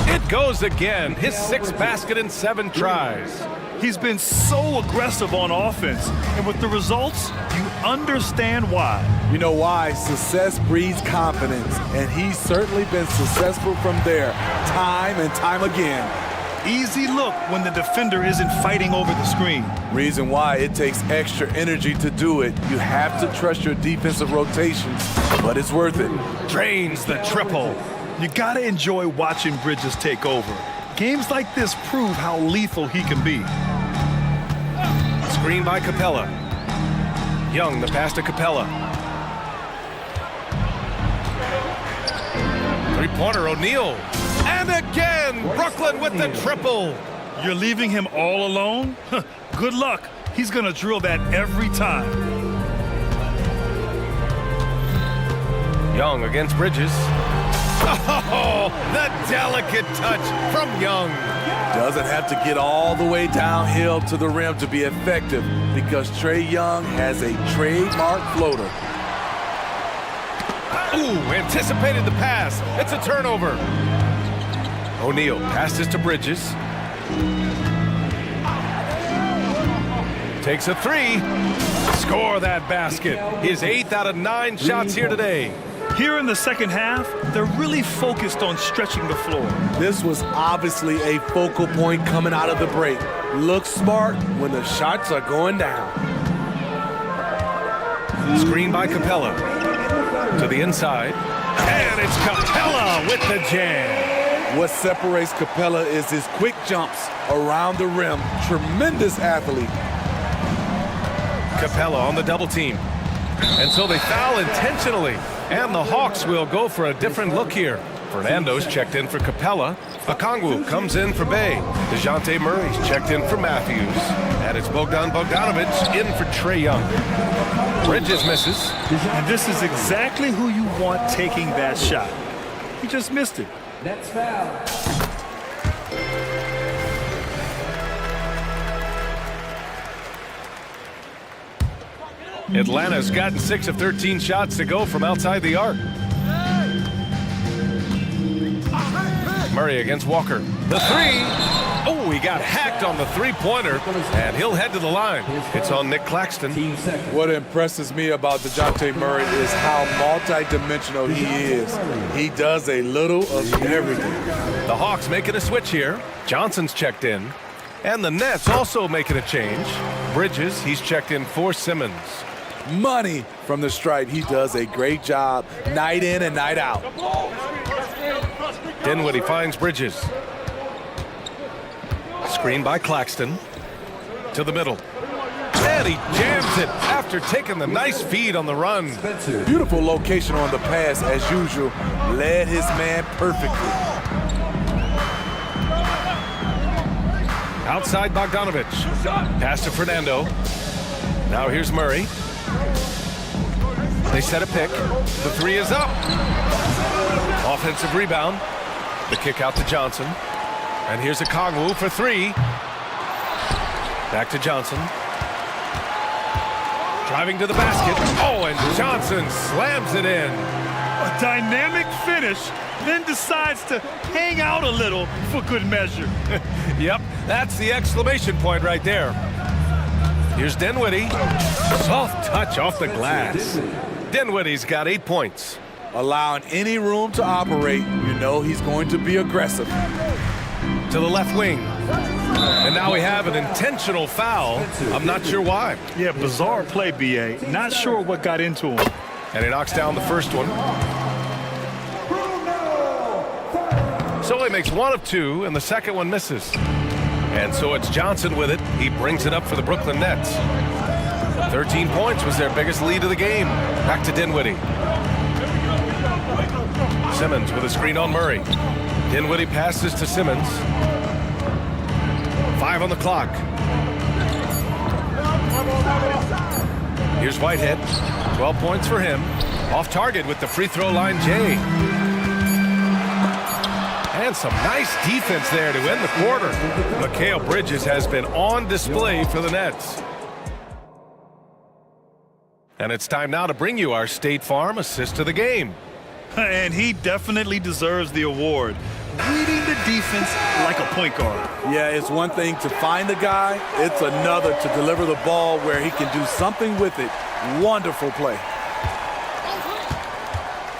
It goes again. His 6th basket in 7 tries. He's been so aggressive on offense, and with the results, you understand why. You know why? Success breeds confidence, and he's certainly been successful from there, time and time again. Easy look when the defender isn't fighting over the screen. Reason why it takes extra energy to do it. You have to trust your defensive rotations, but it's worth it. Drains the triple. You gotta enjoy watching Bridges take over. Games like this prove how lethal he can be. Screen by Capella. Young, the pass to Capella. Three-pointer, O'Neal. And again, Brooklyn with the triple. You're leaving him all alone? Good luck. He's gonna drill that every time. Young against Bridges. Oh, the delicate touch from Young. Doesn't have to get all the way downhill to the rim to be effective because Trae Young has a trademark floater. Ooh, anticipated the pass. It's a turnover. O'Neal passes to Bridges. Takes a three. Score that basket. His 8th out of 9 shots here today. Here in the second half, they're really focused on stretching the floor. This was obviously a focal point coming out of the break. Look smart when the shots are going down. Screen by Capella. To the inside. And it's Capella with the jam. What separates Capella is his quick jumps around the rim. Tremendous athlete. Capella on the double team. And so they foul intentionally. And the Hawks will go for a different look here. Fernando's checked in for Capella. Okongwu comes in for Bay. DeJounte Murray's checked in for Matthews. And it's Bogdan Bogdanovic in for Trae Young. Bridges misses. And this is exactly who you want taking that shot. He just missed it. That's foul. Atlanta's gotten 6 of 13 shots to go from outside the arc. Murray against Walker. The three. Oh, he got hacked on the three-pointer, and he'll head to the line. It's on Nick Claxton. What impresses me about DeJounte Murray is how multi-dimensional he is. He does a little of everything. The Hawks making a switch here. Johnson's checked in. And the Nets also making a change. Bridges, he's checked in for Simmons. Money from the stripe. He does a great job night in and night out. Dinwiddie finds Bridges. Screen by Claxton. To the middle. And he jams it after taking the nice feed on the run. Beautiful location on the pass as usual. Led his man perfectly. Outside Bogdanovic. Pass to Fernando. Now here's Murray. They set a pick. The three is up. Offensive rebound. The kick out to Johnson. And here's Okongwu for three. Back to Johnson. Driving to the basket. Oh, and Johnson slams it in. A dynamic finish, then decides to hang out a little for good measure. Yep, that's the exclamation point right there. Here's Dinwiddie. Soft touch off the glass. Dinwiddie's got 8 points. Allowing any room to operate, you know he's going to be aggressive. To the left wing. And now we have an intentional foul. I'm not sure why. Yeah, bizarre play, B.A. Not sure what got into him. And he knocks down the first one. So he makes 1 of 2, and the second one misses. And so it's Johnson with it. He brings it up for the Brooklyn Nets. 13 points was their biggest lead of the game. Back to Dinwiddie. Simmons with a screen on Murray. Dinwiddie passes to Simmons. 5 on the clock. Here's Whitehead. 12 points for him. Off target with the free throw line, Jay. And some nice defense there to end the quarter. Mikal Bridges has been on display for the Nets. And it's time now to bring you our State Farm assist of the game. And he definitely deserves the award. Reading the defense like a point guard. Yeah, it's one thing to find the guy. It's another to deliver the ball where he can do something with it. Wonderful play.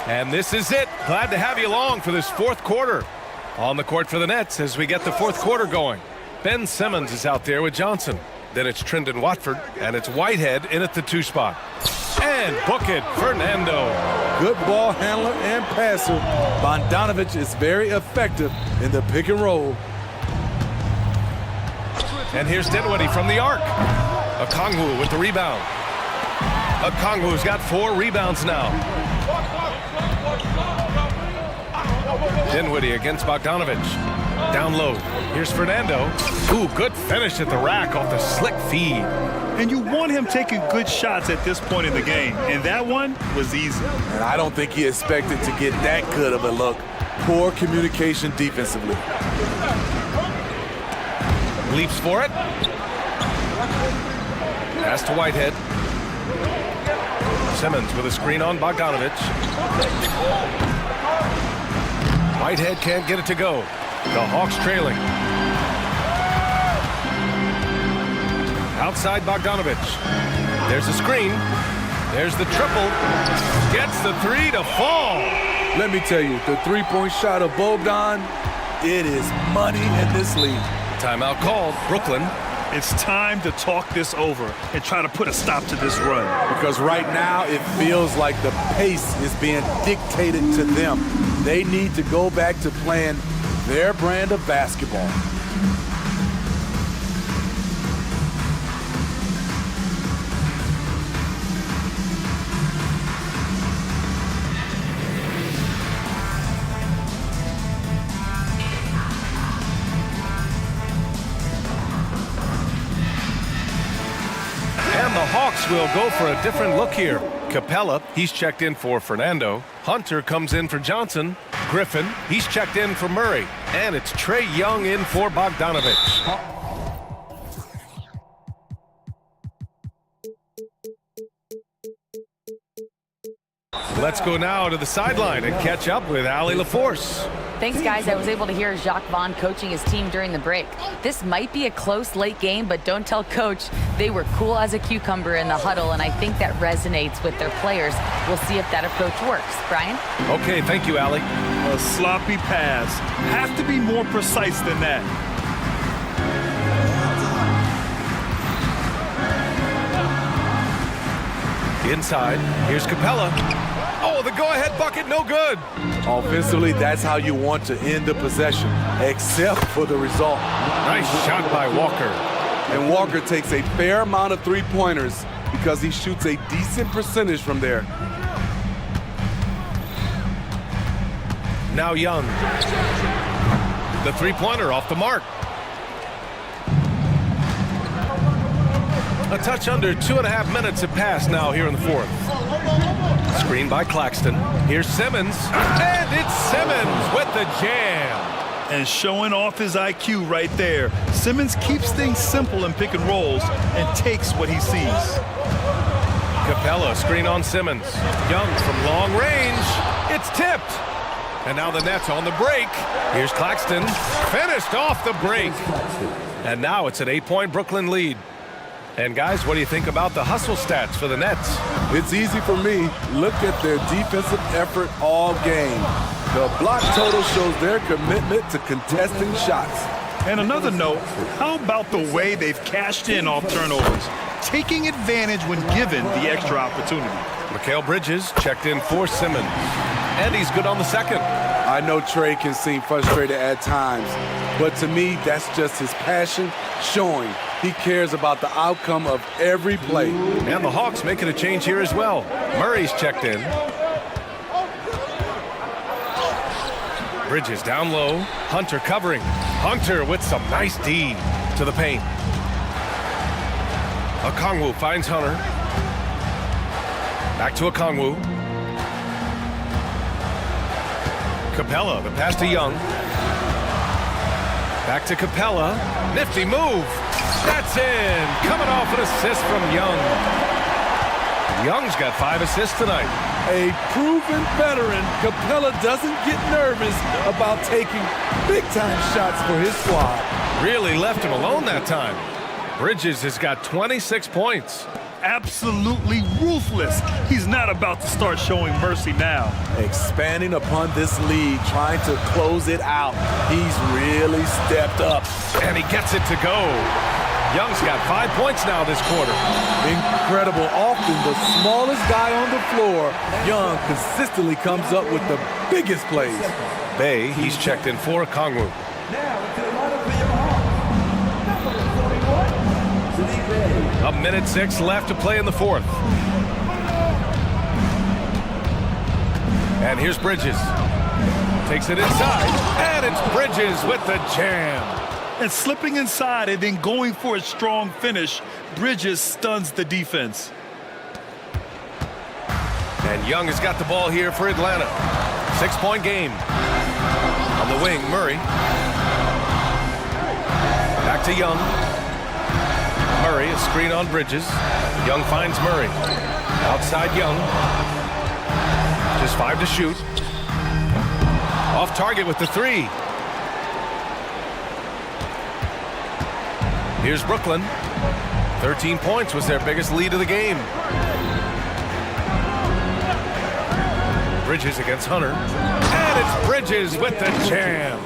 And this is it. Glad to have you along for this fourth quarter. On the court for the Nets as we get the fourth quarter going. Ben Simmons is out there with Johnson. Then it's Trendon Watford, and it's Whitehead in at the 2 spot. And book it, Fernando. Good ball handler and passer. Bogdanovic is very effective in the pick and roll. And here's Dinwiddie from the arc. Okongwu with the rebound. Okongwu's got 4 rebounds now. Dinwiddie against Bogdanovic. Down low. Here's Fernando. Ooh, good finish at the rack off the slick feed. And you want him taking good shots at this point in the game. And that one was easy. And I don't think he expected to get that good of a look. Poor communication defensively. Leaps for it. Pass to Whitehead. Simmons with a screen on Bogdanovic. Whitehead can't get it to go. The Hawks trailing. Outside Bogdanovic. There's a screen. There's the triple. Gets the three to fall. Let me tell you, the three-point shot of Bogdan, it is money in this league. Timeout called. Brooklyn. It's time to talk this over and try to put a stop to this run. Because right now it feels like the pace is being dictated to them. They need to go back to playing their brand of basketball. And the Hawks will go for a different look here. Capella, he's checked in for Fernando. Hunter comes in for Johnson. Griffin, he's checked in for Murray. And it's Trae Young in for Bogdanovic. Let's go now to the sideline and catch up with Allie LaForce. Thanks, guys. I was able to hear Jacques Vaughn coaching his team during the break. This might be a close late game, but don't tell Coach. They were cool as a cucumber in the huddle, and I think that resonates with their players. We'll see if that approach works. Brian? Okay, thank you, Allie. A sloppy pass. Have to be more precise than that. Inside, here's Capella. Oh, the go-ahead bucket, no good. Offensively, that's how you want to end the possession, except for the result. Nice shot by Walker. And Walker takes a fair amount of three-pointers because he shoots a decent percentage from there. Now Young. The three-pointer off the mark. A touch under 2.5 minutes have passed now here in the fourth. Screen by Claxton. Here's Simmons. And it's Simmons with the jam. And showing off his IQ right there. Simmons keeps things simple in pick and rolls and takes what he sees. Capella, screen on Simmons. Young from long range. It's tipped. And now the Nets on the break. Here's Claxton. Finished off the break. And now it's an 8-point Brooklyn lead. And guys, what do you think about the hustle stats for the Nets? It's easy for me. Look at their defensive effort all game. The block total shows their commitment to contesting shots. And another note, how about the way they've cashed in off turnovers, taking advantage when given the extra opportunity? Mikal Bridges checked in for Simmons. And he's good on the second. I know Trae can seem frustrated at times, but to me, that's just his passion showing. He cares about the outcome of every play. And the Hawks making a change here as well. Murray's checked in. Bridges down low. Hunter covering. Hunter with some nice D to the paint. Okongwu finds Hunter. Back to Okongwu. Capella, the pass to Young. Back to Capella. Nifty move. That's in. Coming off an assist from Young. Young's got 5 assists tonight. A proven veteran, Capella doesn't get nervous about taking big-time shots for his squad. Really left him alone that time. Bridges has got 26 points. Absolutely ruthless. He's not about to start showing mercy now. Expanding upon this lead, trying to close it out. He's really stepped up. And he gets it to go. Young's got 5 points now this quarter. Incredible. Often the smallest guy on the floor, Young consistently comes up with the biggest plays. Bay, he's checked in for Okongwu. A minute 6 left to play in the fourth. And here's Bridges. Takes it inside, and it's Bridges with the jam. And slipping inside and then going for a strong finish, Bridges stuns the defense. And Young has got the ball here for Atlanta. 6-point game. On the wing, Murray. Back to Young. Murray, a screen on Bridges. Young finds Murray. Outside Young. Just 5 to shoot. Off target with the 3. Here's Brooklyn. 13 points was their biggest lead of the game. Bridges against Hunter. And it's Bridges with the jam.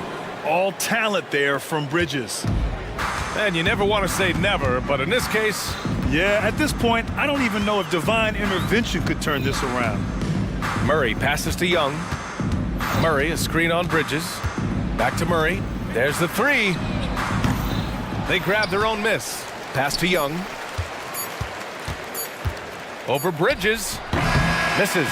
All talent there from Bridges. And you never want to say never, but in this case... Yeah, at this point, I don't even know if divine intervention could turn this around. Murray passes to Young. Murray, a screen on Bridges. Back to Murray. There's the 3. They grab their own miss. Pass to Young. Over Bridges. Misses.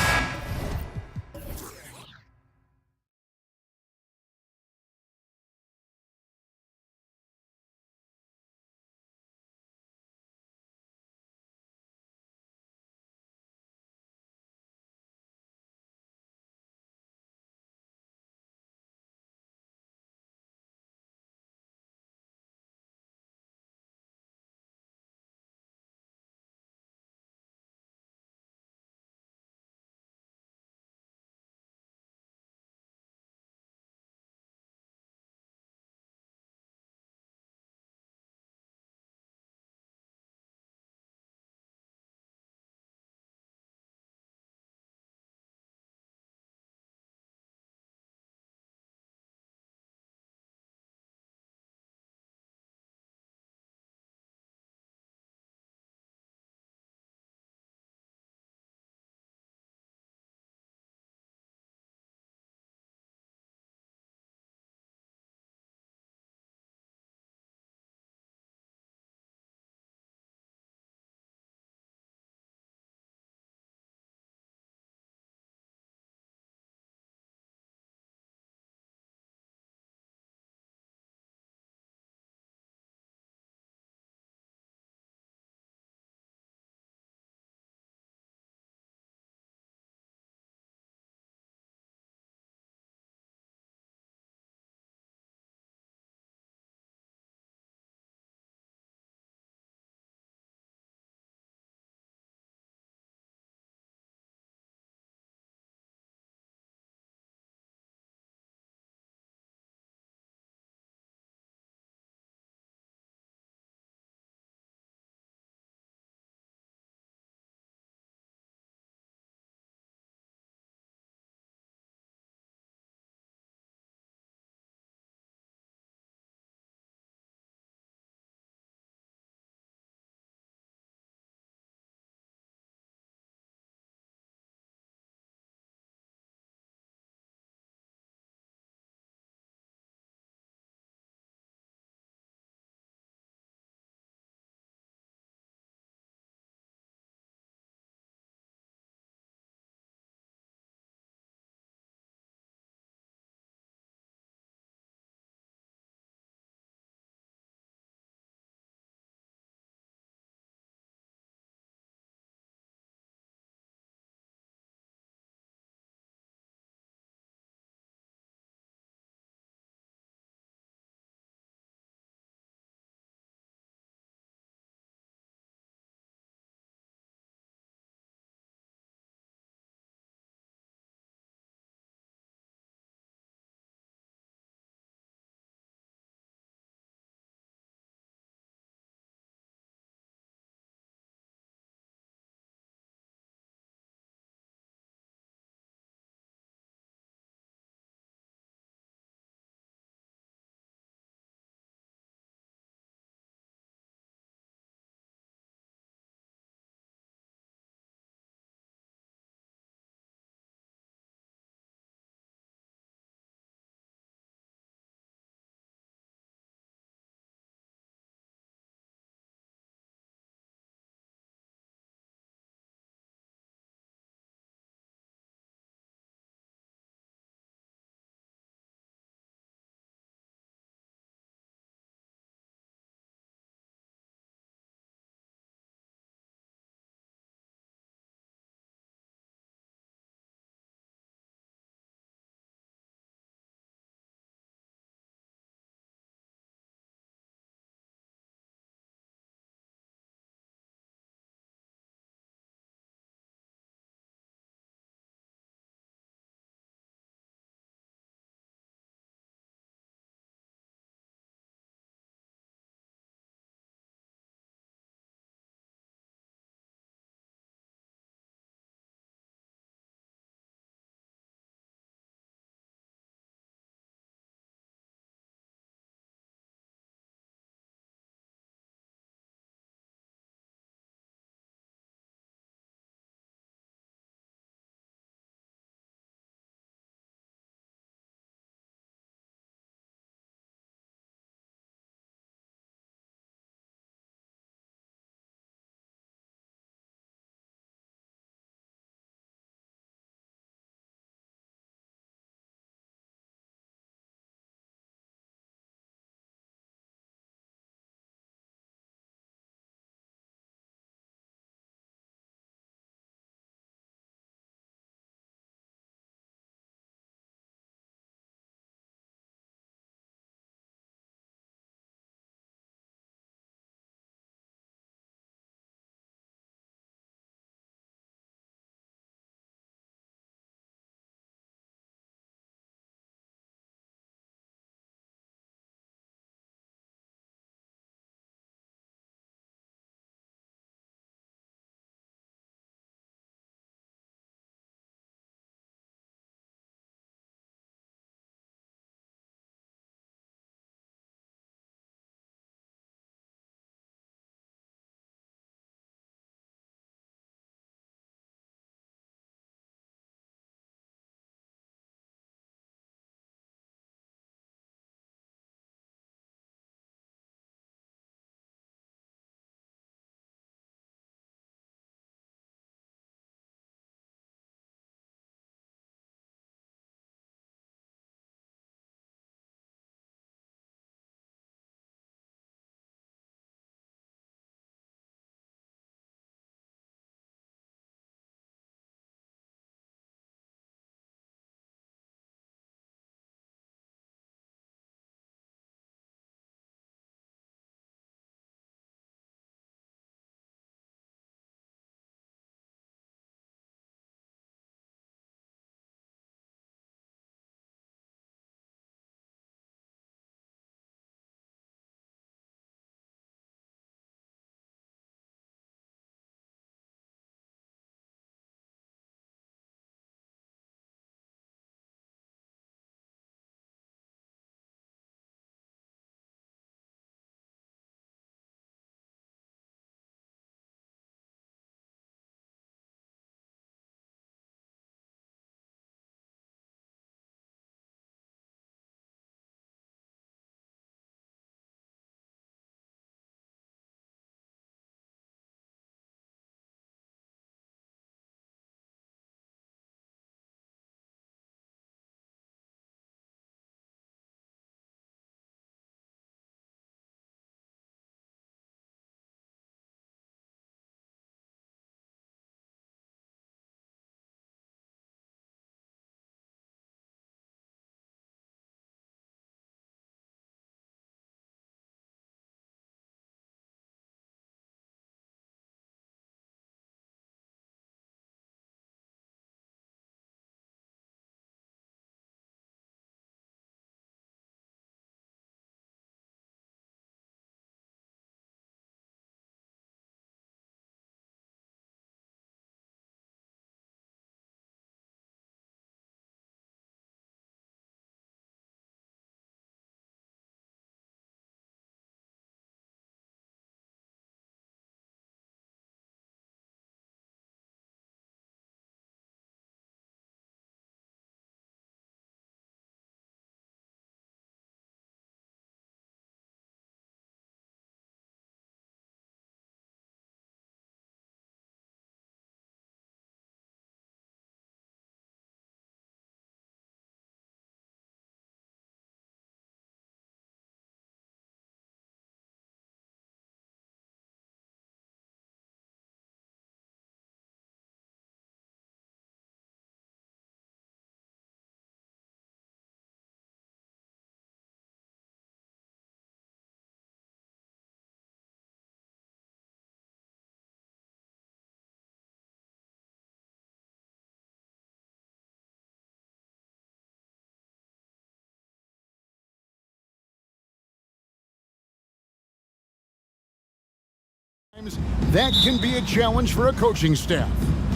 Sometimes that can be a challenge for a coaching staff.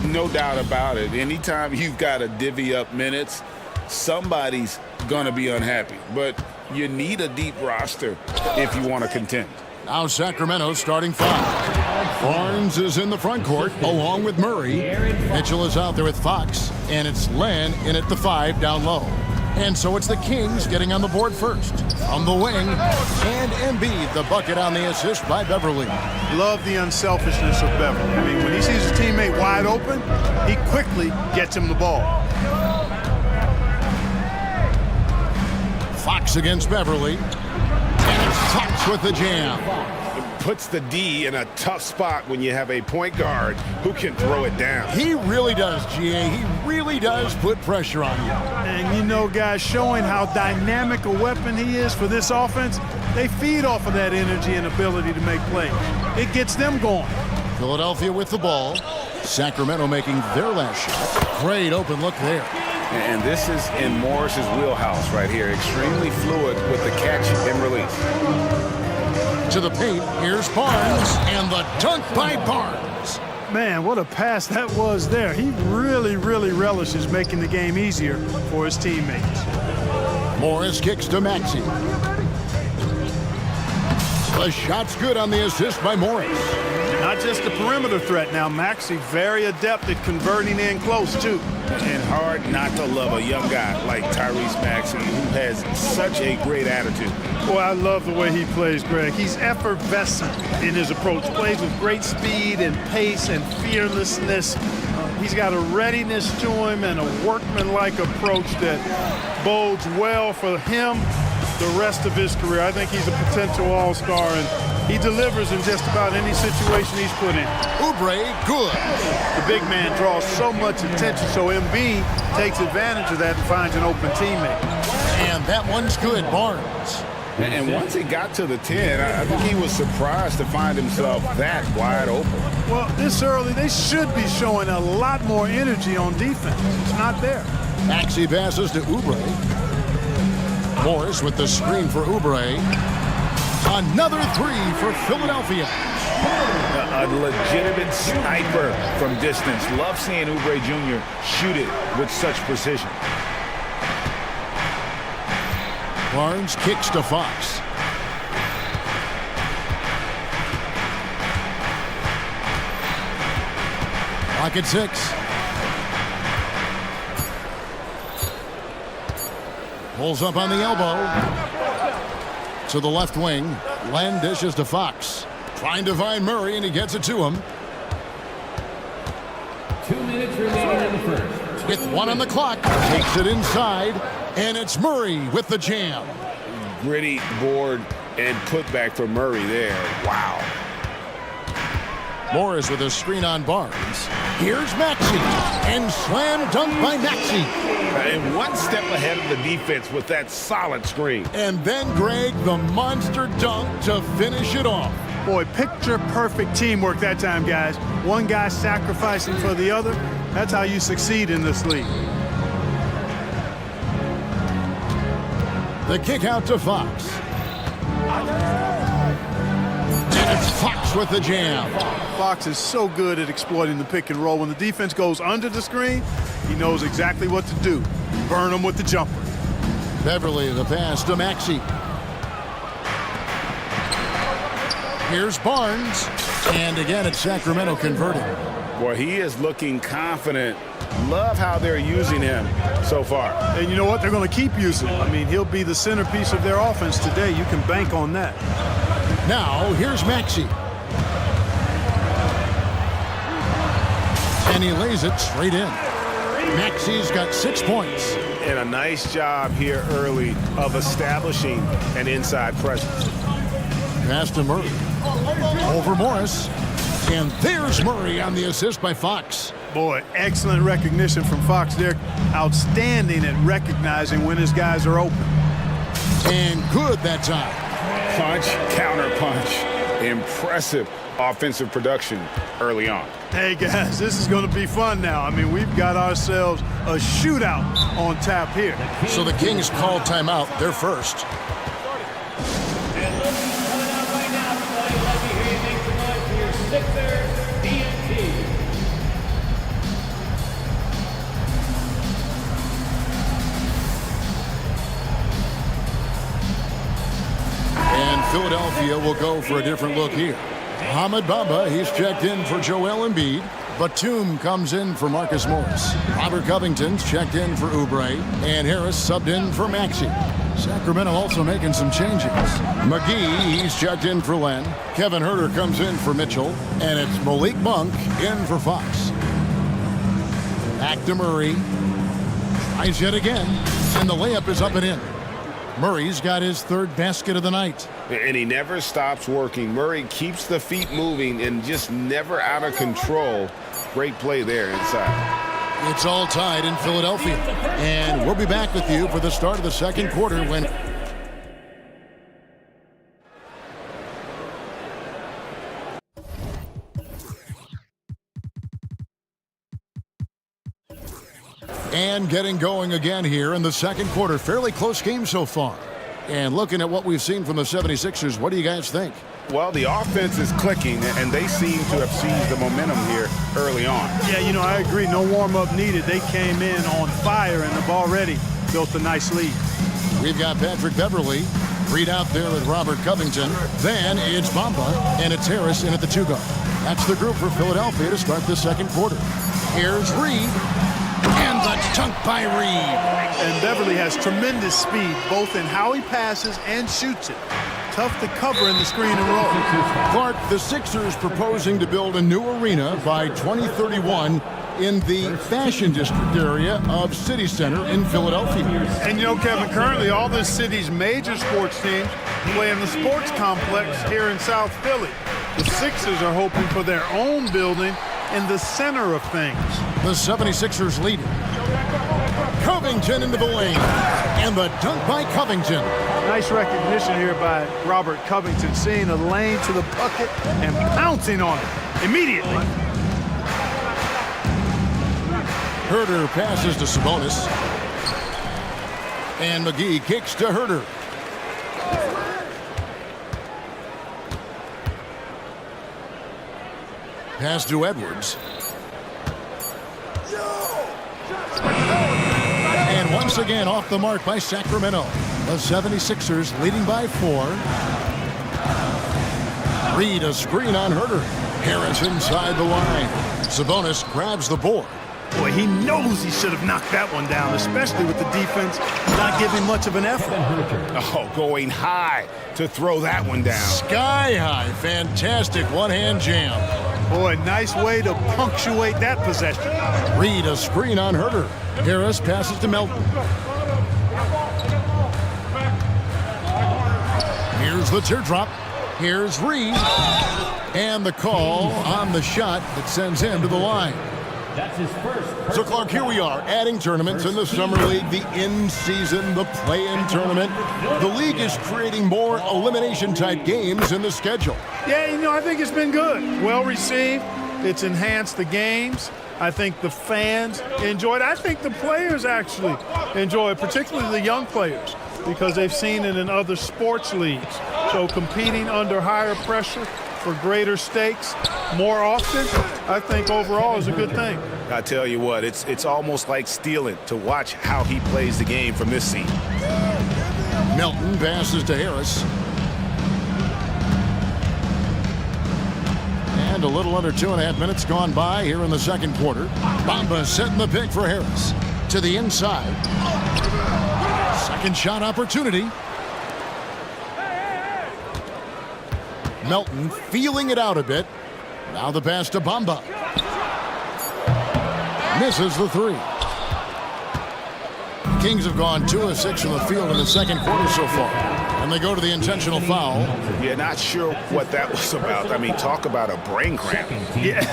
No doubt about it. Anytime you've got to divvy up minutes, somebody's going to be unhappy. But you need a deep roster if you want to contend. Now Sacramento starting 5. Barnes is in the front court along with Murray. Mitchell is out there with Fox, and it's Len in at the 5 down low. And so it's the Kings getting on the board first. From the wing, and Embiid, the bucket on the assist by Beverly. Love the unselfishness of Beverly. I mean, when he sees his teammate wide open, he quickly gets him the ball. Fox against Beverly. And it's Fox with the jam. Puts the D in a tough spot when you have a point guard who can throw it down. He really does, GA. He really does put pressure on you. And you know, guys, showing how dynamic a weapon he is for this offense, they feed off of that energy and ability to make plays. It gets them going. Philadelphia with the ball. Sacramento making their last shot. Great open look there. And this is in Morris's wheelhouse right here. Extremely fluid with the catch and release. To the paint, here's Barnes, and the dunk by Barnes. Man, what a pass that was there. He really, really relishes making the game easier for his teammates. Morris kicks to Maxey. The shot's good on the assist by Morris. Not just a perimeter threat now. Maxey very adept at converting in close, too. And hard not to love a young guy like Tyrese Maxey, who has such a great attitude. Boy, I love the way he plays, Greg. He's effervescent in his approach. Plays with great speed and pace and fearlessness. He's got a readiness to him and a workmanlike approach that bodes well for him the rest of his career. I think he's a potential all-star, and he delivers in just about any situation he's put in. Oubre, good. The big man draws so much attention, so Embiid takes advantage of that and finds an open teammate. And that one's good, Barnes. And once he got to the 10, I think he was surprised to find himself that wide open. Well, this early, they should be showing a lot more energy on defense. It's not there. Maxey passes to Oubre. Morris with the screen for Oubre. Another 3 for Philadelphia. A legitimate sniper from distance. Love seeing Oubre Jr. shoot it with such precision. Barnes kicks to Fox. Clock at 6. Pulls up on the elbow. To the left wing. Len dishes to Fox. Trying to find Murray, and he gets it to him. 2 minutes remaining in the first. With 1 on the clock. Takes it inside, and it's Murray with the jam. Gritty board and putback for Murray there. Wow. Morris with a screen on Barnes. Here's Maxey, and slam dunk by Maxey. And one step ahead of the defense with that solid screen. And then, Greg, the monster dunk to finish it off. Boy, picture perfect teamwork that time, guys. One guy sacrificing for the other. That's how you succeed in this league. The kick out to Fox. And it's Fox with the jam. Fox is so good at exploiting the pick and roll. When the defense goes under the screen, he knows exactly what to do. Burn them with the jumper. Beverly, the pass to Maxey. Here's Barnes. And again, it's Sacramento converting. Boy, he is looking confident. Love how they're using him so far. And you know what? They're going to keep using him. I mean, he'll be the centerpiece of their offense today. You can bank on that. Now, here's Maxey. And he lays it straight in. Maxey's got 6 points. And a nice job here early of establishing an inside presence. Pass to Murray. Over Morris. And there's Murray on the assist by Fox. Boy, excellent recognition from Fox there. Outstanding at recognizing when his guys are open. And good that time. Punch, counter punch. Impressive offensive production early on. Hey, guys, this is going to be fun now. I mean, we've got ourselves a shootout on tap here. So the Kings call timeout. They're first. Philadelphia will go for a different look here. Hamid Bamba, he's checked in for Joel Embiid. Batum comes in for Marcus Morris. Robert Covington's checked in for Oubre. And Harris subbed in for Maxey. Sacramento also making some changes. McGee, he's checked in for Len. Kevin Huerter comes in for Mitchell. And it's Malik Monk in for Fox. Back to Murray. Tries yet again. And the layup is up and in. Murray's got his third basket of the night. And he never stops working. Murray keeps the feet moving and just never out of control. Great play there inside. It's all tied in Philadelphia. And we'll be back with you for the start of the second quarter when... And getting going again here in the second quarter. Fairly close game so far. And looking at what we've seen from the 76ers, what do you guys think? Well, the offense is clicking, and they seem to have seized the momentum here early on. Yeah, you know, I agree. No warm-up needed. They came in on fire and have already built a nice lead. We've got Patrick Beverly. Reed out there with Robert Covington. Then it's Bamba, and it's Harris in at the 2-guard. That's the group for Philadelphia to start the second quarter. Here's Reed. And the dunk by Reed. And Beverly has tremendous speed, both in how he passes and shoots it. Tough to cover in the screen and roll. Clark, the Sixers proposing to build a new arena by 2031 in the Fashion District area of City Center in Philadelphia. And you know, Kevin, currently all the city's major sports teams play in the sports complex here in South Philly. The Sixers are hoping for their own building in the center of things. The 76ers lead. Covington into the lane. And the dunk by Covington. Nice recognition here by Robert Covington, seeing a lane to the bucket and pouncing on it immediately. Huerter passes to Sabonis. And McGee kicks to Huerter. Pass to Edwards. And once again off the mark by Sacramento. The 76ers leading by 4. Reed a screen on Huerter. Harris inside the line. Sabonis grabs the board. Boy, he knows he should have knocked that one down, especially with the defense not giving much of an effort. Oh, going high to throw that one down. Sky high. Fantastic one-hand jam. Boy, nice way to punctuate that possession. Reed a screen on Huerter. Harris passes to Melton. Here's the teardrop. Here's Reed. And the call on the shot that sends him to the line. That's his first. So, Clark, here we are adding tournaments in the Summer League, the in-season, the play-in tournament. The league is creating more elimination-type games in the schedule. Yeah, you know, I think it's been good. Well received. It's enhanced the games. I think the fans enjoy it. I think the players actually enjoy it, particularly the young players, because they've seen it in other sports leagues. So competing under higher pressure for greater stakes more often, I think overall is a good thing. I tell you what, it's almost like stealing to watch how he plays the game from this seat. Melton passes to Harris. And a little under 2.5 minutes gone by here in the second quarter. Bamba setting the pick for Harris. To the inside. Second shot opportunity. Melton feeling it out a bit. Now the pass to Bamba. Misses the 3. Kings have gone 2 of 6 from the field in the second quarter so far. And they go to the intentional foul. Yeah, not sure what that was about. I mean, talk about a brain cramp. Yeah,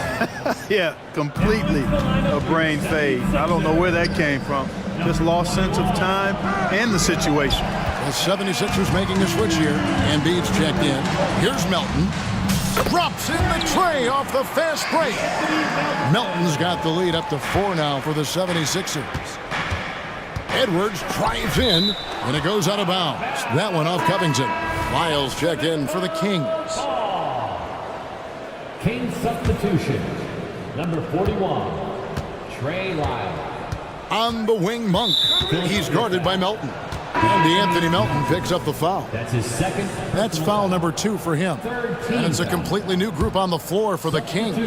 yeah, completely a brain fade. I don't know where that came from. Just lost sense of time and the situation. The 76ers making a switch here. Embiid's checked in. Here's Melton. Drops in the tray off the fast break. Melton's got the lead up to 4 now for the 76ers. Edwards drives in, and it goes out of bounds. That one off Covington. Lyles checked in for the Kings. Kings substitution. Number 41, Trey Lyles. On the wing, Monk. He's guarded by Melton. And Anthony Melton picks up the foul. That's his second. That's foul number 2 for him. And it's a completely new group on the floor for the Kings.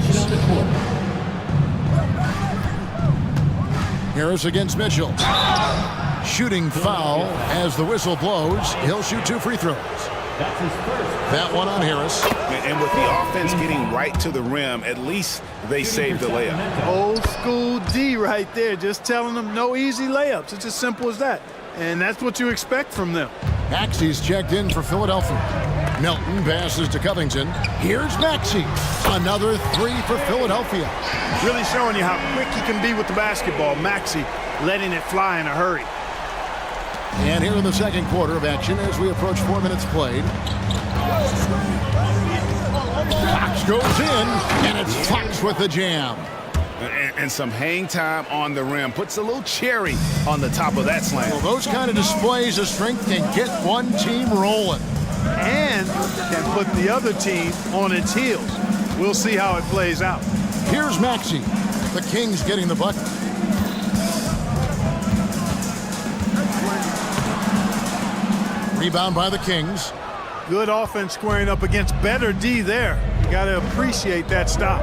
Harris against Mitchell. Shooting foul as the whistle blows. He'll shoot 2 free throws. That one on Harris. And with the offense getting right to the rim, at least they saved the layup. Old school D right there, just telling them no easy layups. It's as simple as that. And that's what you expect from them. Maxey's checked in for Philadelphia. Melton passes to Covington. Here's Maxey. Another 3 for Philadelphia. Really showing you how quick he can be with the basketball. Maxey letting it fly in a hurry. And here in the second quarter of action as we approach 4 minutes played. Fox goes in, and it's Fox with the jam. And some hang time on the rim. Puts a little cherry on the top of that slam. Well, those kind of displays of strength can get one team rolling. And can put the other team on its heels. We'll see how it plays out. Here's Maxey. The Kings getting the bucket. Rebound by the Kings. Good offense squaring up against better D there. Got to appreciate that stop.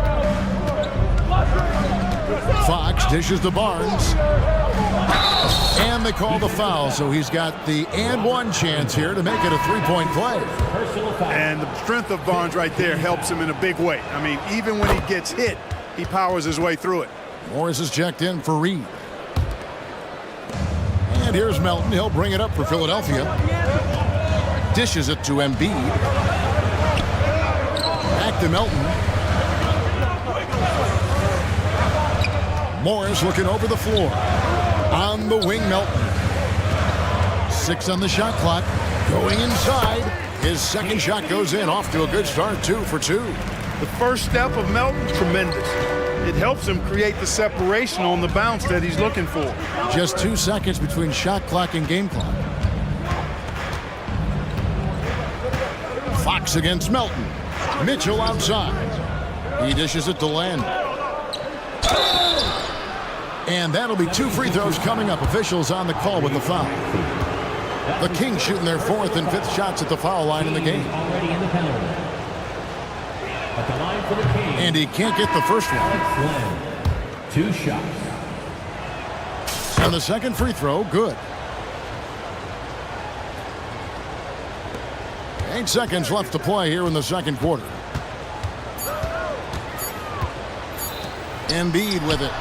Fox dishes to Barnes. And they call the foul, so he's got the and one chance here to make it a 3-point play. And the strength of Barnes right there helps him in a big way. I mean, even when he gets hit, he powers his way through it. Morris is checked in for Reed. And here's Melton. He'll bring it up for Philadelphia. Dishes it to Embiid. Back to Melton. Morris looking over the floor. On the wing, Melton. 6 on the shot clock. Going inside. His second shot goes in. Off to a good start. 2 for 2. The first step of Melton, tremendous. It helps him create the separation on the bounce that he's looking for. Just 2 seconds between shot clock and game clock. Fox against Melton. Mitchell outside. He dishes it to Land. And that'll be 2 free throws coming up. Officials on the call with the foul. The Kings shooting their 4th and 5th shots at the foul line in the game. And he can't get the first one. 2 shots. And the second free throw, good. 8 seconds left to play here in the second quarter. Embiid with it.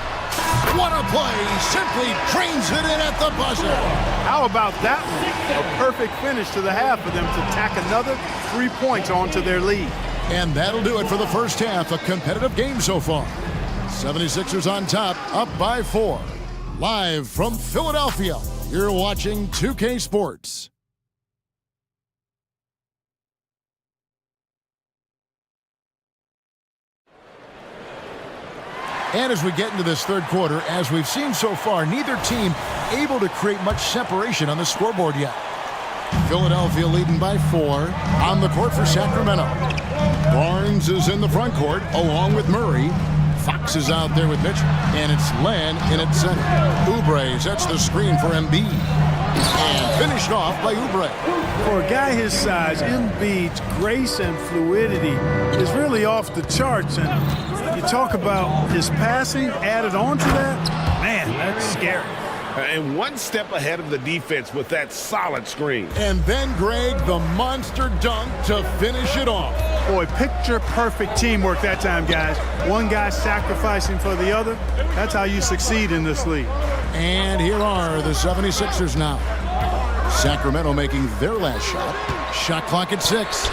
What a play! Simply drains it in at the buzzer. How about that one? A perfect finish to the half for them to tack another 3 points onto their lead. And that'll do it for the first half. A competitive game so far. 76ers on top, up by 4. Live from Philadelphia, you're watching 2K Sports. And as we get into this third quarter, as we've seen so far, neither team able to create much separation on the scoreboard yet. Philadelphia leading by 4 on the court for Sacramento. Barnes is in the front court along with Murray. Fox is out there with Mitchell. And it's Len in at center. Oubre sets the screen for Embiid. And finished off by Oubre. For a guy his size, Embiid's grace and fluidity is really off the charts. And you talk about his passing added on to that, man, that's scary. And one step ahead of the defense with that solid screen. And then, Greg, the monster dunk to finish it off. Boy, picture-perfect teamwork that time, guys. One guy sacrificing for the other. That's how you succeed in this league. And here are the 76ers now. Sacramento making their last shot. Shot clock at 6.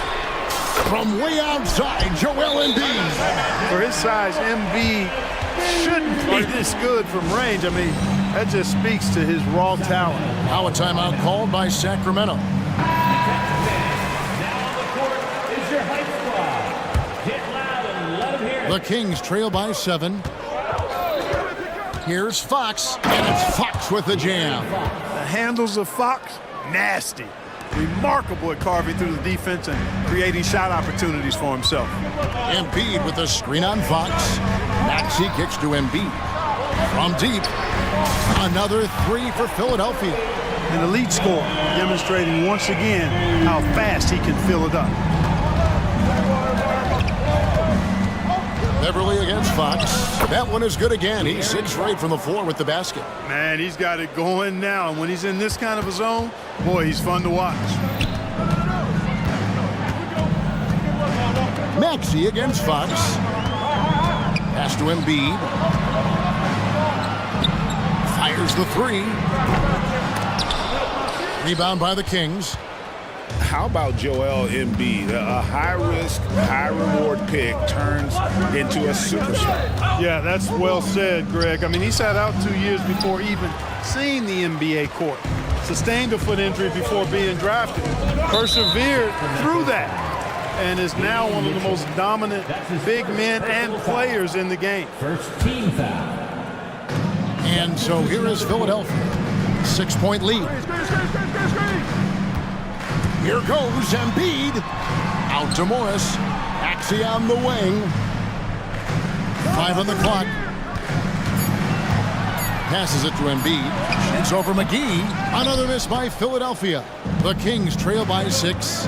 From way outside, Joel Embiid. For his size, Embiid shouldn't be this good from range. I mean, that just speaks to his raw talent. Now a timeout called by Sacramento. The Kings trail by 7. Here's Fox, and it's Fox with the jam. The handles of Fox, nasty. Remarkable at carving through the defense and creating shot opportunities for himself. Embiid with a screen on Fox. Maxey kicks to Embiid. From deep, another 3 for Philadelphia. an elite scorer, demonstrating once again how fast he can fill it up. Beverly against Fox. That one is good again. He's 6 for 8 from the floor with the basket. Man, he's got it going now. And when he's in this kind of a zone, boy, he's fun to watch. Maxey against Fox. Pass to Embiid. Fires the 3. Rebound by the Kings. How about Joel Embiid? A high-risk, high-reward pick turns into a superstar. Yeah, that's well said, Greg. I mean, he sat out 2 years before even seeing the NBA court. Sustained a foot injury before being drafted. Persevered through that. And is now one of the most dominant big men and players in the game. First team foul. And so here is Philadelphia. 6-point lead. Here goes Embiid. Out to Morris. Maxey on the wing. 5 on the clock. Passes it to Embiid. Shoots over McGee. Another miss by Philadelphia. The Kings trail by 6.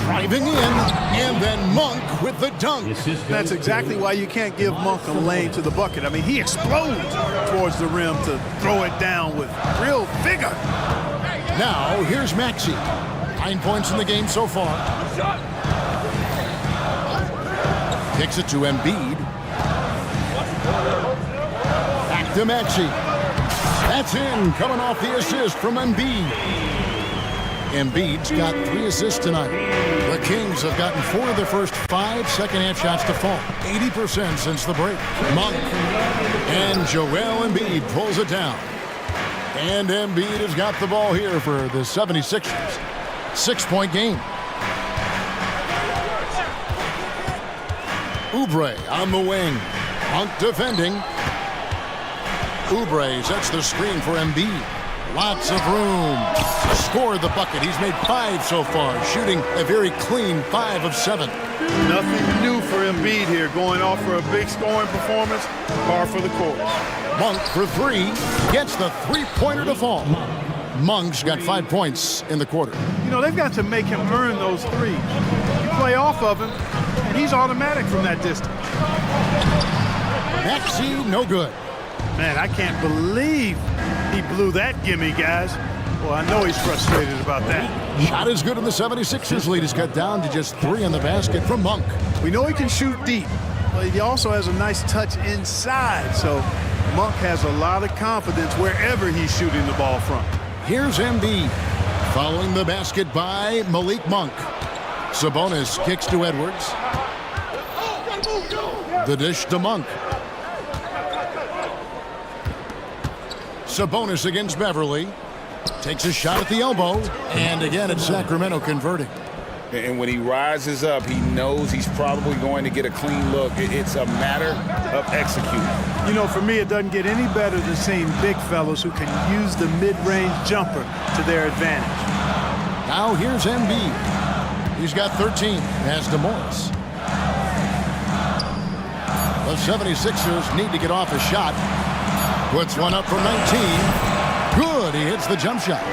Driving in, and then Monk with the dunk. That's exactly why you can't give Monk a lane to the bucket. I mean, he explodes towards the rim to throw it down with real vigor. Now, here's Maxey. 9 points in the game so far. Kicks it to Embiid. Back to Maxey. That's in, coming off the assist from Embiid. Embiid's got 3 assists tonight. The Kings have gotten 4 of their first 5 second-half shots to fall. 80% since the break. Monk and Joel Embiid pulls it down. And Embiid has got the ball here for the 76ers. 6-point game. Oubre on the wing. Monk defending. Oubre sets the screen for Embiid. Lots of room. Scored the bucket. He's made 5 so far, shooting a very clean 5 of 7. Nothing new for Embiid here, going off for a big scoring performance, par for the course. Monk for 3, gets the 3-pointer to fall. Monk's got 5 points in the quarter. You know, they've got to make him earn those threes. You play off of him, and he's automatic from that distance. Maxey, no good. Man, I can't believe he blew that gimme, guys. Well, I know he's frustrated about that. Shot is good, and the 76ers lead is cut down to just 3 on the basket from Monk. We know he can shoot deep, but he also has a nice touch inside, so Monk has a lot of confidence wherever he's shooting the ball from. Here's Embiid, following the basket by Malik Monk. Sabonis kicks to Edwards. The dish to Monk. Sabonis against Beverly. Takes a shot at the elbow. And again, it's Sacramento converting. And when he rises up, he knows he's probably going to get a clean look. It's a matter of executing. You know, for me, it doesn't get any better than seeing big fellas who can use the mid-range jumper to their advantage. Now here's Embiid. He's got 13. Pass to Morris. The 76ers need to get off a shot. Puts one up from 19. Good. He hits the jump shot.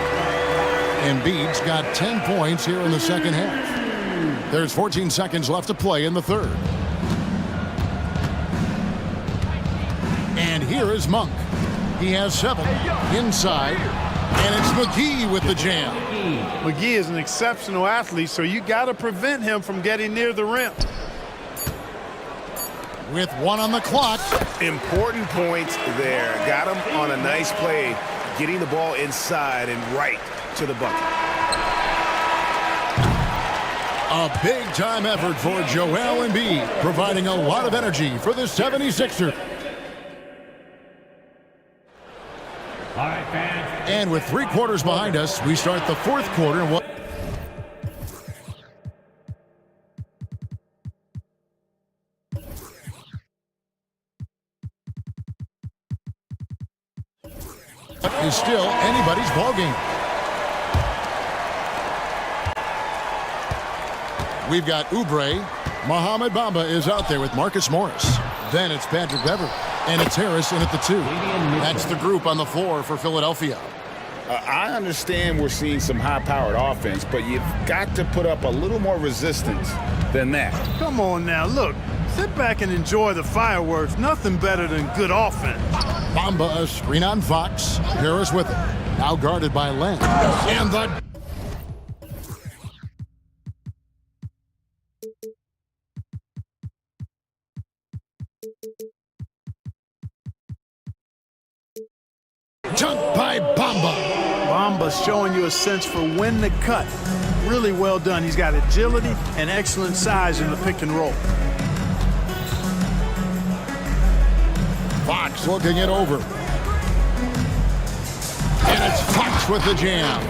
Embiid's got 10 points here in the second half. There's 14 seconds left to play in the third. And here is Monk. He has 7 inside. And it's McGee with the jam. McGee is an exceptional athlete, so you got to prevent him from getting near the rim. With 1 on the clock. Important points there. Got him on a nice play, getting the ball inside and right to the bucket. A big-time effort for Joel Embiid, providing a lot of energy for the 76ers. All right, fans. And with 3 quarters behind us, we start the 4th quarter. Is still anybody's ballgame. We've got Oubre. Mohamed Bamba is out there with Marcus Morris. Then it's Patrick Beverly. And it's Harris in at the 2. That's the group on the floor for Philadelphia. I understand we're seeing some high-powered offense, but you've got to put up a little more resistance than that. Come on now, look. Sit back and enjoy the fireworks. Nothing better than good offense. Bamba, a screen on Fox. Harris with it. Now guarded by Len. And the... Jump by Bamba. Bamba's showing you a sense for when to cut. Really well done. He's got agility and excellent size in the pick and roll. Fox looking it over. And it's Fox with the jam.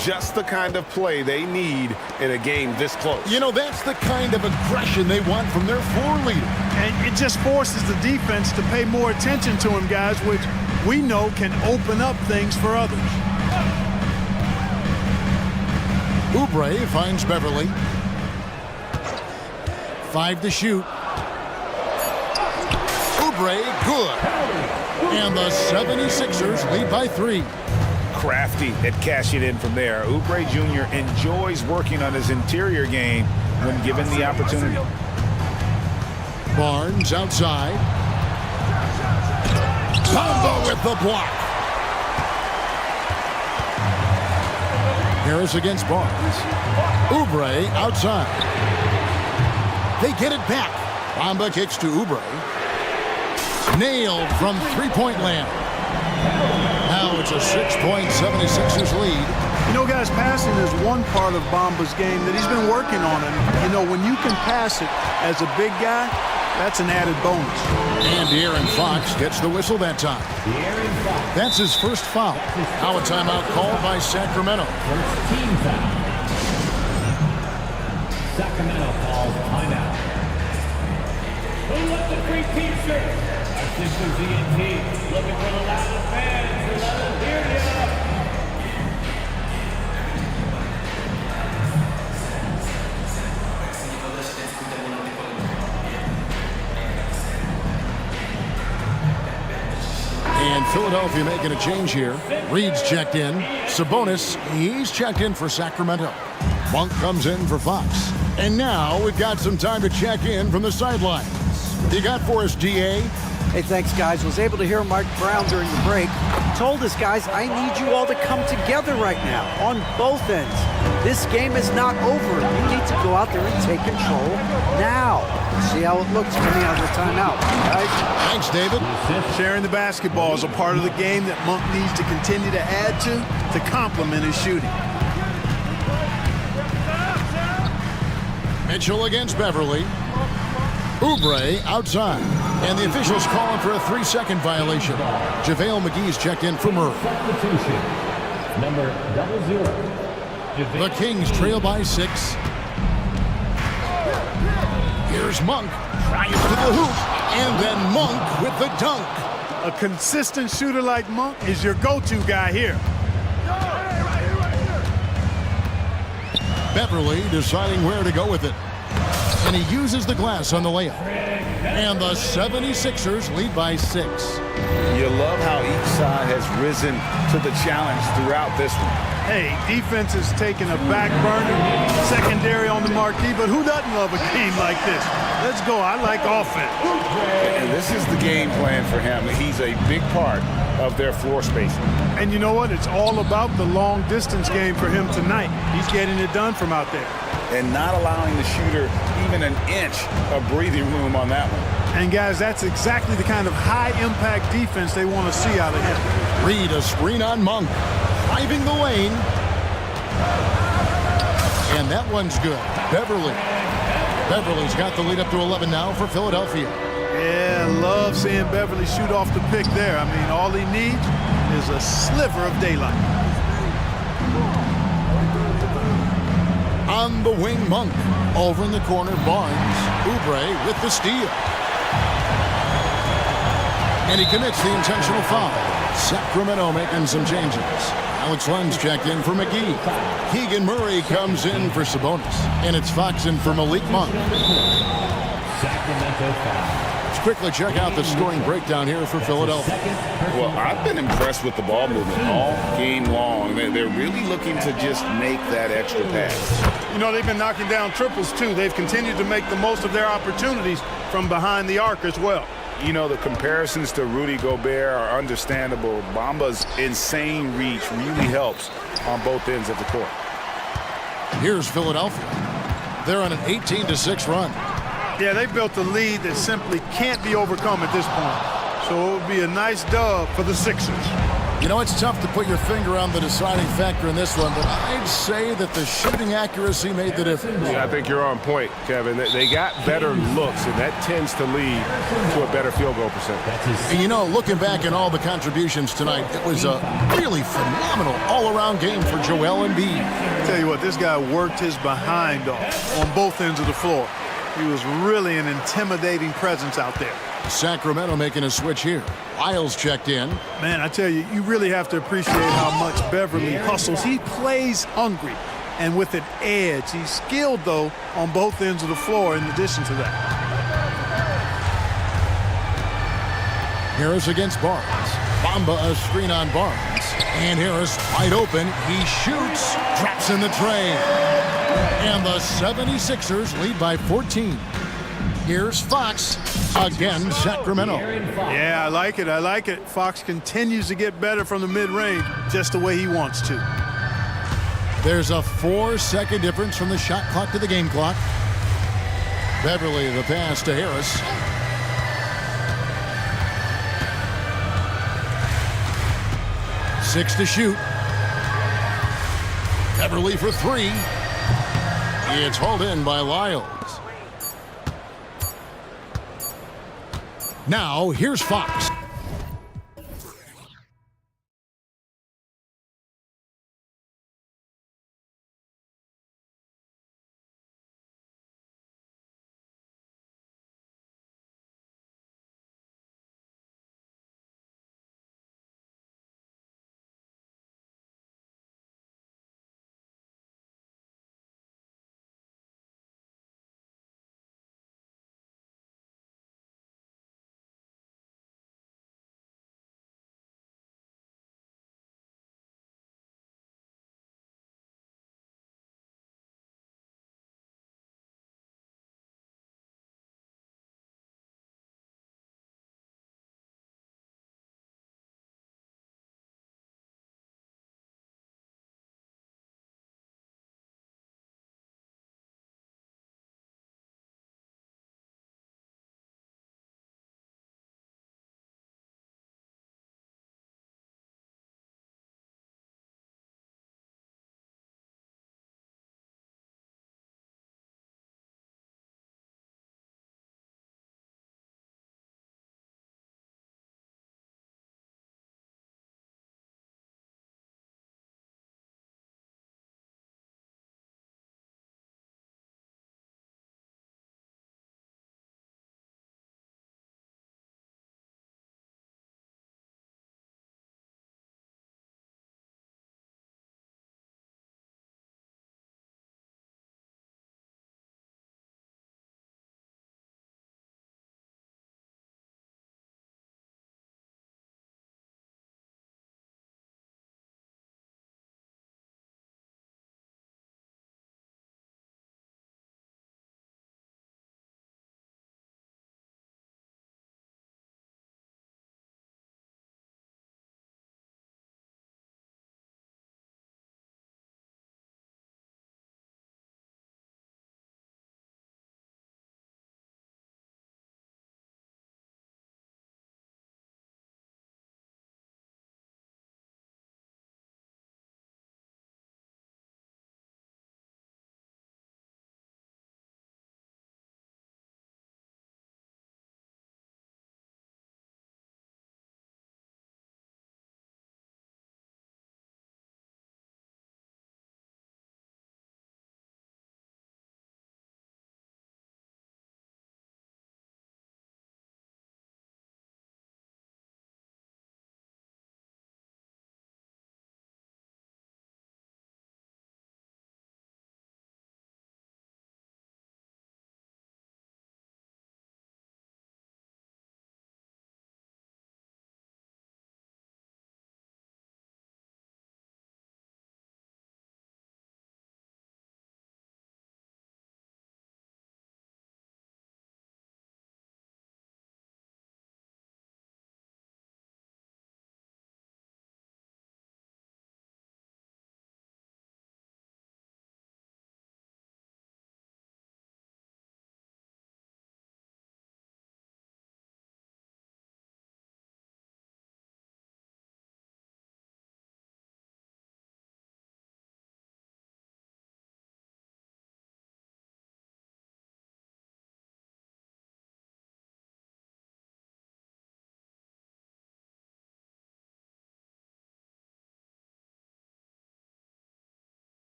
Just the kind of play they need in a game this close. You know, that's the kind of aggression they want from their floor leader. And it just forces the defense to pay more attention to him, guys, which we know can open up things for others. Oubre finds Beverly. 5 to shoot. Oubre, good. And the 76ers lead by 3. Crafty at cashing in from there. Oubre Jr. enjoys working on his interior game when given the opportunity. Barnes outside. Bamba with the block. Harris against Barnes. Oubre outside. They get it back. Bamba kicks to Oubre. Nailed from three-point land. Now it's a 6-point 76ers lead. You know, guys, passing is one part of Bamba's game that he's been working on. And, you know, when you can pass it as a big guy, that's an added bonus. And De'Aaron Fox gets the whistle that time. That's his first foul. Now a timeout called by Sacramento. Team foul. Sacramento calls timeout. Who left the free t-shirt? Our sisters ENT looking for the loudest fans. Let them hear ya. And Philadelphia making a change here. Reed's checked in. Sabonis, he's checked in for Sacramento. Monk comes in for Fox. And now we've got some time to check in from the sidelines. What you got for us, GA? Hey, thanks, guys. Was able to hear Mike Brown during the break. Told us, guys, I need you all to come together right now on both ends. This game is not over. You need to go out there and take control now. See how it looks coming out of the timeout, guys. Thanks, David. Sharing the basketball is a part of the game that Monk needs to continue to add to complement his shooting. Mitchell against Beverly. Oubre outside. And the officials calling for a 3-second violation. JaVale McGee's checked in for Murray. Substitution. Number 00. The Kings trail by 6. Here's Monk. Trying to the hoop. And then Monk with the dunk. A consistent shooter like Monk is your go-to guy here. Beverly deciding where to go with it. And he uses the glass on the layup. And the 76ers lead by 6. You love how each side has risen to the challenge throughout this one. Hey, defense is taking a back burner, secondary on the marquee, but who doesn't love a game like this? Let's go. I like offense. And this is the game plan for him. He's a big part of their floor spacing. And you know what? It's all about the long distance game for him tonight. He's getting it done from out there. And not allowing the shooter even an inch of breathing room on that one. And guys, that's exactly the kind of high-impact defense they want to see out of him. Reed, a screen on Monk. Driving the lane. And that one's good. Beverly's got the lead up to 11 now for Philadelphia. Yeah, love seeing Beverly shoot off the pick there. I mean, all he needs is a sliver of daylight. On the wing, Monk. Over in the corner, Barnes. Oubre with the steal. And he commits the intentional foul. Sacramento making some changes. Alex Len's checked in for McGee. Keegan Murray comes in for Sabonis. And it's Fox in for Malik Monk. Sacramento foul. Let's quickly check out the scoring breakdown here for Philadelphia. Well, I've been impressed with the ball movement all game long. They're really looking to just make that extra pass. You know, they've been knocking down triples, too. They've continued to make the most of their opportunities from behind the arc as well. You know, the comparisons to Rudy Gobert are understandable. Bamba's insane reach really helps on both ends of the court. Here's Philadelphia. They're on an 18-6 run. Yeah, they built a lead that simply can't be overcome at this point. So it would be a nice dub for the Sixers. You know, it's tough to put your finger on the deciding factor in this one, but I'd say that the shooting accuracy made the difference. Yeah, I think you're on point, Kevin. They got better looks, and that tends to lead to a better field goal percentage. And you know, looking back at all the contributions tonight, it was a really phenomenal all-around game for Joel Embiid. I tell you what, this guy worked his behind off on both ends of the floor. He was really an intimidating presence out there. Sacramento making a switch here. Lyles checked in. Man, I tell you, you really have to appreciate how much Beverly hustles. He plays hungry and with an edge. He's skilled, though, on both ends of the floor in addition to that. Harris against Barnes. Bamba a screen on Barnes. And Harris wide open. He shoots. Drops in the tray. And the 76ers lead by 14. Here's Fox. Again, Sacramento. Yeah, I like it. I like it. Fox continues to get better from the mid-range just the way he wants to. There's a 4-second difference from the shot clock to the game clock. Beverly the pass to Harris. Six to shoot. Beverly for three. It's hauled in by Lyles. Now, here's Fox.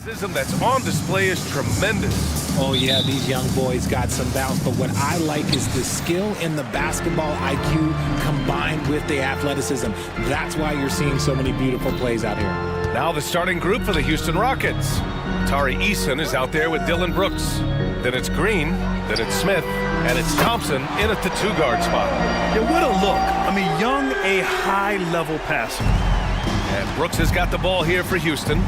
That's on display is tremendous. Oh, yeah, these young boys got some bounce, but what I like is the skill and the basketball IQ combined with the athleticism. That's why you're seeing so many beautiful plays out here. Now the starting group for the Houston Rockets. Tari Eason is out there with Dylan Brooks. Then it's Green, then it's Smith, and it's Thompson in at the two-guard spot. Yeah, what a look. I mean, Young, a high-level passer. And Brooks has got the ball here for Houston.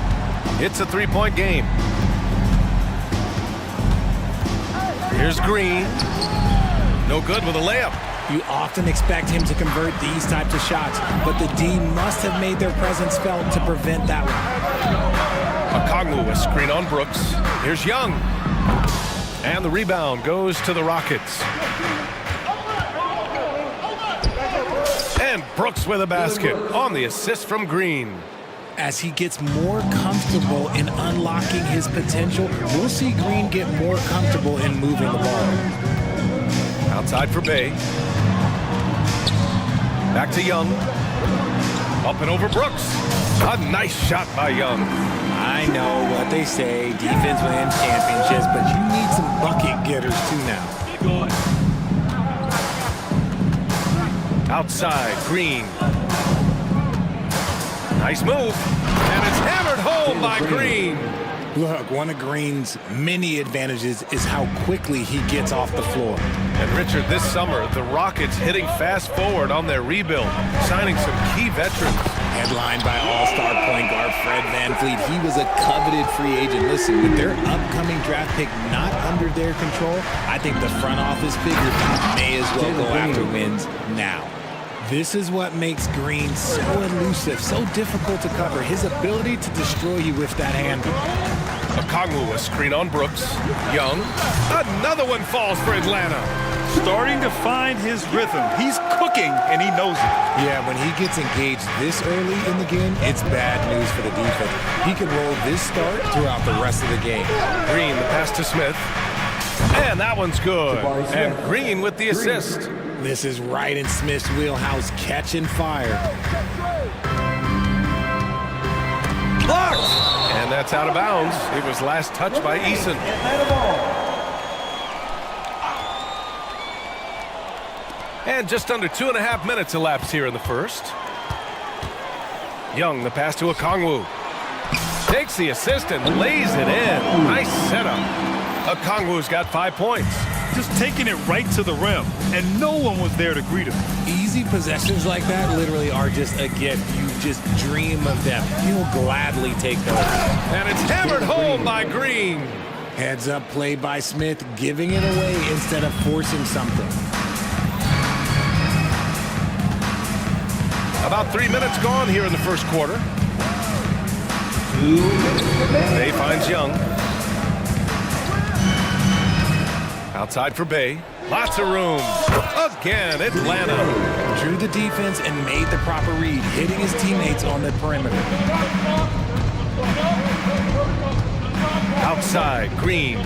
It's a three-point game. Here's Green. No good with a layup. You often expect him to convert these types of shots, but the D must have made their presence felt to prevent that one. Okongwu, a screen on Brooks. Here's Young. And the rebound goes to the Rockets. And Brooks with a basket on the assist from Green. As he gets more comfortable in unlocking his potential, we'll see Green get more comfortable in moving the ball. Outside for Bay. Back to Young. Up and over Brooks. A nice shot by Young. I know what they say, defense wins championships, but you need some bucket getters too now. Outside, Green. Nice move, and it's hammered home by Green. Look, one of Green's many advantages is how quickly he gets off the floor. And Richard, this summer, the Rockets hitting fast forward on their rebuild, signing some key veterans. Headlined by all-star point guard Fred VanVleet, he was a coveted free agent. Listen, with their upcoming draft pick not under their control, I think the front office figure may as well go after wins now. This is what makes Green so elusive, so difficult to cover. His ability to destroy you with that handle. Okongwu, a screen on Brooks. Young. Another one falls for Atlanta. Starting to find his rhythm. He's cooking, and he knows it. Yeah, when he gets engaged this early in the game, it's bad news for the defense. He could roll this start throughout the rest of the game. Green, the pass to Smith. And that one's good. And Green with the assist. This is right in Smith's wheelhouse, catching fire. Blocked! And that's out of bounds. It was last touched by Eason. And just under 2.5 minutes elapsed here in the first. Young, the pass to Okongwu. Takes the assist and lays it in. Nice setup. Okongwu's got 5 points. Just taking it right to the rim, and no one was there to greet him. Easy possessions like that literally are just a gift. You just dream of them. You'll gladly take those. And it's hammered home by Green. Heads up play by Smith, giving it away instead of forcing something. About 3 minutes gone here in the first quarter. Bay finds Young. Outside for Bay. Lots of room. Again, Atlanta. Drew the defense and made the proper read, hitting his teammates on the perimeter. Outside, Green.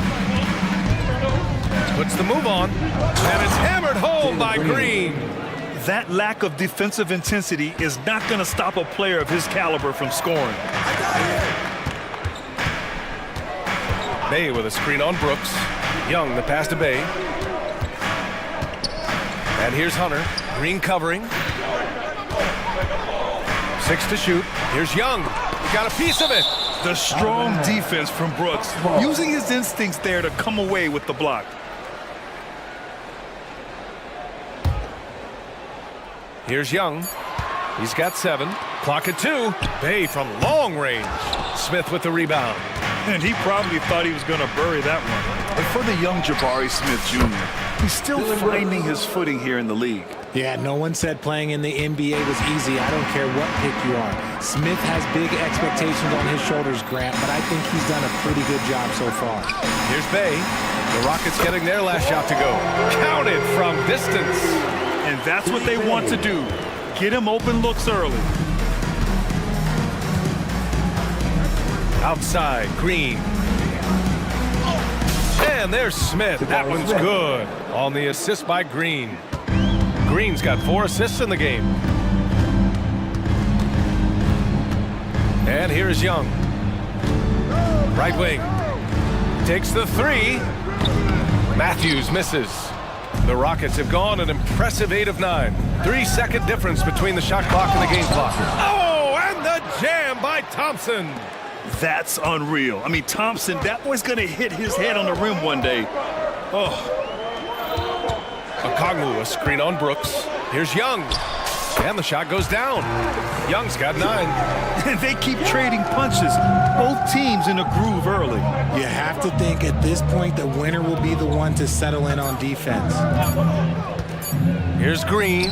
Puts the move on. And it's hammered home by Green. That lack of defensive intensity is not going to stop a player of his caliber from scoring. Bay with a screen on Brooks. Young, the pass to Bay. And here's Hunter. Green covering. 6 to shoot. Here's Young. He got a piece of it. The strong defense from Brooks, using his instincts there to come away with the block. Here's Young. He's got 7. Clock at 2. Bay from long range. Smith with the rebound. And he probably thought he was going to bury that one. But for the young Jabari Smith Jr., he's still finding his footing here in the league. Yeah, no one said playing in the NBA was easy. I don't care what pick you are. Smith has big expectations on his shoulders, Grant, but I think he's done a pretty good job so far. Here's Bay. The Rockets getting their last shot to go. Counted from distance. And that's what they want to do. Get him open looks early. Outside, Green. And there's Smith. That one's good. On the assist by Green. Green's got 4 assists in the game. And here's Young. Right wing. Takes the three. Matthews misses. The Rockets have gone an impressive 8 of 9. 3-second difference between the shot clock and the game clock. Oh, and the jam by Thompson. That's unreal. I mean, Thompson, that boy's going to hit his head on the rim one day. Oh. Okongwu, a screen on Brooks. Here's Young. And the shot goes down. Young's got 9. And they keep trading punches. Both teams in a groove early. You have to think at this point the winner will be the one to settle in on defense. Here's Green.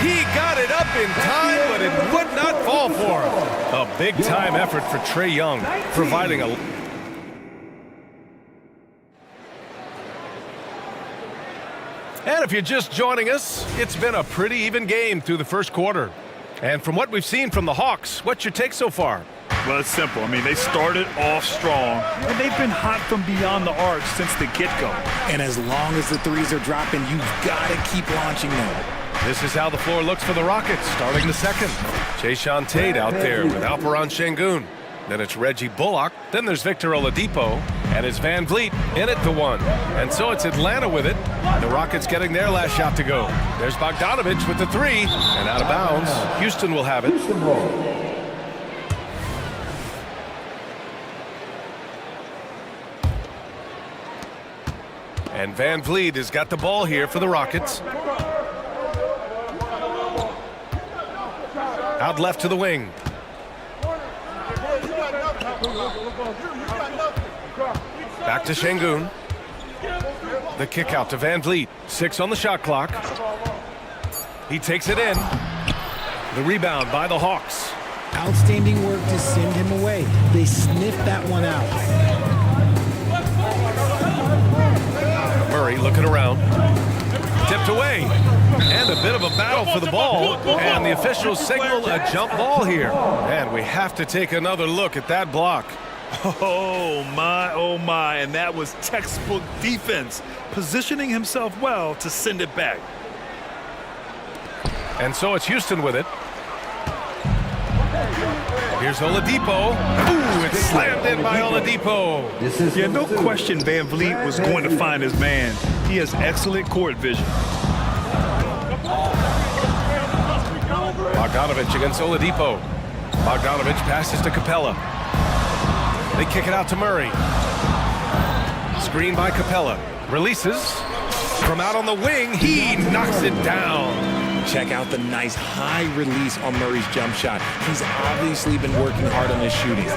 He got it up in time, but it would not fall for him. A big-time effort for Trae Young, providing a... And if you're just joining us, it's been a pretty even game through the first quarter. And from what we've seen from the Hawks, what's your take so far? Well, it's simple. I mean, they started off strong, and they've been hot from beyond the arc since the get-go. And as long as the threes are dropping, you've got to keep launching them. This is how the floor looks for the Rockets, starting the second. Jason Tate out there with Alperon Şengün. Then it's Reggie Bullock. Then there's Victor Oladipo. And it's Van Vliet in at the 1. And so it's Atlanta with it. The Rockets getting their last shot to go. There's Bogdanović with the 3. And out of bounds. Houston will have it. And Van Vliet has got the ball here for the Rockets. Out left to the wing. Back to Şengün. The kick out to Van Vliet. 6 on the shot clock. He takes it in. The rebound by the Hawks. Outstanding work to send him away. They sniffed that one out. Murray looking around. Tipped away. And a bit of a battle for the ball. And the officials signal a jump ball here. And we have to take another look at that block. Oh my, and that was textbook defense, positioning himself well to send it back. And so it's Houston with it. Here's Oladipo. Ooh, it's slammed in by Oladipo. Yeah, no question Van Vliet was going to find his man. He has excellent court vision. Bogdanović against Oladipo. Bogdanović passes to Capella. They kick it out to Murray. Screen by Capella. Releases. From out on the wing, he knocks it down. Check out the nice high release on Murray's jump shot. He's obviously been working hard on his shooting.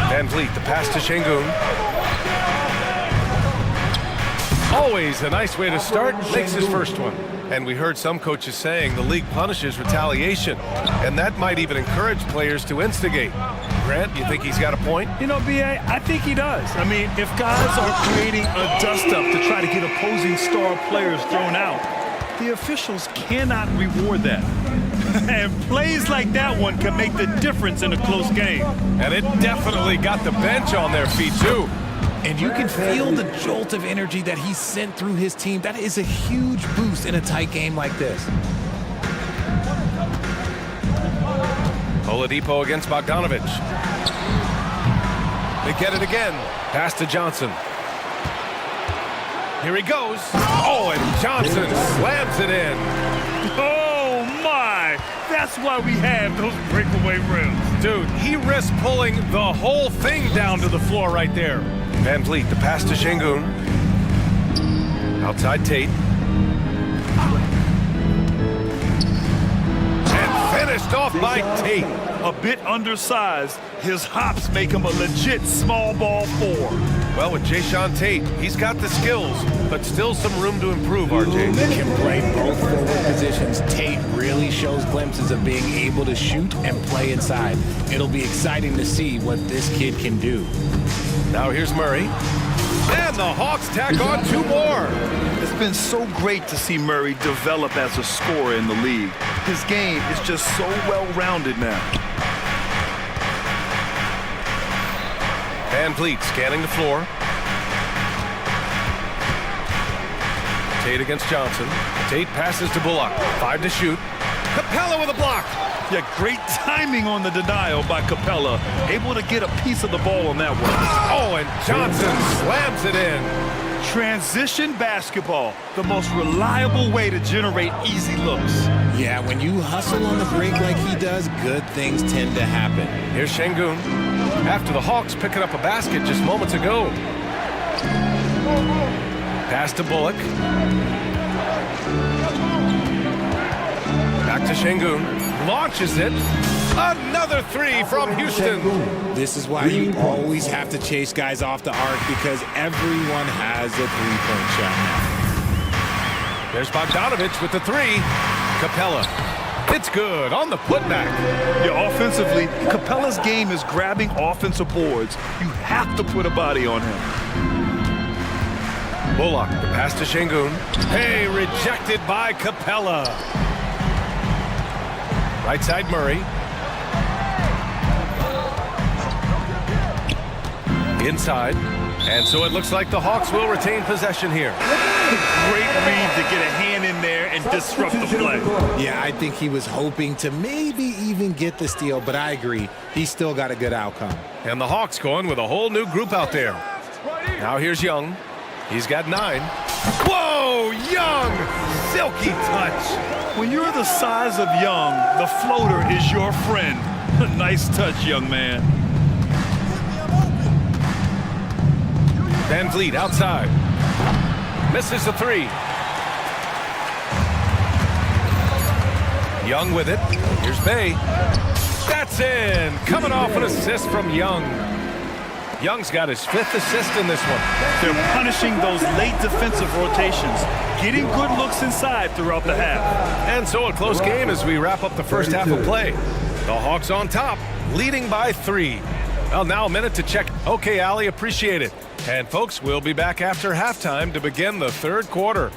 Van Vliet, the pass to Şengün. Always a nice way to start, makes his first one. And we heard some coaches saying the league punishes retaliation, and that might even encourage players to instigate. Grant, you think he's got a point? You know, B.A., I think he does. I mean, if guys are creating a dust-up to try to get opposing star players thrown out, the officials cannot reward that. And plays like that one can make the difference in a close game. And it definitely got the bench on their feet, too. And you can feel the jolt of energy that he sent through his team. That is a huge boost in a tight game like this. Oladipo against Bogdanović. They get it again. Pass to Johnson. Here he goes. Oh, and Johnson slams it in. Oh, my. That's why we have those breakaway rims. Dude, he risked pulling the whole thing down to the floor right there. Van Vliet, the pass to Şengün. Outside Tate. And finished off by Tate. A bit undersized. His hops make him a legit small ball 4. Well, with Jason Tate, he's got the skills, but still some room to improve, RJ. He can play both forward positions. Tate really shows glimpses of being able to shoot and play inside. It'll be exciting to see what this kid can do. Now here's Murray. And the Hawks tack on 2 more. It's been so great to see Murray develop as a scorer in the league. His game is just so well-rounded now. Van Vliet scanning the floor. Tate against Johnson. Tate passes to Bullock. 5 to shoot. Capella with a block. Yeah, great timing on the denial by Capella. Able to get a piece of the ball on that one. Oh, and Johnson slams it in. Transition basketball, the most reliable way to generate easy looks. Yeah, when you hustle on the break like he does, good things tend to happen. Here's Şengün. After the Hawks picking up a basket just moments ago. Pass to Bullock. Back to Şengün. Launches it. Another three from Houston. This is why you always have to chase guys off the arc, because everyone has a three-point shot now. There's Bogdanović with the three. Capella. It's good on the putback. Yeah, offensively, Capella's game is grabbing offensive boards. You have to put a body on him. Bullock, the pass to Şengün. Hey, rejected by Capella. Right side Murray. Inside. And so it looks like the Hawks will retain possession here. Great read to get a hand in there and disrupt the play. Yeah, I think he was hoping to maybe even get the steal, but I agree. He still got a good outcome. And the Hawks going with a whole new group out there. Now here's Young. He's got 9. Whoa, Young! Silky touch. When you're the size of Young, the floater is your friend. Nice touch, young man. Van Vliet outside. Misses the 3. Young with it. Here's Bay. That's in. Coming off an assist from Young. Young's got his 5th assist in this one. They're punishing those late defensive rotations, getting good looks inside throughout the half. And so a close game as we wrap up the first half of play. The Hawks on top, leading by 3. Well, now a minute to check. Okay, Allie, appreciate it. And folks, we'll be back after halftime to begin the third quarter.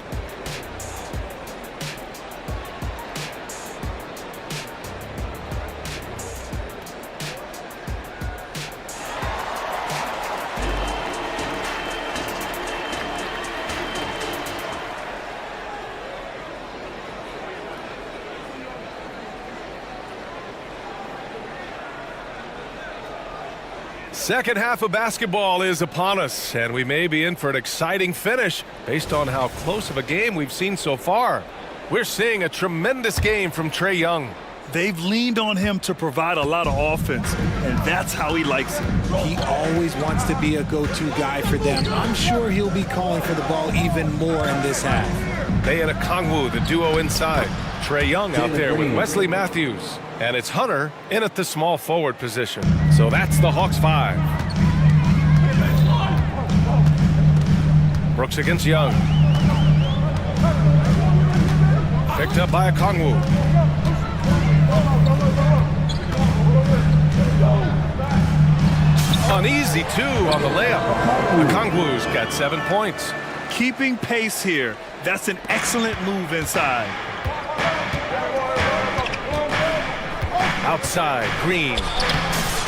Second half of basketball is upon us, and we may be in for an exciting finish based on how close of a game we've seen so far. We're seeing a tremendous game from Trae Young. They've leaned on him to provide a lot of offense, and that's how he likes it. He always wants to be a go-to guy for them. I'm sure he'll be calling for the ball even more in this half. They and Okongwu, the duo inside. Trae Young out there with Wesley Matthews. And it's Hunter in at the small forward position. So that's the Hawks 5. Brooks against Young. Picked up by Okongwu. An easy 2 on the layup. Okongwu's got 7 points. Keeping pace here. That's an excellent move inside. Outside, Green.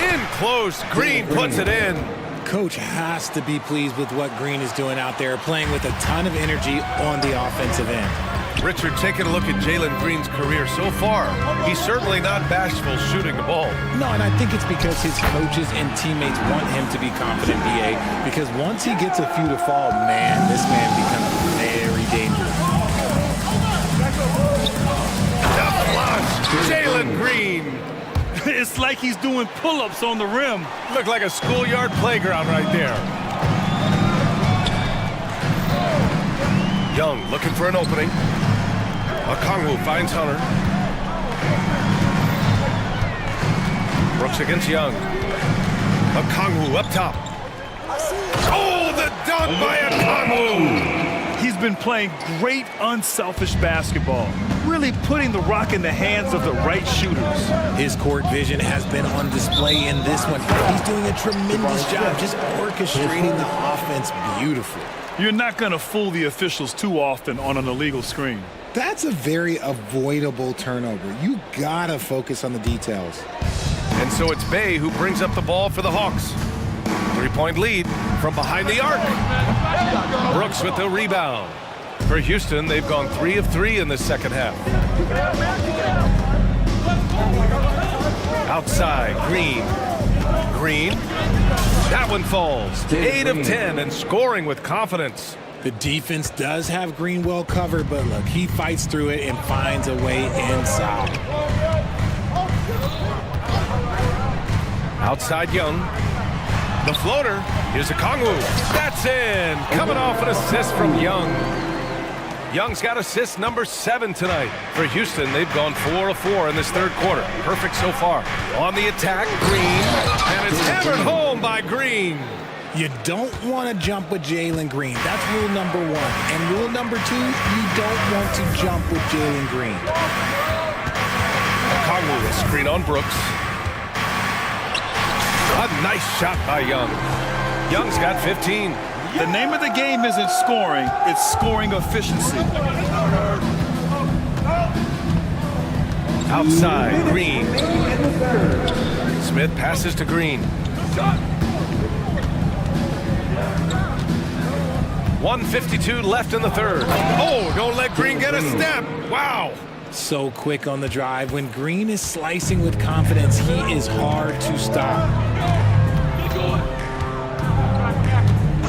In close, Green puts it in. Coach has to be pleased with what Green is doing out there, playing with a ton of energy on the offensive end. Richard, taking a look at Jalen Green's career so far, he's certainly not bashful shooting the ball. No, and I think it's because his coaches and teammates want him to be confident, BA, because once he gets a few to fall, man, this man becomes very dangerous. The flush, Jalen Green. It's like he's doing pull-ups on the rim. Looked like a schoolyard playground right there. Young looking for an opening. Okongwu finds Hunter. Brooks against Young. Okongwu up top. Oh, the dunk by Okongwu! He's been playing great unselfish basketball, really putting the rock in the hands of the right shooters. His court vision has been on display in this one. He's doing a tremendous job just orchestrating the offense beautifully. You're not going to fool the officials too often on an illegal screen. That's a very avoidable turnover. You gotta focus on the details. And so it's Bay who brings up the ball for the Hawks. 3-point lead from behind the arc. Brooks with the rebound. For Houston, they've gone 3 of 3 in the second half. Outside, Green. Green. That one falls. 8 of 10 and scoring with confidence. The defense does have Green well covered, but look, he fights through it and finds a way inside. Outside Young. The floater. Here's a Kongwu. That's in. Coming off an assist from Young. Young's got assist number 7 tonight. For Houston, they've gone 4 of 4 in this third quarter. Perfect so far. On the attack, Green. And it's hammered home by Green. You don't want to jump with Jalen Green. That's rule number 1. And rule number 2, you don't want to jump with Jalen Green. Kongwu will screen on Brooks. A nice shot by Young. Young's got 15. The name of the game isn't scoring, it's scoring efficiency. Outside, Green. Smith passes to Green. 1:52 left in the third. Oh, don't let Green get a step. Wow. So quick on the drive. When Green is slicing with confidence, he is hard to stop.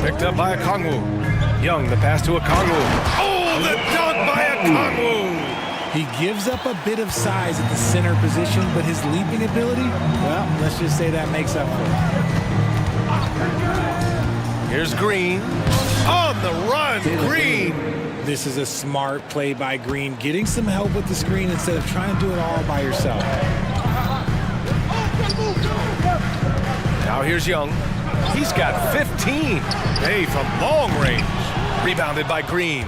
Picked up by a Kongwu. Young, the pass to a Kongwu. Oh, the dunk by a Kongwu. He gives up a bit of size at the center position, but his leaping ability, well, let's just say that makes up for it. Here's Green. On the run, Green. This is a smart play by Green, getting some help with the screen instead of trying to do it all by yourself. Now here's Young. He's got 15. Hey, from long range. Rebounded by Green.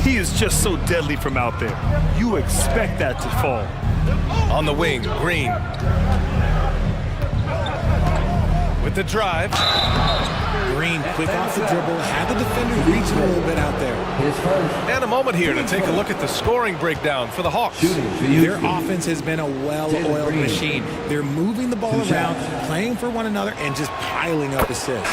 He is just so deadly from out there. You expect that to fall. On the wing, Green. With the drive. Green, quick off the dribble, had the defender reaching a little bit out there. And a moment here to take a look at the scoring breakdown for the Hawks. Their offense has been a well-oiled machine. They're moving the ball around, playing for one another, and just piling up assists.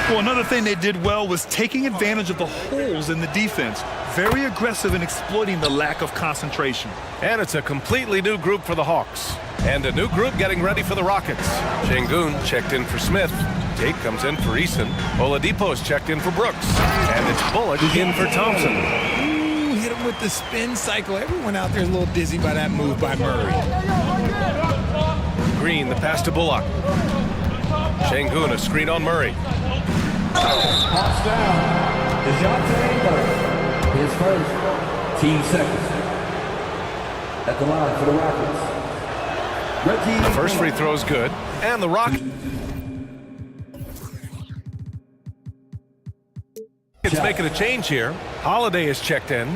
Well, another thing they did well was taking advantage of the holes in the defense. Very aggressive in exploiting the lack of concentration. And it's a completely new group for the Hawks. And a new group getting ready for the Rockets. Şengün checked in for Smith. Tate comes in for Eason. Oladipo's checked in for Brooks. And it's Bullock in for Thompson. Ooh, hit him with the spin cycle. Everyone out there is a little dizzy by that move by Murray. Green, the pass to Bullock. Şengün, a screen on Murray. Hawks down. DeJounte Murray. His first, team second. At the line for the Rockets. The first free throw is good. And the Rockets making a change here. Holiday is checked in.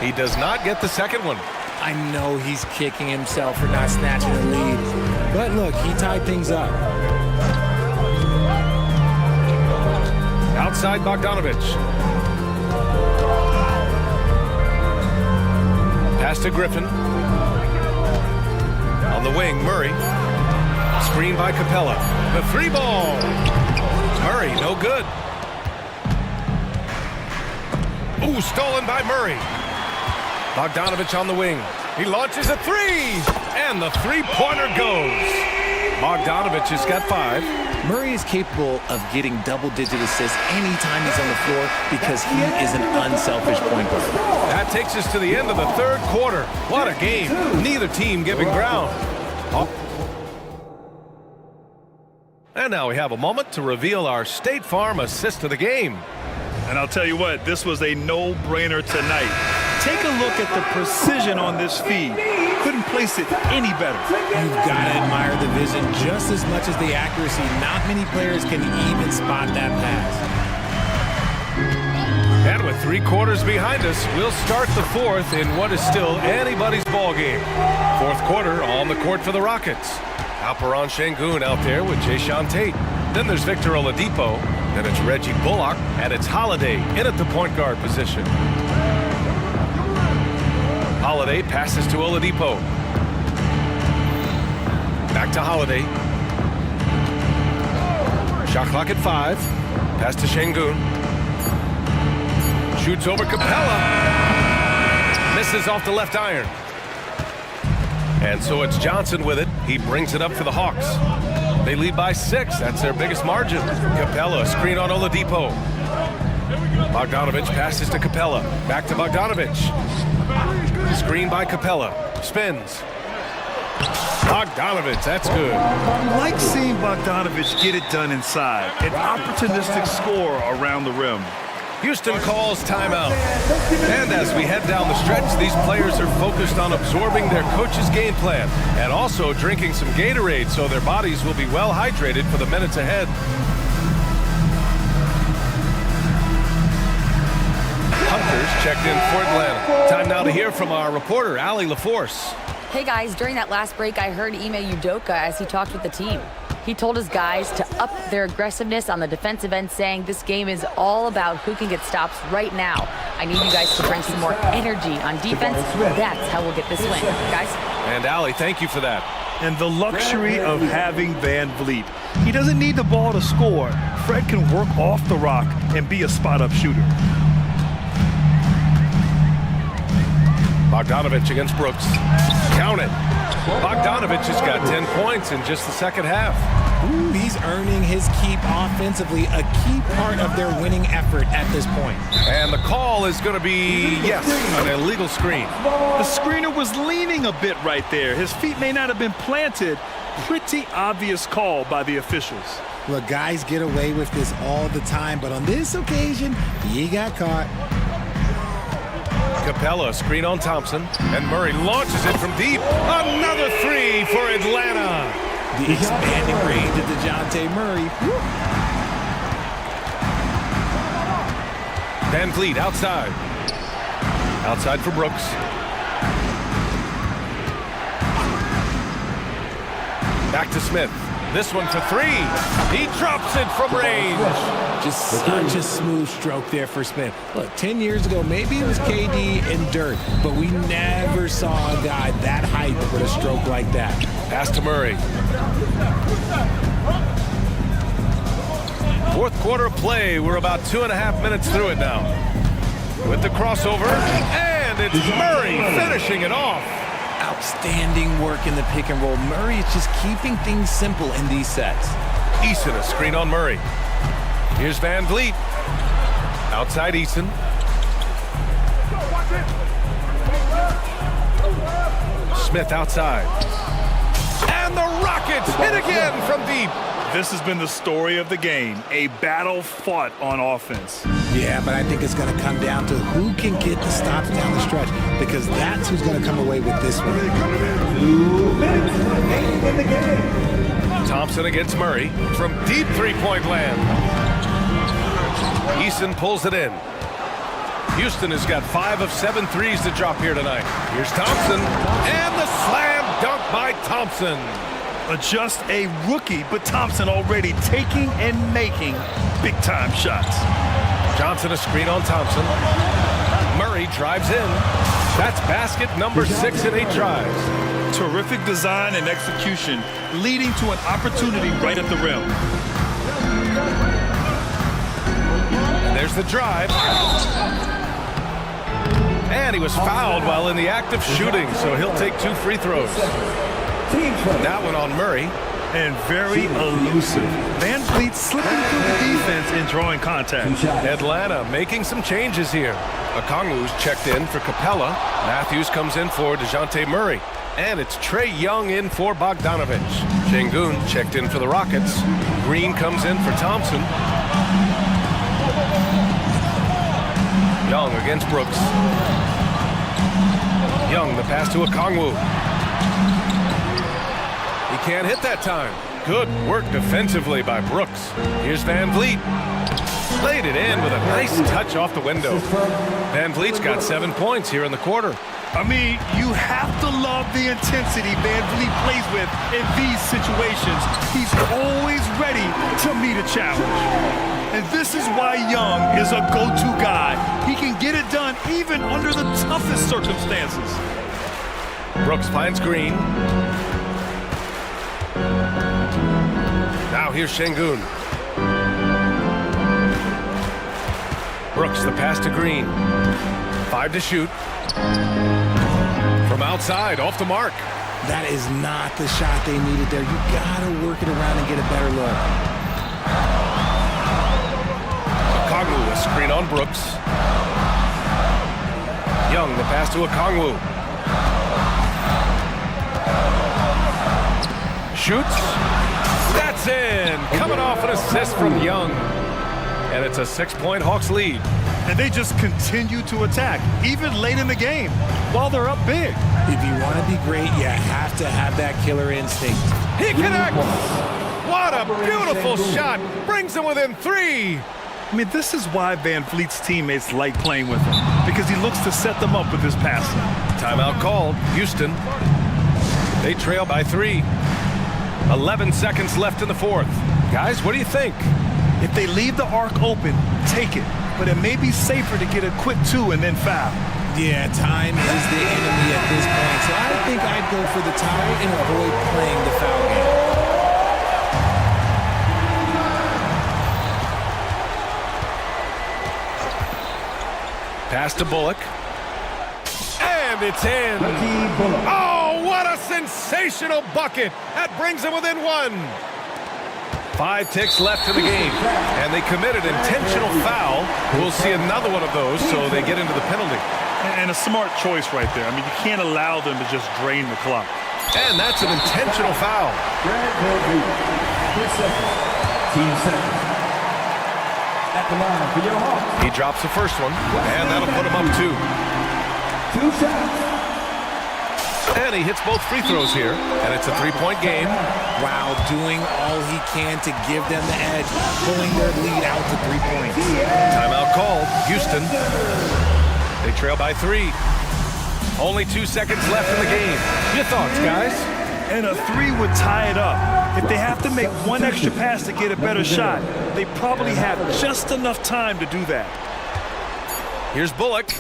He does not get the second one. I know he's kicking himself for not snatching the lead. But look, he tied things up. Outside Bogdanovich. Pass to Griffin. On the wing, Murray. Screen by Capella. The 3 ball. Murray, no good. Ooh, stolen by Murray. Bogdanovich on the wing. He launches a 3. And the 3-pointer goes. Bogdanovich has got 5. Murray is capable of getting double-digit assists anytime he's on the floor because he is an unselfish point guard. That takes us to the end of the third quarter. What a game. Neither team giving ground. And now we have a moment to reveal our State Farm assist of the game. And I'll tell you what, this was a no-brainer tonight. Take a look at the precision on this feed. Couldn't place it any better. You've got to admire the vision just as much as the accuracy. Not many players can even spot that pass. And with 3 quarters behind us, we'll start the fourth in what is still anybody's ball game. Fourth quarter on the court for the Rockets. Alperen Şengün out there with Jae'Sean Tate. Then there's Victor Oladipo. Then it's Reggie Bullock, and it's Holiday in at the point guard position. Holiday passes to Oladipo. Back to Holiday. Shot clock at 5. Pass to Şengün. Shoots over Capella. Misses off the left iron. And so it's Johnson with it. He brings it up for the Hawks. They lead by 6. That's their biggest margin. Capella, screen on Oladipo. Bogdanovich passes to Capella. Back to Bogdanovich. Screen by Capella. Spins. Bogdanovich, that's good. I like seeing Bogdanovich get it done inside. An opportunistic score around the rim. Houston calls timeout. And as we head down the stretch, these players are focused on absorbing their coach's game plan and also drinking some Gatorade so their bodies will be well hydrated for the minutes ahead. Hunters checked in for Atlanta. Time now to hear from our reporter, Allie LaForce. Hey guys, during that last break, I heard Ime Udoka as he talked with the team. He told his guys to up their aggressiveness on the defensive end, saying this game is all about who can get stops right now. I need you guys to bring some more energy on defense. That's how we'll get this win, guys. And Allie, thank you for that. And the luxury of having Van Vliet. He doesn't need the ball to score. Fred can work off the rock and be a spot-up shooter. Bogdanovich against Brooks. Count it. Bogdanovich has got 10 points in just the second half. Ooh, he's earning his keep offensively, a key part of their winning effort at this point. And the call is going to be, yes, an illegal screen. The screener was leaning a bit right there. His feet may not have been planted. Pretty obvious call by the officials. Look, guys get away with this all the time, but on this occasion, he got caught. Capella, screen on Thompson, and Murray launches it from deep. Another 3 for Atlanta. The expanding range of DeJounte Murray. Van Vliet outside. Outside for Brooks. Back to Smith. This one for 3. He drops it from range. Just such a smooth stroke there for Smith. Look, 10 years ago, maybe it was KD and Dirk, but we never saw a guy that height with a stroke like that. Pass to Murray. Fourth quarter play. We're about 2.5 minutes through it now. With the crossover, and it's Murray finishing it off. Outstanding work in the pick and roll. Murray is just keeping things simple in these sets. Eason, a screen on Murray. Here's Van Vliet. Outside Eason. Smith outside. And the Rockets hit again from deep. This has been the story of the game, a battle fought on offense. Yeah, but I think it's going to come down to who can get the stops down the stretch, because that's who's going to come away with this one. 2 minutes remaining in the game. Thompson against Murray from deep three-point land. Eason pulls it in. Houston has got 5 of 7 threes to drop here tonight. Here's Thompson, and the slam dunk by Thompson. Just a rookie, but Thompson already taking and making big-time shots. Johnson a screen on Thompson. Murray drives in. That's basket number 6 in 8 drives. Terrific design and execution, leading to an opportunity right at the rim. And there's the drive. And he was fouled while in the act of shooting, so he'll take 2 free throws. That one on Murray. And very elusive. Van Vliet slipping through the defense and drawing contact. Atlanta making some changes here. Okongwu's checked in for Capella. Matthews comes in for DeJounte Murray. And it's Trae Young in for Bogdanovich. Şengün checked in for the Rockets. Green comes in for Thompson. Young against Brooks. Young, the pass to Okongwu. He can't hit that time. Good work defensively by Brooks. Here's Van Vliet. Laid it in with a nice touch off the window. Van Vliet's got 7 points here in the quarter. I mean, you have to love the intensity Van Vliet plays with in these situations. He's always ready to meet a challenge. And this is why Young is a go-to guy. He can get it done even under the toughest circumstances. Brooks finds Green. Now here's Şengün. Brooks, the pass to Green. 5 to shoot. From outside, off the mark. That is not the shot they needed there. You gotta work it around and get a better look. Okongwu, a screen on Brooks. Young, the pass to Okongwu. Shoots. That's in. Coming off an assist from Young. And it's a 6-point Hawks lead. And they just continue to attack, even late in the game, while they're up big. If you want to be great, you have to have that killer instinct. He connects. What a beautiful shot. Brings him within 3. I mean, this is why Van Vliet's teammates like playing with him, because he looks to set them up with his passing. Timeout called. Houston. They trail by 3. 11 seconds left in the fourth. Guys, what do you think? If they leave the arc open, take it. But it may be safer to get a quick 2 and then foul. Yeah, time is the enemy at this point. So I think I'd go for the tie and avoid playing the foul game. Pass to Bullock. And it's in. Oh, what a sensational bucket. That brings him within 1. 5 ticks left in the game. And they committed intentional foul. We'll see another one of those, so they get into the penalty. And a smart choice right there. I mean, you can't allow them to just drain the clock. And that's an intentional foul. He drops the first one, and that'll put him up 2. 2 shots. And he hits both free throws here, and it's a 3-point game. Wow, doing all he can to give them the edge, pulling their lead out to 3 points. Timeout called. Houston. They trail by 3. Only 2 seconds left in the game. Your thoughts, guys? And a 3 would tie it up. If they have to make one extra pass to get a better shot, they probably have just enough time to do that. Here's Bullock.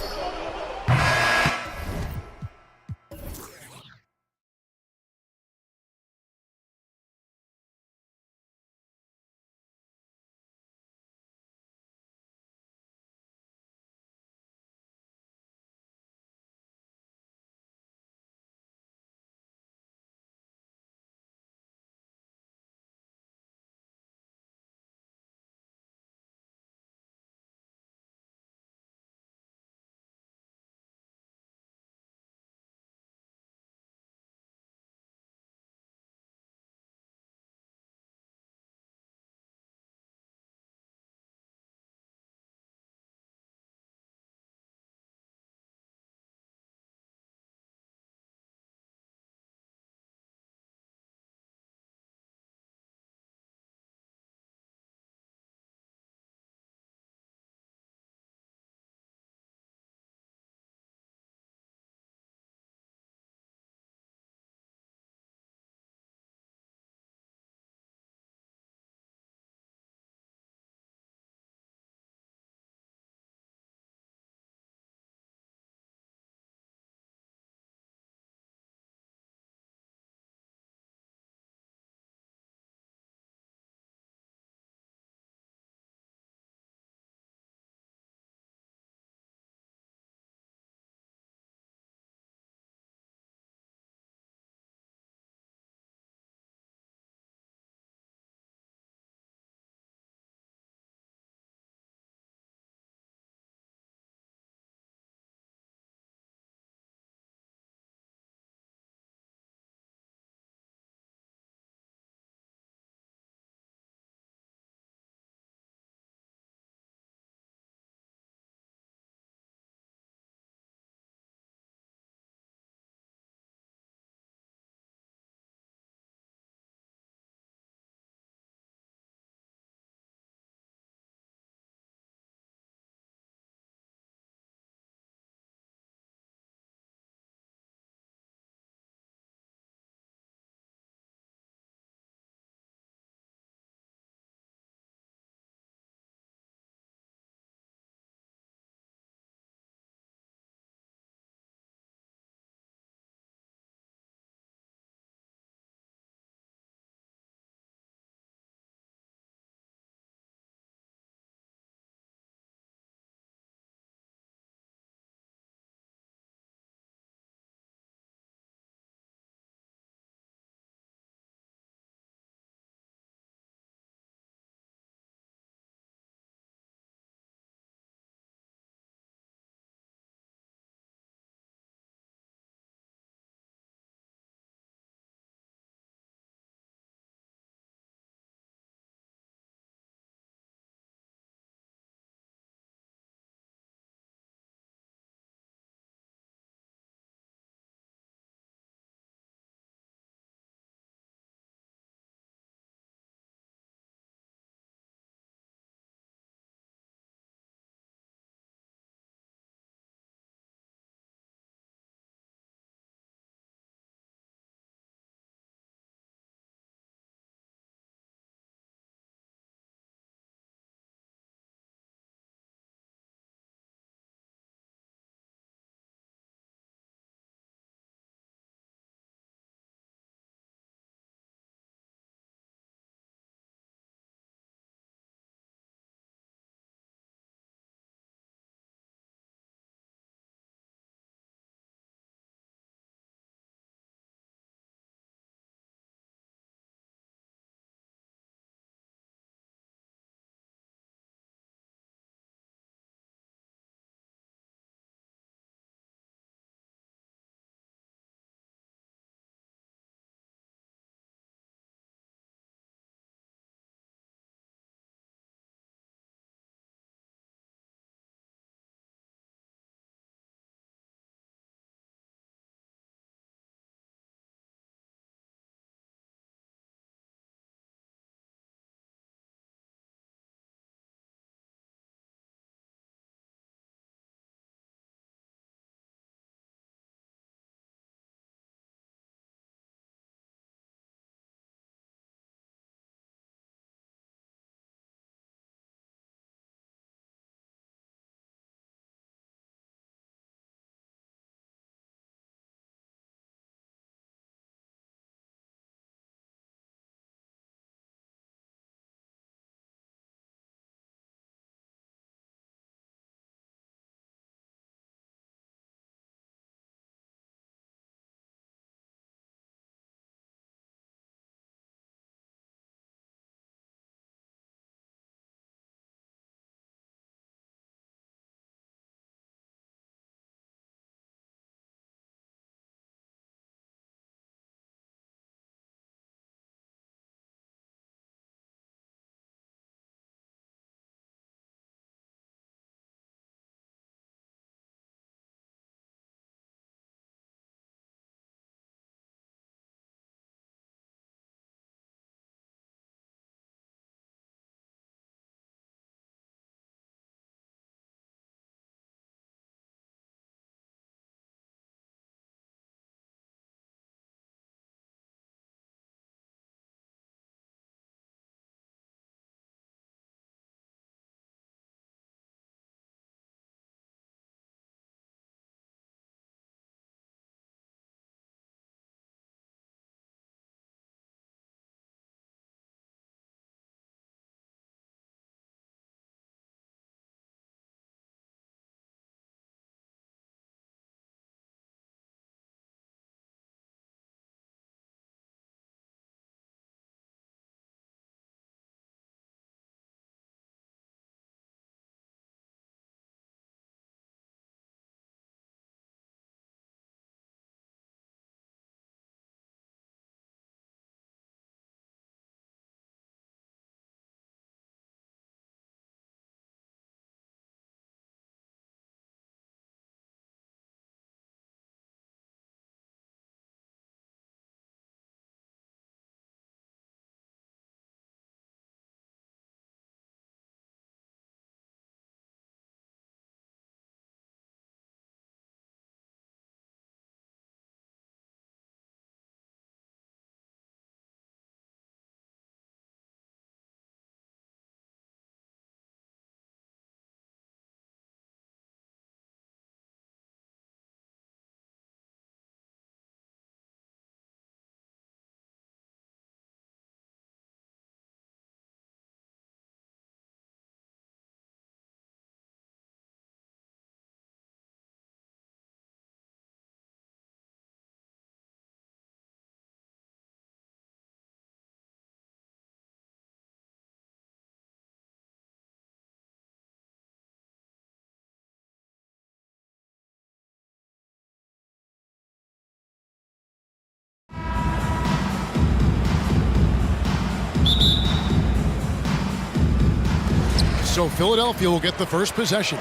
So Philadelphia will get the first possession.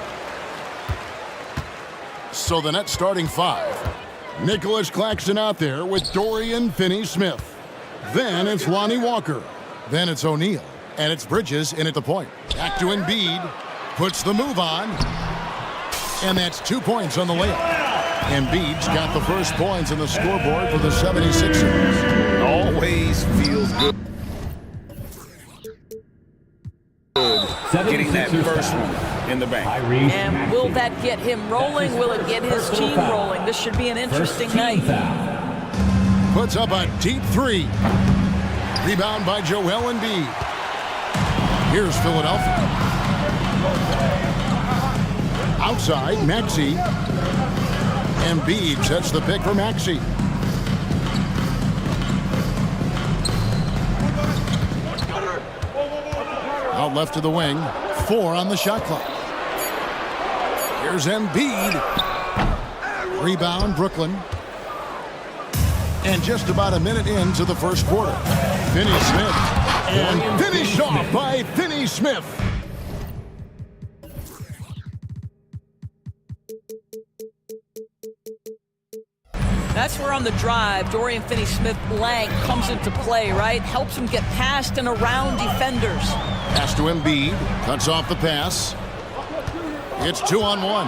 So the net starting 5. Nicholas Claxton out there with Dorian Finney-Smith. Then it's Lonnie Walker. Then it's O'Neal. And it's Bridges in at the point. Back to Embiid. Puts the move on. And that's 2 points on the layup. Embiid's got the first points on the scoreboard for the 76ers. Always feels good. Getting that first one in the bank. And will that get him rolling? Will it get his team rolling? This should be an interesting night. Puts up a deep 3. Rebound by Joel Embiid. Here's Philadelphia. Outside, Maxey. Embiid sets the pick for Maxey. Out left to the wing. 4 on the shot clock. Here's Embiid. Rebound, Brooklyn. And just about a minute into the first quarter. Finney-Smith. And finished off by Finney-Smith. That's where on the drive, Dorian Finney-Smith length comes into play, right? Helps him get past and around defenders. Pass to Embiid. Cuts off the pass. It's 2-on-1.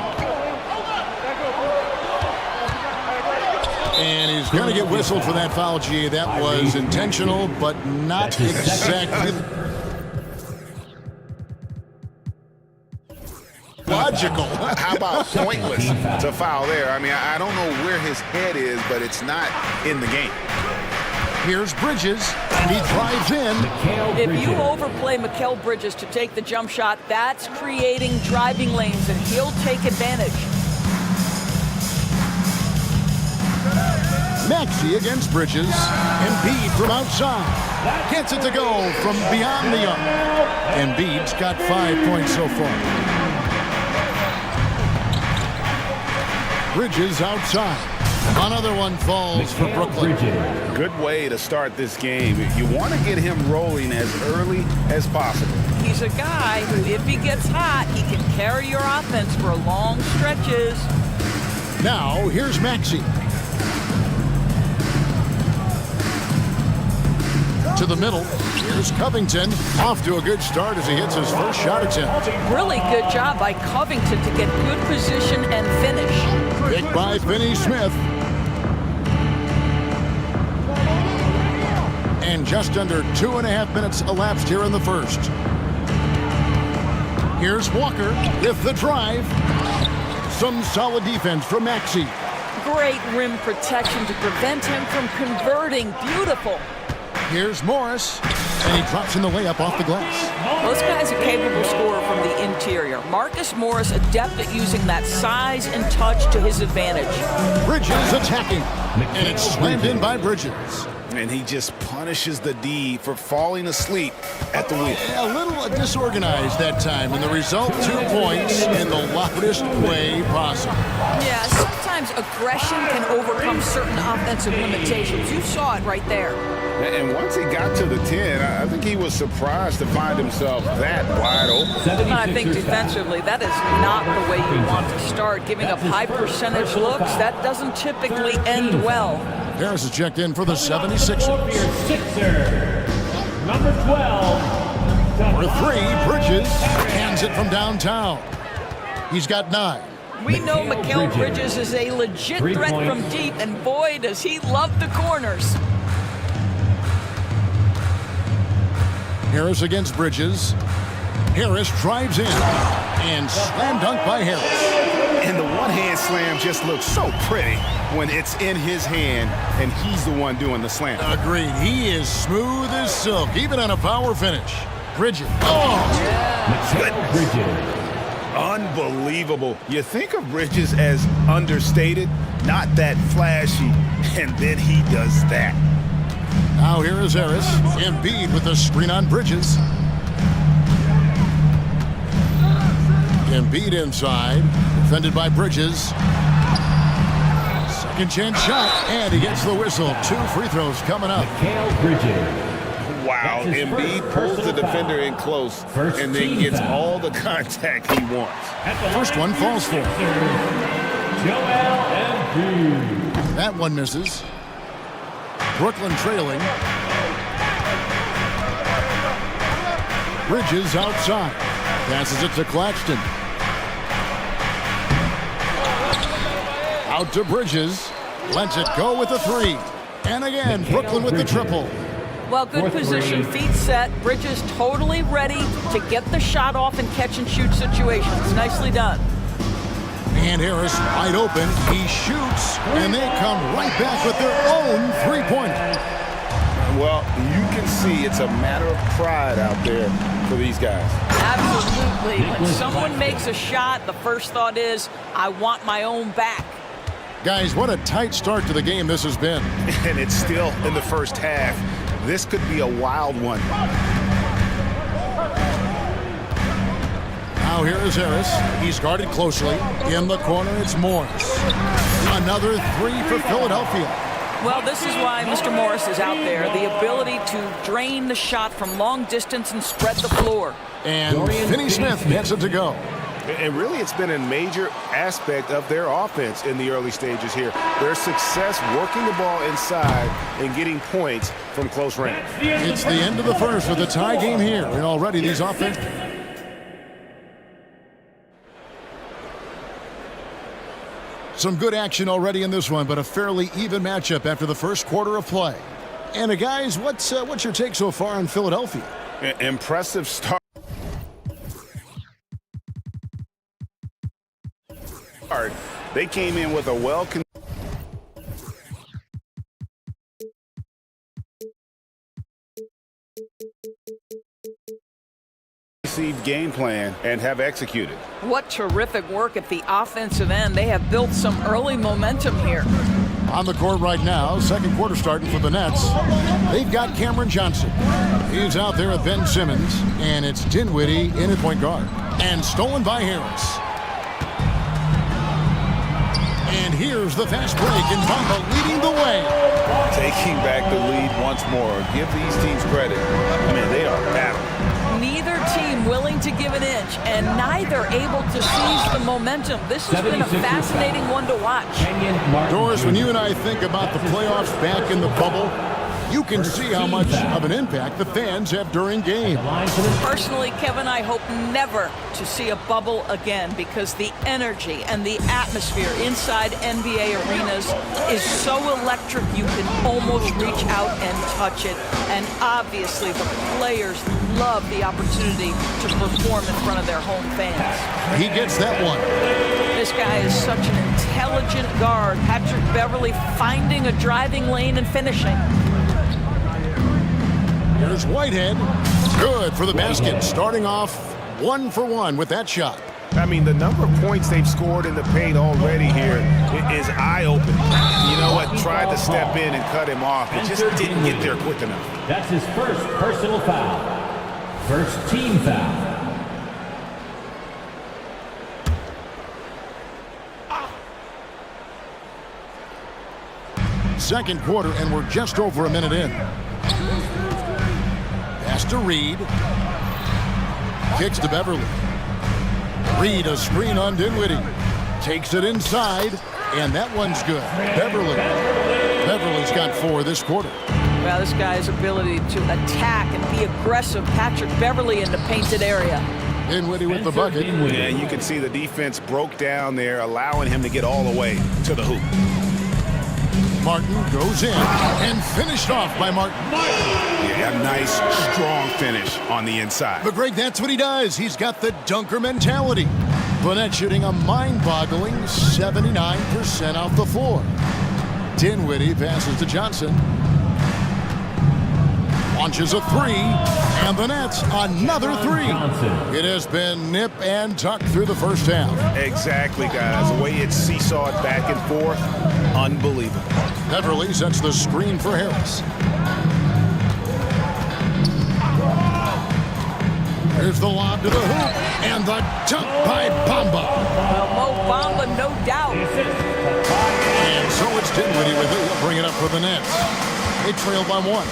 And he's going to get whistled for that foul, G. That was intentional, but not exactly logical. How about pointless to foul there? I mean, I don't know where his head is, but it's not in the game. Here's Bridges, and he drives in. If you overplay Mikal Bridges to take the jump shot, that's creating driving lanes, and he'll take advantage. Maxey against Bridges. Embiid from outside. Gets it to go from beyond the arc. Embiid's got 5 points so far. Bridges outside. Another one falls for Brooklyn. Good way to start this game. You want to get him rolling as early as possible. He's a guy who, if he gets hot, he can carry your offense for long stretches. Now, here's Maxey. To the middle. Here's Covington. Off to a good start as he hits his first shot attempt. Really good job by Covington to get good position and finish. Picked by Finney-Smith. And just under 2.5 minutes elapsed here in the first. Here's Walker with the drive. Some solid defense from Maxey. Great rim protection to prevent him from converting. Beautiful. Here's Morris, and he drops in the layup off the glass. This guy's a capable scorer from the interior. Marcus Morris, adept at using that size and touch to his advantage. Bridges attacking, and it's slammed in by Bridges. And he just punishes the D for falling asleep at the wheel. A little disorganized that time, and the result, 2 points in the loudest way possible. Yeah, sometimes aggression can overcome certain offensive limitations. You saw it right there. And once he got to the 10, I think he was surprised to find himself that wide open. I think defensively, that is not the way you want to start. Giving up high percentage looks, that doesn't typically end well. Harris is checked in for the 76ers. Number 12. For 3, Bridges hands it from downtown. He's got 9. We know Mikal Bridges is a legit threat from deep, and boy, does he love the corners. Harris against Bridges. Harris drives in, and slam dunk by Harris. And the one-hand slam just looks so pretty when it's in his hand, and he's the one doing the slam. Agreed. He is smooth as silk, even on a power finish. Bridges. Oh! Yeah. Bridges. Unbelievable. You think of Bridges as understated, not that flashy, and then he does that. Now here is Harris. Embiid with the screen on Bridges. Embiid inside, defended by Bridges. Second chance shot, and he gets the whistle. 2 free throws coming up. Wow, Embiid pulls the defender in close and then gets all the contact he wants. First one falls for him. That one misses. Brooklyn trailing. Bridges outside. Passes it to Claxton. Out to Bridges. Lets it go with a three. And again, Brooklyn with the triple. Well, good position, feet set. Bridges totally ready to get the shot off in catch-and-shoot situations. Nicely done. And Harris wide open. He shoots, and they come right back with their own three-pointer. Well, you can see it's a matter of pride out there for these guys. Absolutely. When someone makes a shot, the first thought is, I want my own back. Guys, what a tight start to the game this has been. And it's still in the first half. This could be a wild one. Now here is Harris. He's guarded closely. In the corner, it's Morris. Another three for Philadelphia. Well, this is why Mr. Morris is out there. The ability to drain the shot from long distance and spread the floor. And Finney Smith gets it to go. And really, it's been a major aspect of their offense in the early stages here. Their success working the ball inside and getting points from close range. It's the end of the first with a tie game here. And already these offense. Some good action already in this one, but a fairly even matchup after the first quarter of play. And guys, what's your take so far on Philadelphia? Impressive start. They came in with a well-conceived game plan and have executed. What terrific work at the offensive end. They have built some early momentum here. On the court right now, second quarter starting for the Nets. They've got Cameron Johnson. He's out there with Ben Simmons, and it's Dinwiddie in at point guard. And stolen by Harris. And here's the fast break, and Bamba leading the way. Taking back the lead once more. Give these teams credit. I mean, they are battling. Neither team willing to give an inch, and neither able to seize the momentum. This has been a fascinating one to watch. Doris, when you and I think about the playoffs back in the bubble, you can see how much of an impact the fans have during games. Personally, Kevin, I hope never to see a bubble again because the energy and the atmosphere inside NBA arenas is so electric you can almost reach out and touch it. And obviously the players love the opportunity to perform in front of their home fans. He gets that one. This guy is such an intelligent guard. Patrick Beverley finding a driving lane and finishing. Here's Whitehead. Good for the basket. Starting off 1 for 1 with that shot. I mean, the number of points they've scored in the paint already here is eye-opening. You know what? Tried to step in and cut him off. It just didn't get there quick enough. That's his first personal foul. First team foul. Second quarter, and we're just over a minute in. Pass to Reed. Kicks to Beverly. Reed, a screen on Dinwiddie. Takes it inside, and that one's good. Beverly's got 4 this quarter. Well, this guy's ability to attack and be aggressive. Patrick Beverley in the painted area. Dinwiddie with the bucket. Yeah, you can see the defense broke down there, allowing him to get all the way to the hoop. Martin goes in and finished off by Martin. Yeah, a nice, strong finish on the inside. But Greg, that's what he does. He's got the dunker mentality. Bonnet shooting a mind-boggling 79% off the floor. Dinwiddie passes to Johnson. Launches a 3, and the Nets another 3. It has been nip and tuck through the first half. Exactly, guys. The way it's seesawed back and forth, unbelievable. Beverly sets the screen for Harris. Here's the lob to the hoop, and the dunk by Bamba. Mo Bamba, no doubt. And so it's Dinwiddie with it. He'll bring it up for the Nets. They trail by 1.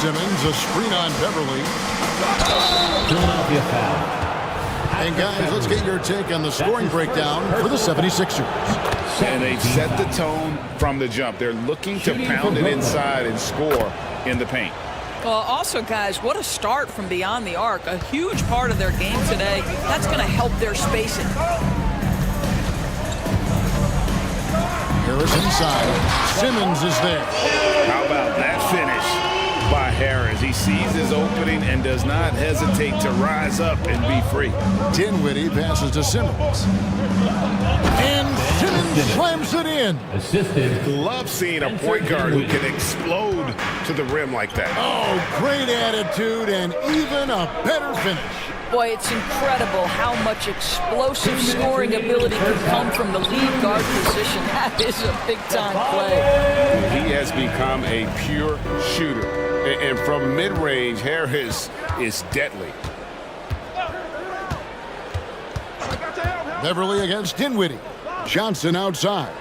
Simmons, a screen on Beverly. Philadelphia foul. And guys, let's get your take on the scoring breakdown for the 76ers. And they've set the tone from the jump. They're looking to pound it inside and score in the paint. Well, also, guys, what a start from beyond the arc. A huge part of their game today. That's going to help their spacing. Harris inside. Simmons is there. How about that finish by Harris? He sees his opening and does not hesitate to rise up and be free. Dinwiddie passes to Simmons. And Simmons slams it in. Assisted. Love seeing a point guard who can explode to the rim like that. Oh, great attitude and even a better finish. Boy, it's incredible how much explosive scoring ability can come from the lead guard position. That is a big-time play. He has become a pure shooter. And from mid-range, Harris is deadly. Beverly against Dinwiddie. Johnson outside.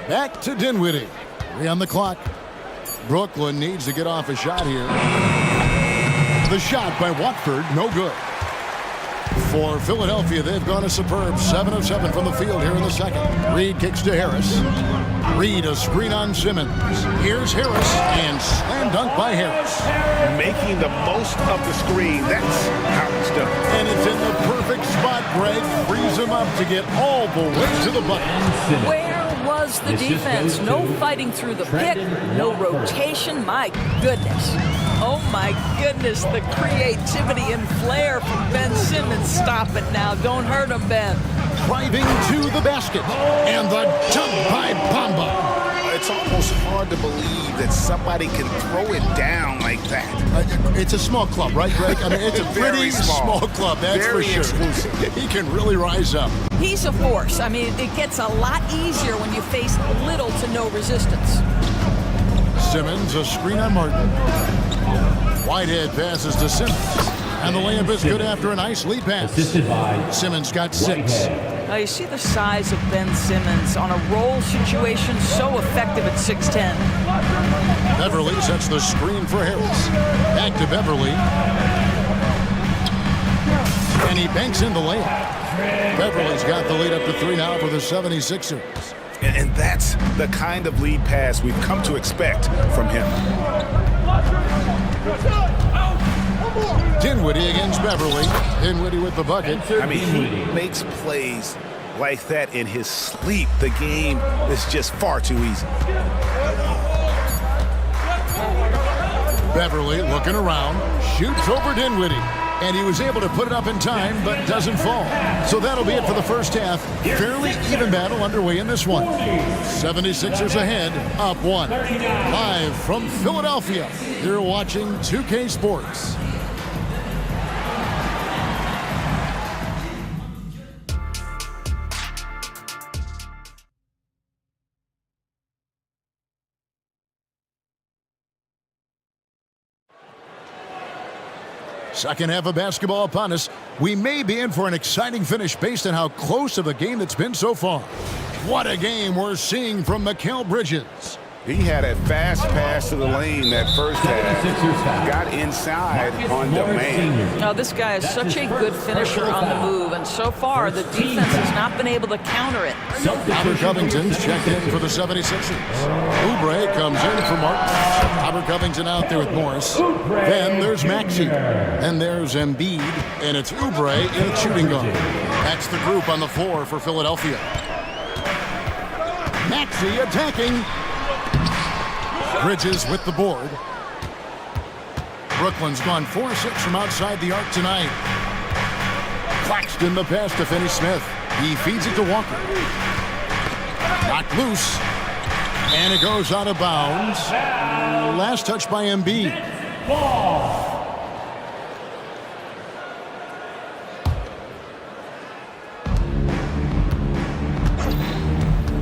Back to Dinwiddie. 3 on the clock. Brooklyn needs to get off a shot here. The shot by Watford, no good. For Philadelphia, they've gone a superb 7 of 7 from the field here in the second. Reed kicks to Harris. Reed, a screen on Simmons. Here's Harris, and slam dunk by Harris. Making the most of the screen. That's how it's done. And it's in the perfect spot. Greg frees him up to get all the way to the bucket. Where was the defense? No fighting through the pick, no rotation. My goodness. Oh my goodness, the creativity and flair from Ben Simmons. Stop it now. Don't hurt him, Ben. Driving to the basket. And the dunk by Bamba. It's almost hard to believe that somebody can throw it down like that. It's a small club, right, Greg? I mean, it's a pretty small club, that's very for sure. Exclusive. He can really rise up. He's a force. I mean, it gets a lot easier when you face little to no resistance. Simmons, a screen on Martin. Whitehead passes to Simmons. And the layup is good after a nice lead pass. Simmons got 6. Now you see the size of Ben Simmons on a roll situation, so effective at 6'10". Beverly sets the screen for Harris. Back to Beverly. And he banks in the layup. Beverly's got the lead up to 3 now for the 76ers. And that's the kind of lead pass we've come to expect from him. Dinwiddie against Beverly. Dinwiddie with the bucket. I mean, he makes plays like that in his sleep. The game is just far too easy. Beverly looking around, shoots over Dinwiddie. And he was able to put it up in time, but doesn't fall. So that'll be it for the first half. Fairly even battle underway in this one. 76ers ahead, up 1. Live from Philadelphia, you're watching 2K Sports. Second half of basketball upon us. We may be in for an exciting finish based on how close of a game that's been so far. What a game we're seeing from Mikal Bridges. He had a fast pass to the lane that first half. Got inside on demand. Now, this guy is such a good finisher on the move, and so far the defense has not been able to counter it. Robert Covington's checked in for the 76ers. Oubre comes in for Martin. Robert Covington out there with Morris. Then there's Maxey. And there's Embiid. And it's Oubre in shooting guard. That's the group on the floor for Philadelphia. Maxey attacking. Bridges with the board. Brooklyn's gone 4-6 from outside the arc tonight. Claxton the pass to Finney-Smith. He feeds it to Walker. Knocked loose. And it goes out of bounds. Last touch by Embiid.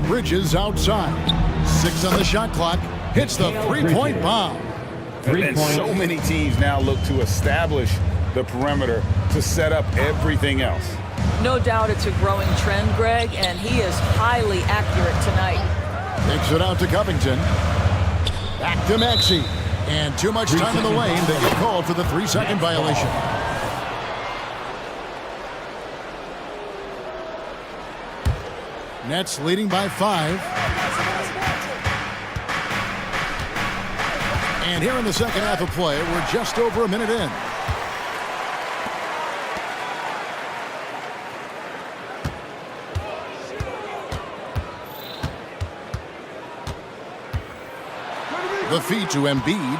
Bridges outside. 6 on the shot clock. Hits the three-point bomb. And so many teams now look to establish the perimeter to set up everything else. No doubt it's a growing trend, Greg, and he is highly accurate tonight. Takes it out to Covington. Back to Maxey. And too much time in the lane. They get called for the 3-second violation. Nets leading by 5. And here in the second half of play, we're just over a minute in. The feed to Embiid.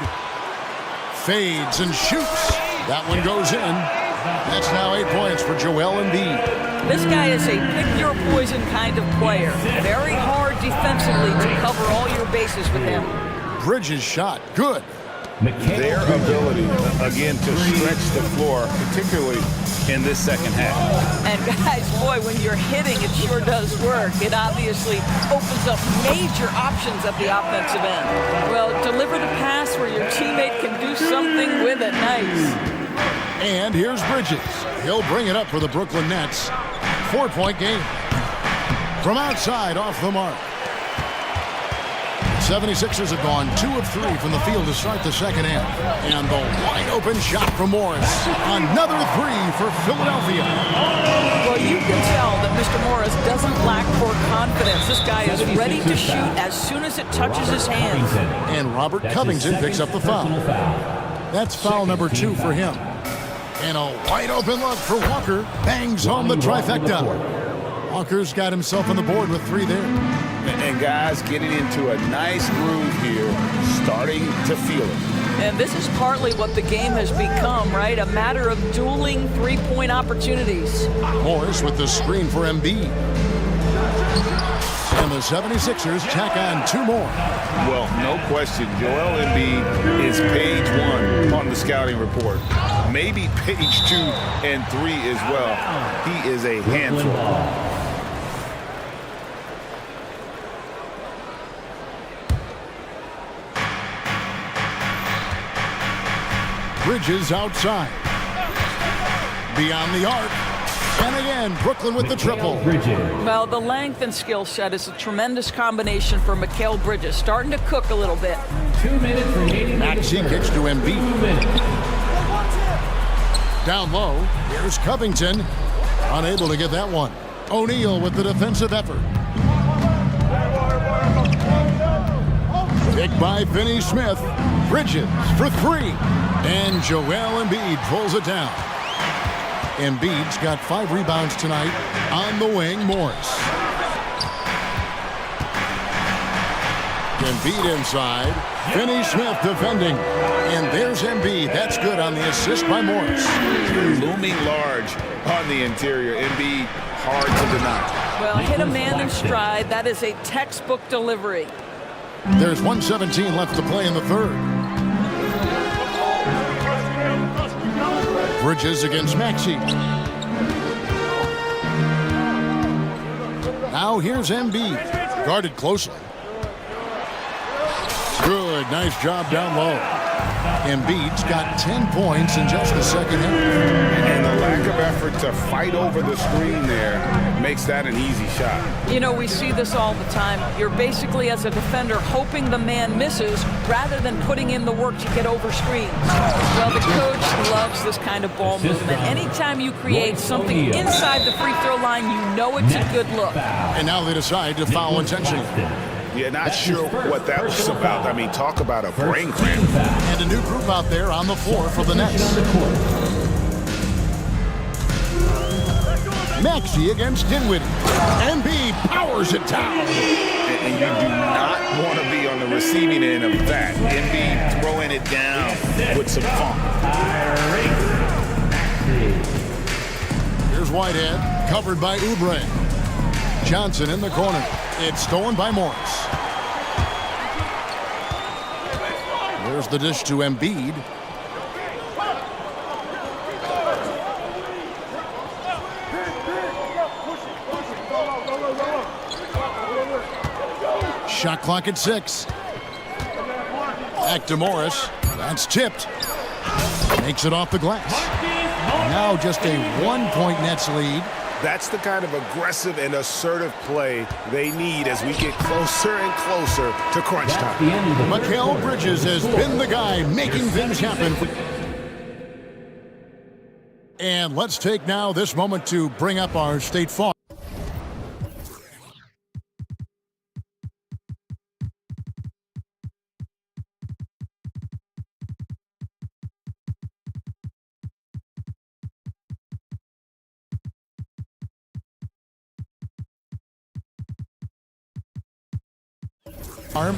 Fades and shoots. That one goes in. That's now 8 points for Joel Embiid. This guy is a pick-your-poison kind of player. Very hard defensively to cover all your bases with him. Bridges shot. Good. Their ability, again, to stretch the floor, particularly in this second half. And guys, boy, when you're hitting, it sure does work. It obviously opens up major options at the offensive end. Well, deliver the pass where your teammate can do something with it. Nice. And here's Bridges. He'll bring it up for the Brooklyn Nets. 4-point game. From outside, off the mark. 76ers have gone 2 of 3 from the field to start the second half. And the wide-open shot from Morris. Another 3 for Philadelphia. Well, you can tell that Mr. Morris doesn't lack for confidence. This guy is ready to shoot as soon as it touches his hands. And Robert Covington picks up the foul. That's foul number 2 for him. And a wide-open look for Walker. Bangs home the trifecta. Walker's got himself on the board with 3 there. And guys getting into a nice groove here, starting to feel it. And this is partly what the game has become, right? A matter of dueling three-point opportunities. Morris with the screen for Embiid. And the 76ers tack on 2 more. Well, no question, Joel Embiid is page 1 on the scouting report. Maybe page 2 and 3 as well. He is a handful. Bridges outside. Beyond the arc. And again, Brooklyn with the triple. Well, the length and skill set is a tremendous combination for Mikal Bridges. Starting to cook a little bit. 2 minutes remaining. Maxey kicks to Embiid. Down low. Here's Covington. Unable to get that one. O'Neal with the defensive effort. Picked by Finney Smith. Bridges for 3. And Joel Embiid pulls it down. Embiid's got 5 rebounds tonight. On the wing, Morris. Embiid inside. Finney Smith defending. And there's Embiid. That's good on the assist by Morris. Looming large on the interior. Embiid, hard to deny. Well, hit a man in stride. That is a textbook delivery. There's 1:17 left to play in the third. Bridges against Maxey. Now here's Embiid. Guarded closely. Good. Nice job down low. Embiid's got 10 points in just the second half. And the lack of effort to fight over the screen there makes that an easy shot. You know, we see this all the time. You're basically, as a defender, hoping the man misses rather than putting in the work to get over screens. Well, the coach loves this kind of ball movement. Anytime you create something inside the free throw line, you know it's a good look. And now they decide to foul intentionally. Yeah, not sure what that was about. I mean, talk about a brain cramp. And a new group out there on the floor for the Nets. Maxey against Dinwiddie. Embiid powers it down. And you do not want to be on the receiving end of that. Embiid throwing it down with some funk. Here's Whitehead, covered by Oubre. Johnson in the corner. It's stolen by Morris. There's the dish to Embiid. Shot clock at 6. Back to Morris. That's tipped. Makes it off the glass. Now just a 1-point Nets lead. That's the kind of aggressive and assertive play they need as we get closer and closer to crunch time. Mikal Bridges has been the guy making things happen. And let's take now this moment to bring up our State Farm.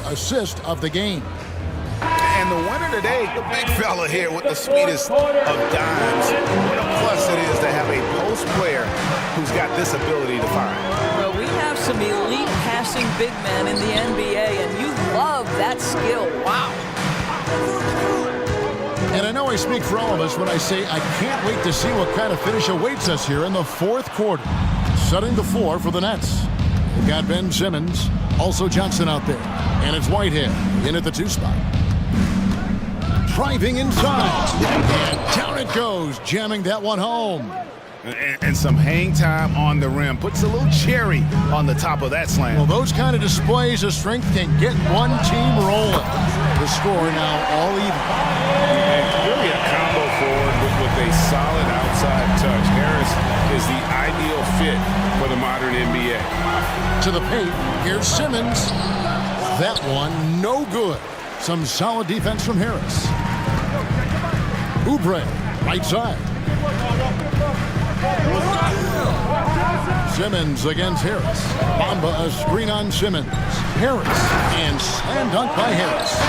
Assist of the game. And the winner today, the big fella here with the sweetest of dimes. What a plus it is to have a post player who's got this ability to find. Well, we have some elite passing big men in the NBA, and you love that skill. Wow. And I know I speak for all of us when I say I can't wait to see what kind of finish awaits us here in the fourth quarter. Setting the floor for the Nets. We've got Ben Simmons, also Johnson out there. And it's Whitehead in at the 2 spot. Driving inside. And down it goes, jamming that one home. And some hang time on the rim. Puts a little cherry on the top of that slam. Well, those kind of displays of strength can get one team rolling. The score now all even. And really a combo forward with a solid outside touch. Harris is the ideal fit for the modern NBA. To the paint, here's Simmons. That one, no good. Some solid defense from Harris. Oubre, right side. Simmons against Harris. Bamba, a screen on Simmons. Harris, and slam dunk by Harris.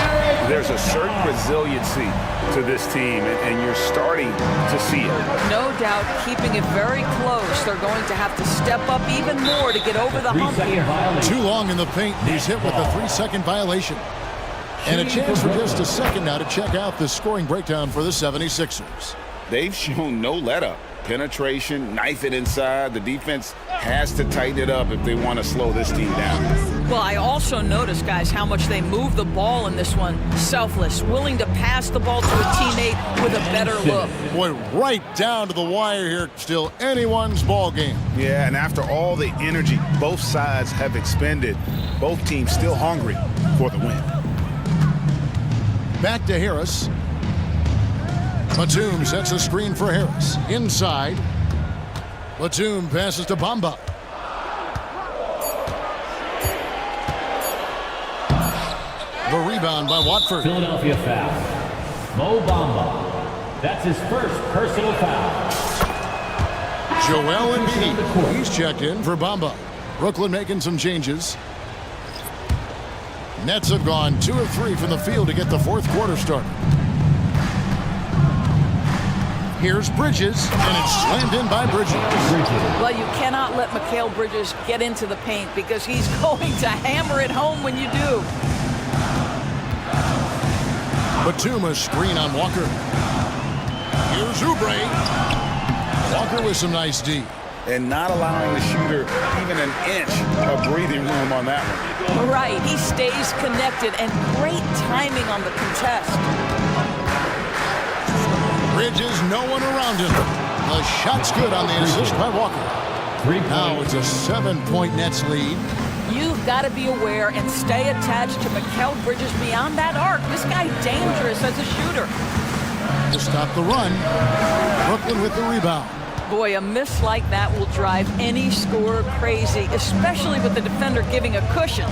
There's a certain resiliency to this team, and you're starting to see it. No doubt, keeping it very close. They're going to have to step up even more to get over the hump here. Too long in the paint. He's hit with a 3-second violation. And a chance for just a second now to check out the scoring breakdown for the 76ers. They've shown no let-up. Penetration, knife it inside. The defense has to tighten it up if they want to slow this team down. Well, I also noticed, guys, how much they move the ball in this one. Selfless, willing to pass the ball to a teammate with a better look. Boy, right down to the wire here. Still anyone's ball game. Yeah, and after all the energy both sides have expended, both teams still hungry for the win. Back to Harris. Batum sets a screen for Harris. Inside. Batum passes to Bamba. The rebound by Watford. Philadelphia foul. Mo Bamba. That's his first personal foul. Joel Embiid. He's checked in for Bamba. Brooklyn making some changes. Nets have gone 2 of 3 from the field to get the fourth quarter started. Here's Bridges, and it's slammed in by Bridges. Well, you cannot let Mikal Bridges get into the paint because he's going to hammer it home when you do. Batum screen on Walker. Here's Oubre. Walker with some nice D. And not allowing the shooter even an inch of breathing room on that one. Right, he stays connected, and great timing on the contest. Bridges, no one around him. The shot's good on the assist by Walker. Now it's a 7-point Nets lead. You've got to be aware and stay attached to Mikal Bridges beyond that arc. This guy's dangerous as a shooter. To stop the run, Brooklyn with the rebound. Boy, a miss like that will drive any scorer crazy, especially with the defender giving a cushion.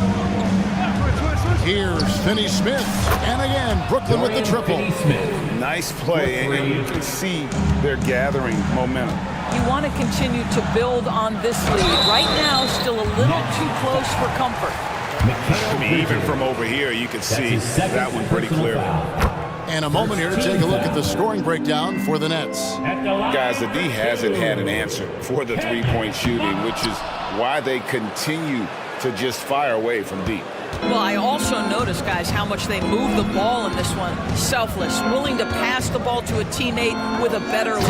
Here's Finney-Smith, and again, Brooklyn with the triple. Nice play, and you can see they're gathering momentum. You want to continue to build on this lead. Right now, still a little too close for comfort. I mean, even from over here, you can see that one pretty clearly. And a moment here to take a look at the scoring breakdown for the Nets. Guys, the D hasn't had an answer for the three-point shooting, which is why they continue to just fire away from deep. Well, I also noticed, guys, how much they move the ball in this one. Selfless, willing to pass the ball to a teammate with a better look.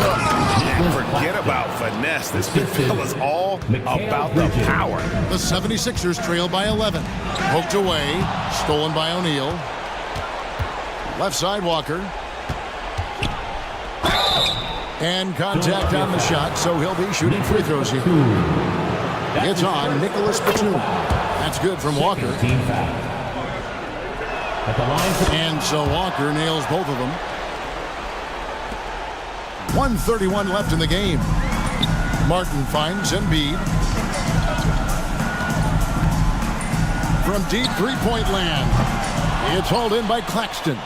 Forget about finesse. This fella's all about the power. The 76ers trail by 11. Poked away, stolen by O'Neal. Left side, Walker. And contact on the shot, so he'll be shooting free throws here. It's on Nicholas Batum. That's good from Walker. And so Walker nails both of them. 1:31 left in the game. Martin finds Embiid. From deep three-point land. It's hauled in by Claxton.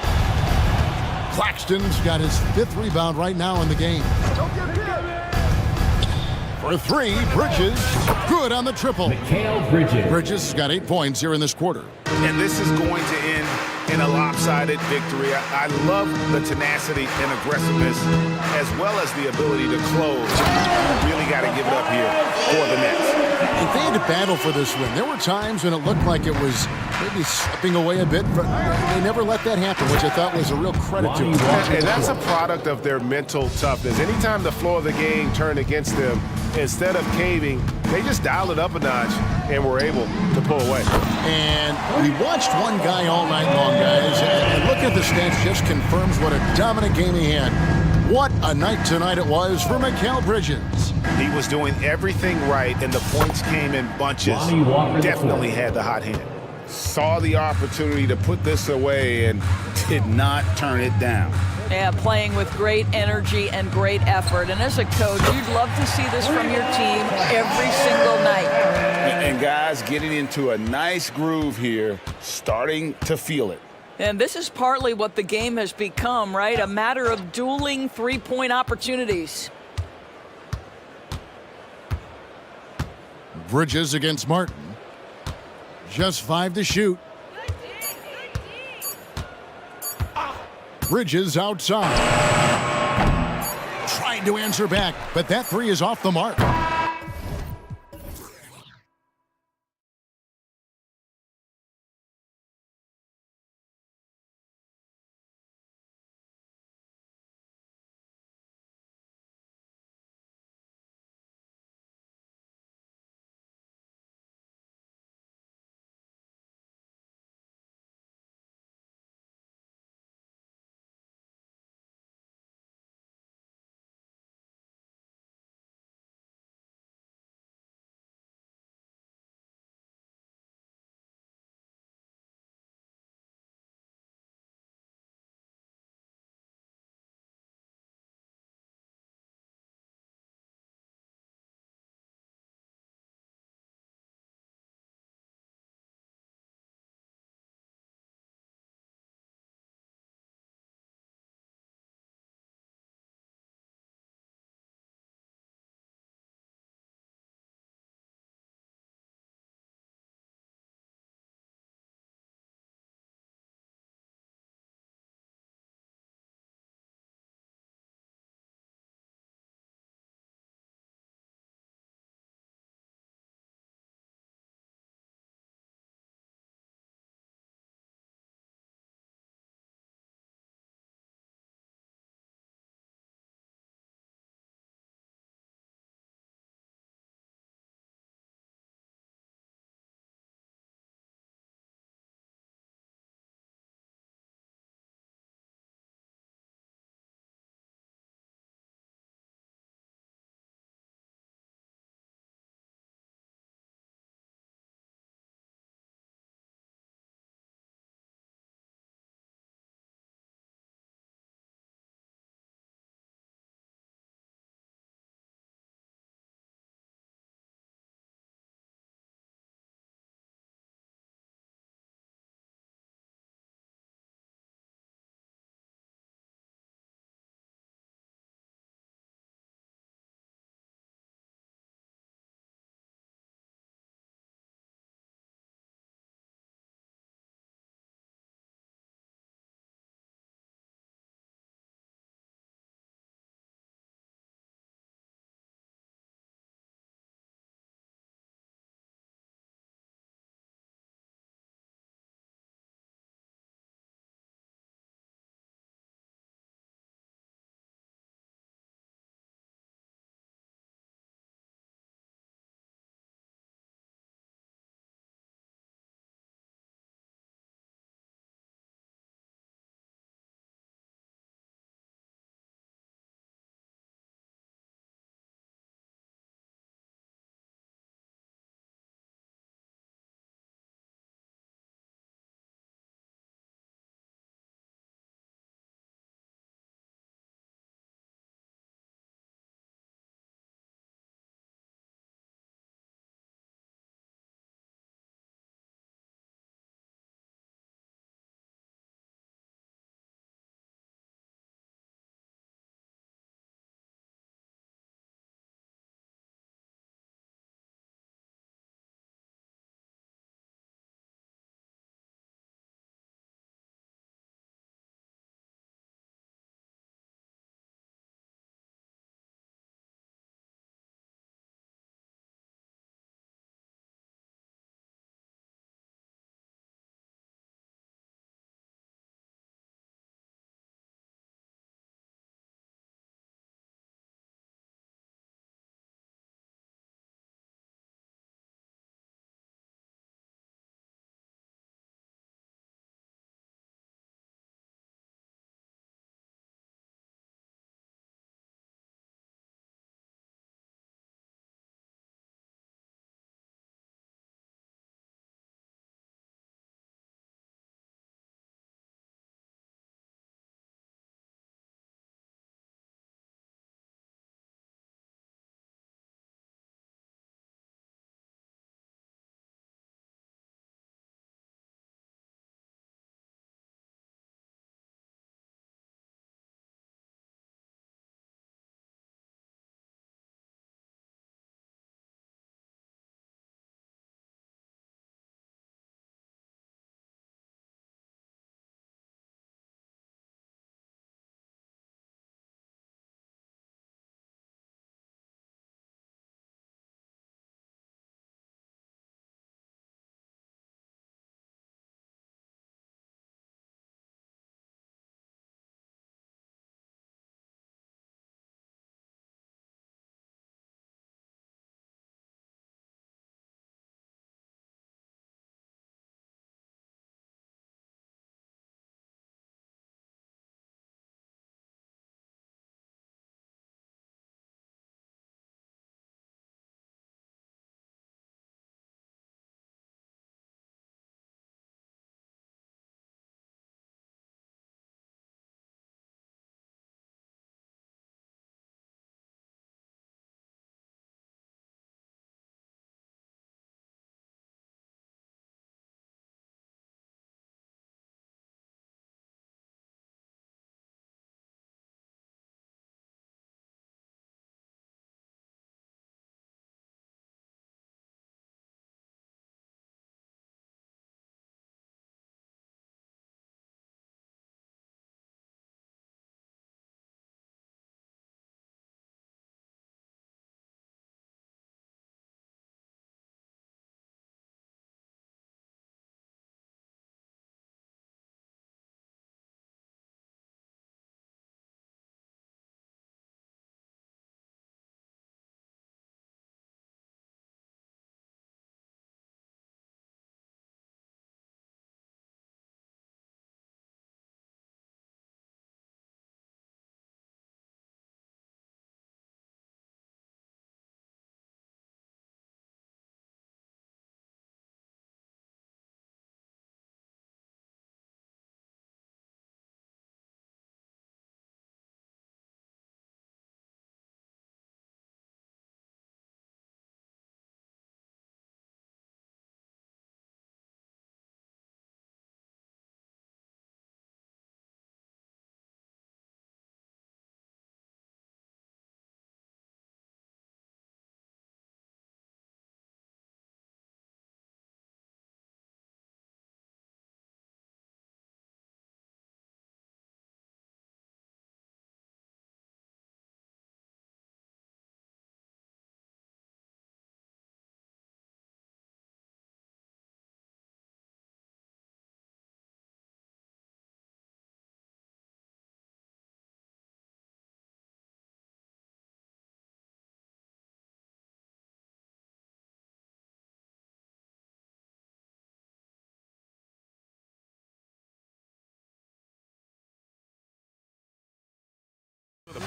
Claxton's got his 5th rebound right now in the game. For 3, Bridges. Good on the triple. Bridges has got 8 points here in this quarter. And this is going to end in a lopsided victory. I love the tenacity and aggressiveness as well as the ability to close. Really got to give it up here for the Nets. If they had to battle for this win, there were times when it looked like it was maybe slipping away a bit, but they never let that happen, which I thought was a real credit to them. And that's a product of their mental toughness. Anytime the floor of the game turned against them, instead of caving, they just dialed it up a notch and were able to pull away. And we watched one guy all night long, guys, and looking at the stats just confirms what a dominant game he had. What a night tonight it was for Mikal Bridges. He was doing everything right, and the points came in bunches. Definitely had the hot hand. Saw the opportunity to put this away and did not turn it down. Yeah, playing with great energy and great effort. And as a coach, you'd love to see this from your team every single night. And guys getting into a nice groove here, starting to feel it. And this is partly what the game has become, right? A matter of dueling three-point opportunities. Bridges against Martin. Just 5 to shoot. Bridges outside. Trying to answer back, but that 3 is off the mark.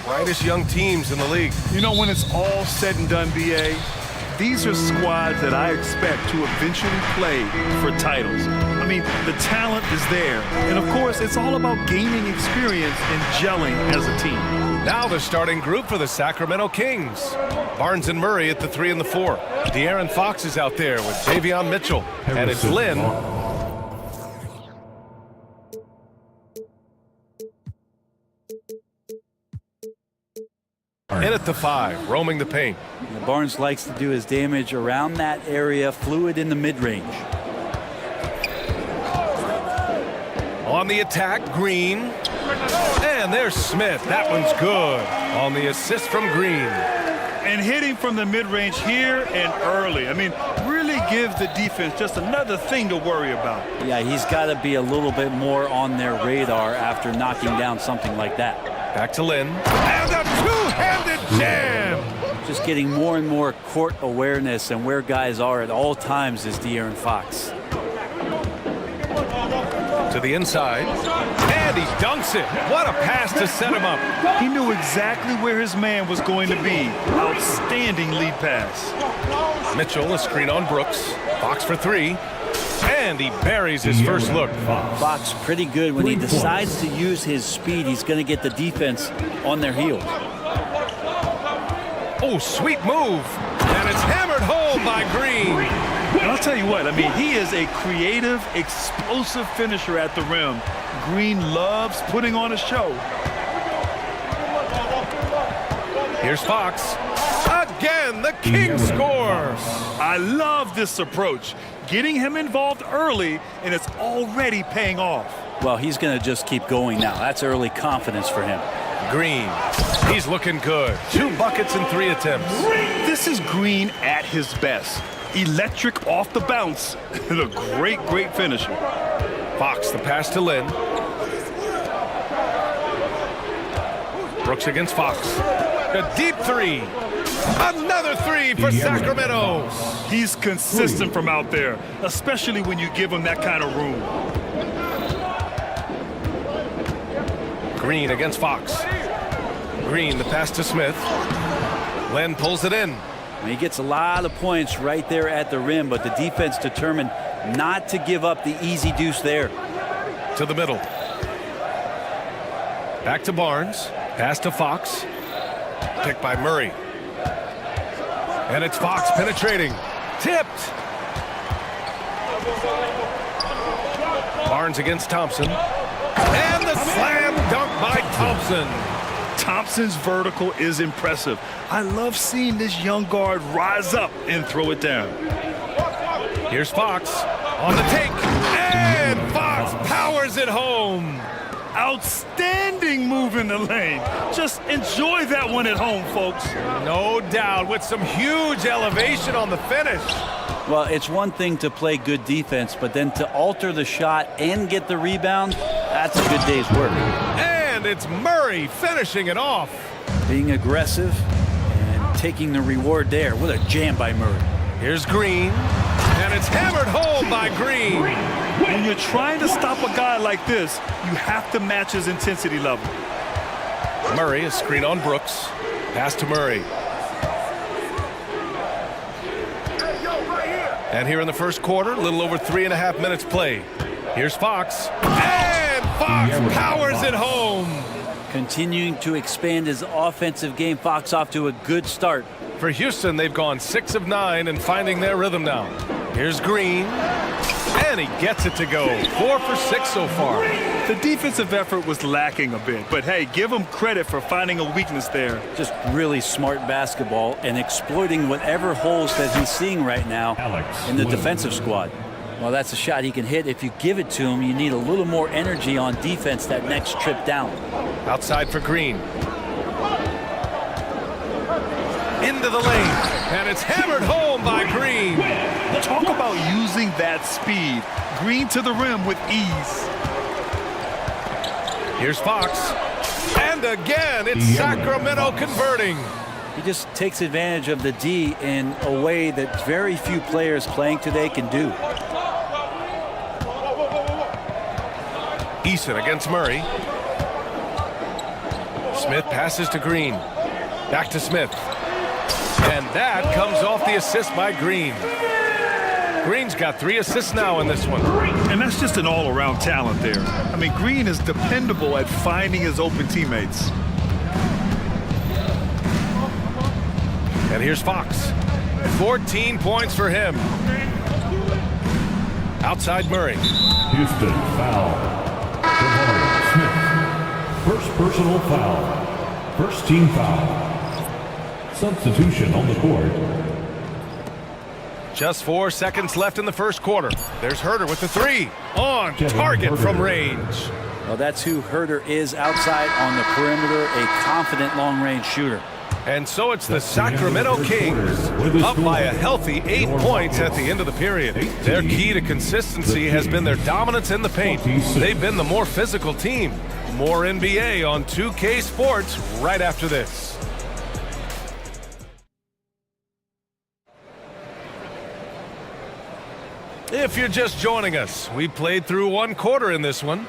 brightest young teams in the league. You know, when it's all said and done, BA, these are squads that I expect to eventually play for titles. I mean, the talent is there. And of course, it's all about gaining experience and gelling as a team. Now the starting group for the Sacramento Kings. Barnes and Murray at the 3 and the 4. De'Aaron Fox is out there with Davion Mitchell. And it's Lynn. In at the 5, roaming the paint. Barnes likes to do his damage around that area, fluid in the mid-range. On the attack, Green. And there's Smith. That one's good. On the assist from Green. And hitting from the mid-range here and early. I mean, really gives the defense just another thing to worry about. Yeah, he's got to be a little bit more on their radar after knocking down something like that. Back to Lynn. And a two-handed jam! Just getting more and more court awareness and where guys are at all times is De'Aaron Fox. To the inside. And he dunks it. What a pass to set him up. He knew exactly where his man was going to be. Outstanding lead pass. Mitchell, a screen on Brooks. Fox for 3. And he buries his first look. Fox pretty good when he decides to use his speed. He's going to get the defense on their heels. Oh, sweet move. And it's hammered home by Green. And I'll tell you what, I mean, he is a creative, explosive finisher at the rim. Green loves putting on a show. Here's Fox. Again, the Kings score. I love this approach. Getting him involved early, and it's already paying off. Well, he's going to just keep going now. That's early confidence for him. Green. He's looking good. 2 buckets in 3 attempts. This is Green at his best. Electric off the bounce. And a great, great finisher. Fox, the pass to Lynn. Brooks against Fox. A deep 3. Another 3 for Sacramento. He's consistent from out there, especially when you give him that kind of room. Green against Fox. Green, the pass to Smith. Len pulls it in. He gets a lot of points right there at the rim, but the defense determined not to give up the easy deuce there. To the middle. Back to Barnes. Pass to Fox. Picked by Murray. And it's Fox penetrating. Tipped. Barnes against Thompson. And the slam dunk by Thompson. Thompson's vertical is impressive. I love seeing this young guard rise up and throw it down. Here's Fox on the take. And Fox powers it home. Outstanding move in the lane. Just enjoy that one at home, folks. No doubt, with some huge elevation on the finish. Well, it's one thing to play good defense, but then to alter the shot and get the rebound, that's a good day's work. And it's Murray finishing it off. Being aggressive and taking the reward there. What a jam by Murray. Here's Green. And it's hammered home by Green. When you're trying to stop a guy like this, you have to match his intensity level. Murray, a screen on Brooks. Pass to Murray. And here in the first quarter, a little over 3.5 minutes played. Here's Fox. And Fox powers it home. Continuing to expand his offensive game. Fox off to a good start. For Houston, they've gone 6 of 9 and finding their rhythm now. Here's Green. And he gets it to go. 4 for 6 so far. The defensive effort was lacking a bit, but hey, give him credit for finding a weakness there. Just really smart basketball and exploiting whatever holes that he's seeing right now in the defensive squad. Well, that's a shot he can hit. If you give it to him, you need a little more energy on defense that next trip down. Outside for Green. Into the lane. And it's hammered home by Green. Talk about using that speed. Green to the rim with ease. Here's Fox. And again, it's Sacramento converting. He just takes advantage of the D in a way that very few players playing today can do. Eason against Murray. Smith passes to Green. Back to Smith. And that comes off the assist by Green. Green's got 3 assists now in this one. And that's just an all-around talent there. I mean, Green is dependable at finding his open teammates. And here's Fox. 14 points for him. Outside Murray. Houston foul. Smith. First personal foul. First team foul. Substitution on the court. Just 4 seconds left in the first quarter. There's Herter with the 3. On target from range. Well, that's who Herter is outside on the perimeter, a confident long-range shooter. And so it's the Sacramento Kings up by a healthy 8 points at the end of the period. Their key to consistency has been their dominance in the paint. They've been the more physical team. More NBA on 2K Sports right after this. If you're just joining us, we played through 1 quarter in this one.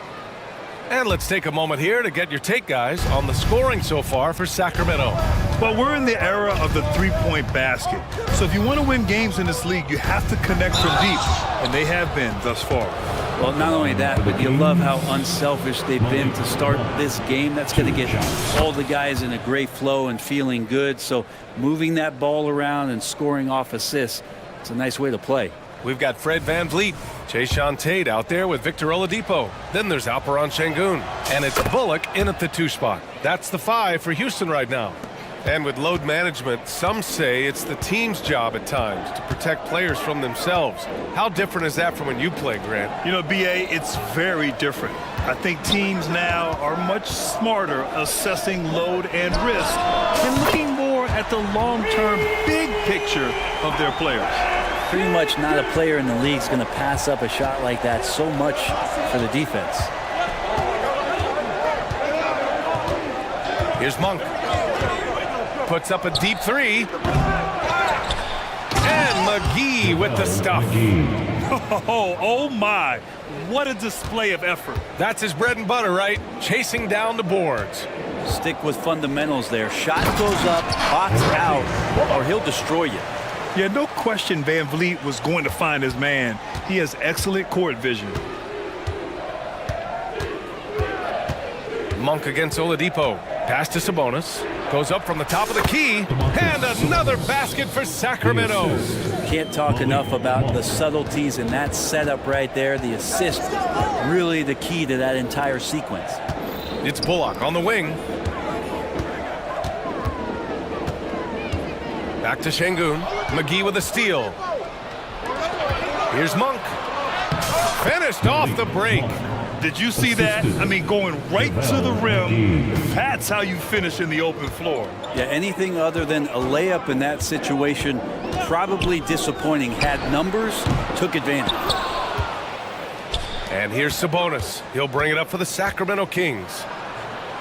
And let's take a moment here to get your take, guys, on the scoring so far for Sacramento. Well, we're in the era of the three-point basket. So if you want to win games in this league, you have to connect from deep. And they have been thus far. Well, not only that, but you love how unselfish they've been to start this game. That's going to get all the guys in a great flow and feeling good. So moving that ball around and scoring off assists, it's a nice way to play. We've got Fred VanVleet, Jayshawn Tate out there with Victor Oladipo. Then there's Alperon Şengün. And it's Bullock in at the 2 spot. That's the 5 for Houston right now. And with load management, some say it's the team's job at times to protect players from themselves. How different is that from when you play, Grant? You know, BA, it's very different. I think teams now are much smarter assessing load and risk and looking more at the long-term big picture of their players. Pretty much not a player in the league is going to pass up a shot like that so much for the defense. Here's Monk. Puts up a deep 3. And McGee with the stuff. Oh my. What a display of effort. That's his bread and butter, right? Chasing down the boards. Stick with fundamentals there. Shot goes up, box out, or he'll destroy you. Yeah, no question VanVleet was going to find his man. He has excellent court vision. Monk against Oladipo. Pass to Sabonis. Goes up from the top of the key. And another basket for Sacramento. Can't talk enough about the subtleties in that setup right there. The assist, really the key to that entire sequence. It's Bullock on the wing. Back to Şengün. McGee with a steal. Here's Monk. Finished off the break. Did you see that? I mean, going right to the rim. That's how you finish in the open floor. Yeah, anything other than a layup in that situation, probably disappointing. Had numbers, took advantage. And here's Sabonis. He'll bring it up for the Sacramento Kings.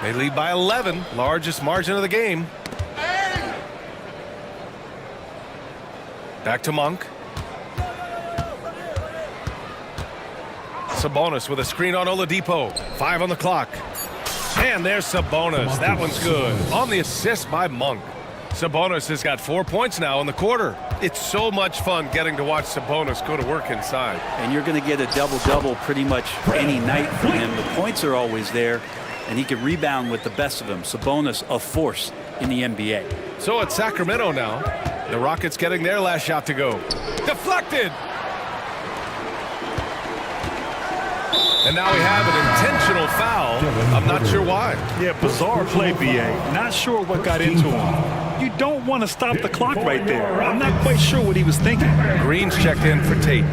They lead by 11, largest margin of the game. Back to Monk. Sabonis with a screen on Oladipo. 5 on the clock. And there's Sabonis. That one's good. On the assist by Monk. Sabonis has got 4 points now in the quarter. It's so much fun getting to watch Sabonis go to work inside. And you're going to get a double-double pretty much any night from him. The points are always there, and he can rebound with the best of them. Sabonis, a force in the NBA. So it's Sacramento now. The Rockets getting their last shot to go. Deflected! And now we have an intentional foul. I'm not sure why. Yeah, bizarre play, BA. Not sure what got into him. You don't want to stop the clock right there. I'm not quite sure what he was thinking. Green's checked in for Tate.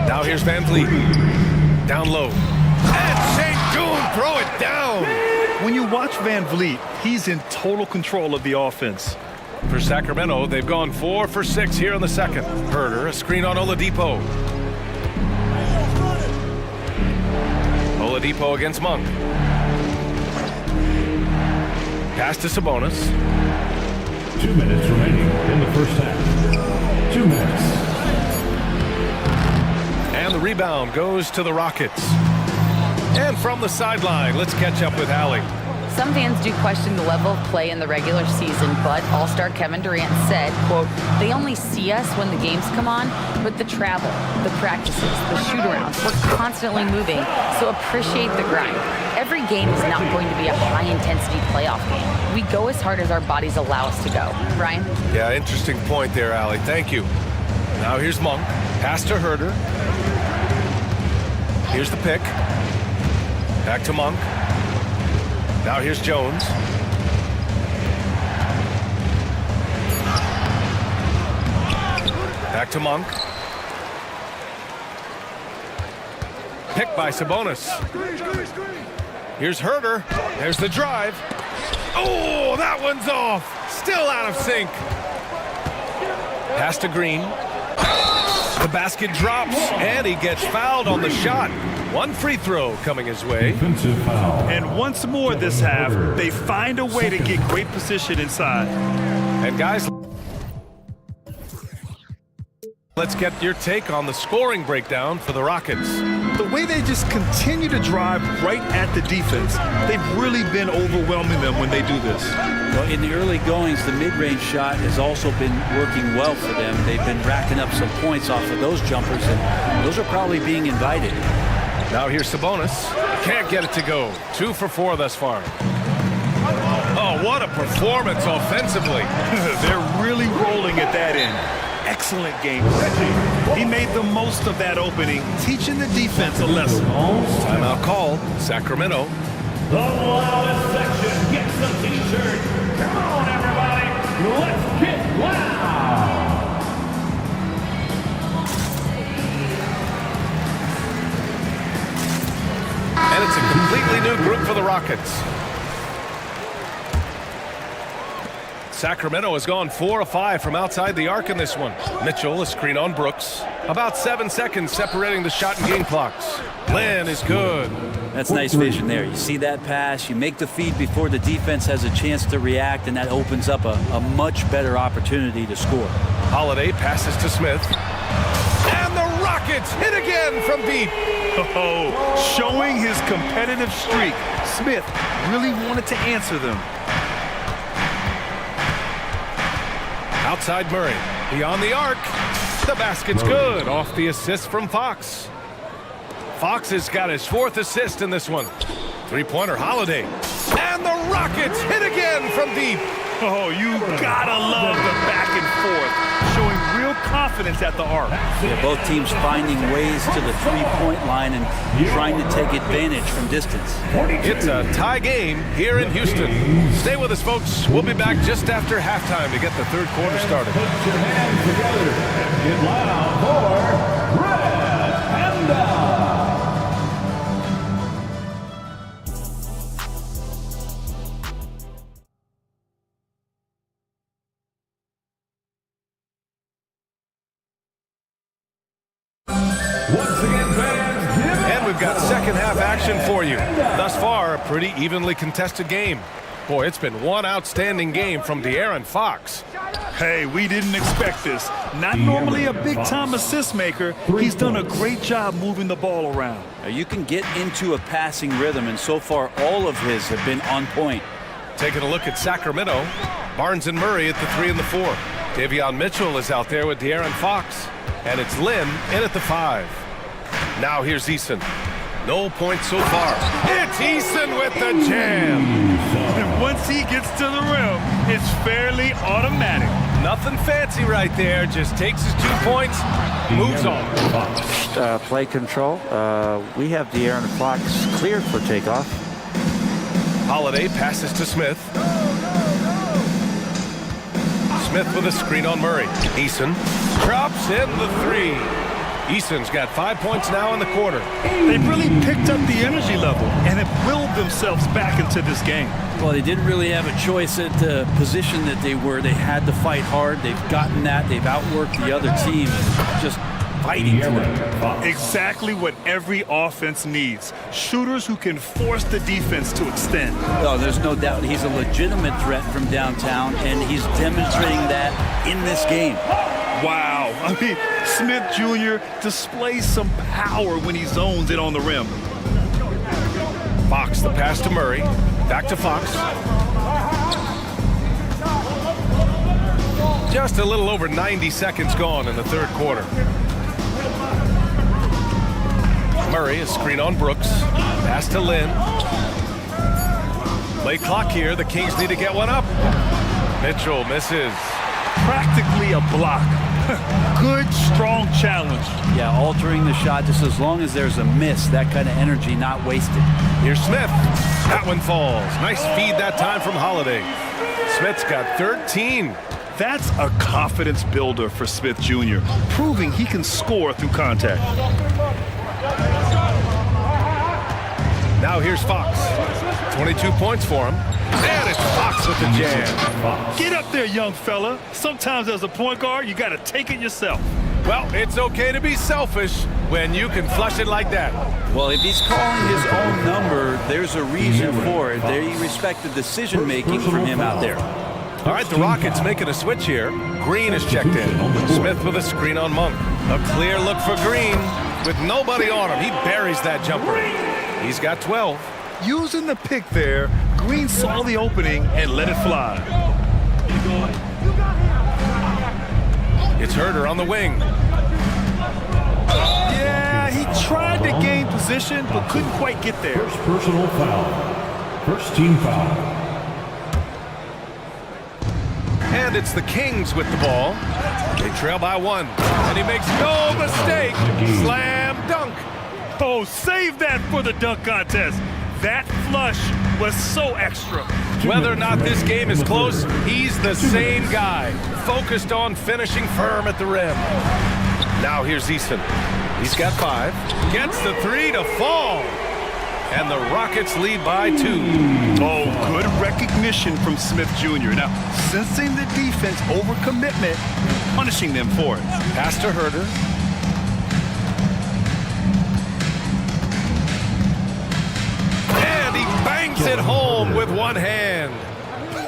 Now here's VanVleet. Down low. And Şengün throw it down. When you watch VanVleet, he's in total control of the offense. For Sacramento, they've gone 4 for 6 here in the second. Herter, a screen on Oladipo. Oladipo against Monk. Pass to Sabonis. 2 minutes remaining in the first half. 2 minutes. And the rebound goes to the Rockets. And from the sideline, let's catch up with Allie. Some fans do question the level of play in the regular season, but All-Star Kevin Durant said, quote, "They only see us when the games come on, but the travel, the practices, the shoot-arounds, we're constantly moving, so appreciate the grind. Every game is not going to be a high-intensity playoff game. We go as hard as our bodies allow us to go." Brian? Yeah, interesting point there, Allie. Thank you. Now here's Monk. Pass to Herder. Here's the pick. Back to Monk. Now here's Jones. Back to Monk. Pick by Sabonis. Here's Herder. There's the drive. Oh, that one's off. Still out of sync. Pass to Green. The basket drops, and he gets fouled on the shot. One free throw coming his way. And once more this half, they find a way to get great position inside. And guys, let's get your take on the scoring breakdown for the Rockets. The way they just continue to drive right at the defense, they've really been overwhelming them when they do this. Well, in the early goings, the mid-range shot has also been working well for them. They've been racking up some points off of those jumpers, and those are probably being invited. Now here's Sabonis. Can't get it to go. 2 for 4 thus far. Oh, what a performance offensively. They're really rolling at that end. Excellent game. He made the most of that opening, teaching the defense a lesson. Timeout called. Sacramento. The loudest section gets the t-shirt. Come on, everybody. Let's get loud. And it's a completely new group for the Rockets. Sacramento has gone 4 of 5 from outside the arc in this one. Mitchell, a screen on Brooks. About 7 seconds separating the shot and game clocks. Lynn is good. That's nice vision there. You see that pass, you make the feed before the defense has a chance to react, and that opens up a much better opportunity to score. Holiday passes to Smith. And the Rockets hit again from deep. Oh, showing his competitive streak. Smith really wanted to answer them. Outside Murray, beyond the arc. The basket's good, off the assist from Fox. Fox has got his 4th assist in this one. Three-pointer Holiday. And the Rockets hit again from deep. Oh, you gotta love the back and forth, showing real confidence at the arc. Yeah, both teams finding ways to the three-point line and trying to take advantage from distance. It's a tie game here in Houston. Stay with us, folks. We'll be back just after halftime to get the third quarter started. Put your hands together and get loud for Red Panda. And we've got second half action for you. Thus far, a pretty evenly contested game. Boy, it's been one outstanding game from De'Aaron Fox. Hey, we didn't expect this. Not normally a big-time assist maker. He's done a great job moving the ball around. Now, you can get into a passing rhythm, and so far all of his have been on point. Taking a look at Sacramento, Barnes and Murray at the 3 and the 4. Davion Mitchell is out there with De'Aaron Fox. And it's Lynn in at the 5. Now here's Eason. No points so far. It's Eason with the jam. And once he gets to the rim, it's fairly automatic. Nothing fancy right there. Just takes his 2 points, moves on. Play control. We have De'Aaron Fox cleared for takeoff. Holiday passes to Smith. Smith with a screen on Murray. Eason drops in the 3. Eason's got 5 points now in the quarter. They've really picked up the energy level and have willed themselves back into this game. Well, they didn't really have a choice at the position that they were. They had to fight hard. They've gotten that. They've outworked the other team. Just fighting to it. Exactly what every offense needs. Shooters who can force the defense to extend. Oh, there's no doubt he's a legitimate threat from downtown, and he's demonstrating that in this game. Wow. I mean, Smith Jr. displays some power when he zones it on the rim. Fox the pass to Murray. Back to Fox. Just a little over 90 seconds gone in the third quarter. Murray, a screen on Brooks. Pass to Lynn. Late clock here. The Kings need to get one up. Mitchell misses. Practically a block. Good, strong challenge. Yeah, altering the shot just as long as there's a miss. That kind of energy not wasted. Here's Smith. That one falls. Nice feed that time from Holiday. Smith's got 13. That's a confidence builder for Smith Jr., proving he can score through contact. Now here's Fox. 22 points for him. And it's Fox with the jam. Get up there, young fella. Sometimes as a point guard, you got to take it yourself. Well, it's okay to be selfish when you can flush it like that. Well, if he's calling his own number, there's a reason for it. They respect the decision-making from him out there. All right, the Rockets making a switch here. Green is checked in. Smith with a screen on Monk. A clear look for Green with nobody on him. He buries that jumper. He's got 12. Using the pick there, Green saw the opening and let it fly. It's Herder on the wing. Yeah, he tried to gain position, but couldn't quite get there. First personal foul. First team foul. And it's the Kings with the ball. They trail by one. And he makes no mistake. Slam dunk. Oh, save that for the dunk contest. That flush was so extra. Whether or not this game is close, he's the same guy. Focused on finishing firm at the rim. Now here's Easton. He's got 5. Gets the 3 to fall. And the Rockets lead by 2. Oh, good recognition from Smith Jr. Now, sensing the defense overcommitment, punishing them for it. Pass to Herder. And he bangs it home with one hand.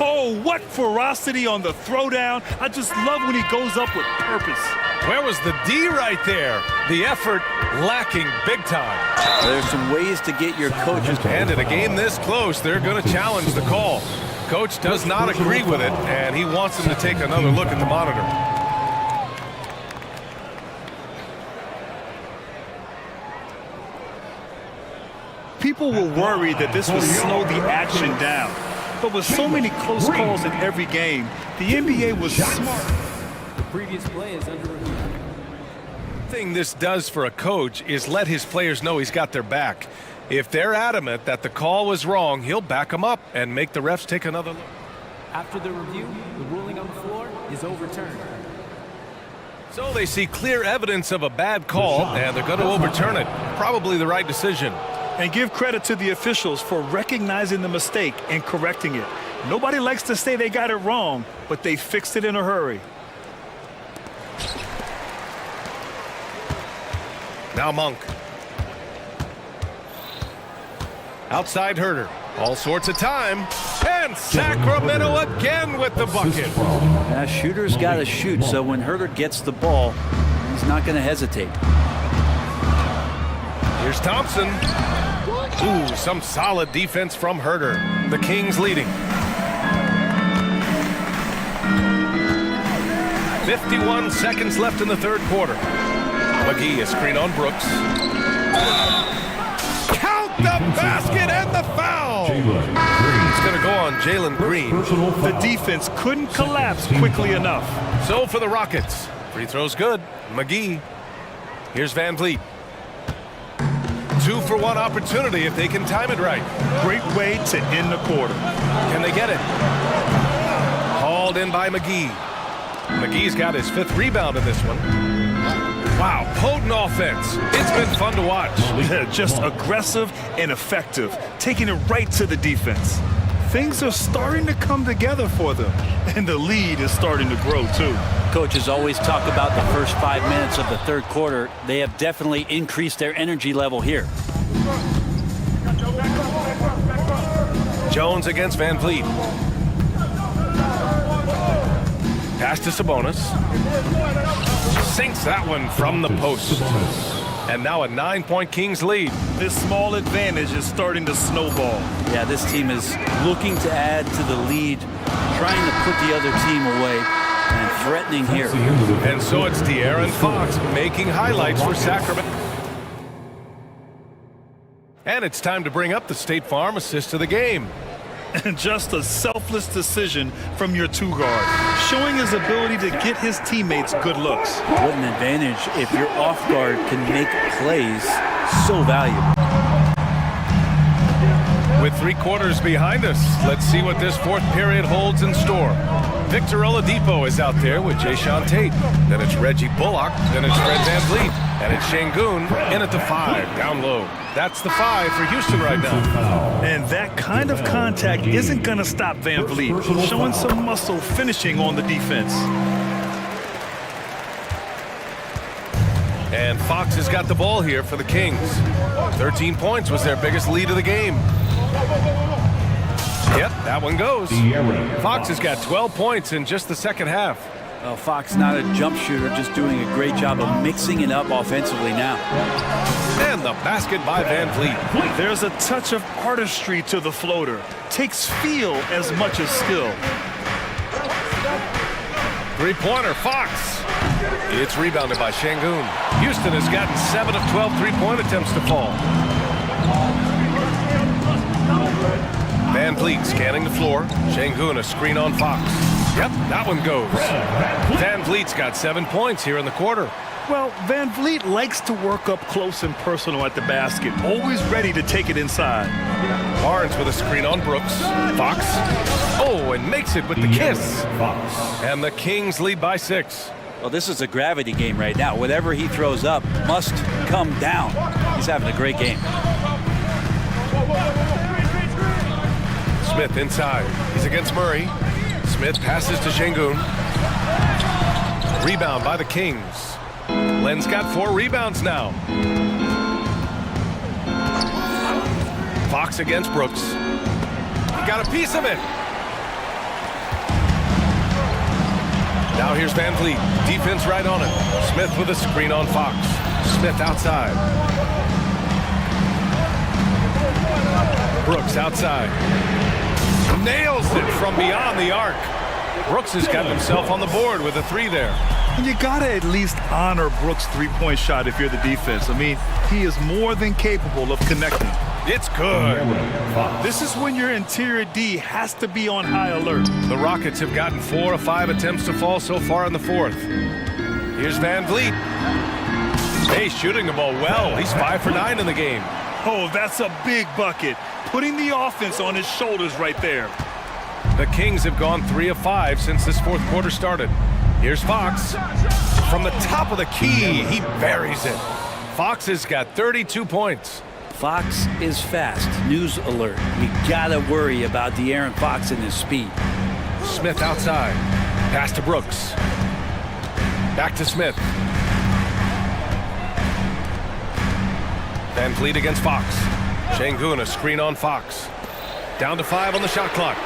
Oh, what ferocity on the throwdown. I just love when he goes up with purpose. Where was the D right there? The effort lacking big time. There's some ways to get your coaches. And in a game this close, they're going to challenge the call. Coach does not agree with it, and he wants them to take another look at the monitor. People were worried that this would slow the action down. But with so many close calls in every game, the NBA was smart. The previous play is under review. The thing this does for a coach is let his players know he's got their back. If they're adamant that the call was wrong, he'll back them up and make the refs take another look. After the review, the ruling on the floor is overturned. So they see clear evidence of a bad call, and they're going to overturn it. Probably the right decision. And give credit to the officials for recognizing the mistake and correcting it. Nobody likes to say they got it wrong, but they fixed it in a hurry. Now Monk. Outside Herder. All sorts of time. And Sacramento again with the bucket. Shooter's got to shoot, so when Herder gets the ball, he's not going to hesitate. Here's Thompson. Ooh, some solid defense from Herder. The Kings leading. 51 seconds left in the third quarter. McGee, a screen on Brooks. Count the basket and the foul! It's going to go on Jalen Green. The defense couldn't collapse quickly enough. So for the Rockets, free throw's good. McGee. Here's Van Vliet. 2-for-1 opportunity if they can time it right. Great way to end the quarter. Can they get it? Hauled in by McGee. McGee's got his 5th rebound in this one. Wow, potent offense. It's been fun to watch. Just aggressive and effective, taking it right to the defense. Things are starting to come together for them, and the lead is starting to grow too. Coaches always talk about the first 5 minutes of the third quarter. They have definitely increased their energy level here. Jones against Van Vliet. Pass to Sabonis. Sinks that one from the post. And now a 9-point Kings lead. This small advantage is starting to snowball. Yeah, this team is looking to add to the lead, trying to put the other team away, and threatening here. And so it's De'Aaron Fox making highlights for Sacramento. And it's time to bring up the State Farm assist of the game. And just a selfless decision from your two guard, showing his ability to get his teammates good looks. What an advantage if your off guard can make plays so valuable. With 3 quarters behind us, let's see what this fourth period holds in store. Victor Oladipo is out there with Jayshawn Tate. Then it's Reggie Bullock. Then it's Fred VanVleet. And it's Şengün in at the 5, down low. That's the 5 for Houston right now. And that kind of contact isn't going to stop VanVleet, showing some muscle finishing on the defense. And Fox has got the ball here for the Kings. 13 points was their biggest lead of the game. Yep, that one goes. Fox has got 12 points in just the second half. Well, Fox not a jump shooter, just doing a great job of mixing it up offensively now. And the basket by VanVleet. There's a touch of artistry to the floater. Takes feel as much as skill. 3-pointer, Fox. It's rebounded by Şengün. Houston has gotten 7 of 12 3-point attempts to fall. VanVleet scanning the floor. Şengün a screen on Fox. Yep, that one goes. VanVleet's got 7 points here in the quarter. Well, VanVleet likes to work up close and personal at the basket, always ready to take it inside. Barnes with a screen on Brooks. Fox. Oh, and makes it with the kiss. And the Kings lead by 6. Well, this is a gravity game right now. Whatever he throws up must come down. He's having a great game. Smith inside. He's against Murray. Smith passes to Şengün. Rebound by the Kings. Len's got 4 rebounds now. Fox against Brooks. He got a piece of it. Now here's VanVleet. Defense right on it. Smith with a screen on Fox. Smith outside. Brooks outside. Nails it from beyond the arc. Brooks has got himself on the board with a 3 there. And you got to at least honor Brooks' 3-point shot if you're the defense. I mean, he is more than capable of connecting. It's good. This is when your interior D has to be on high alert. The Rockets have gotten 4 of 5 attempts to fall so far in the fourth. Here's VanVleet. Hey, shooting the ball well. He's 5 for 9 in the game. Oh, that's a big bucket. Putting the offense on his shoulders right there. The Kings have gone 3 of 5 since this fourth quarter started. Here's Fox. From the top of the key, he buries it. Fox has got 32 points. Fox is fast. News alert. We gotta worry about De'Aaron Fox and his speed. Smith outside. Pass to Brooks. Back to Smith. VanVleet against Fox. Şengün a screen on Fox. Down to 5 on the shot clock.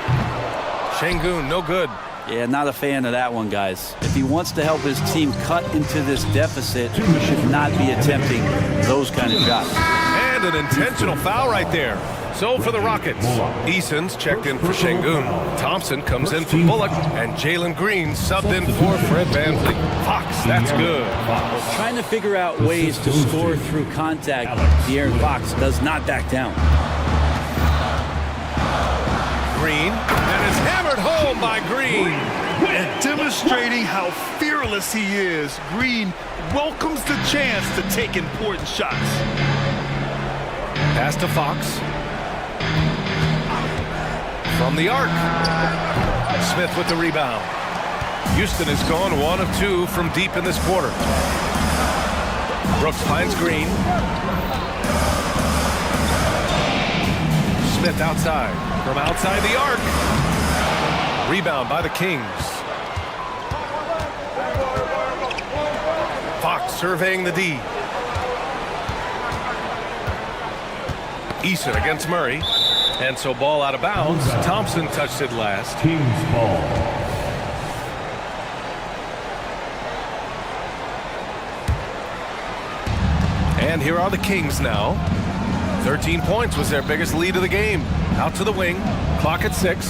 Şengün, no good. Yeah, not a fan of that one, guys. If he wants to help his team cut into this deficit, he should not be attempting those kind of shots. And an intentional foul right there. So for the Rockets, Eason's checked in for Şengün. Thompson comes in for Bullock, and Jalen Green subbed in for Fred VanVleet. Fox, that's good. Trying to figure out ways to score through contact, De'Aaron Fox does not back down. Green, and it's hammered home by Green. And demonstrating how fearless he is, Green welcomes the chance to take important shots. Pass to Fox. From the arc. Smith with the rebound. Houston has gone 1 of 2 from deep in this quarter. Brooks finds Green. Smith outside. From outside the arc. Rebound by the Kings. Fox surveying the D. Eason against Murray. And so ball out of bounds. Thompson touched it last. Kings ball. And here are the Kings now. 13 points was their biggest lead of the game. Out to the wing. Clock at 6.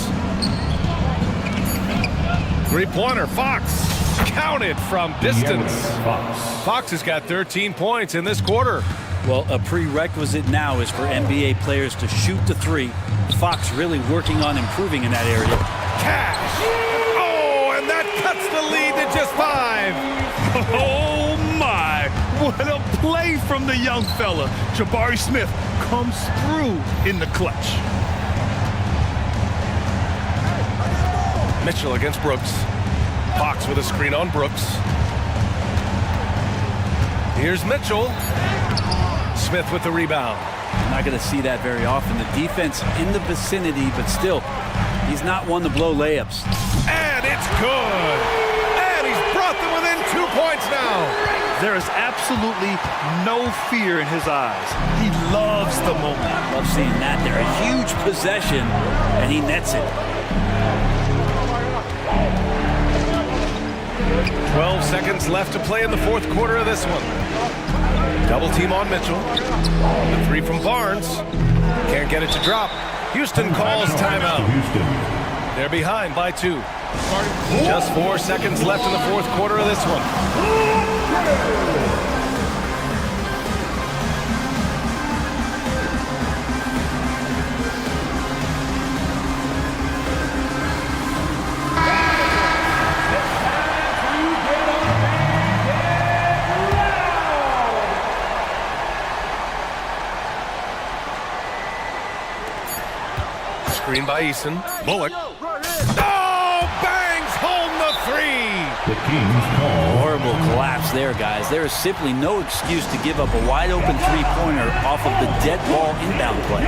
Three-pointer. Fox. Counted from distance. Fox has got 13 points in this quarter. Well, a prerequisite now is for NBA players to shoot the three. Fox really working on improving in that area. Cash. Oh, and that cuts the lead to just 5. Oh, my. What a play from the young fella. Jabari Smith comes through in the clutch. Mitchell against Brooks. Fox with a screen on Brooks. Here's Mitchell. Smith with the rebound. You're not going to see that very often. The defense in the vicinity, but still, he's not one to blow layups. And it's good. And he's brought them within 2 points now. There is absolutely no fear in his eyes. He loves the moment. Love seeing that there. A huge possession, and he nets it. 12 seconds left to play in the fourth quarter of this one. Double team on Mitchell. The three from Barnes. Can't get it to drop. Houston calls timeout. They're behind by 2. Just 4 seconds left in the fourth quarter of this one. Screen by Eason. Bullock. Oh, bangs home the 3. The Kings call. Horrible collapse there, guys. There is simply no excuse to give up a wide-open three-pointer off of the dead ball inbound play.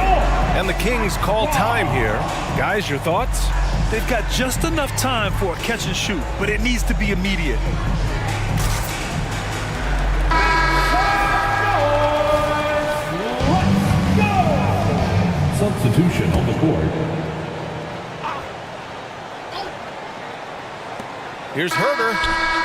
And the Kings call time here. Guys, your thoughts? They've got just enough time for a catch and shoot, but it needs to be immediate. Substitution on the court. Here's Herder.